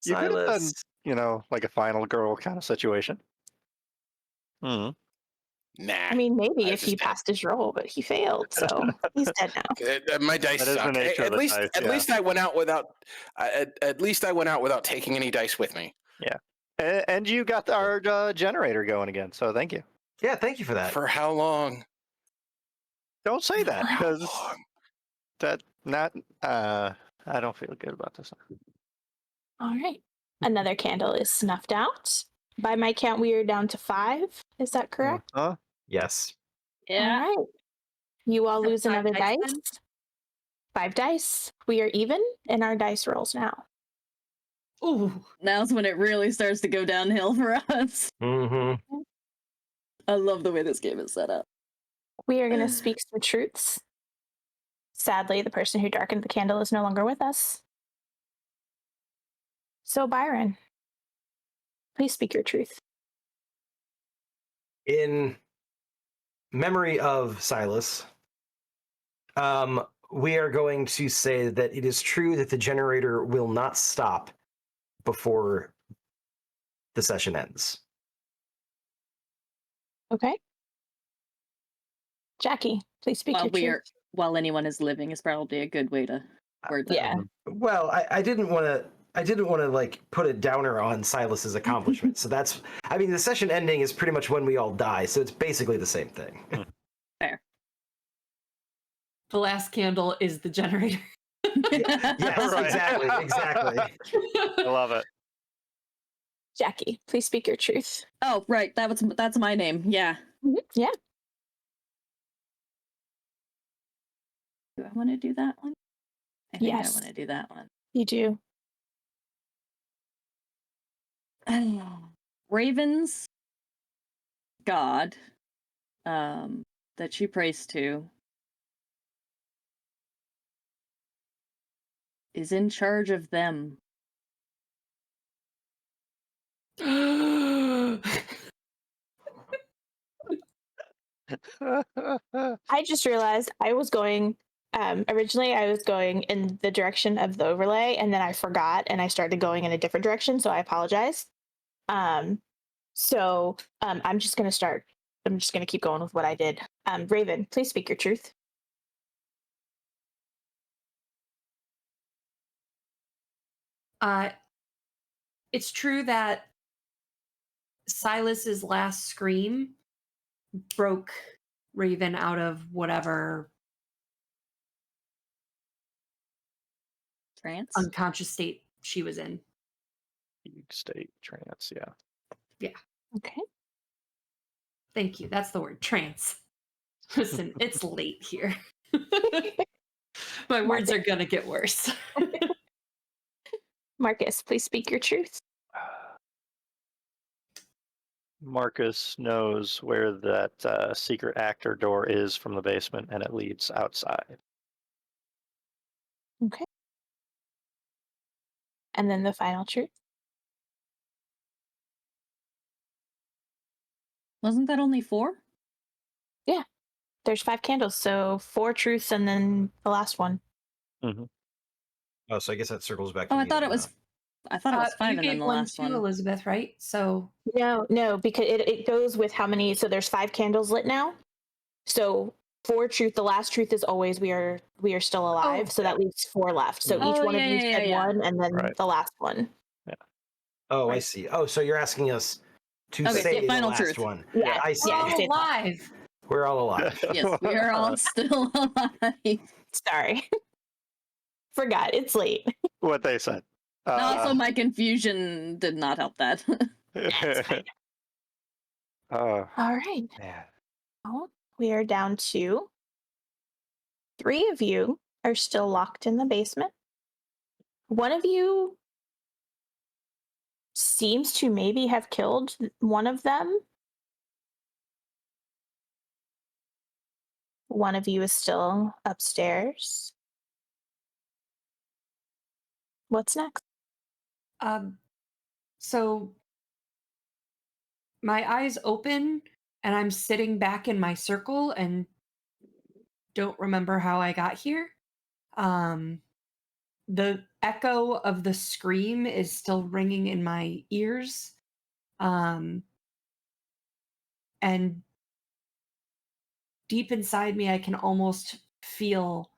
You could have done, Silas. like a final girl kind of situation. Hmm. Nah. I mean, maybe I if was he just passed his roll, but he failed, so he's dead now. My dice That is the suck. nature of At the least, dice, at yeah. least I went out without. At least I went out without taking any dice with me. And you got our generator going again, so thank you. Yeah, thank you for that. For how long? Don't say that, For how because long? I don't feel good about this. All right. Another candle is snuffed out. By my count, we are down to 5. Is that correct? Huh? Yes. All right. You all lose Five another dice dice. then? 5 dice. We are even in our dice rolls now. Ooh. Now's when it really starts to go downhill for us. Mm-hmm. I love the way this game is set up. We are going to speak some truths. Sadly, the person who darkened the candle is no longer with us. So, Byron, please speak your truth. In memory of Silas, we are going to say that it is true that the generator will not stop before the session ends. Okay. Jackie, please speak your truth. While anyone is living is probably a good way to word that. Yeah. Well, I didn't want to like put a downer on Silas's accomplishment. So that's, I mean, the session ending is pretty much when we all die, so it's basically the same thing. Fair. The last candle is the generator. Yes, Right. exactly. I love it. Jackie, please speak your truth. Oh, right. That's my name. Yeah. Yeah. Do I want to do that one? I think Yes. I want to do that one. You do. Raven's god that she prays to is in charge of them. I just realized I was going. Originally, I was going in the direction of the overlay, and then I forgot, and I started going in a different direction. So I apologize. I'm just gonna start. I'm just gonna keep going with what I did. Raven, please speak your truth. It's true that Silas's last scream broke Raven out of whatever Trance? unconscious state she was in. State trance, yeah. Yeah. Okay. Thank you. That's the word. Trance. Listen, it's late here. My words are gonna get worse. Marcus, please speak your truth. Marcus knows where that secret actor door is from the basement, and it leads outside. Okay. And then the final truth. Wasn't that only 4? Yeah. There's 5 candles, so 4 truths and then the last one. Mm-hmm. Oh, so I guess that circles back to Oh, me. I thought it was 5 you and then gave the one last too, one. Elizabeth, right? So No, because it goes with how many. So there's 5 candles lit now. So 4 truth. The last truth is always we are still alive. Oh, so that leaves 4 left. So Oh, each one of you yeah, said yeah. one, and then Right. the last one. Oh, I Right. see. Oh, so you're asking us to Okay, say yeah, the final last truth. one. Yeah, I see. we're yeah, all say that. alive. We're all alive. Yes, we are all still alive. Sorry, forgot. It's late. What they said. And also, my confusion did not help that. That's fine. Oh, All right. man. Well, we are down to 3 of you are still locked in the basement. One of you seems to maybe have killed one of them. One of you is still upstairs. What's next? So my eyes open and I'm sitting back in my circle and don't remember how I got here. The echo of the scream is still ringing in my ears. And deep inside me, I can almost feel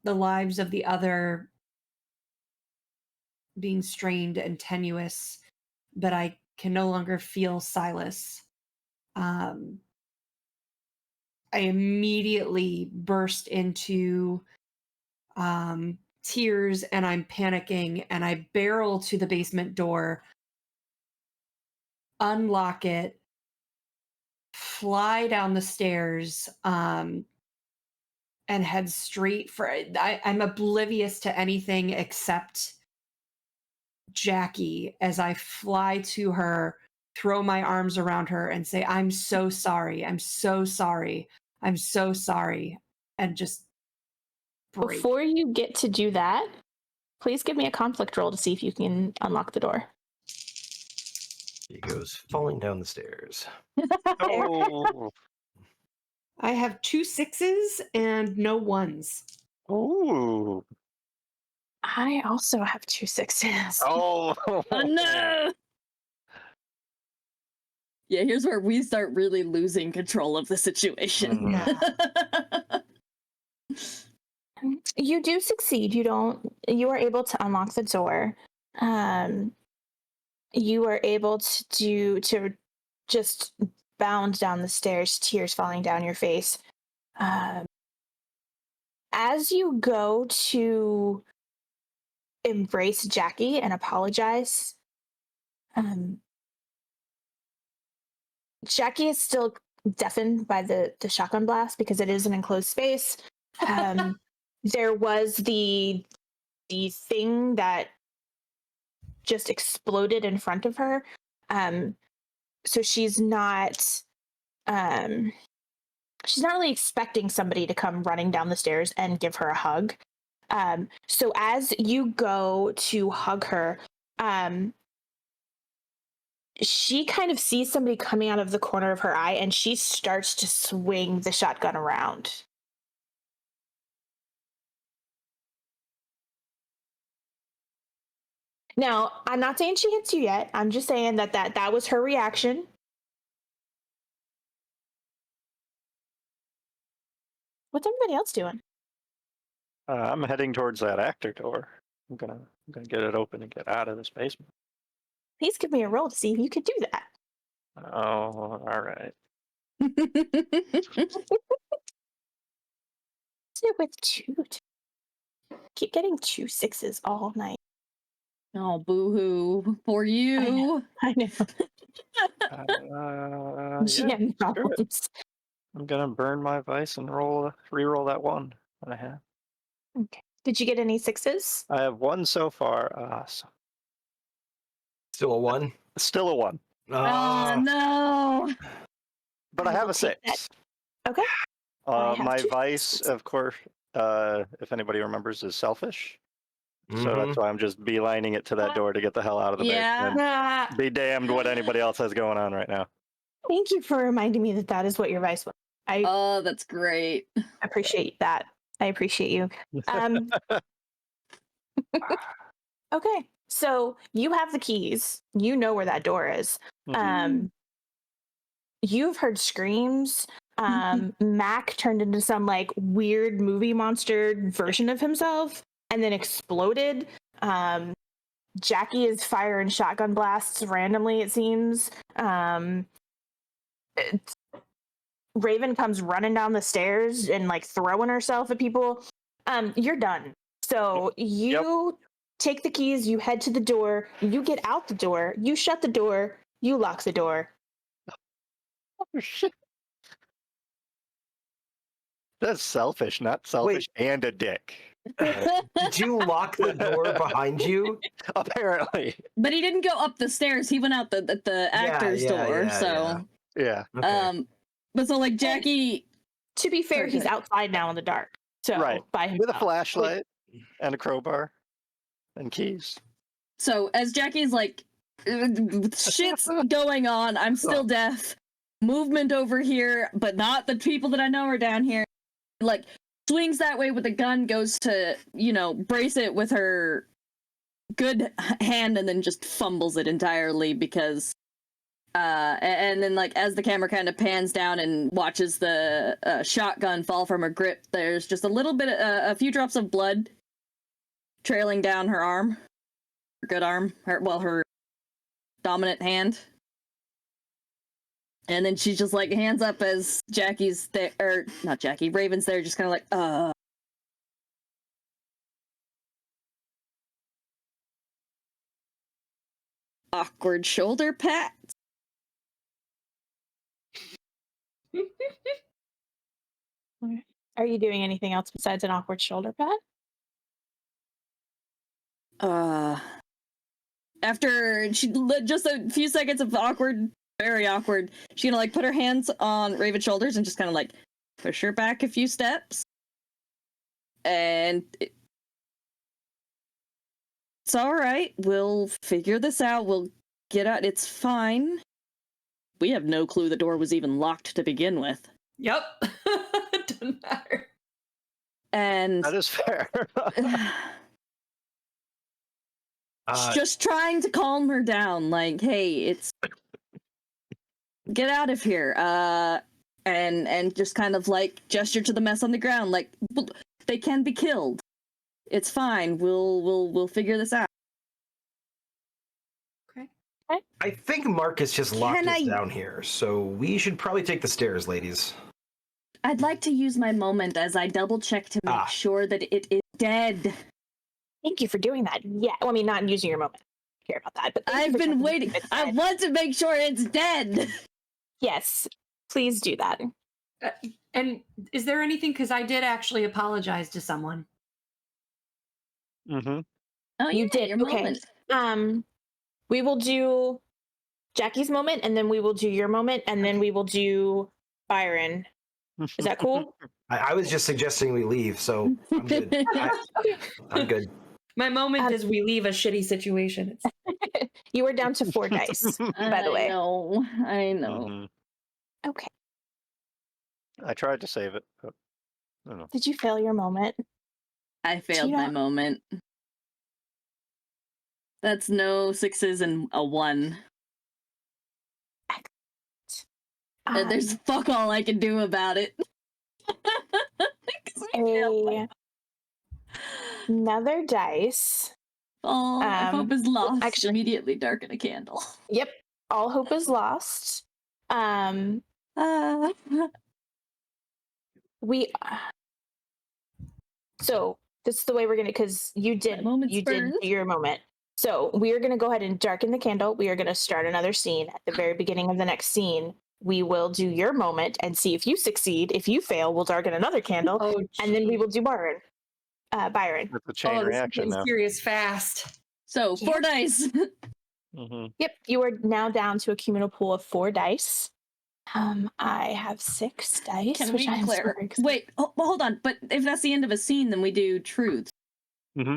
the lives of the other being strained and tenuous, but I can no longer feel Silas. I immediately burst into tears and I'm panicking and I barrel to the basement door, unlock it, fly down the stairs, and head straight for I'm oblivious to anything except Jackie as I fly to her, throw my arms around her and say, I'm so sorry. I'm so sorry. I'm so sorry. And just break. Before you get to do that, please give me a conflict roll to see if you can unlock the door. He goes falling down the stairs. Oh. I have 2 6s and no 1s. Ooh. I also have 2 6s. Oh. Oh no! Yeah, here's where we start really losing control of the situation. You do succeed. You are able to unlock the door. You are able to just bound down the stairs, tears falling down your face. As you go to embrace Jackie and apologize, Jackie is still deafened by the shotgun blast because it is an enclosed space. There was the thing that just exploded in front of her. So she's not really expecting somebody to come running down the stairs and give her a hug. So as you go to hug her, she kind of sees somebody coming out of the corner of her eye, and she starts to swing the shotgun around. Now, I'm not saying she hits you yet. I'm just saying that was her reaction. What's everybody else doing? I'm heading towards that actor door. I'm gonna get it open and get out of this basement. Please give me a roll to see if you could do that. Oh, all right. Sit with two. Keep getting 2 6s all night. Oh, boo-hoo. For you. I know. Yeah, GM screw it. problems. I'm gonna burn my vice and re-roll that 1.5. Okay. Did you get any 6s? I have 1 so far. So Still a 1. still a 1, Oh, no. but I I have will a take 6. that. Okay. I have My 2 vice, 6s. of course, if anybody remembers, is selfish. So Mhm. that's why I'm just beelining it to that door to get the hell out of the basement. Ah, Be damned what anybody else has going on right now. Thank you for reminding me that is what your vice was. I Oh, that's great. appreciate that. I appreciate you. Okay. So you have the keys. You know where that door is. You've heard screams. Mac turned into some like weird movie monster version of himself and then exploded. Jackie is firing shotgun blasts randomly, it seems. Raven comes running down the stairs and like throwing herself at people. You're done. So you take the keys, you head to the door, you get out the door, you shut the door, you lock the door. Oh, shit. That's selfish, not selfish, and a dick. Did you lock the door behind you? Apparently. But he didn't go up the stairs. He went out the actor's door. So Yeah. Okay. but so like Jackie. To be fair, Sorry, he's go ahead. outside now in the dark. So Right. by himself. With a flashlight and a crowbar and keys. So as Jackie's like, shit's going on. I'm still deaf. Movement over here, but not the people that I know are down here. Like swings that way with a gun, goes to brace it with her good hand, and then just fumbles it entirely because. And then like as the camera kind of pans down and watches the shotgun fall from her grip, there's just a few drops of blood trailing down her arm, her good arm, her dominant hand. And then she's just like hands up as Jackie's there, or not Jackie, Raven's there, just kind of like, awkward shoulder pat. Are you doing anything else besides an awkward shoulder pat? After just a few seconds of awkward, very awkward, she's gonna like put her hands on Raven's shoulders and just kind of like push her back a few steps. And it's all right. We'll figure this out. We'll get out. It's fine. We have no clue the door was even locked to begin with. yep. Doesn't matter. And That is fair. just trying to calm her down, like, hey, it's get out of here. And just kind of like gesture to the mess on the ground, like they can be killed. It's fine. We'll figure this out. Okay. I think Marcus just locked Can us I- down here, so we should probably take the stairs, ladies. I'd like to use my moment as I double check to make sure that it is dead. Thank you for doing that. Yeah, well, I mean, not using your moment. I care about that, but thank you I've for been checking waiting. if it's I dead. want to make sure it's dead. Yes, please do that. And is there anything? Because I did actually apologize to someone. Mm-hmm. Oh, You yeah, did. your Okay. moment. We will do Jackie's moment, and then we will do your moment, and then we will do Byron. Is that cool? I was just suggesting we leave, so I'm good. I'm good. My moment is we leave a shitty situation. You are down to 4 dice, by the way. I know. Mhm. Okay. I tried to save it, but I don't know. Did you fail your moment? I failed my moment. That's no 6s and a 1. There's fuck all I can do about it. Another dice. All hope is lost. Actually, immediately darken a candle. Yep. All hope is lost. We so this is the way we're gonna, because you did your moment. So we are gonna go ahead and darken the candle. We are gonna start another scene. At the very beginning of the next scene, we will do your moment and see if you succeed. If you fail, we'll darken another candle, and then we will do Byron. It's a chain reaction now. Serious fast. So 4 dice. Yep, you are now down to a cumulative pool of 4 dice. I have 6 dice. Can which we wait, hold on. But if that's the end of a scene, then we do truths.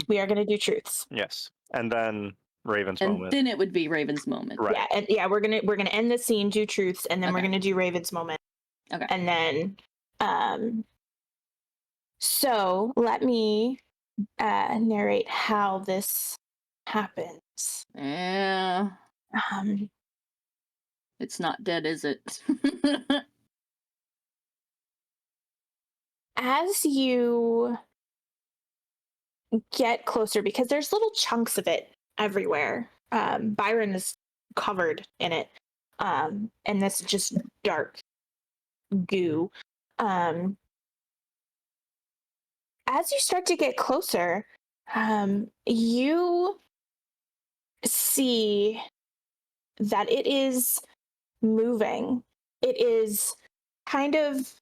We are going to do truths. Yes, and then Raven's and moment. then it would be Raven's moment. Right. Yeah, we're gonna end the scene, do truths, and then we're gonna do Raven's moment. Okay. And then, so let me narrate how this happens. Yeah. It's not dead, is it? As you get closer, because there's little chunks of it everywhere. Byron is covered in it, and this just dark goo. As you start to get closer, you see that it is moving. It is kind of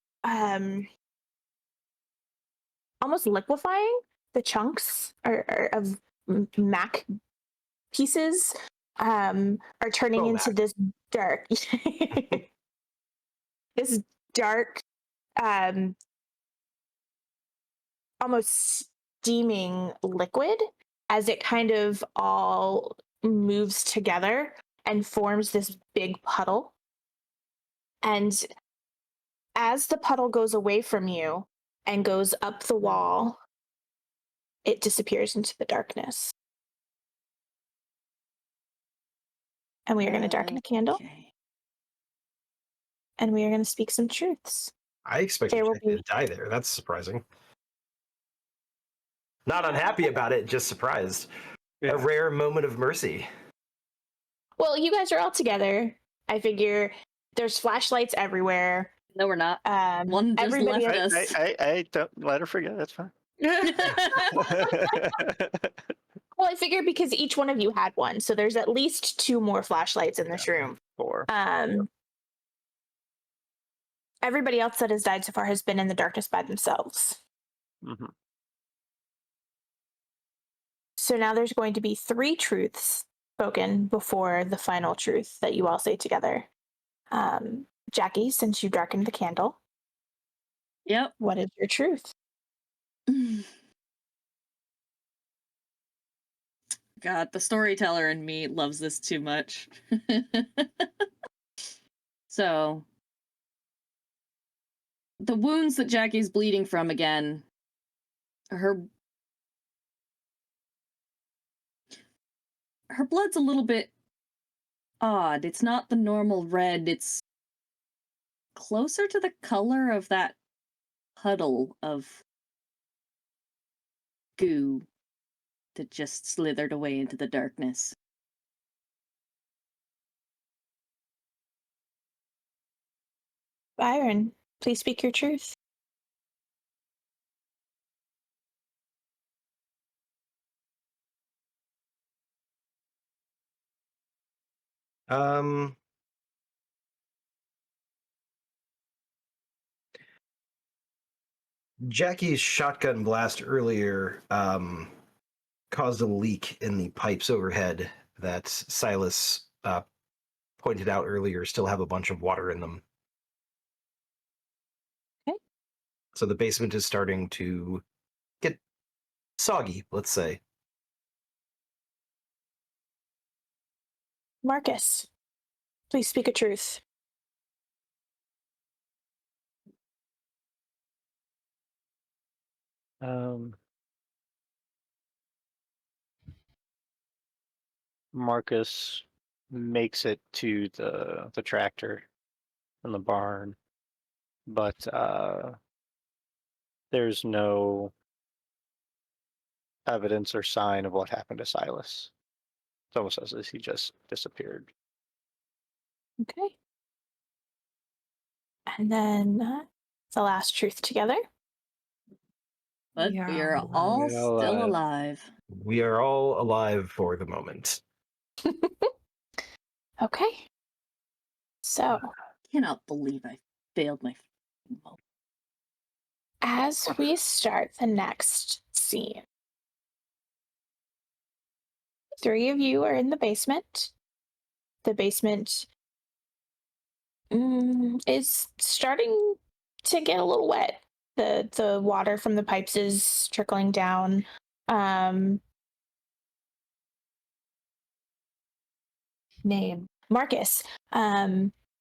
almost liquefying. The chunks of Mac pieces are turning into this dark, this dark, almost steaming liquid as it kind of all moves together and forms this big puddle. And as the puddle goes away from you and goes up the wall, it disappears into the darkness. And we are going to darken a candle. And we are going to speak some truths. I expected you to die there. That's surprising. Not unhappy about it, just surprised. Yeah. A rare moment of mercy. Well, you guys are all together. I figure there's flashlights everywhere. No, we're not. One just everybody left us. I don't let her forget. That's fine. Well, I figure because each one of you had one, so there's at least 2 more flashlights in this room. 4. Everybody else that has died so far has been in the darkness by themselves. So now there's going to be 3 truths spoken before the final truth that you all say together. Jackie, since you darkened the candle. Yep. What is your truth? God, the storyteller in me loves this too much. So, the wounds that Jackie's bleeding from again, her blood's a little bit odd. It's not the normal red. It's closer to the color of that puddle of goo that just slithered away into the darkness. Byron, please speak your truth. Jackie's shotgun blast earlier caused a leak in the pipes overhead that Silas pointed out earlier still have a bunch of water in them. Okay. So the basement is starting to get soggy, let's say. Marcus, please speak a truth. Marcus makes it to the tractor in the barn, but there's no evidence or sign of what happened to Silas. It's almost as if he just disappeared. Okay. And then the last truth together. But Yeah. we are all Well, still alive. We are all alive for the moment. Okay. So, Cannot believe I failed my. as we start the next scene, 3 of you are in the basement. The basement is starting to get a little wet. The water from the pipes is trickling down. Name Marcus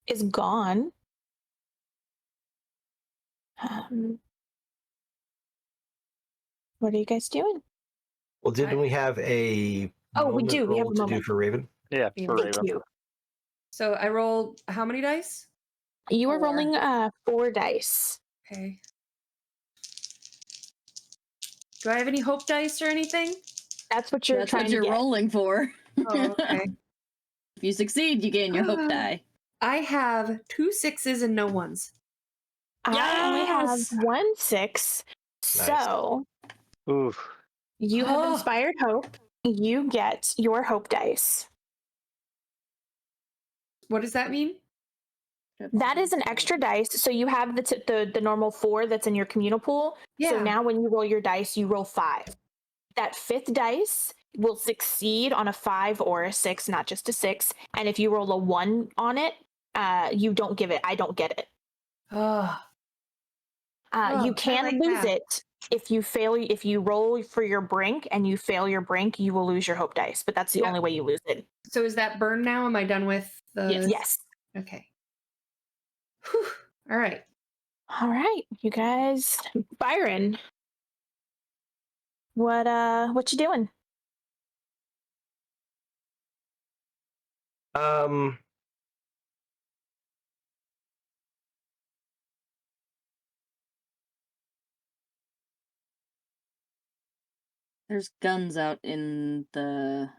is gone. What are you guys doing? Well, didn't we have a Oh, we moment do. We have roll a to do moment. for Raven? Yeah, for Thank Raven. you. So I rolled how many dice? You were 4. rolling 4 dice. Okay. Do I have any hope dice or anything? That's what you're That's trying what you're to get. rolling for. Oh, okay. If you succeed, you gain your hope die. I have 2 6s and no 1s. I only have Yes! 1 6. So Oof. you have Oh. inspired hope. You get your hope dice. What does that mean? That is an extra dice. So you have the normal 4 that's in your communal pool. So Yeah. now when you roll your dice, you roll 5. That 5th dice will succeed on a 5 or a 6, not just a 6. And if you roll a 1 on it, you don't give it. I don't get it. Oh. You can like lose that. it if you fail. If you roll for your brink and you fail your brink, you will lose your hope dice. But that's the Yeah. only way you lose it. So is that burn now? Am I done with the? Yes. Okay. Whew. All right. All right, you guys. Byron, what you doing? There's guns out in the.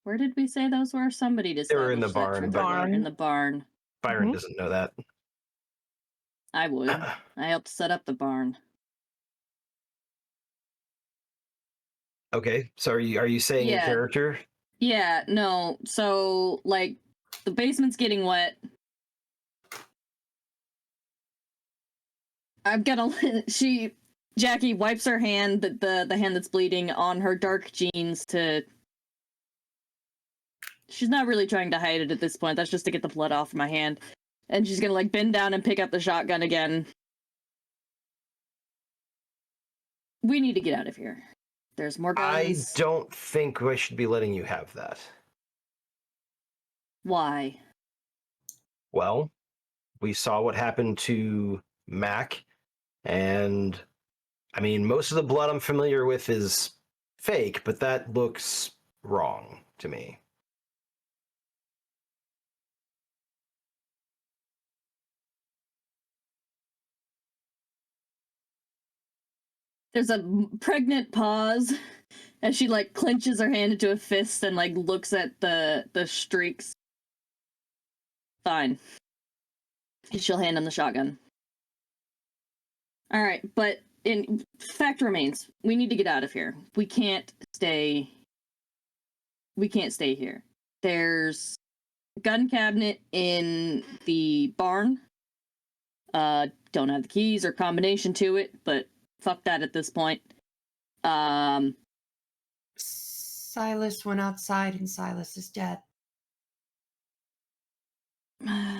Where did we say those were? Somebody They were in the established that barn, but Barn. in the barn. Byron Mhm. doesn't know that. I would. I helped set up the barn. Okay, so are you saying in Yeah. character? Yeah, no. So, like, the basement's getting wet. I've got a. Jackie wipes her hand, the hand that's bleeding, on her dark jeans to. She's not really trying to hide it at this point. That's just to get the blood off my hand. And she's gonna, like, bend down and pick up the shotgun again. We need to get out of here. There's more I guns. don't think I should be letting you have that. Why? Well, we saw what happened to Mac, and I mean, most of the blood I'm familiar with is fake, but that looks wrong to me. There's a pregnant pause as she, like, clenches her hand into a fist and, like, looks at the streaks. Fine. She'll hand him the shotgun. All right, but fact remains, we need to get out of here. We can't stay here. There's a gun cabinet in the barn. Don't have the keys or combination to it, but fuck that at this point. Silas, Silas went outside and Silas is dead.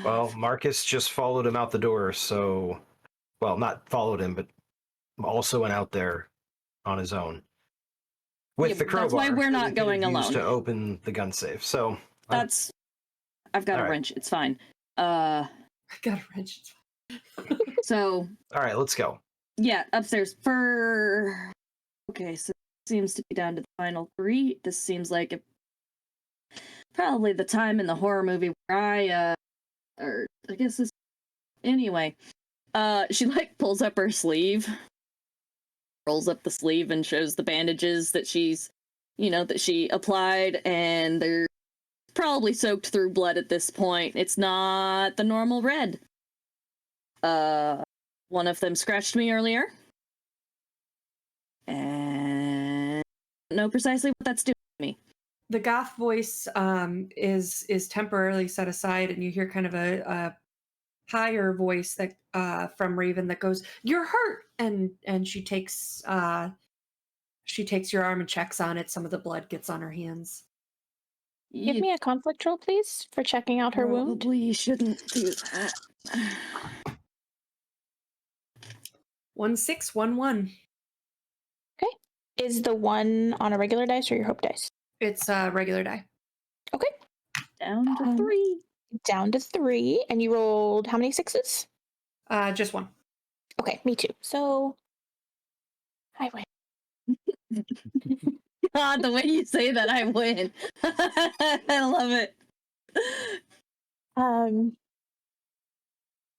Well, Marcus just followed him out the door, so... Well, not followed him, but also went out there on his own. With Yeah, the crowbar. that's why we're that not we could have going used alone. to open the gun safe, so... That's... I've got a Alright. wrench, it's fine. I got a wrench. So... Alright, let's go. Yeah, upstairs. Okay, so it seems to be down to the final 3. This seems like probably the time in the horror movie where or I guess this... Anyway, she, like, pulls up her sleeve, rolls up the sleeve and shows the bandages that she's, that she applied, and they're probably soaked through blood at this point. It's not the normal red. One of them scratched me earlier. And I don't know precisely what that's doing to me. The goth voice is temporarily set aside, and you hear kind of a higher voice that from Raven that goes, "You're hurt," and she takes your arm and checks on it. Some of the blood gets on her hands. Give me a conflict roll, please, for checking out her wound. Probably shouldn't do that. 1, 6, 1, 1. Okay. Is the 1 on a regular dice or your hope dice? It's a regular die. Okay. Down to 3. Down to 3. And you rolled how many 6s? Just 1. Okay, me too. So I win. God, the way you say that, I win. I love it.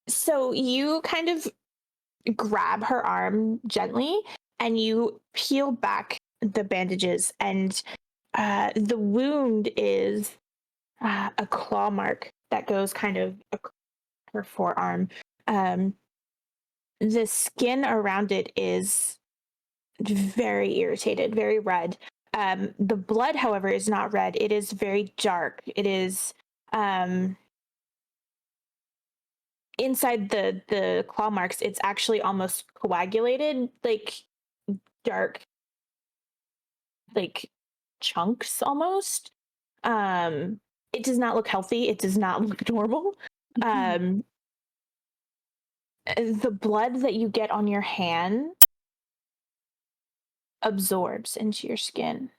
So you kind of grab her arm gently and you peel back the bandages, and the wound is a claw mark that goes kind of across her forearm. The skin around it is very irritated, very red. The blood, however, is not red. It is very dark. It is inside the claw marks. It's actually almost coagulated, like dark, like chunks almost. It does not look healthy. It does not look normal. The blood that you get on your hand absorbs into your skin.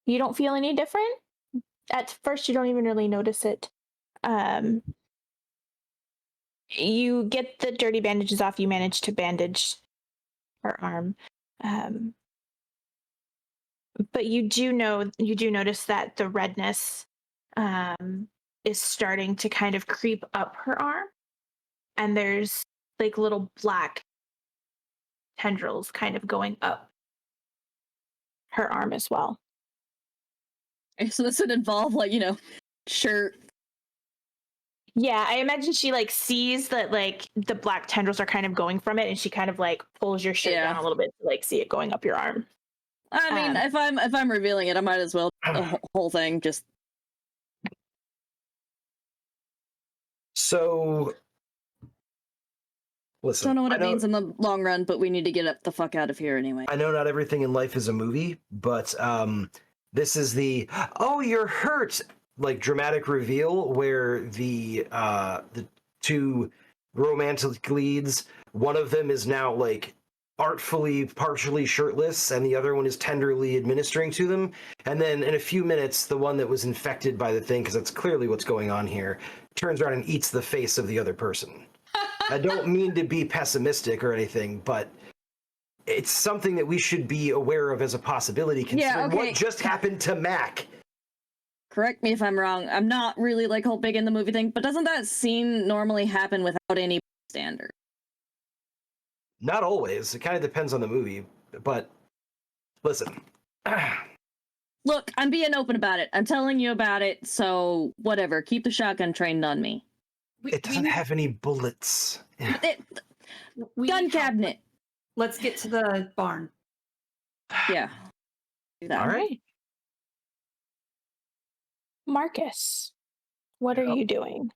You don't feel any different. At first, you don't even really notice it. You get the dirty bandages off. You manage to bandage her arm. But you do notice that the redness is starting to kind of creep up her arm. And there's like little black tendrils kind of going up her arm as well. So this would involve, like, shirt. Yeah, I imagine she like sees that like the black tendrils are kind of going from it, and she kind of like pulls your shirt down a little bit to like see it going up your arm. I mean, if I'm revealing it, I might as well the whole thing just. So, listen. Don't know what it means in the long run, but we need to get the fuck out of here anyway. I know not everything in life is a movie, but this is the "oh, you're hurt" like dramatic reveal where the 2 romantic leads, one of them is now like artfully partially shirtless and the other one is tenderly administering to them, and then in a few minutes the one that was infected by the thing, because that's clearly what's going on here, turns around and eats the face of the other person. I don't mean to be pessimistic or anything, but it's something that we should be aware of as a possibility, considering what just happened to Mac. Correct me if I'm wrong. I'm not really like whole big in the movie thing, but doesn't that scene normally happen without any standard? Not always. It kind of depends on the movie, but listen. Look, I'm being open about it. I'm telling you about it, so whatever. Keep the shotgun trained on me. It doesn't have any bullets. Gun cabinet. Let's get to the barn. Yeah. Do that. All right. Marcus, what are you doing?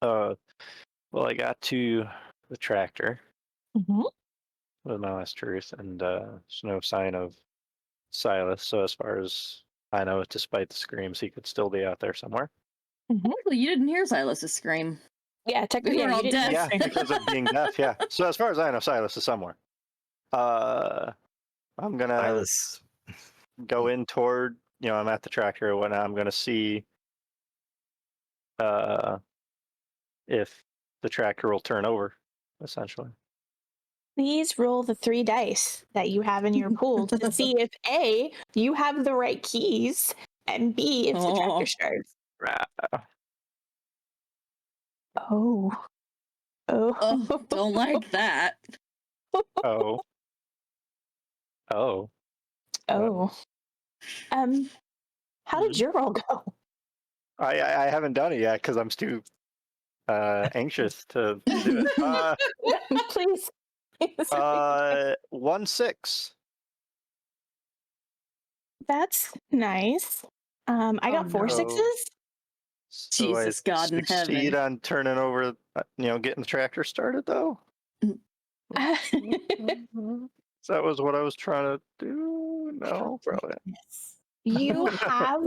Well, I got to the tractor Mm-hmm. with my last truth, and there's no sign of Silas. So as far as I know, despite the screams, he could still be out there somewhere. Actually, you didn't hear Silas's scream. Yeah, technically, We were yeah, all you didn't deaf. hear Yeah, because of being deaf. Yeah. So as far as I know, Silas is somewhere. I'm gonna Silas. go in toward. I'm at the tractor or whatnot. I'm gonna see if the tractor will turn over, essentially. Please roll the 3 dice that you have in your pool to see if A, you have the right keys, and B, if the Oh. tractor starts. Oh. Oh. Oh, don't like that. Oh. Oh. Oh. How did your roll go? I haven't done it yet because I'm too anxious to do it. Please. 1-6. That's nice. I got 4 no. sixes. So Jesus, God in succeed heaven. on turning over, getting the tractor started though. So that was what I was trying to do. No, probably. You have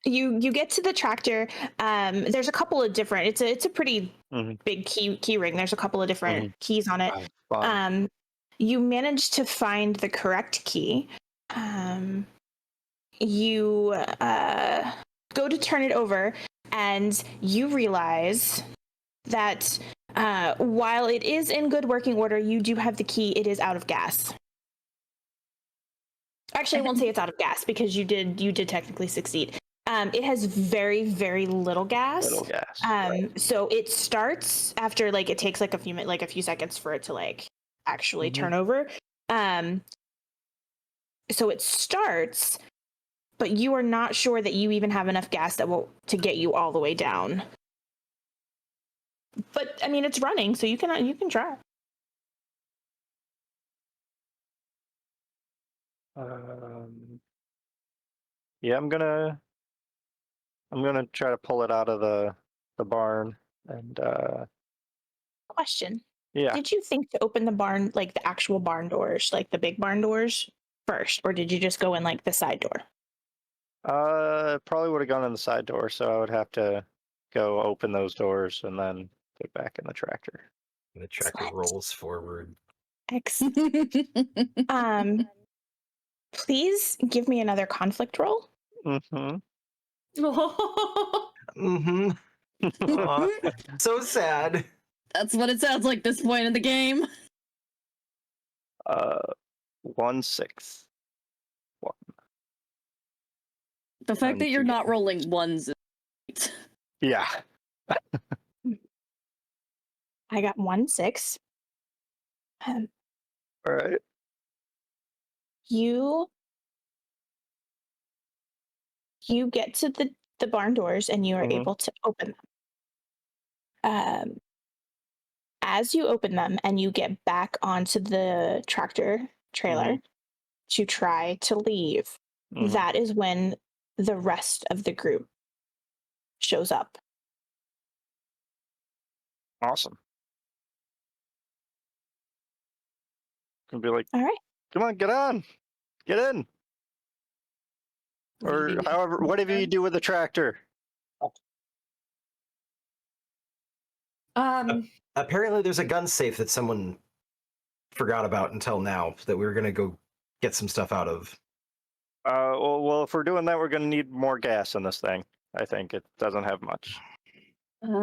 you get to the tractor. There's a couple of different. It's a pretty Mhm. big key ring. There's a couple of different keys on it. Fun. You manage to find the correct key. You go to turn it over, and you realize that while it is in good working order, you do have the key. It is out of gas. Actually, I won't say it's out of gas because you did technically succeed. It has very, very little gas. Little gas. So it starts after it takes a few seconds for it to actually turn over. So it starts, but you are not sure that you even have enough gas to get you all the way down. But I mean, it's running, so you can try. Yeah, I'm gonna try to pull it out of the barn and Question. yeah. Did you think to open the barn, the actual barn doors, the big barn doors first, or did you just go in the side door? Probably would have gone in the side door, so I would have to go open those doors and then get back in the tractor. The tractor rolls forward. Excellent. Please give me another conflict roll. Mm-hmm. Mm-hmm. Aw, so sad. That's what it sounds like this point in the game. 1-6. The fact that you're two. not rolling ones is Yeah. I got 1-6. All right. You get to the barn doors and you are able to open them. As you open them and you get back onto the tractor trailer to try to leave, that is when the rest of the group shows up. Awesome. Gonna be like, all right, come on, get on, get in, or however, whatever you do with the tractor. Apparently, there's a gun safe that someone forgot about until now that we were gonna go get some stuff out of. Well, if we're doing that, we're gonna need more gas in this thing. I think it doesn't have much.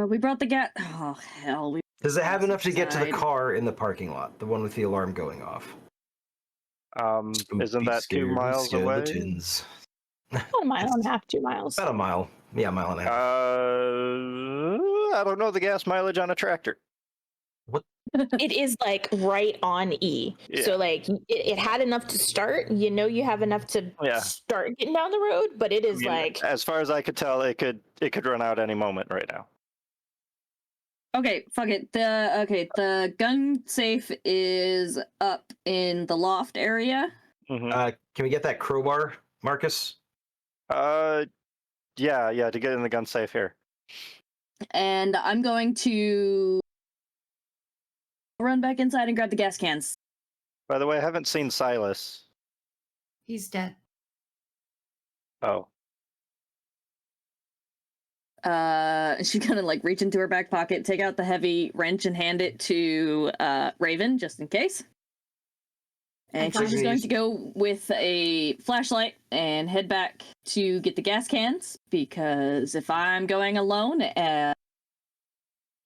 we brought the gas. Oh hell! Does it have enough to get to the Outside. car in the parking lot, the one with the alarm going off? Isn't that 2 miles away? Skeletons. about a mile and a half, 2 miles. About a mile. Yeah, a mile and a half. I don't know the gas mileage on a tractor. It is right on E. Yeah. So it had enough to start. You have enough to start getting down the road, but it is as far as I could tell, it could run out any moment right now. Okay, fuck it. The gun safe is up in the loft area. Can we get that crowbar, Marcus? Yeah, to get in the gun safe here. And I'm going to run back inside and grab the gas cans. By the way, I haven't seen Silas. He's dead. Oh. She's gonna like reach into her back pocket, take out the heavy wrench, and hand it to Raven just in case. And she's just going to go with a flashlight and head back to get the gas cans, because if I'm going alone,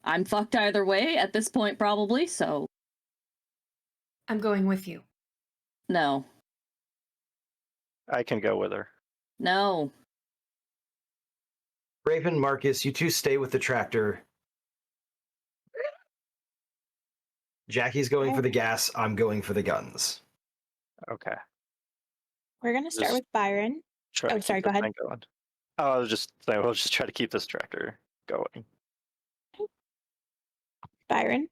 I'm fucked either way at this point, probably, so. I'm going with you. No. I can go with her. No. Raven, Marcus, you two stay with the tractor. Jackie's going for the gas. I'm going for the guns. Okay. We're going to start Just with Byron. Try to Oh, keep sorry, this go ahead. thing going. Oh, I was just saying, we'll just try to keep this tractor going. Byron.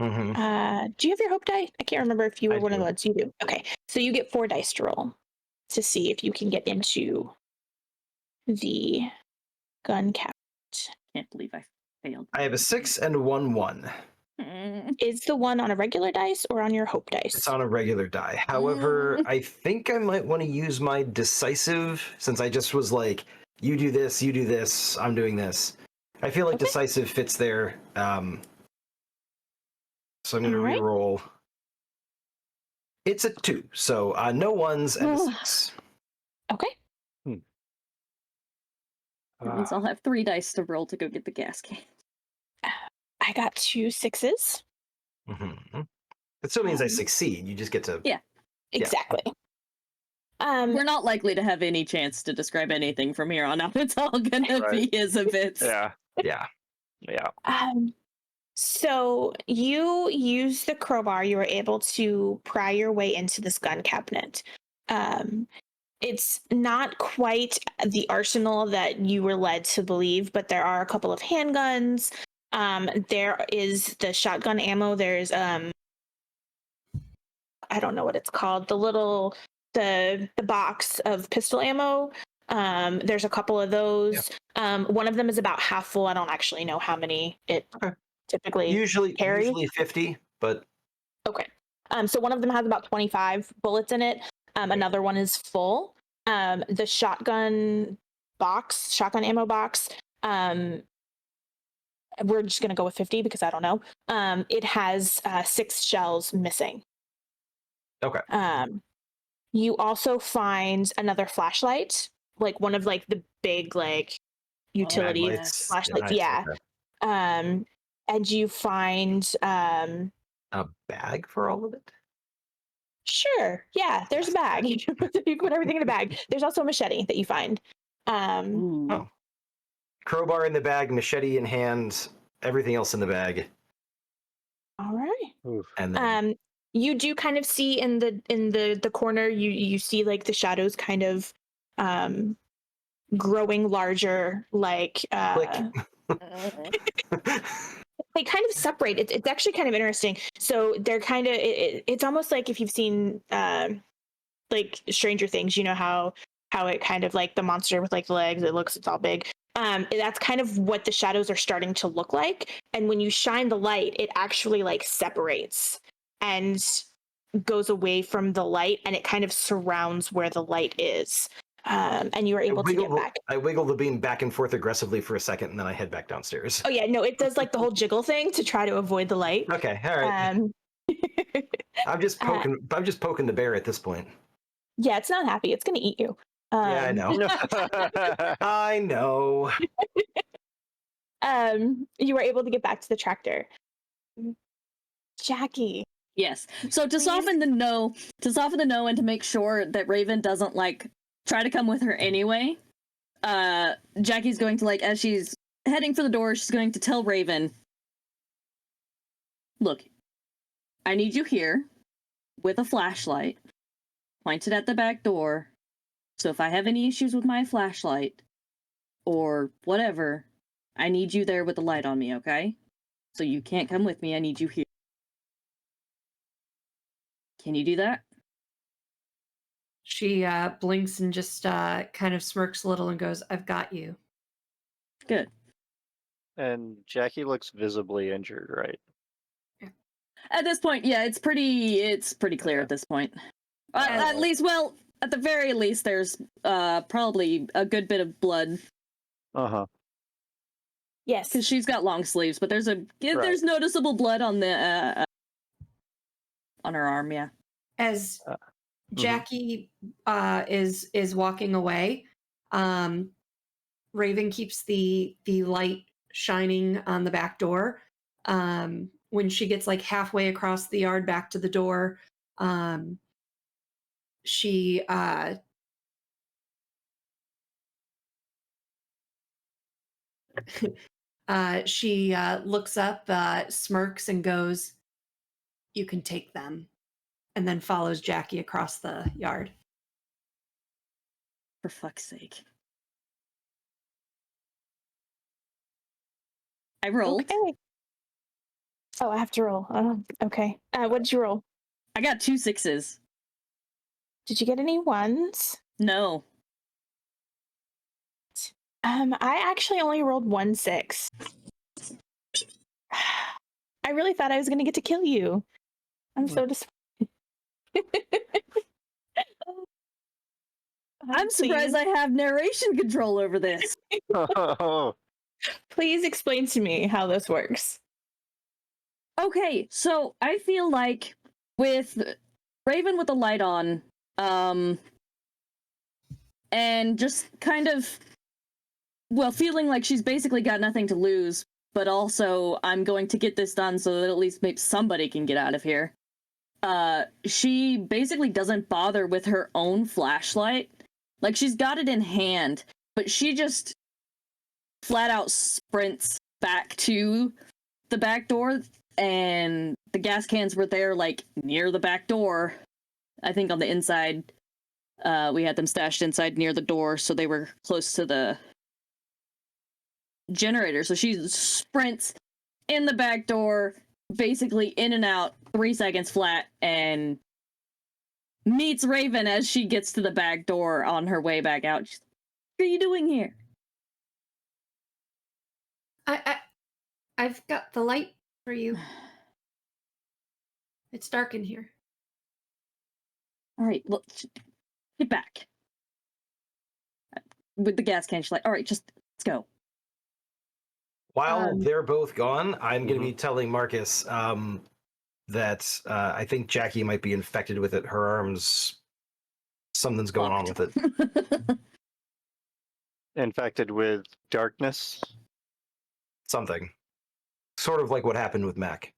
Mm-hmm. Do you have your hope die? I can't remember if you were I one of do. the ones. You do. Okay. So you get 4 dice to roll to see if you can get into the gun cabinet. Can't believe I failed. I have a 6 and a 1-1. Is the one on a regular dice or on your hope dice? It's on a regular die. However, I think I might want to use my decisive, since I just was like, you do this, I'm doing this. I feel like decisive fits there. So I'm going to reroll. It's a 2, so no 1s and a 6. Okay. That means I'll have 3 dice to roll to go get the gas can. I got 2 6s. Mm-hmm. It still means I succeed. You just get to... Yeah. Exactly. We're not likely to have any chance to describe anything from here on out. It's all gonna be his events. Yeah. Yeah. So you use the crowbar. You were able to pry your way into this gun cabinet. It's not quite the arsenal that you were led to believe, but there are a couple of handguns. There is the shotgun ammo. There's I don't know what it's called. The box of pistol ammo. There's a couple of those. Yeah. One of them is about half full. I don't actually know how many it typically carries. Usually 50, but okay. So one of them has about 25 bullets in it. Another one is full. The shotgun ammo box. We're just gonna go with 50 because I don't know. It has 6 shells missing. Okay. You also find another flashlight, like one of like the big like utility flashlights. Yeah. Okay. And you find a bag for all of it. Sure. Yeah, there's a bag. You can put everything in a bag. There's also a machete that you find. Crowbar in the bag, machete in hand, everything else in the bag. All right. Oof. And then you do kind of see in the corner, you see like the shadows kind of growing larger, like they kind of separate. It's actually kind of interesting. So they're kind of it's almost like if you've seen like Stranger Things, you know how it kind of like the monster with like the legs, it's all big. That's kind of what the shadows are starting to look like. And when you shine the light, it actually like separates and goes away from the light, and it kind of surrounds where the light is. And you are able to get back. I wiggle the beam back and forth aggressively for a second, and then I head back downstairs. Oh yeah, no, it does like the whole jiggle thing to try to avoid the light. Okay, all right. I'm just poking the bear at this point. Yeah, it's not happy. It's gonna eat you. Yeah, I know. I know. You were able to get back to the tractor. Jackie. Yes. So to soften the no, and to make sure that Raven doesn't like try to come with her anyway, Jackie's going to like, as she's heading for the door, she's going to tell Raven, look, I need you here with a flashlight pointed at the back door. So if I have any issues with my flashlight or whatever, I need you there with the light on me, okay? So you can't come with me. I need you here. Can you do that? She blinks and just kind of smirks a little and goes, I've got you. Good. And Jackie looks visibly injured, right? At this point, yeah, it's pretty clear at this point. At least, well, at the very least, there's probably a good bit of blood Yes. because she's got long sleeves. But there's noticeable blood on the on her arm. Yeah. As Jackie is walking away, Raven keeps the light shining on the back door. When she gets like halfway across the yard back to the door, she she looks up, smirks, and goes, "You can take them," and then follows Jackie across the yard. For fuck's sake. I rolled. Okay. Oh, I have to roll. Okay. What did you roll? I got 2 6s. Did you get any ones? No. I actually only rolled 1 6. I really thought I was going to get to kill you. I'm so disappointed. I'm surprised I have narration control over this. Please explain to me how this works. Okay, so I feel like with Raven with the light on, and just kind of, well, feeling like she's basically got nothing to lose, but also I'm going to get this done so that at least maybe somebody can get out of here. She basically doesn't bother with her own flashlight. Like, she's got it in hand, but she just flat out sprints back to the back door, and the gas cans were there, like, near the back door. I think on the inside, we had them stashed inside near the door, so they were close to the generator. So she sprints in the back door, basically in and out, 3 seconds flat, and meets Raven as she gets to the back door on her way back out. She's, what are you doing here? I've got the light for you. It's dark in here. All right, look, get back. With the gas can, she's like, all right, just let's go. While they're both gone, I'm going to be telling Marcus that I think Jackie might be infected with it. Her arms, something's going on with it. Infected with darkness. Something. Sort of like what happened with Mac.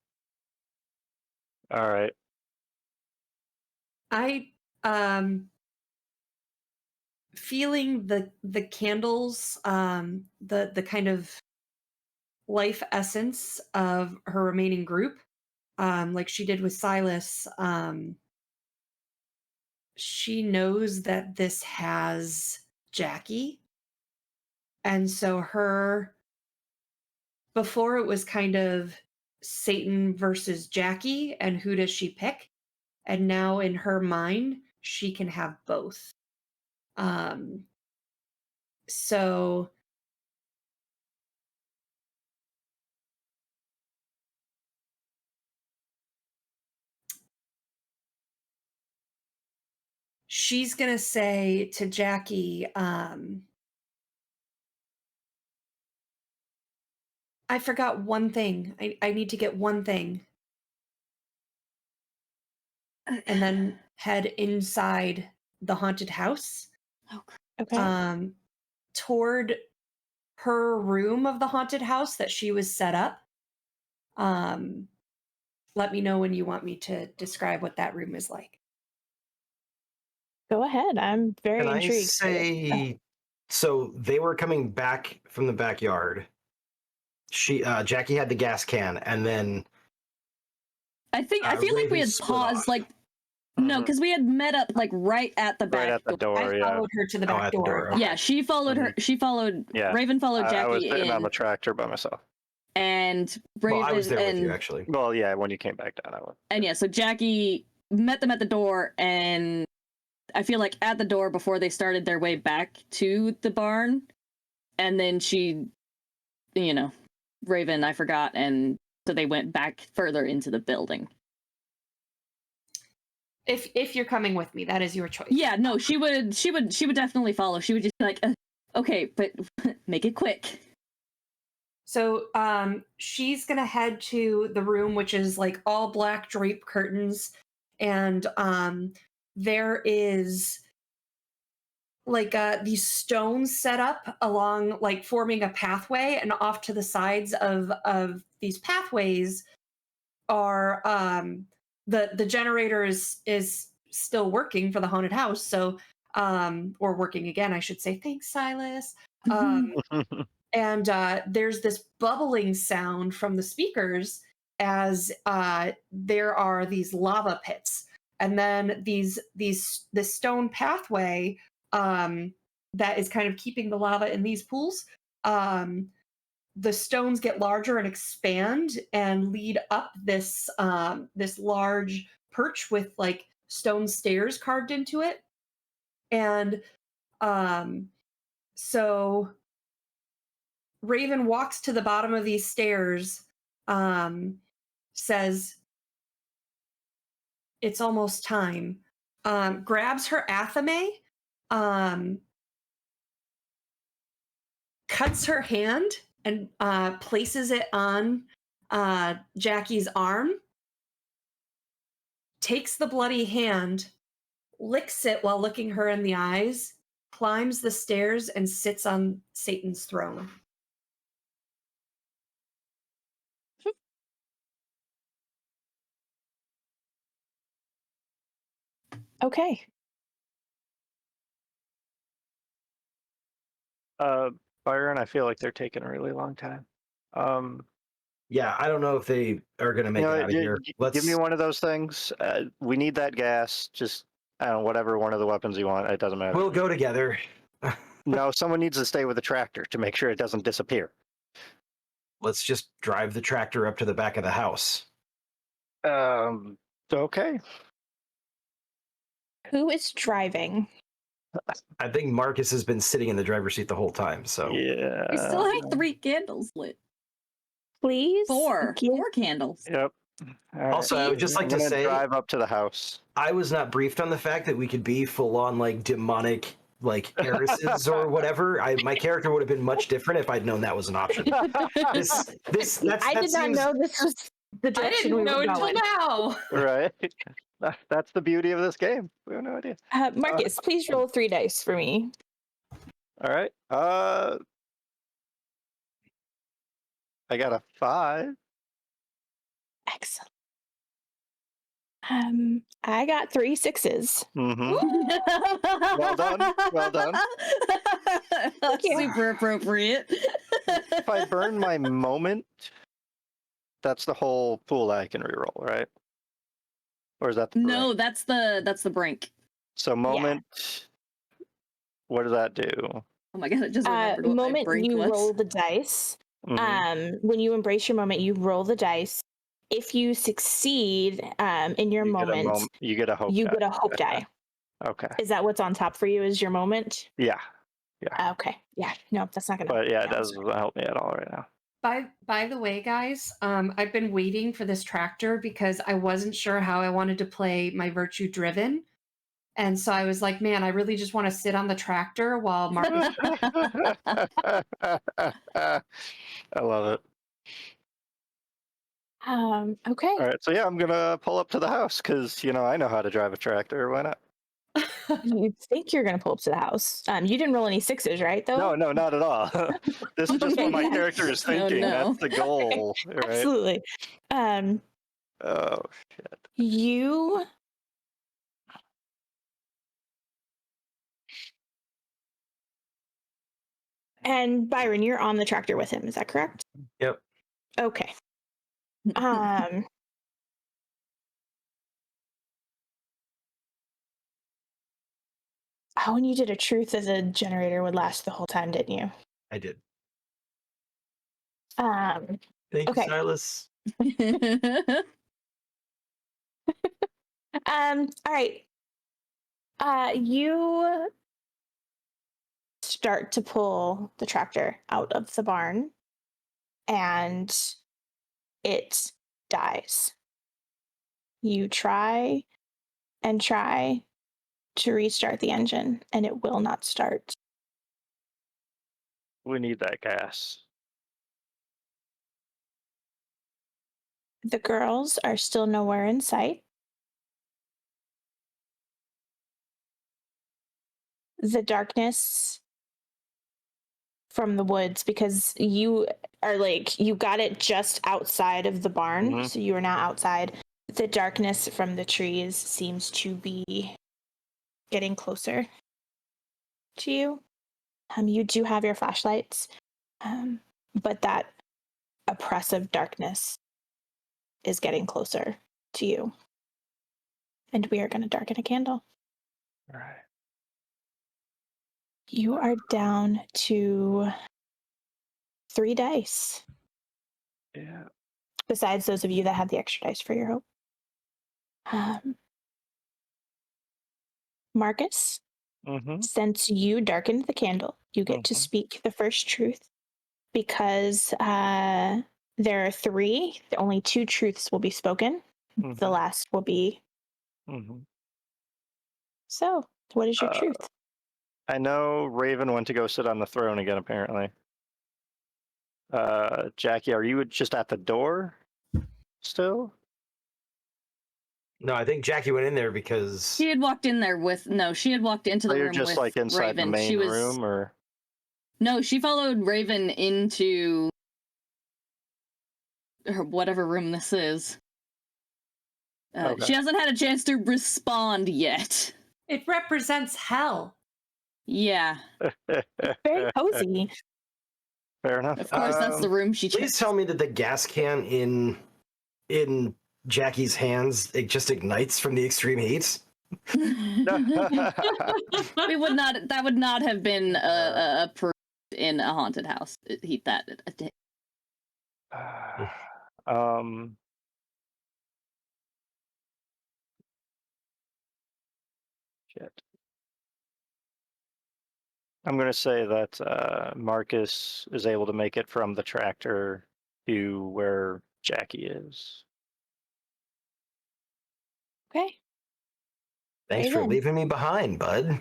All right. I feeling the candles, the kind of life essence of her remaining group, like she did with Silas. She knows that this has Jackie, and so before it was kind of Satan versus Jackie, and who does she pick? And now in her mind, she can have both. So she's gonna say to Jackie, I forgot one thing. I need to get one thing. And then head inside the haunted house. Okay. Toward her room of the haunted house that she was set up. Let me know when you want me to describe what that room is like. Go ahead. I'm very Can intrigued. I say, so they were coming back from the backyard. Jackie had the gas can, and then I feel like we had paused, like, no, because we had met up like right at the back. Right at the door. I followed her to the back at the door. door, okay. Yeah, she followed her. She followed. Yeah. Raven followed Jackie I was sitting in, on the tractor by myself. and Raven well, I was there and with you actually. Well, yeah, when you came back down, I went. and yeah, so Jackie met them at the door, and I feel like at the door before they started their way back to the barn, and then she, Raven, I forgot, and so they went back further into the building. If you're coming with me, that is your choice. Yeah, no, she would definitely follow. She would just be like, okay, but make it quick. So she's gonna head to the room, which is like all black drape curtains, and there is like these stones set up along, like forming a pathway, and off to the sides of these pathways are the generator is still working for the haunted house. So or working again, I should say. Thanks, Silas. And there's this bubbling sound from the speakers as there are these lava pits, and then this stone pathway that is kind of keeping the lava in these pools. The stones get larger and expand and lead up this this large perch with like stone stairs carved into it, and so Raven walks to the bottom of these stairs, says, "It's almost time." Grabs her athame, cuts her hand, and places it on Jackie's arm. Takes the bloody hand, licks it while looking her in the eyes, climbs the stairs, and sits on Satan's throne. Okay. Byron, I feel like they're taking a really long time. Yeah, I don't know if they are going to make it out of here. Give me one of those things. We need that gas. Just I don't know, whatever one of the weapons you want. It doesn't matter. We'll go together. No, someone needs to stay with the tractor to make sure it doesn't disappear. Let's just drive the tractor up to the back of the house. Okay. Who is driving? I think Marcus has been sitting in the driver's seat the whole time, so Yeah. We still have 3 candles lit. Please? 4 Give- candles. Yep. All right. Also, I would just like I'm to gonna say drive up to the house. I was not briefed on the fact that we could be full on like demonic like heiresses or whatever. My character would have been much different if I'd known that was an option. I did not know this was the I direction didn't we know were until going. now. Right. That's the beauty of this game. We have no idea. Marcus, please roll 3 dice for me. All right. I got a 5. Excellent. I got 3 6s. Mm-hmm. Well done. Well done. you. Super appropriate. If I burn my moment, that's the whole pool I can reroll, right? Or is that the No, brink? that's the brink. So moment. What does that do? Oh my god, I just remembered what my Moment brink you was. roll the dice. Mhm. When you embrace your moment, you roll the dice. If you succeed in your moment, you get a hope. you die. get a hope die. Okay. Is that what's on top for you? Is your moment? Yeah. Okay. Yeah. No, that's not gonna. But yeah, it doesn't help me at all right now. By the way, guys, I've been waiting for this tractor because I wasn't sure how I wanted to play my virtue driven. And so I was like, man, I really just want to sit on the tractor while Marcus. I love it. Okay. All right, so yeah, I'm gonna pull up to the house because I know how to drive a tractor. Why not? You think you're gonna pull up to the house? You didn't roll any 6s, right? Though. No, not at all. This is just what my character is thinking. no. That's the goal, right? Absolutely. Oh shit. You. And Byron, you're on the tractor with him. Is that correct? Yep. Okay. Oh, and you did a truth that the generator would last the whole time, didn't you? I did. Thank you, Silas. All right. You start to pull the tractor out of the barn, and it dies. You try and try to restart the engine, and it will not start. We need that gas. The girls are still nowhere in sight. The darkness from the woods, because you are like, you got it just outside of the barn, so you are now outside. The darkness from the trees seems to be getting closer to you. You do have your flashlights, but that oppressive darkness is getting closer to you. And we are going to darken a candle. All right. You are down to 3 dice. Yeah. Besides those of you that have the extra dice for your hope. Marcus, since you darkened the candle, you get to speak the first truth, because there are 3. Only 2 truths will be spoken. The last will be. So, what is your truth? I know Raven went to go sit on the throne again, apparently. Jackie, are you just at the door still? No, I think Jackie went in there because She had walked in there with she had walked into the you're room just with like inside Raven. the main She was room, or no, she followed Raven into her whatever room this is. Okay. She hasn't had a chance to respond yet. It represents hell. Yeah, Very cozy. Fair enough. of course that's the room she please chose. tell me that the gas can in Jackie's hands, it just ignites from the extreme heat. We would not. That would not have been approved in a haunted house. Heat that. Shit. I'm going to say that Marcus is able to make it from the tractor to where Jackie is. Okay. Thanks for Raven. leaving me behind, bud.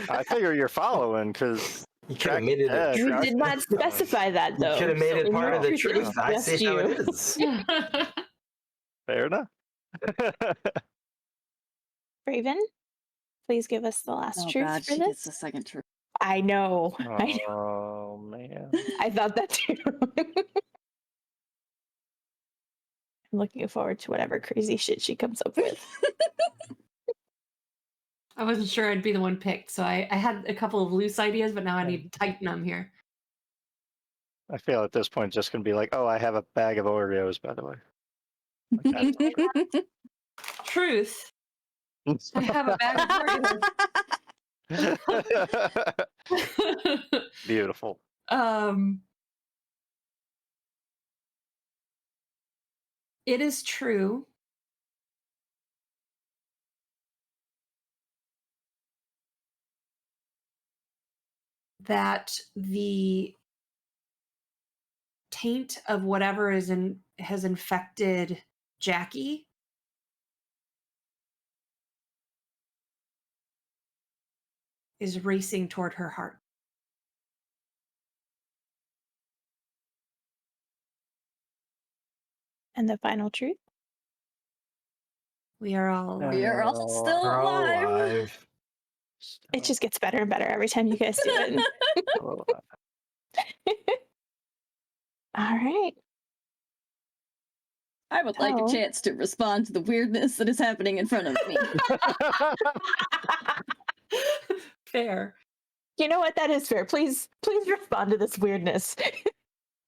I figure you're following because You could have made it a You truth. did not specify that, You though. could have made it in part your of the truth, it is truth. I just see how you. it is. fair enough. Raven, please give us the last Oh truth God, for she gets this. the second truth. I know. I know. Oh man. I thought that too. I'm looking forward to whatever crazy shit she comes up with. I wasn't sure I'd be the one picked, so I had a couple of loose ideas, but now I need to tighten them here. I feel at this point it's just going to be like, oh, I have a bag of Oreos, by the way. Truth. I have a bag of Oreos. Beautiful. It is true that the taint of whatever has infected Jackie is racing toward her heart. And the final truth? We are all alive. We are all still We're all alive. alive. It just gets better and better every time you guys do it. All right. I would like a chance to respond to the weirdness that is happening in front of me. Fair. You know what? That is fair. Please respond to this weirdness.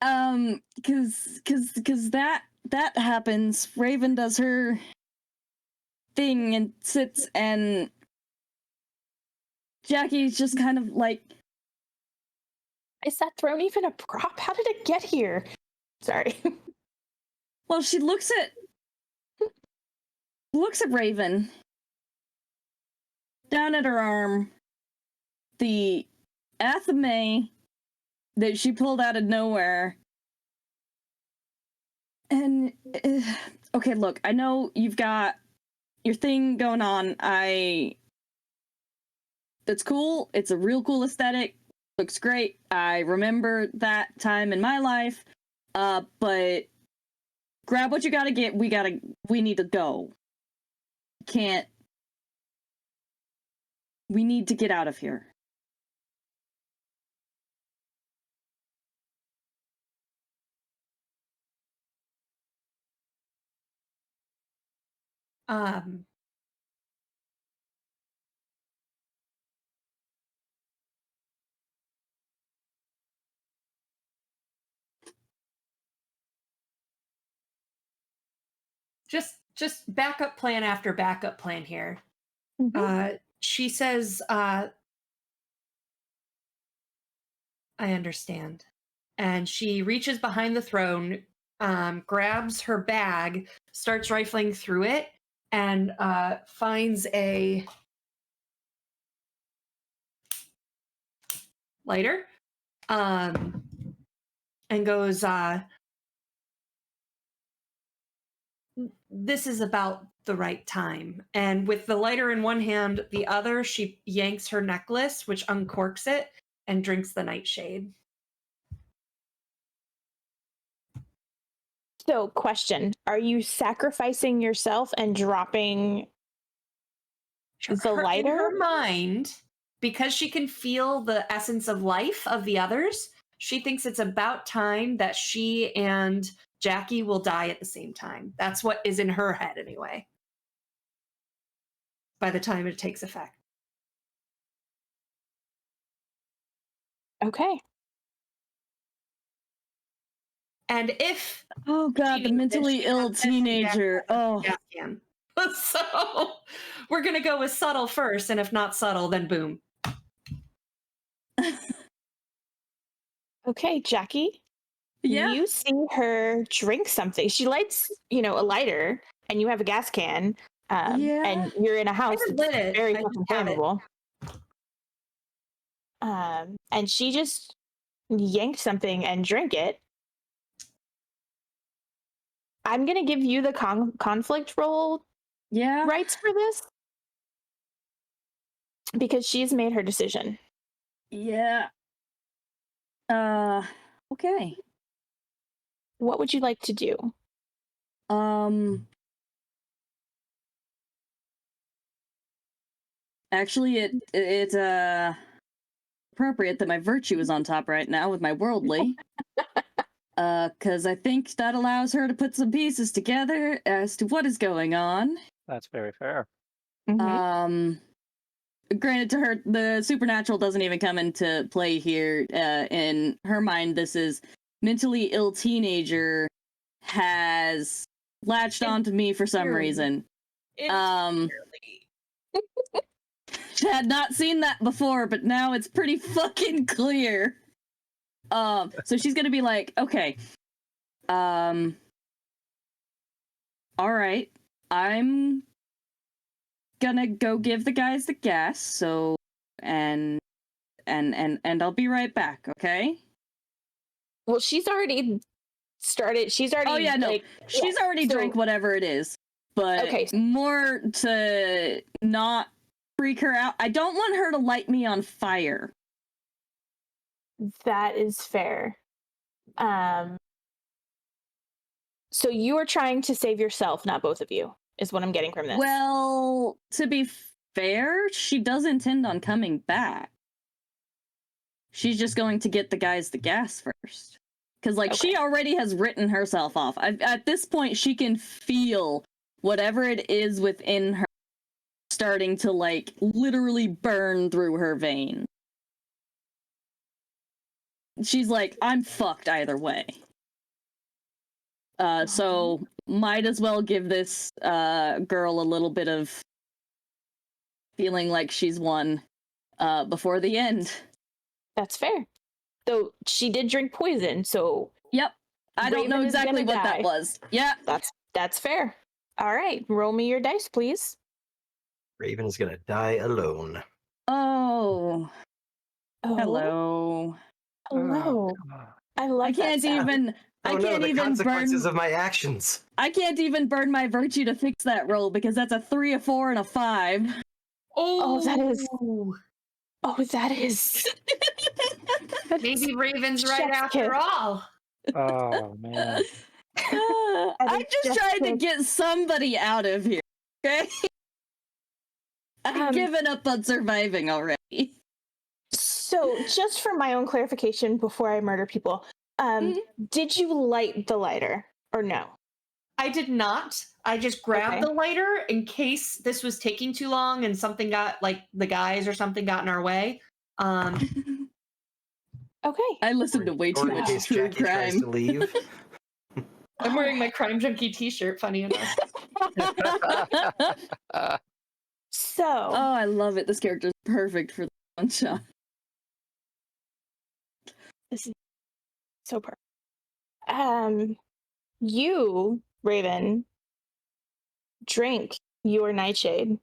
Cause that happens. Raven does her thing and sits, and Jackie's just kind of like, is that throne even a prop? How did it get here? Sorry. well, she looks at Raven, down at her arm, the athame that she pulled out of nowhere. And okay, look, I know you've got your thing going on. That's cool. It's a real cool aesthetic. Looks great. I remember that time in my life. But grab what you gotta get. We need to go. Can't. We need to get out of here. Um, just backup plan after backup plan here. She says, I understand. And she reaches behind the throne, grabs her bag, starts rifling through it, and finds a lighter, and goes, this is about the right time. And with the lighter in one hand, the other, she yanks her necklace, which uncorks it, and drinks the nightshade. So, question: are you sacrificing yourself and dropping the lighter? In her mind, because she can feel the essence of life of the others, she thinks it's about time that she and Jackie will die at the same time. That's what is in her head, anyway, by the time it takes effect. Okay. And if Oh god, the mentally ill teenager. Oh. Can. So we're going to go with subtle first, and if not subtle, then boom. Okay, Jackie. Yeah. You see her drink something. She lights, a lighter, and you have a gas can. And you're in a house haven't that's lit it. very I just fucking have it. flammable. And she just yanked something and drank it. I'm gonna give you the conflict roll rights for this because she's made her decision. Yeah. Okay. What would you like to do? Actually, it's appropriate that my virtue is on top right now with my worldly. Because I think that allows her to put some pieces together as to what is going on. That's very fair. Mm-hmm. Granted, to her, the supernatural doesn't even come into play here. In her mind, this is mentally ill teenager has latched onto me for some reason. Had not seen that before, but now it's pretty fucking clear. So she's gonna be like, okay, all right, I'm gonna go give the guys the gas. So, and I'll be right back. Okay. Well, she's already started. She's already. Oh yeah, no, she's already drank whatever it is. But okay, more to not freak her out. I don't want her to light me on fire. That is fair. So you are trying to save yourself, not both of you, is what I'm getting from this. Well, to be fair, she does intend on coming back. She's just going to get the guys the gas first. Because, she already has written herself off. At this point, she can feel whatever it is within her starting to, literally burn through her veins. She's like, I'm fucked either way. So might as well give this girl a little bit of feeling like she's won before the end. That's fair. So she did drink poison, so yep. I don't know exactly what that was. Yeah. That's fair. All right, roll me your dice, please. Raven is gonna die alone. Oh. Hello. Hello. I love I can't that sound. even I Oh no, can't the even consequences burn. of my actions. I can't even burn my virtue to fix that roll because that's a 3, a 4, and a 5. Oh, that is. Oh, Oh, that is. that is maybe Raven's right chef's after kiss. all. Oh man. That I'm is just chef's trying to kiss. get somebody out of here. Okay. I've given up on surviving already. So, just for my own clarification before I murder people, Mhm. did you light the lighter or no? I did not. I just grabbed Okay. the lighter in case this was taking too long and something got, like, the guys or something got in our way. Okay. I listened to way Or too in much case true Jackie tries to crime. leave. I'm wearing my Crime Junkie t-shirt, funny enough. So, Oh, I love it. This character's perfect for the one shot. this is so perfect. You, Raven, drink your nightshade.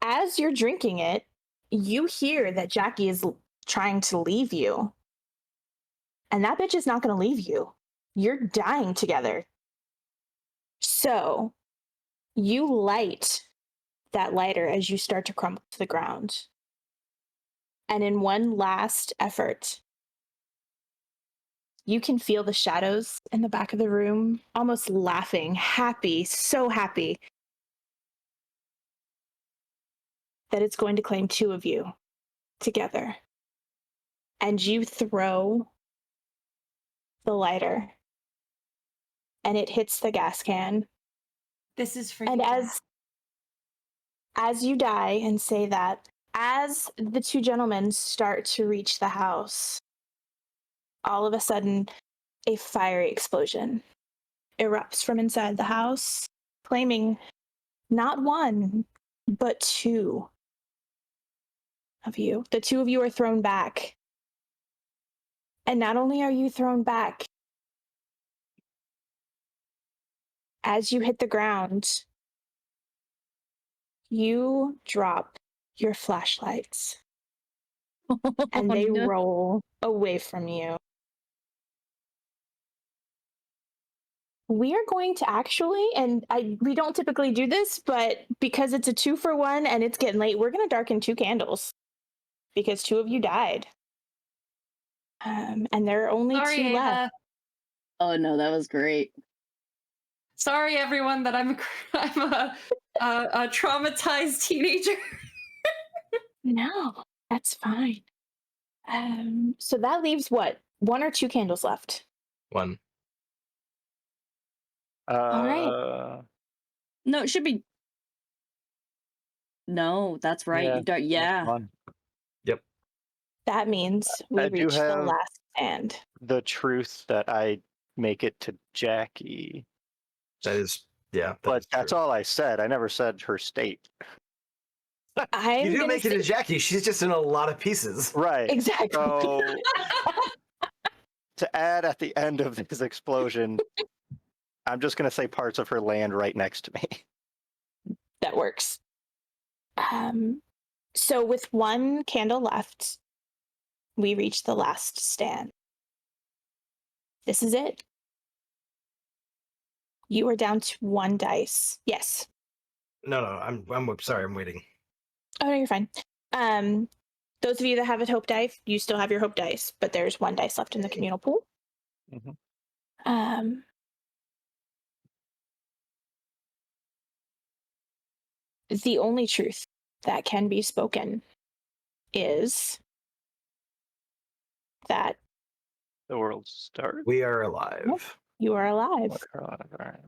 As you're drinking it, you hear that Jackie is trying to leave you. And that bitch is not going to leave you. You're dying together. So, you light that lighter as you start to crumble to the ground. And in one last effort, you can feel the shadows in the back of the room almost laughing, happy, so happy that it's going to claim two of you together. And you throw the lighter and it hits the gas can. This is for And you. as you die and say that, as the two gentlemen start to reach the house, all of a sudden a fiery explosion erupts from inside the house, claiming not one, but two of you. The two of you are thrown back. And not only are you thrown back, as you hit the ground, you drop your flashlights and they no. roll away from you. We are going to actually, and we don't typically do this, but because it's a 2-for-1 and it's getting late, we're going to darken 2 candles because 2 of you died. And there are only Sorry, 2 left. Ava. Oh no, that was great. Sorry, everyone, that I'm a traumatized teenager. No, that's fine. So that leaves what? 1 or 2 candles left. One. All right. No, it should be. No, that's right. Yeah, You don't. Yeah. One. That means we I do reach the have- last stand. The truth that I make it to Jackie. That is, yeah. But that's all I said. I never said her state. I'm You do gonna make it say- to Jackie. She's just in a lot of pieces. Right. Exactly. So to add at the end of this explosion, I'm just going to say parts of her land right next to me. That works. So with 1 candle left, we reach the last stand. This is it. You are down to 1 dice. Yes. No, I'm sorry. I'm waiting. Oh no, you're fine. Those of you that have a hope dice, you still have your hope dice, but there's 1 dice left in the communal pool. Mhm. The only truth that can be spoken is that The world started. We are alive. you are alive. All right.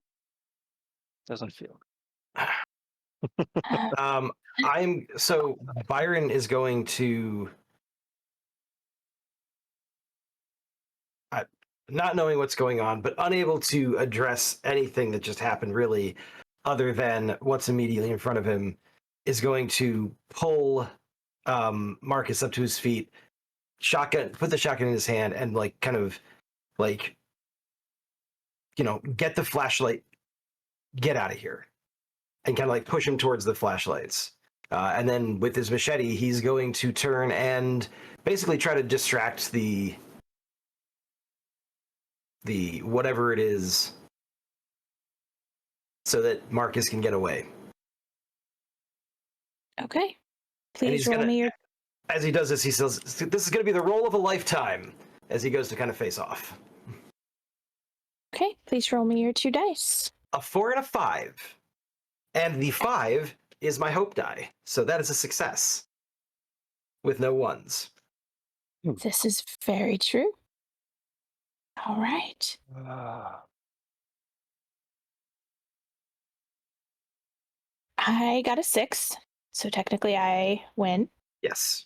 Doesn't feel. So Byron is going to, not knowing what's going on, but unable to address anything that just happened really, other than what's immediately in front of him, is going to pull Marcus up to his feet, put the shotgun in his hand, and get the flashlight, get out of here, and kind of like push him towards the flashlights. And then with his machete, he's going to turn and basically try to distract the the whatever it is so that Marcus can get away. Okay. And Please he's roll gonna, me your. as he does this, he says, "This is going to be the roll of a lifetime." As he goes to kind of face off. Okay. Please roll me your 2 dice. A 4 and a 5, and the 5 is my hope die, so that is a success with no ones. This is very true. All right. I got a 6, so technically I win. Yes.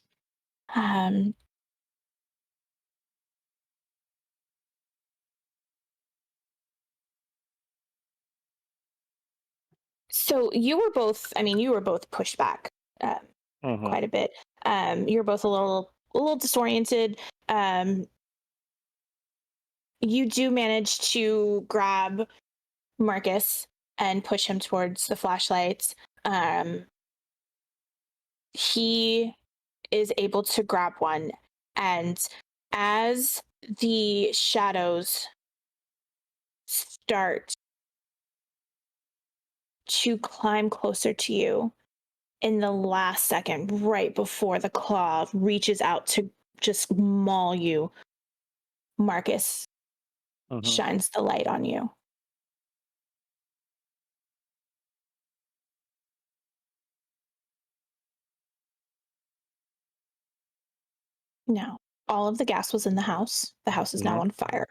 Um, so you were both, you were both pushed back quite a bit. You're both a little disoriented. You do manage to grab Marcus and push him towards the flashlights. He is able to grab one, and as the shadows start to climb closer to you, in the last second, right before the claw reaches out to just maul you, Marcus shines the light on you. Now, all of the gas was in the house. The house is now on fire.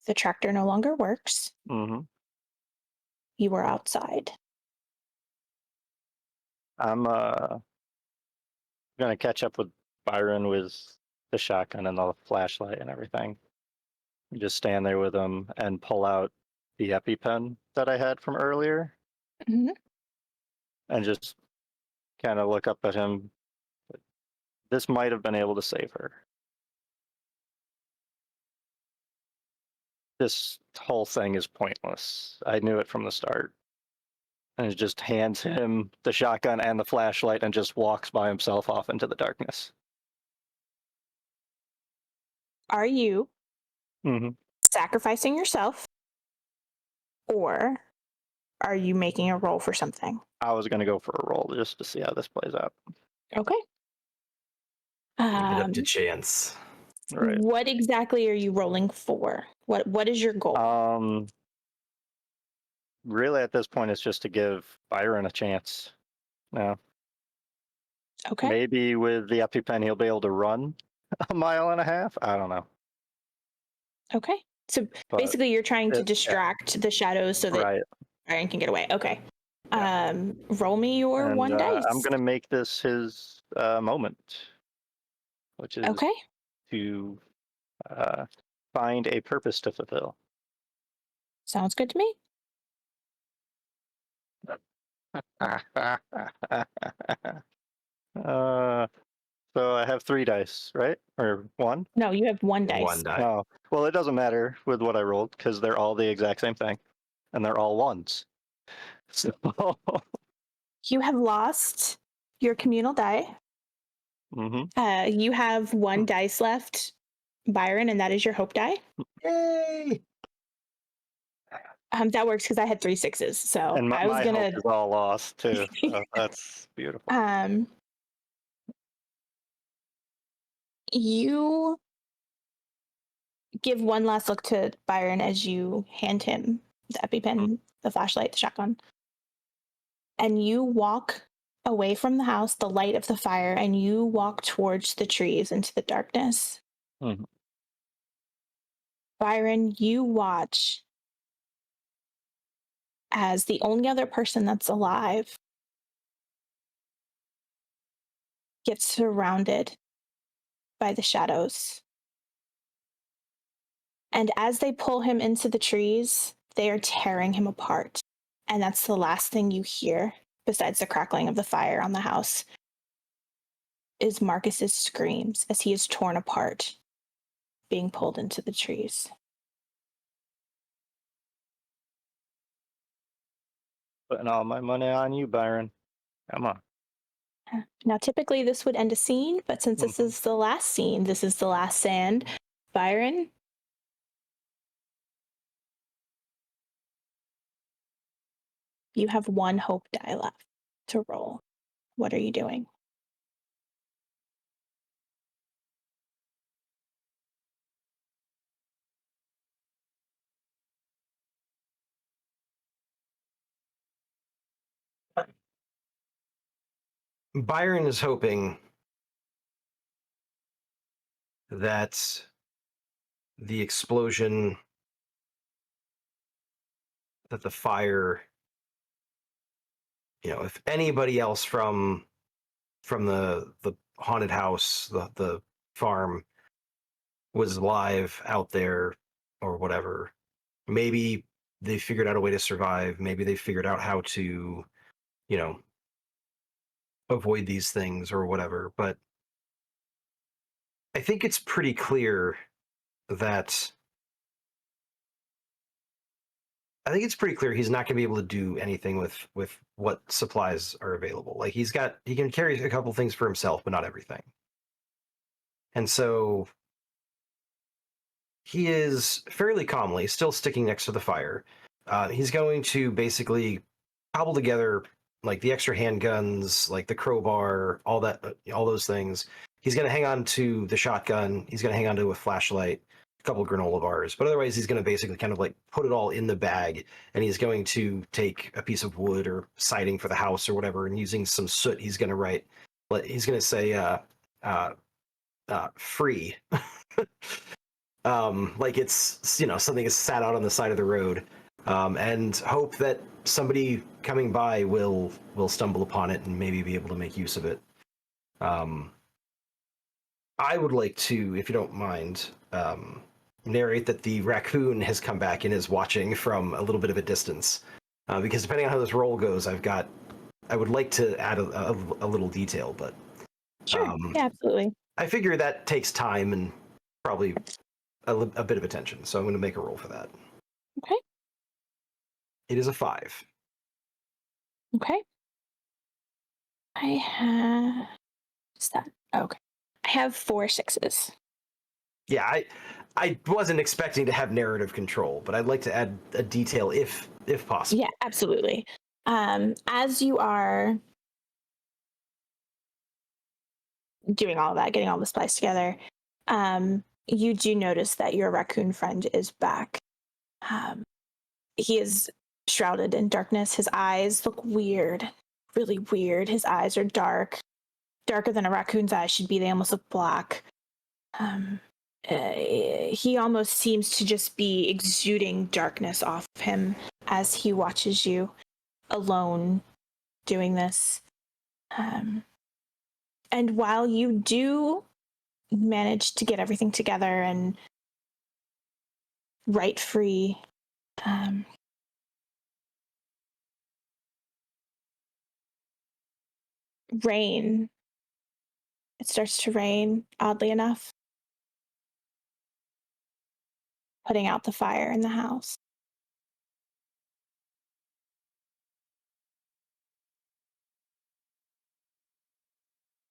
The tractor no longer works. You are outside. I'm gonna catch up with Byron with the shotgun and the flashlight and everything. Just stand there with him and pull out the EpiPen that I had from earlier, Mhm. and just kind of look up at him. This might have been able to save her. This whole thing is pointless. I knew it from the start. And it just hands him the shotgun and the flashlight and just walks by himself off into the darkness. Are you hmm sacrificing yourself, or are you making a roll for something? I was going to go for a roll just to see how this plays out. Okay. Leave it up to chance. Right. What exactly are you rolling for? What is your goal? Really, at this point, it's just to give Byron a chance. No. Okay. Maybe with the EpiPen, he'll be able to run a mile and a half. I don't know. Okay. So But basically, you're trying to yeah, distract the shadows so that right. Byron can get away. Okay. Yeah. Roll me your And 1 dice. I'm going to make this his moment, which is Okay. to find a purpose to fulfill. Sounds good to me. So I have 3 dice, right? Or 1? No, you have 1 dice. 1 die. Oh, well, it doesn't matter with what I rolled because they're all the exact same thing, and they're all 1s. So You have lost your communal die. You have 1 dice left, Byron, and that is your hope die. Yay! That works because I had 3 6s, so and I was my gonna. hope is all lost too. So that's beautiful. You give one last look to Byron as you hand him the EpiPen, the flashlight, the shotgun, and you walk away from the house, the light of the fire, and you walk towards the trees into the darkness. Byron, you watch as the only other person that's alive gets surrounded by the shadows. And as they pull him into the trees, they are tearing him apart. And that's the last thing you hear, besides the crackling of the fire on the house, is Marcus's screams as he is torn apart, being pulled into the trees. Putting all my money on you, Byron. Come on. Now, typically this would end a scene, but since this is the last scene, this is the last sand. Byron, you have one hope die left to roll. What are you doing? Byron is hoping that the explosion, that the fire, if anybody else from the haunted house, the farm was live out there or whatever, maybe they figured out a way to survive. Maybe they figured out how to, avoid these things or whatever. But I think it's pretty clear that he's not going to be able to do anything with what supplies are available. Like he can carry a couple things for himself, but not everything. And so he is fairly calmly still sticking next to the fire. He's going to basically cobble together like the extra handguns, like the crowbar, all that, all those things. He's going to hang on to the shotgun. He's going to hang on to a flashlight, a couple of granola bars, but otherwise he's going to basically kind of like put it all in the bag, and he's going to take a piece of wood or siding for the house or whatever, and using some soot, he's going to write. He's going to say, "Free." Like it's something is sat out on the side of the road, and hope that somebody coming by will stumble upon it and maybe be able to make use of it. I would like to, if you don't mind, narrate that the raccoon has come back and is watching from a little bit of a distance, because depending on how this roll goes, I would like to add a little detail, but Sure. Yeah, absolutely. I figure that takes time and probably a bit of attention, so I'm going to make a roll for that. Okay. It is a 5. Okay. I have. What's that? Okay. I have 4 6s. Yeah, I wasn't expecting to have narrative control, but I'd like to add a detail if possible. Yeah, absolutely. As you are doing all of that, getting all the supplies together, you do notice that your raccoon friend is back. He is shrouded in darkness. His eyes look weird, really weird. His eyes are darker than a raccoon's eyes should be. They almost look black. He almost seems to just be exuding darkness off of him as he watches you alone doing this. And while you do manage to get everything together and write free, rain. It starts to rain, oddly enough, putting out the fire in the house.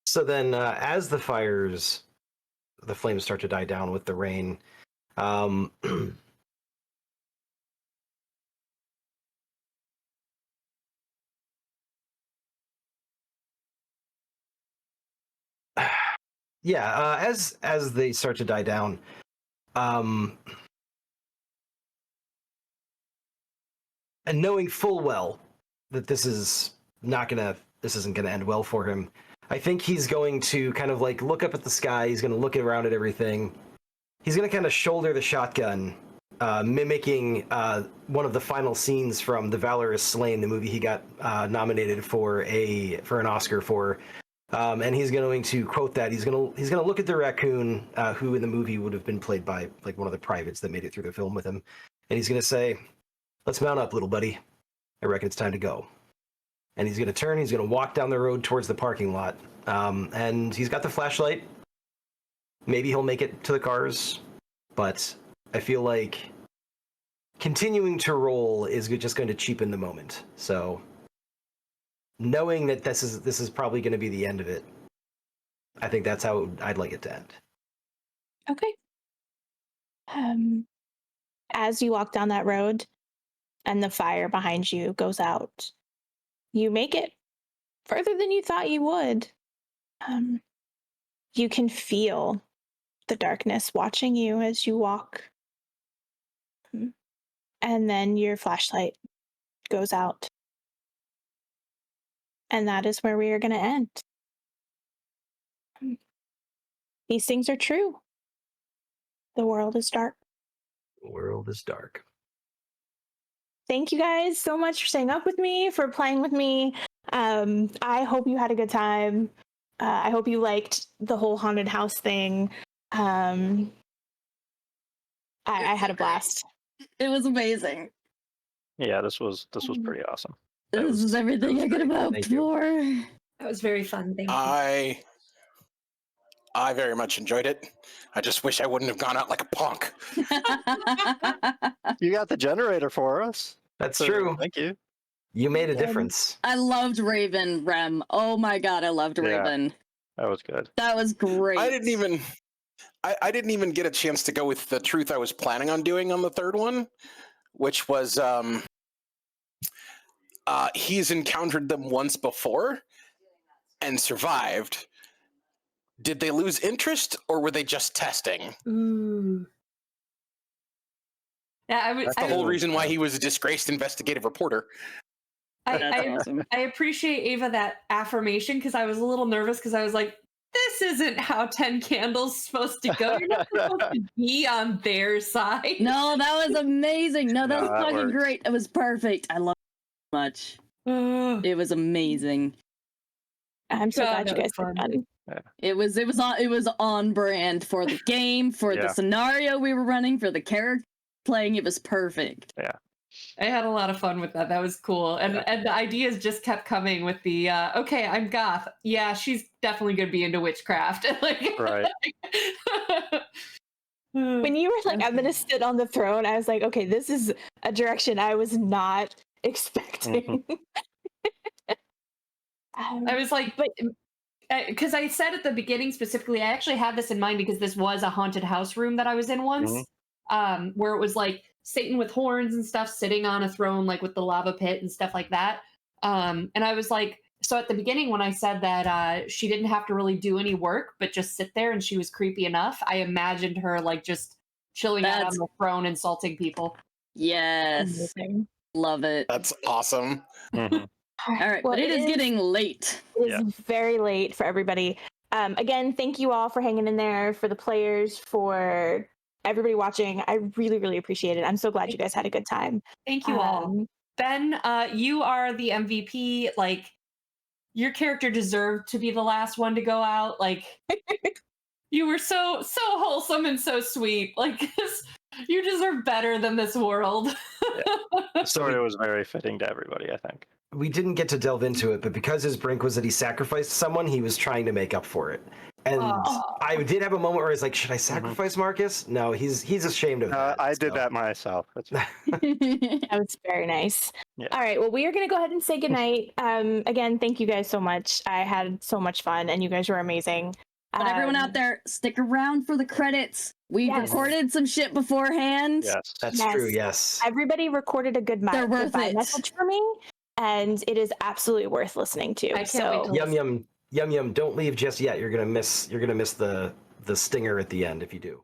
So then, as the flames start to die down with the rain, yeah, as they start to die down, and knowing full well that this isn't gonna end well for him, I think he's going to kind of like look up at the sky. He's gonna look around at everything. He's gonna kind of shoulder the shotgun, mimicking one of the final scenes from The Valor is Slain, the movie he got nominated for an Oscar for. And he's going to quote that. He's gonna look at the raccoon, who in the movie would have been played by like one of the privates that made it through the film with him, and he's gonna say, "Let's mount up, little buddy. I reckon it's time to go." And he's gonna turn. He's gonna walk down the road towards the parking lot, and he's got the flashlight. Maybe he'll make it to the cars, but I feel like continuing to roll is just going to cheapen the moment. So knowing that this is probably going to be the end of it. I think that's how I'd like it to end. Okay. As you walk down that road and the fire behind you goes out, you make it further than you thought you would. You can feel the darkness watching you as you walk. And then your flashlight goes out. And that is where we are going to end. These things are true. The world is dark. The world is dark. Thank you guys so much for staying up with me, for playing with me. I hope you had a good time. I hope you liked the whole haunted house thing. I had a blast. It was amazing. Yeah, this was pretty awesome. This is everything I could have hoped Thank you. for. That was very fun. Thank you. I very much enjoyed it. I just wish I wouldn't have gone out like a punk. You got the generator for us. That's So, true. Thank you. You made a difference. I loved Raven, Rem. Oh my god, I loved Yeah. Raven. That was good. That was great. I didn't even get a chance to go with the truth I was planning on doing on the third one, which was he's encountered them once before and survived. Did they lose interest or were they just testing? Ooh. Yeah, That's the whole reason why he was a disgraced investigative reporter. That's awesome. I appreciate, Ava, that affirmation because I was a little nervous because I was like, this isn't how 10 Candles supposed to go. You're not supposed to be on their side. No, that was amazing. No, that No, was that fucking works. great. It was perfect. I love it so much. It was amazing. I'm so God, glad you that guys was had fun. fun. It was on brand for the game, for Yeah. the scenario we were running, for the character playing. It was perfect. I had a lot of fun with that. That was cool. And the ideas just kept coming with the, okay, I'm goth. Yeah, she's definitely going to be into witchcraft. Like, Right. When you were like, I'm going to sit on the throne, I was like, okay, this is a direction I was not expecting. I was like, but because I said at the beginning specifically, I actually had this in mind because this was a haunted house room that I was in once, where it was like Satan with horns and stuff sitting on a throne, like with the lava pit and stuff like that. And I was like, so at the beginning when I said that she didn't have to really do any work, but just sit there and she was creepy enough, I imagined her like just chilling out on the throne, insulting people. Yes. Amazing. Love it. That's awesome. All right, but it is getting late. It is very late for everybody. Again, thank you all for hanging in there, for the players, for everybody watching. I really, really appreciate it. I'm so glad you guys had a good time. Thank you all. Ben, you are the MVP. Like, your character deserved to be the last one to go out. Like, you were so wholesome and so sweet. Like, you deserve better than this world. The story was very fitting to everybody, I think. We didn't get to delve into it, but because his brink was that he sacrificed someone, he was trying to make up for it. And I did have a moment where I was like, should I sacrifice Marcus? No, he's ashamed of that. I did that myself. That's That was very nice. Yeah. All right. Well, we are going to go ahead and say goodnight. Again, thank you guys so much. I had so much fun and you guys were amazing. But everyone out there, stick around for the credits. We recorded some shit beforehand. Yes. That's true, yes. Everybody recorded a good They're worth goodbye it. message for me, and it is absolutely worth listening to. I can't wait to Yum yum, don't leave just yet. You're gonna miss the stinger at the end if you do.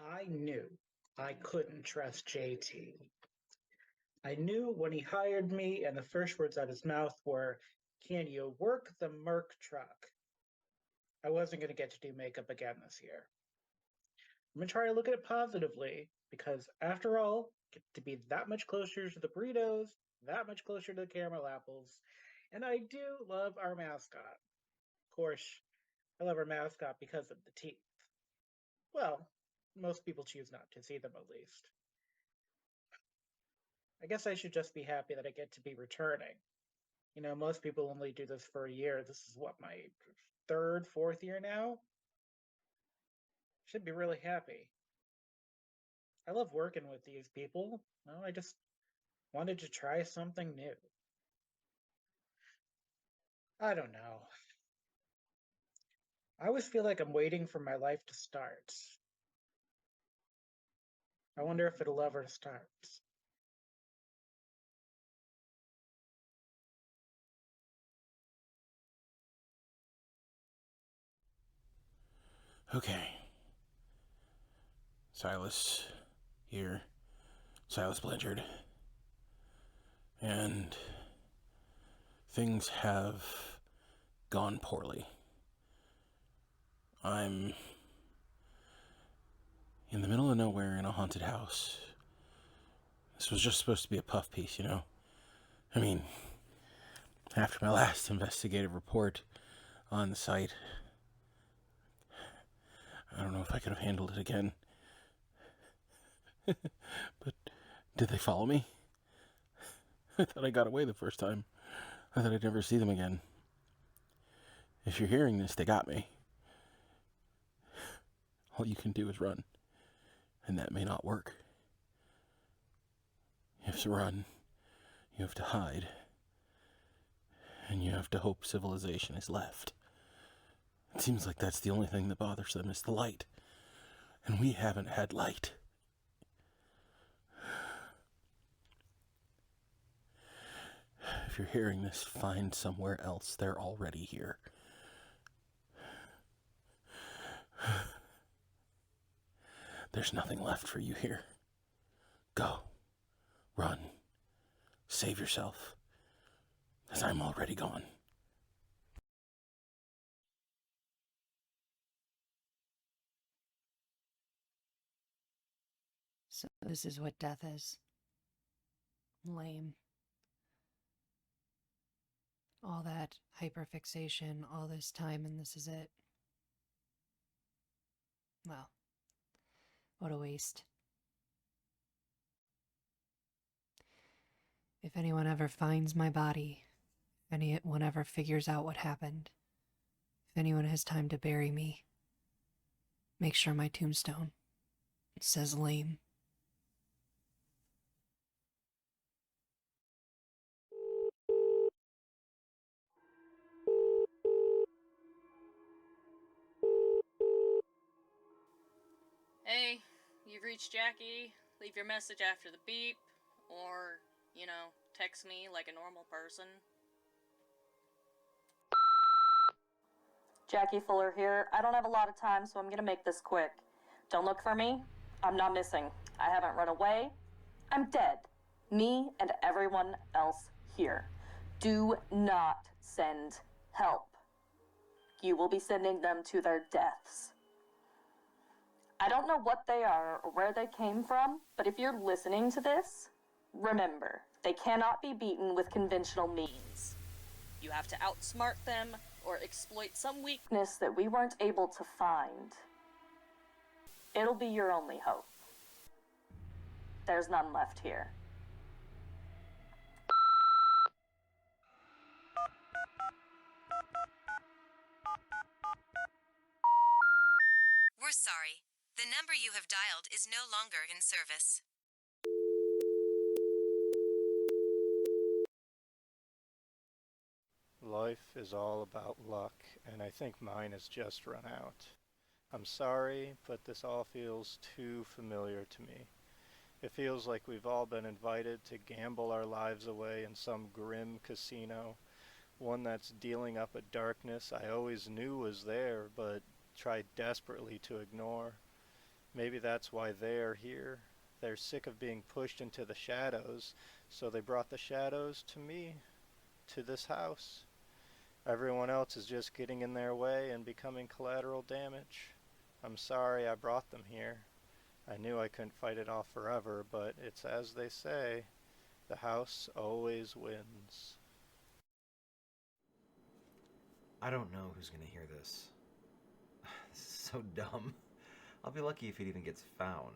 I knew I couldn't trust JT. I knew when he hired me and the first words out of his mouth were, "Can you work the Merc truck?" I wasn't going to get to do makeup again this year. I'm going to try to look at it positively because, after all, get to be that much closer to the burritos, that much closer to the caramel apples, And I do love our mascot. Of course, I love our mascot because of the teeth. Well, most people choose not to see them at least. I guess I should just be happy that I get to be returning. You know, most people only do this for a year. This is what, my third, fourth year now? Should be really happy. I love working with these people. Well, I just wanted to try something new. I don't know. I always feel like I'm waiting for my life to start. I wonder if it'll ever start. Okay. Silas here. Silas Blanchard. And things have gone poorly. I'm in the middle of nowhere in a haunted house. This was just supposed to be a puff piece, you know? I mean, after my last investigative report on the site, I don't know if I could have handled it again. But did they follow me? I thought I got away the first time. I thought I'd never see them again. If you're hearing this, they got me. All you can do is run. And that may not work. You have to run. You have to hide. And you have to hope civilization is left. It seems like that's the only thing that bothers them is the light. And we haven't had light. If you're hearing this, find somewhere else. They're already here. There's nothing left for you here. Go. Run. Save yourself. Because I'm already gone. So this is what death is. Lame. All that hyperfixation, all this time, and this is it. Well, what a waste. If anyone ever finds my body, if anyone ever figures out what happened, if anyone has time to bury me, make sure my tombstone says lame. Hey, you've reached Jackie. Leave your message after the beep, or, text me like a normal person. Jackie Fuller here. I don't have a lot of time, so I'm gonna make this quick. Don't look for me. I'm not missing. I haven't run away. I'm dead. Me and everyone else here. Do not send help. You will be sending them to their deaths. I don't know what they are or where they came from, but if you're listening to this, remember, they cannot be beaten with conventional means. You have to outsmart them or exploit some weakness that we weren't able to find. It'll be your only hope. There's none left here. We're sorry. The number you have dialed is no longer in service. Life is all about luck, and I think mine has just run out. I'm sorry, but this all feels too familiar to me. It feels like we've all been invited to gamble our lives away in some grim casino, one that's dealing up a darkness I always knew was there, but tried desperately to ignore. Maybe that's why they're here. They're sick of being pushed into the shadows, so they brought the shadows to me, to this house. Everyone else is just getting in their way and becoming collateral damage. I'm sorry I brought them here. I knew I couldn't fight it off forever, but it's as they say, the house always wins. I don't know who's gonna hear this. This is so dumb. I'll be lucky if it even gets found.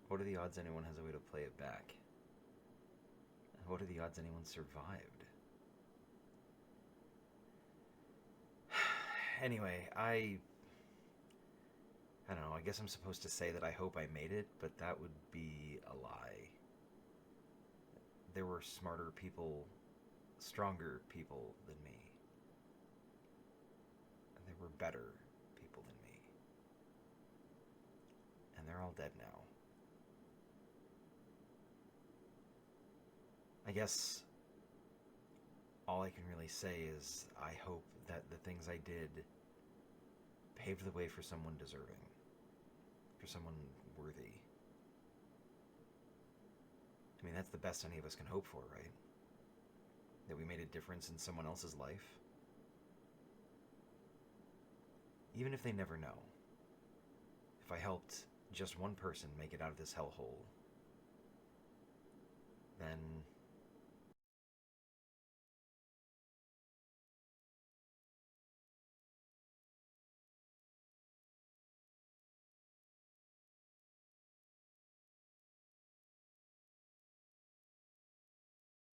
What are the odds anyone has a way to play it back? What are the odds anyone survived? Anyway, I don't know, I guess I'm supposed to say that I hope I made it, but that would be a lie. There were smarter people, stronger people than me. There were better people than me. And they're all dead now. I guess all I can really say is I hope that the things I did paved the way for someone deserving, for someone worthy. I mean, that's the best any of us can hope for, right? That we made a difference in someone else's life. Even if they never know. If I helped just one person make it out of this hellhole, then